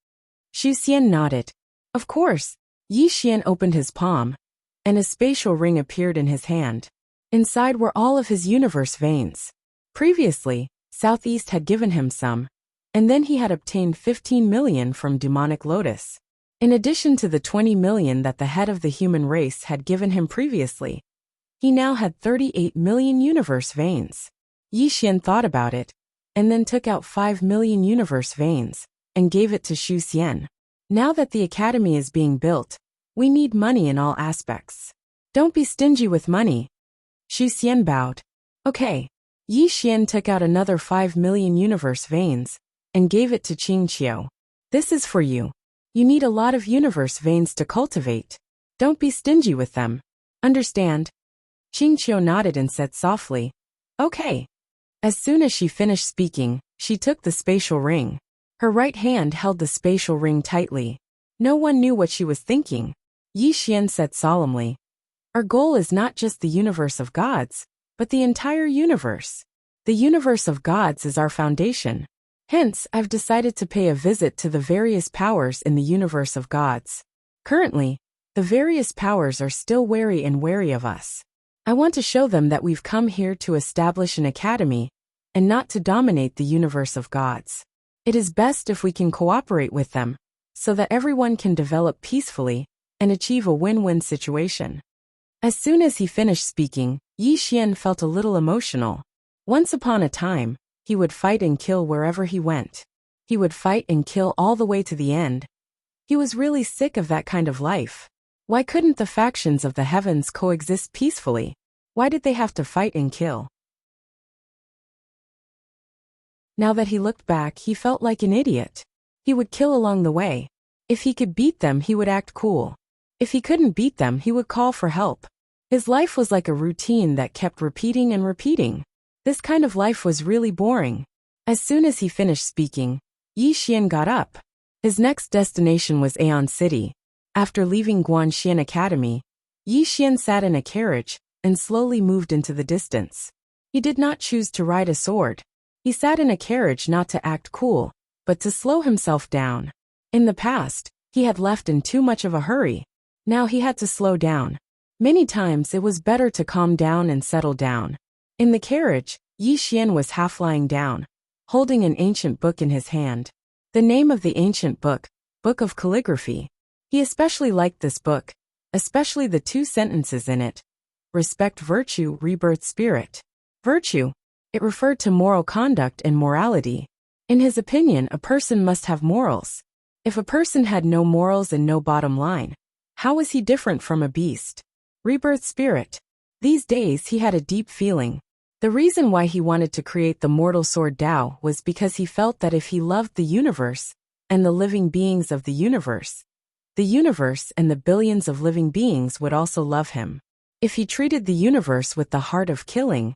A: Xu Xian nodded. Of course. Yi Xian opened his palm, and a spatial ring appeared in his hand. Inside were all of his universe veins. Previously, Southeast had given him some, and then he had obtained 15 million from Demonic Lotus. In addition to the 20 million that the head of the human race had given him previously, he now had 38 million universe veins. Yi Xian thought about it, and then took out 5 million universe veins, and gave it to Xu Xian. Now that the academy is being built, we need money in all aspects. Don't be stingy with money. Xu Xian bowed. Okay. Yi Xian took out another 5 million universe veins, and gave it to Qing Qiu. This is for you. You need a lot of universe veins to cultivate. Don't be stingy with them. Understand? Qing Qiu nodded and said softly, "Okay." As soon as she finished speaking, she took the spatial ring. Her right hand held the spatial ring tightly. No one knew what she was thinking. Yi Xian said solemnly, "Our goal is not just the universe of gods, but the entire universe. The universe of gods is our foundation. Hence, I've decided to pay a visit to the various powers in the universe of gods. Currently, the various powers are still wary of us. I want to show them that we've come here to establish an academy, and not to dominate the universe of gods. It is best if we can cooperate with them, so that everyone can develop peacefully, and achieve a win-win situation." As soon as he finished speaking, Yi Xian felt a little emotional. Once upon a time, he would fight and kill wherever he went. He would fight and kill all the way to the end. He was really sick of that kind of life. Why couldn't the factions of the heavens coexist peacefully? Why did they have to fight and kill? Now that he looked back, he felt like an idiot. He would kill along the way. If he could beat them, he would act cool. If he couldn't beat them, he would call for help. His life was like a routine that kept repeating and repeating. This kind of life was really boring. As soon as he finished speaking, Yi Xian got up. His next destination was Aeon City. After leaving Guanxian Academy, Yi Xian sat in a carriage and slowly moved into the distance. He did not choose to ride a sword. He sat in a carriage not to act cool, but to slow himself down. In the past, he had left in too much of a hurry. Now he had to slow down. Many times it was better to calm down and settle down. In the carriage, Yi Xian was half lying down, holding an ancient book in his hand. The name of the ancient book, Book of Calligraphy. He especially liked this book, especially the 2 sentences in it. Respect virtue, rebirth spirit. Virtue. It referred to moral conduct and morality. In his opinion, a person must have morals. If a person had no morals and no bottom line, how was he different from a beast? Rebirth spirit. These days he had a deep feeling. The reason why he wanted to create the mortal sword Tao was because he felt that if he loved the universe, and the living beings of the universe and the billions of living beings would also love him. If he treated the universe with the heart of killing,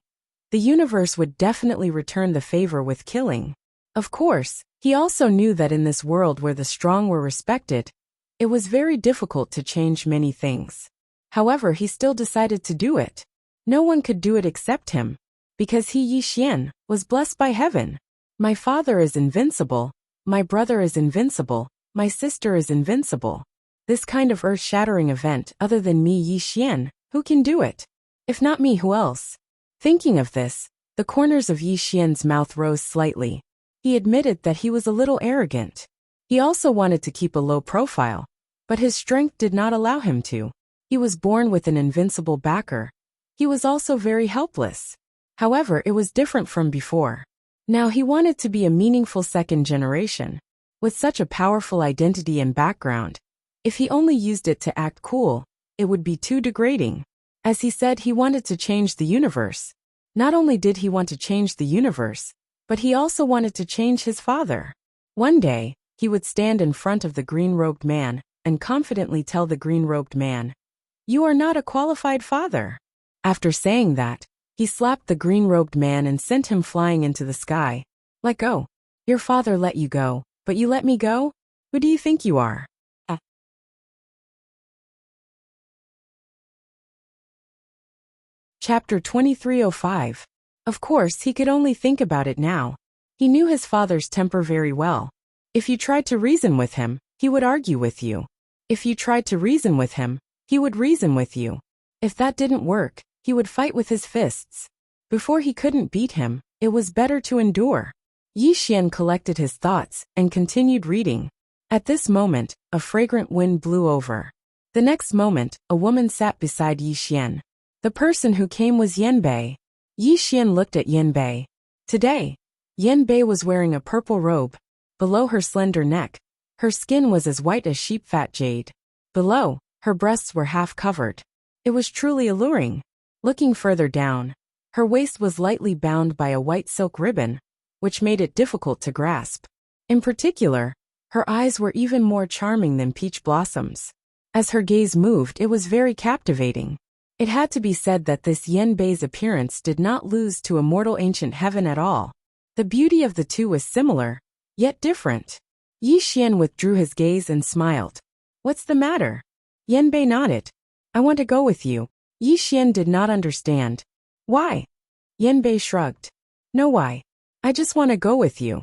A: the universe would definitely return the favor with killing. Of course, he also knew that in this world where the strong were respected, it was very difficult to change many things. However, he still decided to do it. No one could do it except him, because he, Yi Xian, was blessed by heaven. My father is invincible, my brother is invincible, my sister is invincible. This kind of earth-shattering event, other than me, Yi Xian, who can do it? If not me, who else? Thinking of this, the corners of Yi Xian's mouth rose slightly. He admitted that he was a little arrogant. He also wanted to keep a low profile, but his strength did not allow him to. He was born with an invincible backer. He was also very helpless. However, it was different from before. Now he wanted to be a meaningful second generation. With such a powerful identity and background, if he only used it to act cool, it would be too degrading. As he said, he wanted to change the universe. Not only did he want to change the universe, but he also wanted to change his father. One day, he would stand in front of the green-robed man and confidently tell the green-robed man, "You are not a qualified father." After saying that, he slapped the green-robed man and sent him flying into the sky. "Let go. Your father let you go, but you let me go? Who do you think you are?" Chapter 2305. Of course, he could only think about it now. He knew his father's temper very well. If you tried to reason with him, he would argue with you. If you tried to reason with him, he would reason with you. If that didn't work, he would fight with his fists. Before he couldn't beat him, it was better to endure. Yi Xian collected his thoughts and continued reading. At this moment, a fragrant wind blew over. The next moment, a woman sat beside Yi Xian. The person who came was Yanbei. Yi Xian looked at Yanbei. Today, Yanbei was wearing a purple robe. Below her slender neck, her skin was as white as sheep-fat jade. Below, her breasts were half covered. It was truly alluring. Looking further down, her waist was lightly bound by a white silk ribbon, which made it difficult to grasp. In particular, her eyes were even more charming than peach blossoms. As her gaze moved, it was very captivating. It had to be said that this Yanbei's appearance did not lose to immortal ancient heaven at all. The beauty of the two was similar, yet different. Yi Xian withdrew his gaze and smiled. "What's the matter?" Yanbei nodded. "I want to go with you." Yi Xian did not understand. "Why?" Yanbei shrugged. "No why. I just want to go with you."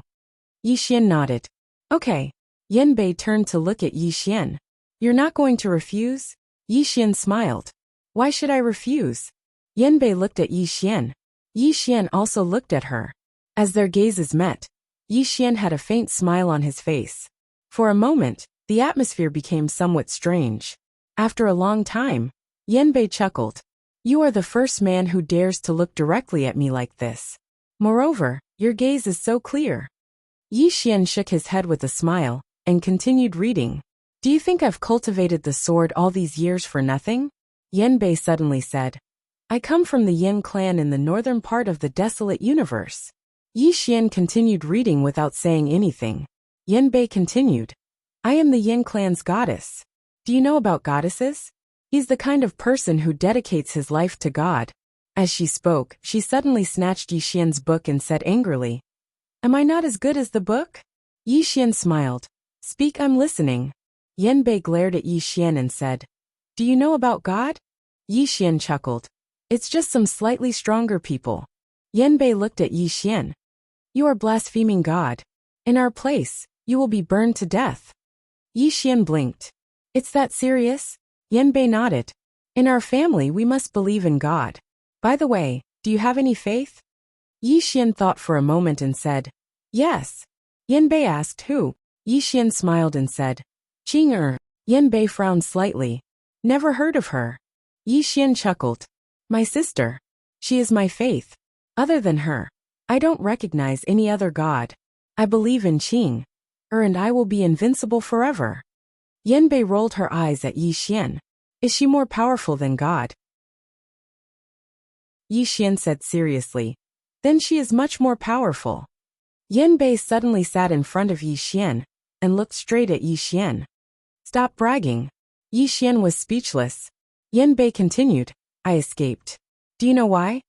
A: Yi Xian nodded. "Okay." Yanbei turned to look at Yi Xian. "You're not going to refuse?" Yi Xian smiled. "Why should I refuse?" Yanbei looked at Yi Xian. Yi Xian also looked at her. As their gazes met, Yi Xian had a faint smile on his face. For a moment, the atmosphere became somewhat strange. After a long time, Yanbei chuckled. "You are the first man who dares to look directly at me like this. Moreover, your gaze is so clear." Yi Xian shook his head with a smile and continued reading. "Do you think I've cultivated the sword all these years for nothing?" Yanbei suddenly said. "I come from the Yin clan in the northern part of the desolate universe." Yi Xian continued reading without saying anything. Yanbei continued. "I am the Yin clan's goddess. Do you know about goddesses? He's the kind of person who dedicates his life to God." As she spoke, she suddenly snatched Yi Xian's book and said angrily, "Am I not as good as the book?" Yi Xian smiled. "Speak, I'm listening." Yanbei glared at Yi Xian and said, "Do you know about God?" Yi Xian chuckled. "It's just some slightly stronger people." Yanbei looked at Yi Xian. "You are blaspheming God. In our place, you will be burned to death." Yi Xian blinked. "It's that serious?" Yanbei nodded. "In our family we must believe in God. By the way, do you have any faith?" Yi Xian thought for a moment and said, "Yes." Yanbei asked who. Yi Xian smiled and said, "Qing." Yanbei frowned slightly. "Never heard of her." Yi Xian chuckled. "My sister. She is my faith. Other than her, I don't recognize any other god. I believe in Qing. And I will be invincible forever." Yanbei rolled her eyes at Yi Xian. "Is she more powerful than God?" Yi Xian said seriously. "Then she is much more powerful." Yanbei suddenly sat in front of Yi Xian and looked straight at Yi Xian. "Stop bragging." Yi Xian was speechless. Yanbei continued, "I escaped. Do you know why?"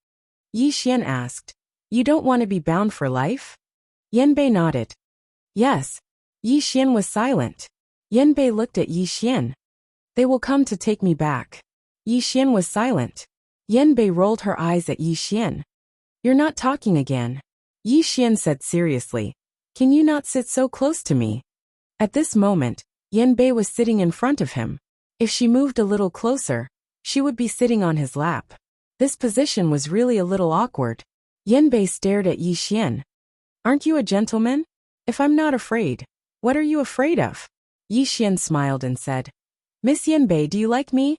A: Yi Xian asked. You don't want to be bound for life? Yanbei nodded. Yes. Yi Xian was silent. Yanbei looked at Yi Xian. They will come to take me back. Yi Xian was silent. Yanbei rolled her eyes at Yi Xian. You're not talking again. Yi Xian said seriously. Can you not sit so close to me? At this moment, Yanbei was sitting in front of him. If she moved a little closer, she would be sitting on his lap. This position was really a little awkward. Yanbei stared at Yi Xian. Aren't you a gentleman? If I'm not afraid, what are you afraid of? Yi Xian smiled and said, Miss Yanbei, do you like me?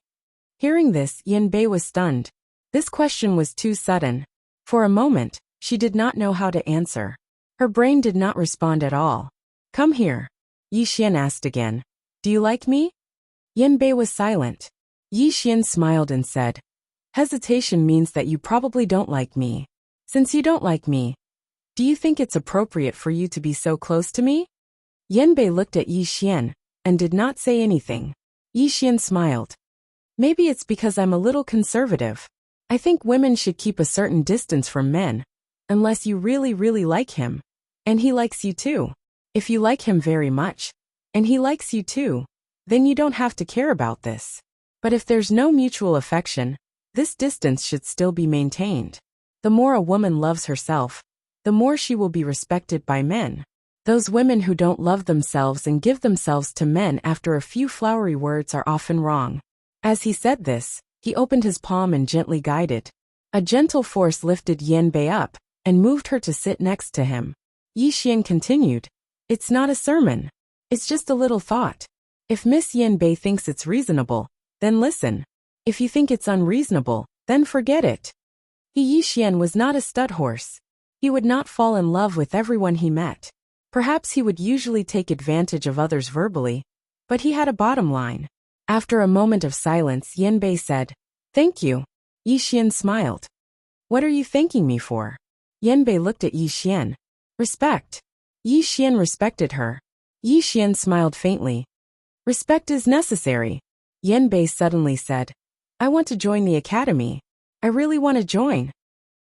A: Hearing this, Yanbei was stunned. This question was too sudden. For a moment, she did not know how to answer. Her brain did not respond at all. Come here. Yi Xian asked again. Do you like me? Yanbei was silent. Yi Xian smiled and said, Hesitation means that you probably don't like me. Since you don't like me, do you think it's appropriate for you to be so close to me? Yanbei looked at Yi Xian and did not say anything. Yi Xian smiled. Maybe it's because I'm a little conservative. I think women should keep a certain distance from men, unless you really, really like him. And he likes you too. If you like him very much, and he likes you too, then you don't have to care about this. But if there's no mutual affection, this distance should still be maintained. The more a woman loves herself, the more she will be respected by men. Those women who don't love themselves and give themselves to men after a few flowery words are often wrong. As he said this, he opened his palm and gently guided. A gentle force lifted Yanbei up and moved her to sit next to him. Yi Xian continued, It's not a sermon. It's just a little thought. If Miss Yanbei thinks it's reasonable, then listen. If you think it's unreasonable, then forget it. Yi Xian was not a stud horse. He would not fall in love with everyone he met. Perhaps he would usually take advantage of others verbally, but he had a bottom line. After a moment of silence, Yanbei said, Thank you. Yi Xian smiled. What are you thanking me for? Yanbei looked at Yi Xian. Respect. Yi Xian respected her. Yi Xian smiled faintly. Respect is necessary. Yanbei suddenly said, I want to join the academy. I really want to join.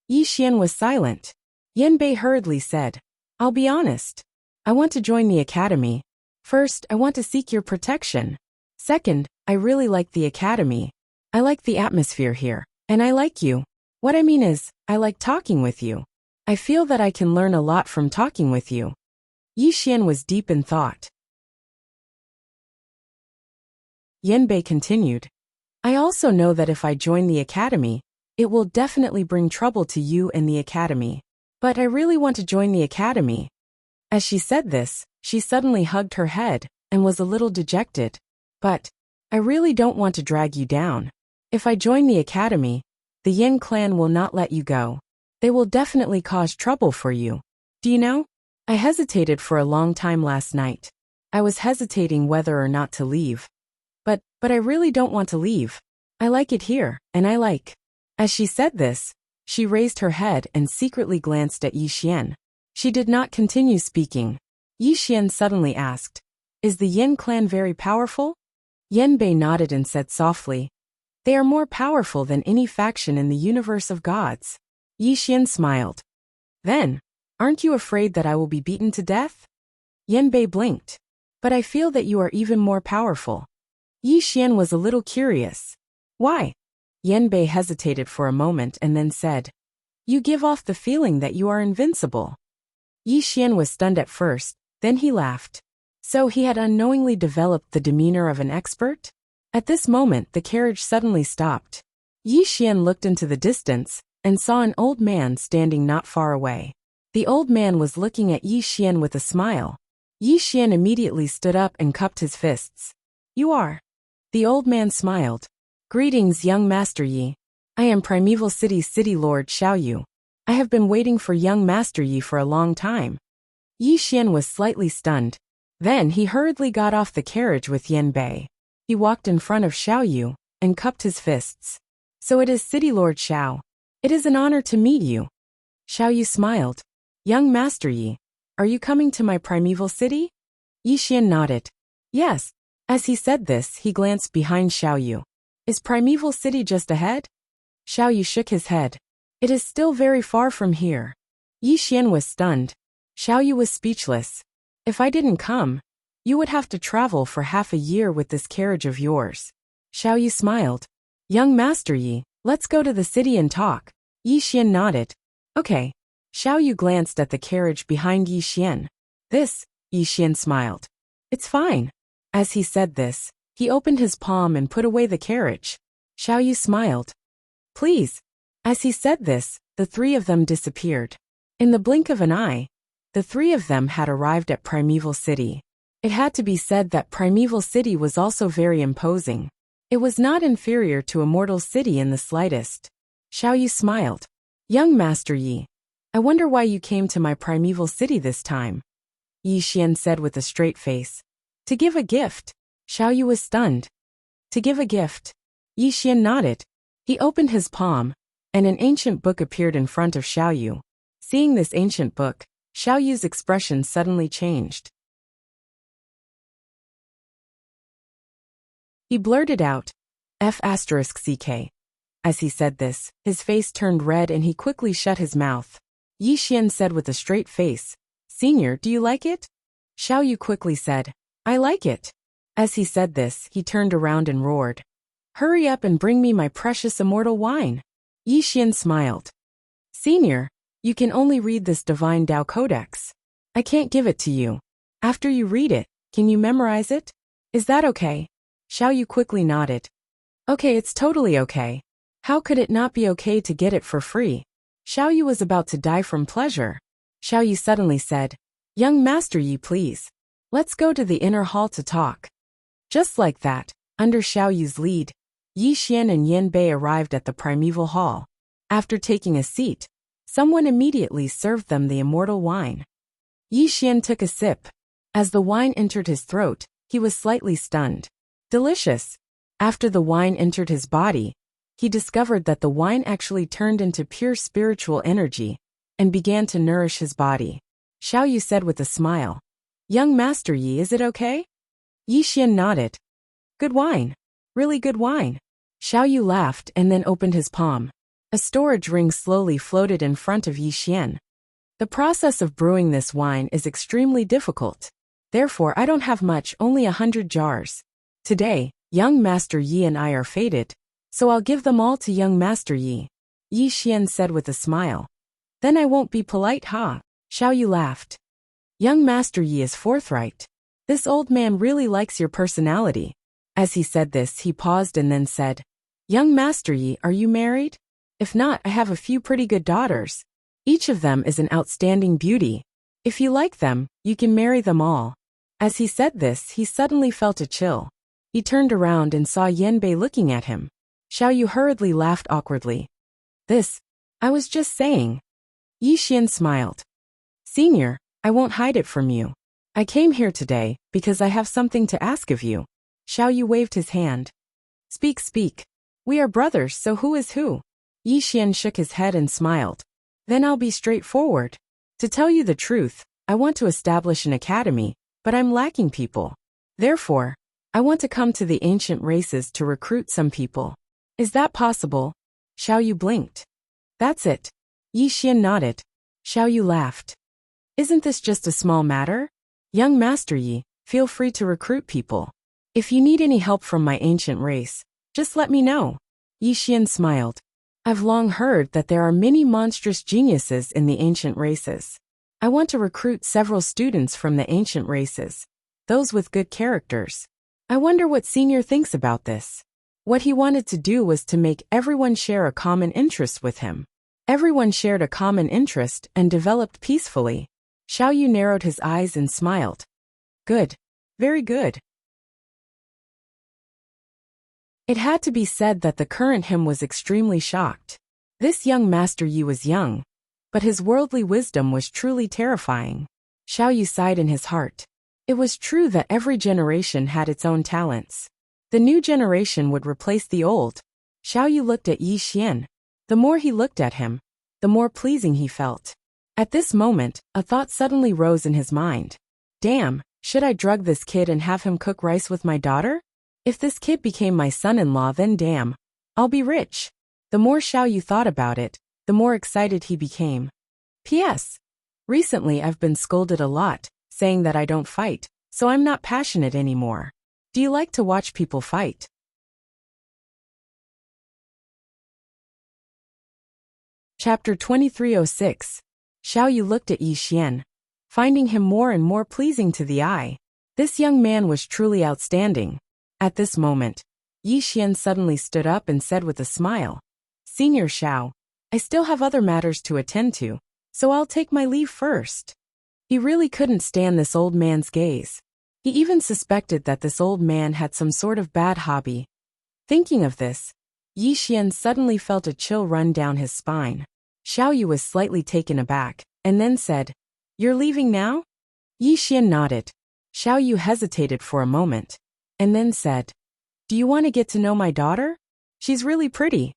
A: Yi Xian was silent. Yanbei hurriedly said, I'll be honest. I want to join the academy. First, I want to seek your protection. Second, I really like the academy. I like the atmosphere here, and I like you. What I mean is, I like talking with you. I feel that I can learn a lot from talking with you. Yi Xian was deep in thought. Yanbei continued, I also know that if I join the academy, it will definitely bring trouble to you and the academy. But I really want to join the academy. As she said this, she suddenly hugged her head and was a little dejected. But I really don't want to drag you down. If I join the academy, the Yin clan will not let you go. They will definitely cause trouble for you. Do you know? I hesitated for a long time last night. I was hesitating whether or not to leave. But I really don't want to leave. I like it here, and I like. As she said this, she raised her head and secretly glanced at Yi Xian. She did not continue speaking. Yi Xian suddenly asked, Is the Yin clan very powerful? Yanbei nodded and said softly, They are more powerful than any faction in the universe of gods. Yi Xian smiled. Then, aren't you afraid that I will be beaten to death? Yanbei blinked. But I feel that you are even more powerful. Yi Xian was a little curious. Why? Yanbei hesitated for a moment and then said, You give off the feeling that you are invincible. Yi Xian was stunned at first, then he laughed. So he had unknowingly developed the demeanor of an expert? At this moment the carriage suddenly stopped. Yi Xian looked into the distance and saw an old man standing not far away. The old man was looking at Yi Xian with a smile. Yi Xian immediately stood up and cupped his fists. You are? The old man smiled. Greetings, young Master Yi. I am Primeval City's City Lord Xiaoyu. I have been waiting for young Master Yi for a long time. Yi Xian was slightly stunned. Then he hurriedly got off the carriage with Yanbei. He walked in front of Xiaoyu and cupped his fists. So it is City Lord Xiao. It is an honor to meet you. Xiaoyu smiled. Young Master Yi, are you coming to my primeval city? Yi Xian nodded. Yes. As he said this, he glanced behind Xiaoyu. Is primeval city just ahead? Xiaoyu shook his head. It is still very far from here. Yi Xian was stunned. Xiao Yu was speechless. If I didn't come, you would have to travel for half a year with this carriage of yours. Xiao Yu smiled. Young Master Yi, let's go to the city and talk. Yi Xian nodded. Okay. Xiao Yu glanced at the carriage behind Yi Xian. This, Yi Xian smiled. It's fine. As he said this, he opened his palm and put away the carriage. Xiao Yu smiled. Please. As he said this, the three of them disappeared. In the blink of an eye, the three of them had arrived at Primeval City. It had to be said that Primeval City was also very imposing. It was not inferior to Immortal City in the slightest. Xiao Yu smiled. Young Master Yi, I wonder why you came to my Primeval City this time. Yi Xian said with a straight face. To give a gift. Xiao Yu was stunned. To give a gift. Yi Xian nodded. He opened his palm, and an ancient book appeared in front of Xiao Yu. Seeing this ancient book, Xiao Yu's expression suddenly changed. He blurted out, F***CK. As he said this, his face turned red and he quickly shut his mouth. Yi Xian said with a straight face, Senior, do you like it? Xiao Yu quickly said, I like it. As he said this, he turned around and roared. Hurry up and bring me my precious immortal wine. Yi Xian smiled. Senior, you can only read this divine Tao Codex. I can't give it to you. After you read it, can you memorize it? Is that okay? Xiao Yu quickly nodded. Okay, it's totally okay. How could it not be okay to get it for free? Xiao Yu was about to die from pleasure. Xiao Yu suddenly said, Young Master Yi, please. Let's go to the inner hall to talk. Just like that, under Xiao Yu's lead, Yi Xian and Yan Bei arrived at the Primeval Hall. After taking a seat, someone immediately served them the immortal wine. Yi Xian took a sip. As the wine entered his throat, he was slightly stunned. Delicious. After the wine entered his body, he discovered that the wine actually turned into pure spiritual energy and began to nourish his body. Xiao Yu said with a smile, Young Master Yi, is it okay? Yi Xian nodded. Good wine. Really good wine. Xiao Yu laughed and then opened his palm. A storage ring slowly floated in front of Yi Xian. The process of brewing this wine is extremely difficult. Therefore, I don't have much, only 100 jars. Today, young Master Yi and I are fated, so I'll give them all to young Master Yi. Yi Xian said with a smile. Then I won't be polite, huh? Xiao Yu laughed. Young Master Yi is forthright. This old man really likes your personality. As he said this, he paused and then said, Young Master Yi, are you married? If not, I have a few pretty good daughters. Each of them is an outstanding beauty. If you like them, you can marry them all. As he said this, he suddenly felt a chill. He turned around and saw Yan Bei looking at him. Xiao Yu hurriedly laughed awkwardly. I was just saying. Yi Xian smiled. Senior, I won't hide it from you. I came here today because I have something to ask of you. Xiao Yu waved his hand. Speak, speak. We are brothers, so who is who? Yi Xian shook his head and smiled. Then I'll be straightforward. To tell you the truth, I want to establish an academy, but I'm lacking people. Therefore, I want to come to the ancient races to recruit some people. Is that possible? Xiao Yu blinked. That's it. Yi Xian nodded. Xiao Yu laughed. Isn't this just a small matter? Young Master Yi, feel free to recruit people. If you need any help from my ancient race, just let me know. Yi Xian smiled. I've long heard that there are many monstrous geniuses in the ancient races. I want to recruit several students from the ancient races, those with good characters. I wonder what Senior thinks about this. What he wanted to do was to make everyone share a common interest with him. Everyone shared a common interest and developed peacefully. Xiao Yu narrowed his eyes and smiled. Good. Very good. It had to be said that the current him was extremely shocked. This young Master Yi was young, but his worldly wisdom was truly terrifying. Xiao Yu sighed in his heart. It was true that every generation had its own talents. The new generation would replace the old. Xiao Yu looked at Yi Xian. The more he looked at him, the more pleasing he felt. At this moment, a thought suddenly rose in his mind. Damn, should I drug this kid and have him cook rice with my daughter? If this kid became my son-in-law, then damn, I'll be rich. The more Xiao Yu thought about it, the more excited he became. P.S. Recently I've been scolded a lot, saying that I don't fight, so I'm not passionate anymore. Do you like to watch people fight? Chapter 2306. Xiao Yu looked at Yi Xian, finding him more and more pleasing to the eye. This young man was truly outstanding. At this moment, Yi Xian suddenly stood up and said with a smile, "Senior Xiao, I still have other matters to attend to, so I'll take my leave first." He really couldn't stand this old man's gaze. He even suspected that this old man had some sort of bad hobby. Thinking of this, Yi Xian suddenly felt a chill run down his spine. Xiao Yu was slightly taken aback, and then said, "You're leaving now?" Yi Xian nodded. Xiao Yu hesitated for a moment, and then said, "Do you want to get to know my daughter? She's really pretty."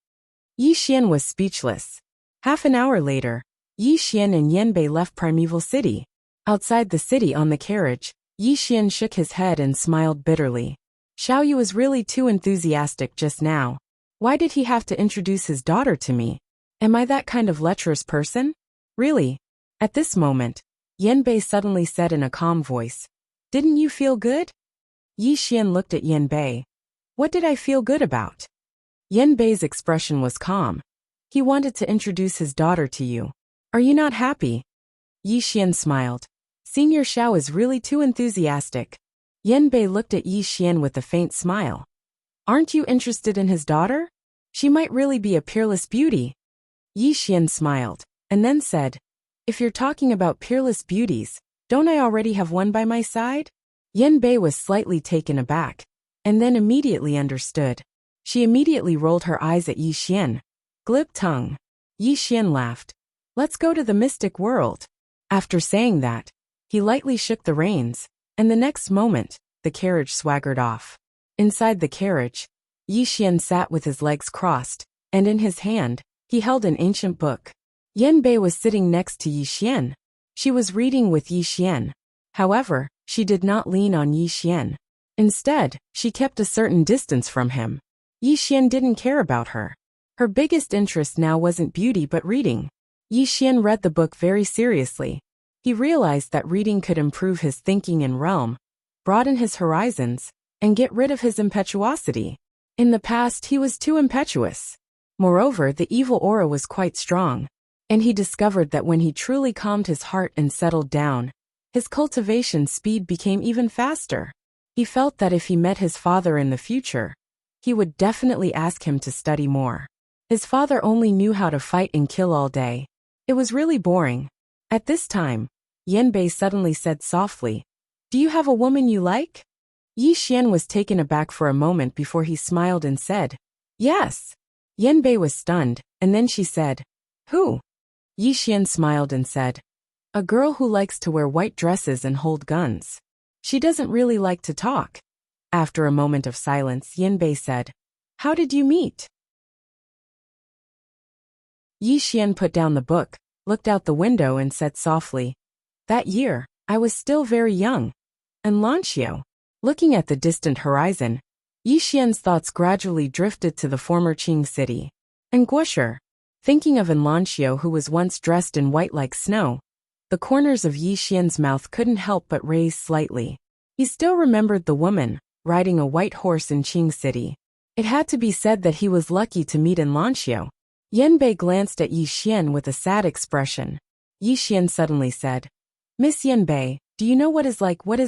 A: Yi Xian was speechless. Half an hour later, Yi Xian and Yanbei left Primeval City. Outside the city on the carriage, Yi Xian shook his head and smiled bitterly. Xiao Yu was really too enthusiastic just now. Why did he have to introduce his daughter to me? Am I that kind of lecherous person? Really? At this moment, Yanbei suddenly said in a calm voice, "Didn't you feel good?" Yi Xian looked at Yanbei. What did I feel good about? Yanbei's expression was calm. He wanted to introduce his daughter to you. Are you not happy? Yi Xian smiled. Senior Xiao is really too enthusiastic. Yanbei looked at Yi Xian with a faint smile. Aren't you interested in his daughter? She might really be a peerless beauty. Yi Xian smiled, and then said, "If you're talking about peerless beauties, don't I already have one by my side?" Yanbei was slightly taken aback, and then immediately understood. She immediately rolled her eyes at Yi Xian. Glib tongue. Yi Xian laughed. Let's go to the mystic world. After saying that, he lightly shook the reins, and the next moment, the carriage swaggered off. Inside the carriage, Yi Xian sat with his legs crossed, and in his hand, he held an ancient book. Yanbei was sitting next to Yi Xian. She was reading with Yi Xian. However, she did not lean on Yi Xian. Instead, she kept a certain distance from him. Yi Xian didn't care about her. Her biggest interest now wasn't beauty but reading. Yi Xian read the book very seriously. He realized that reading could improve his thinking and realm, broaden his horizons, and get rid of his impetuosity. In the past, he was too impetuous. Moreover, the evil aura was quite strong, and he discovered that when he truly calmed his heart and settled down, his cultivation speed became even faster. He felt that if he met his father in the future, he would definitely ask him to study more. His father only knew how to fight and kill all day. It was really boring. At this time, Yanbei suddenly said softly, "Do you have a woman you like?" Yi Xian was taken aback for a moment before he smiled and said, "Yes." Yanbei was stunned, and then she said, "Who?" Yi Xian smiled and said, "A girl who likes to wear white dresses and hold guns. She doesn't really like to talk." After a moment of silence, Yanbei said, "How did you meet?" Yi Xian put down the book, looked out the window and said softly, "That year, I was still very young." And Lanxiao. Looking at the distant horizon, Yi Xian's thoughts gradually drifted to the former Qing city. And Guosher. Thinking of Lanxiao who was once dressed in white like snow, the corners of Yi Xian's mouth couldn't help but raise slightly. He still remembered the woman, riding a white horse in Qing city. It had to be said that he was lucky to meet Lanxiao. Yanbei glanced at Yi Xian with a sad expression. Yi Xian suddenly said, "Miss Yanbei, do you know what is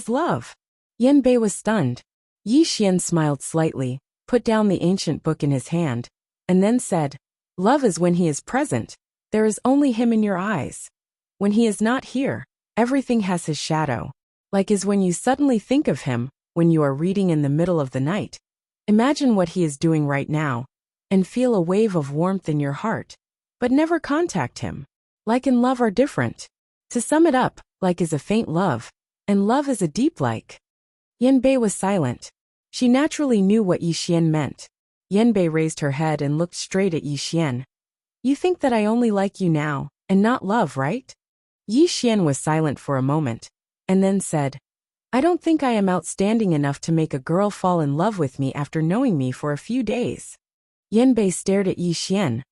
A: love?" Yanbei was stunned. Yi Xian smiled slightly, put down the ancient book in his hand, and then said, "Love is when he is present. There is only him in your eyes. When he is not here, everything has his shadow. Like is when you suddenly think of him, when you are reading in the middle of the night. Imagine what he is doing right now, and feel a wave of warmth in your heart. But never contact him. Like and love are different. To sum it up, like is a faint love, and love is a deep like." Yanbei was silent. She naturally knew what Yi Xian meant. Yanbei raised her head and looked straight at Yi Xian. "You think that I only like you now, and not love, right?" Yi Xian was silent for a moment, and then said, "I don't think I am outstanding enough to make a girl fall in love with me after knowing me for a few days." Yanbei stared at Yi Xian.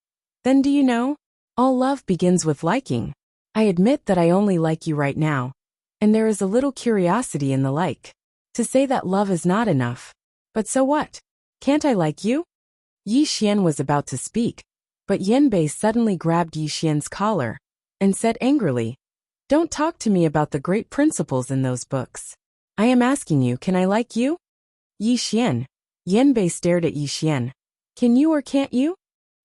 A: "Then do you know? All love begins with liking. I admit that I only like you right now. And there is a little curiosity in the like. To say that love is not enough. But so what? Can't I like you? Yi Xian was about to speak, but Yanbei suddenly grabbed Yi Xian's collar and said angrily, "Don't talk to me about the great principles in those books. I am asking you, can I like you?" Yi Xian. Yanbei stared at Yi Xian. "Can you or can't you?"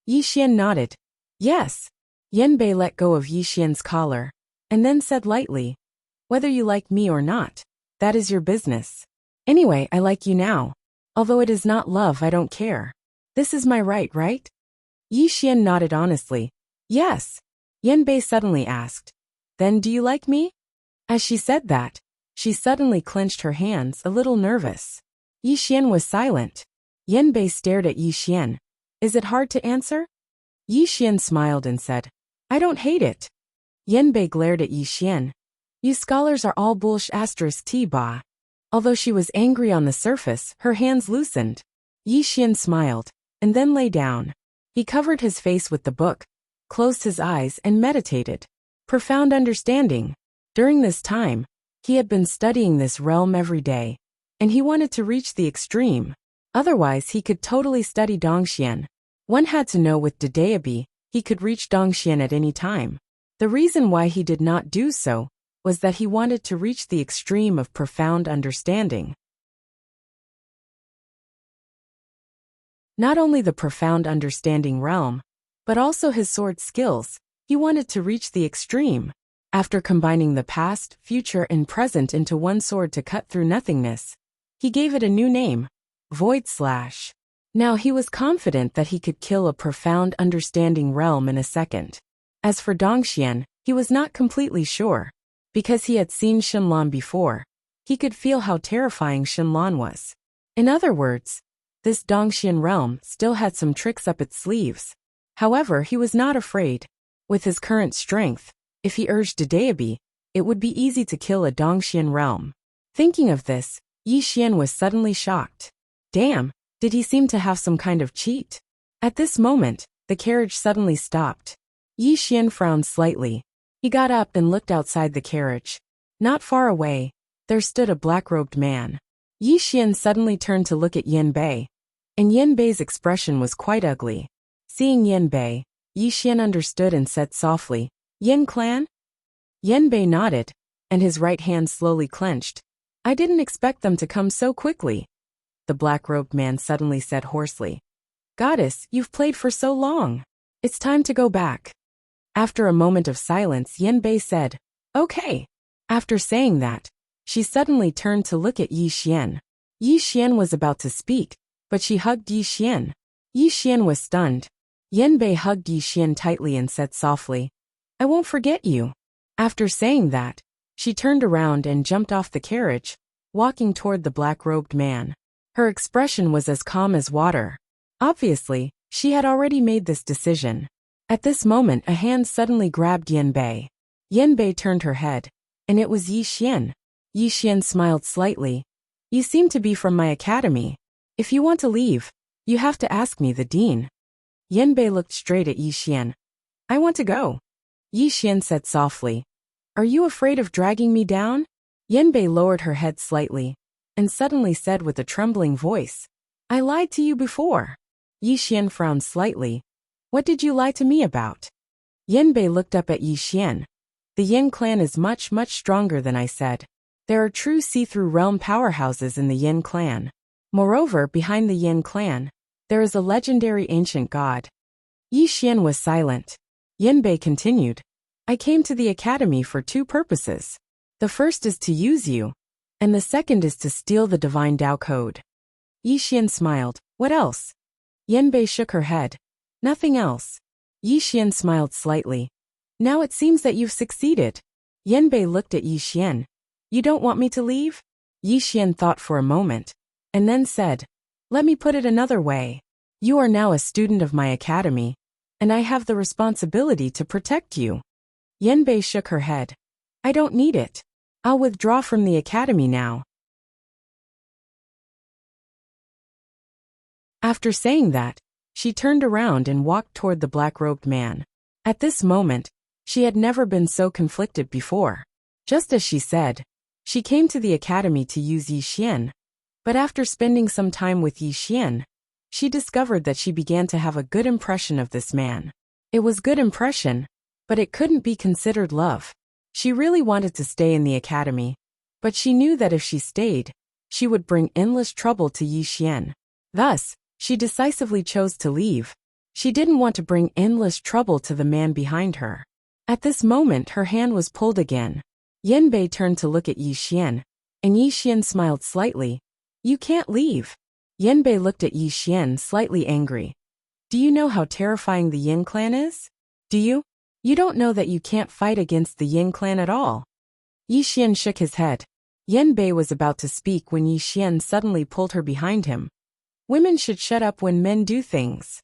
A: Yi Xian nodded. "Yes." Yanbei let go of Yi Xian's collar and then said lightly, "Whether you like me or not, that is your business. Anyway, I like you now. Although it is not love, I don't care. This is my right? Yi Xian nodded honestly. "Yes." Yanbei suddenly asked, "Then do you like me?" As she said that, she suddenly clenched her hands, a little nervous. Yi Xian was silent. Yanbei stared at Yi Xian. "Is it hard to answer?" Yi Xian smiled and said, "I don't hate it." Yanbei glared at Yi Xian. "You scholars are all *T-ba." Although she was angry on the surface, her hands loosened. Yi Xian smiled, and then lay down. He covered his face with the book, closed his eyes and meditated. Profound understanding. During this time, he had been studying this realm every day, and he wanted to reach the extreme. Otherwise, he could totally study Dongxian. One had to know with Dedeabi, he could reach Dongxian at any time. The reason why he did not do so was that he wanted to reach the extreme of profound understanding. Not only the profound understanding realm, but also his sword skills. He wanted to reach the extreme. After combining the past, future, and present into one sword to cut through nothingness, he gave it a new name, Void Slash. Now he was confident that he could kill a profound understanding realm in a second. As for Dongxian, he was not completely sure. Because he had seen Shenlong before, he could feel how terrifying Shenlong was. In other words, this Dongxian realm still had some tricks up its sleeves. However, he was not afraid. With his current strength, if he urged Dedeabi, it would be easy to kill a Dongxian realm. Thinking of this, Yi Xian was suddenly shocked. Damn, did he seem to have some kind of cheat? At this moment, the carriage suddenly stopped. Yi Xian frowned slightly. He got up and looked outside the carriage. Not far away, there stood a black-robed man. Yi Xian suddenly turned to look at Yanbei, and Yanbei's expression was quite ugly. Seeing Yanbei, Yi Xian understood and said softly, "Yan clan?" Yanbei nodded, and his right hand slowly clenched. "I didn't expect them to come so quickly." The black-robed man suddenly said hoarsely, "Goddess, you've played for so long. It's time to go back." After a moment of silence, Yanbei said, "Okay." After saying that, she suddenly turned to look at Yi Xian. Yi Xian was about to speak, but she hugged Yi Xian. Yi Xian was stunned. Yanbei hugged Yi Xian tightly and said softly, "I won't forget you." After saying that, she turned around and jumped off the carriage, walking toward the black-robed man. Her expression was as calm as water. Obviously, she had already made this decision. At this moment, a hand suddenly grabbed Yanbei. Yanbei turned her head, and it was Yi Xian. Yi Xian smiled slightly. "You seem to be from my academy. If you want to leave, you have to ask me, the dean." Yanbei looked straight at Yi Xian. "I want to go." Yi Xian said softly, "Are you afraid of dragging me down?" Yanbei lowered her head slightly, and suddenly said with a trembling voice, "I lied to you before." Yi Xian frowned slightly. "What did you lie to me about?" Yanbei looked up at Yi Xian. "The Yin clan is much stronger than I said. There are true see-through realm powerhouses in the Yin clan. Moreover, behind the Yin clan, there is a legendary ancient god." Yi Xian was silent. Yanbei continued, "I came to the academy for two purposes. The first is to use you, and the second is to steal the divine Tao code." Yi Xian smiled. "What else?" Yanbei shook her head. "Nothing else." Yi Xian smiled slightly. "Now it seems that you've succeeded." Yanbei looked at Yi Xian. "You don't want me to leave?" Yi Xian thought for a moment, and then said, "Let me put it another way. You are now a student of my academy, and I have the responsibility to protect you." Yanbei shook her head. "I don't need it. I'll withdraw from the academy now." After saying that, she turned around and walked toward the black-robed man. At this moment, she had never been so conflicted before. Just as she said, she came to the academy to use Yi Xian, but after spending some time with Yi Xian, she discovered that she began to have a good impression of this man. It was good impression, but it couldn't be considered love. She really wanted to stay in the academy, but she knew that if she stayed, she would bring endless trouble to Yi Xian. Thus, she decisively chose to leave. She didn't want to bring endless trouble to the man behind her. At this moment her hand was pulled again. Yanbei turned to look at Yi Xian, and Yi Xian smiled slightly. You can't leave. Yanbei looked at Yi Xian slightly angry. Do you know how terrifying the Yin clan is? Do you? You don't know that you can't fight against the Yin clan at all. Yi Xian shook his head. Yanbei was about to speak when Yi Xian suddenly pulled her behind him. Women should shut up when men do things.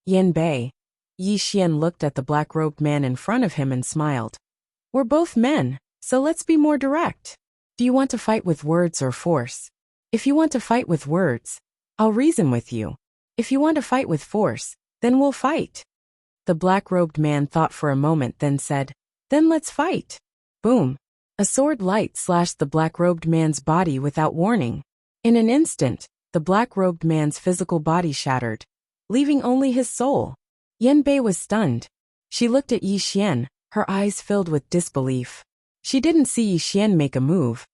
A: Yanbei. Yi Xian looked at the black-robed man in front of him and smiled. We're both men, so let's be more direct. Do you want to fight with words or force? If you want to fight with words, I'll reason with you. If you want to fight with force, then we'll fight. The black-robed man thought for a moment, then said, Then let's fight. Boom. A sword light slashed the black-robed man's body without warning. In an instant, the black-robed man's physical body shattered, leaving only his soul. Yanbei was stunned. She looked at Yi Xian, her eyes filled with disbelief. She didn't see Yi Xian make a move,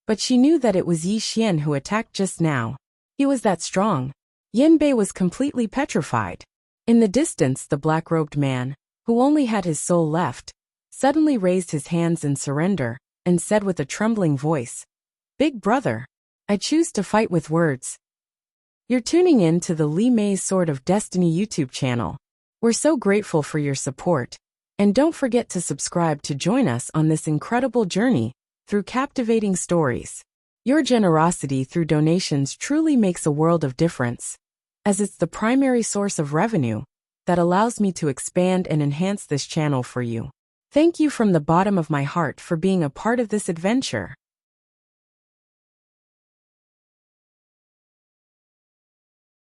A: but she knew that it was Yi Xian who attacked just now. He was that strong. Yanbei was completely petrified. In the distance, the black-robed man, who only had his soul left, suddenly raised his hands in surrender and said with a trembling voice, Big brother, I choose to fight with words. You're tuning in to the Li Mei's Sword of Destiny YouTube channel. We're so grateful for your support, and don't forget to subscribe to join us on this incredible journey through captivating stories. Your generosity through donations truly makes a world of difference, as it's the primary source of revenue that allows me to expand and enhance this channel for you. Thank you from the bottom of my heart for being a part of this adventure.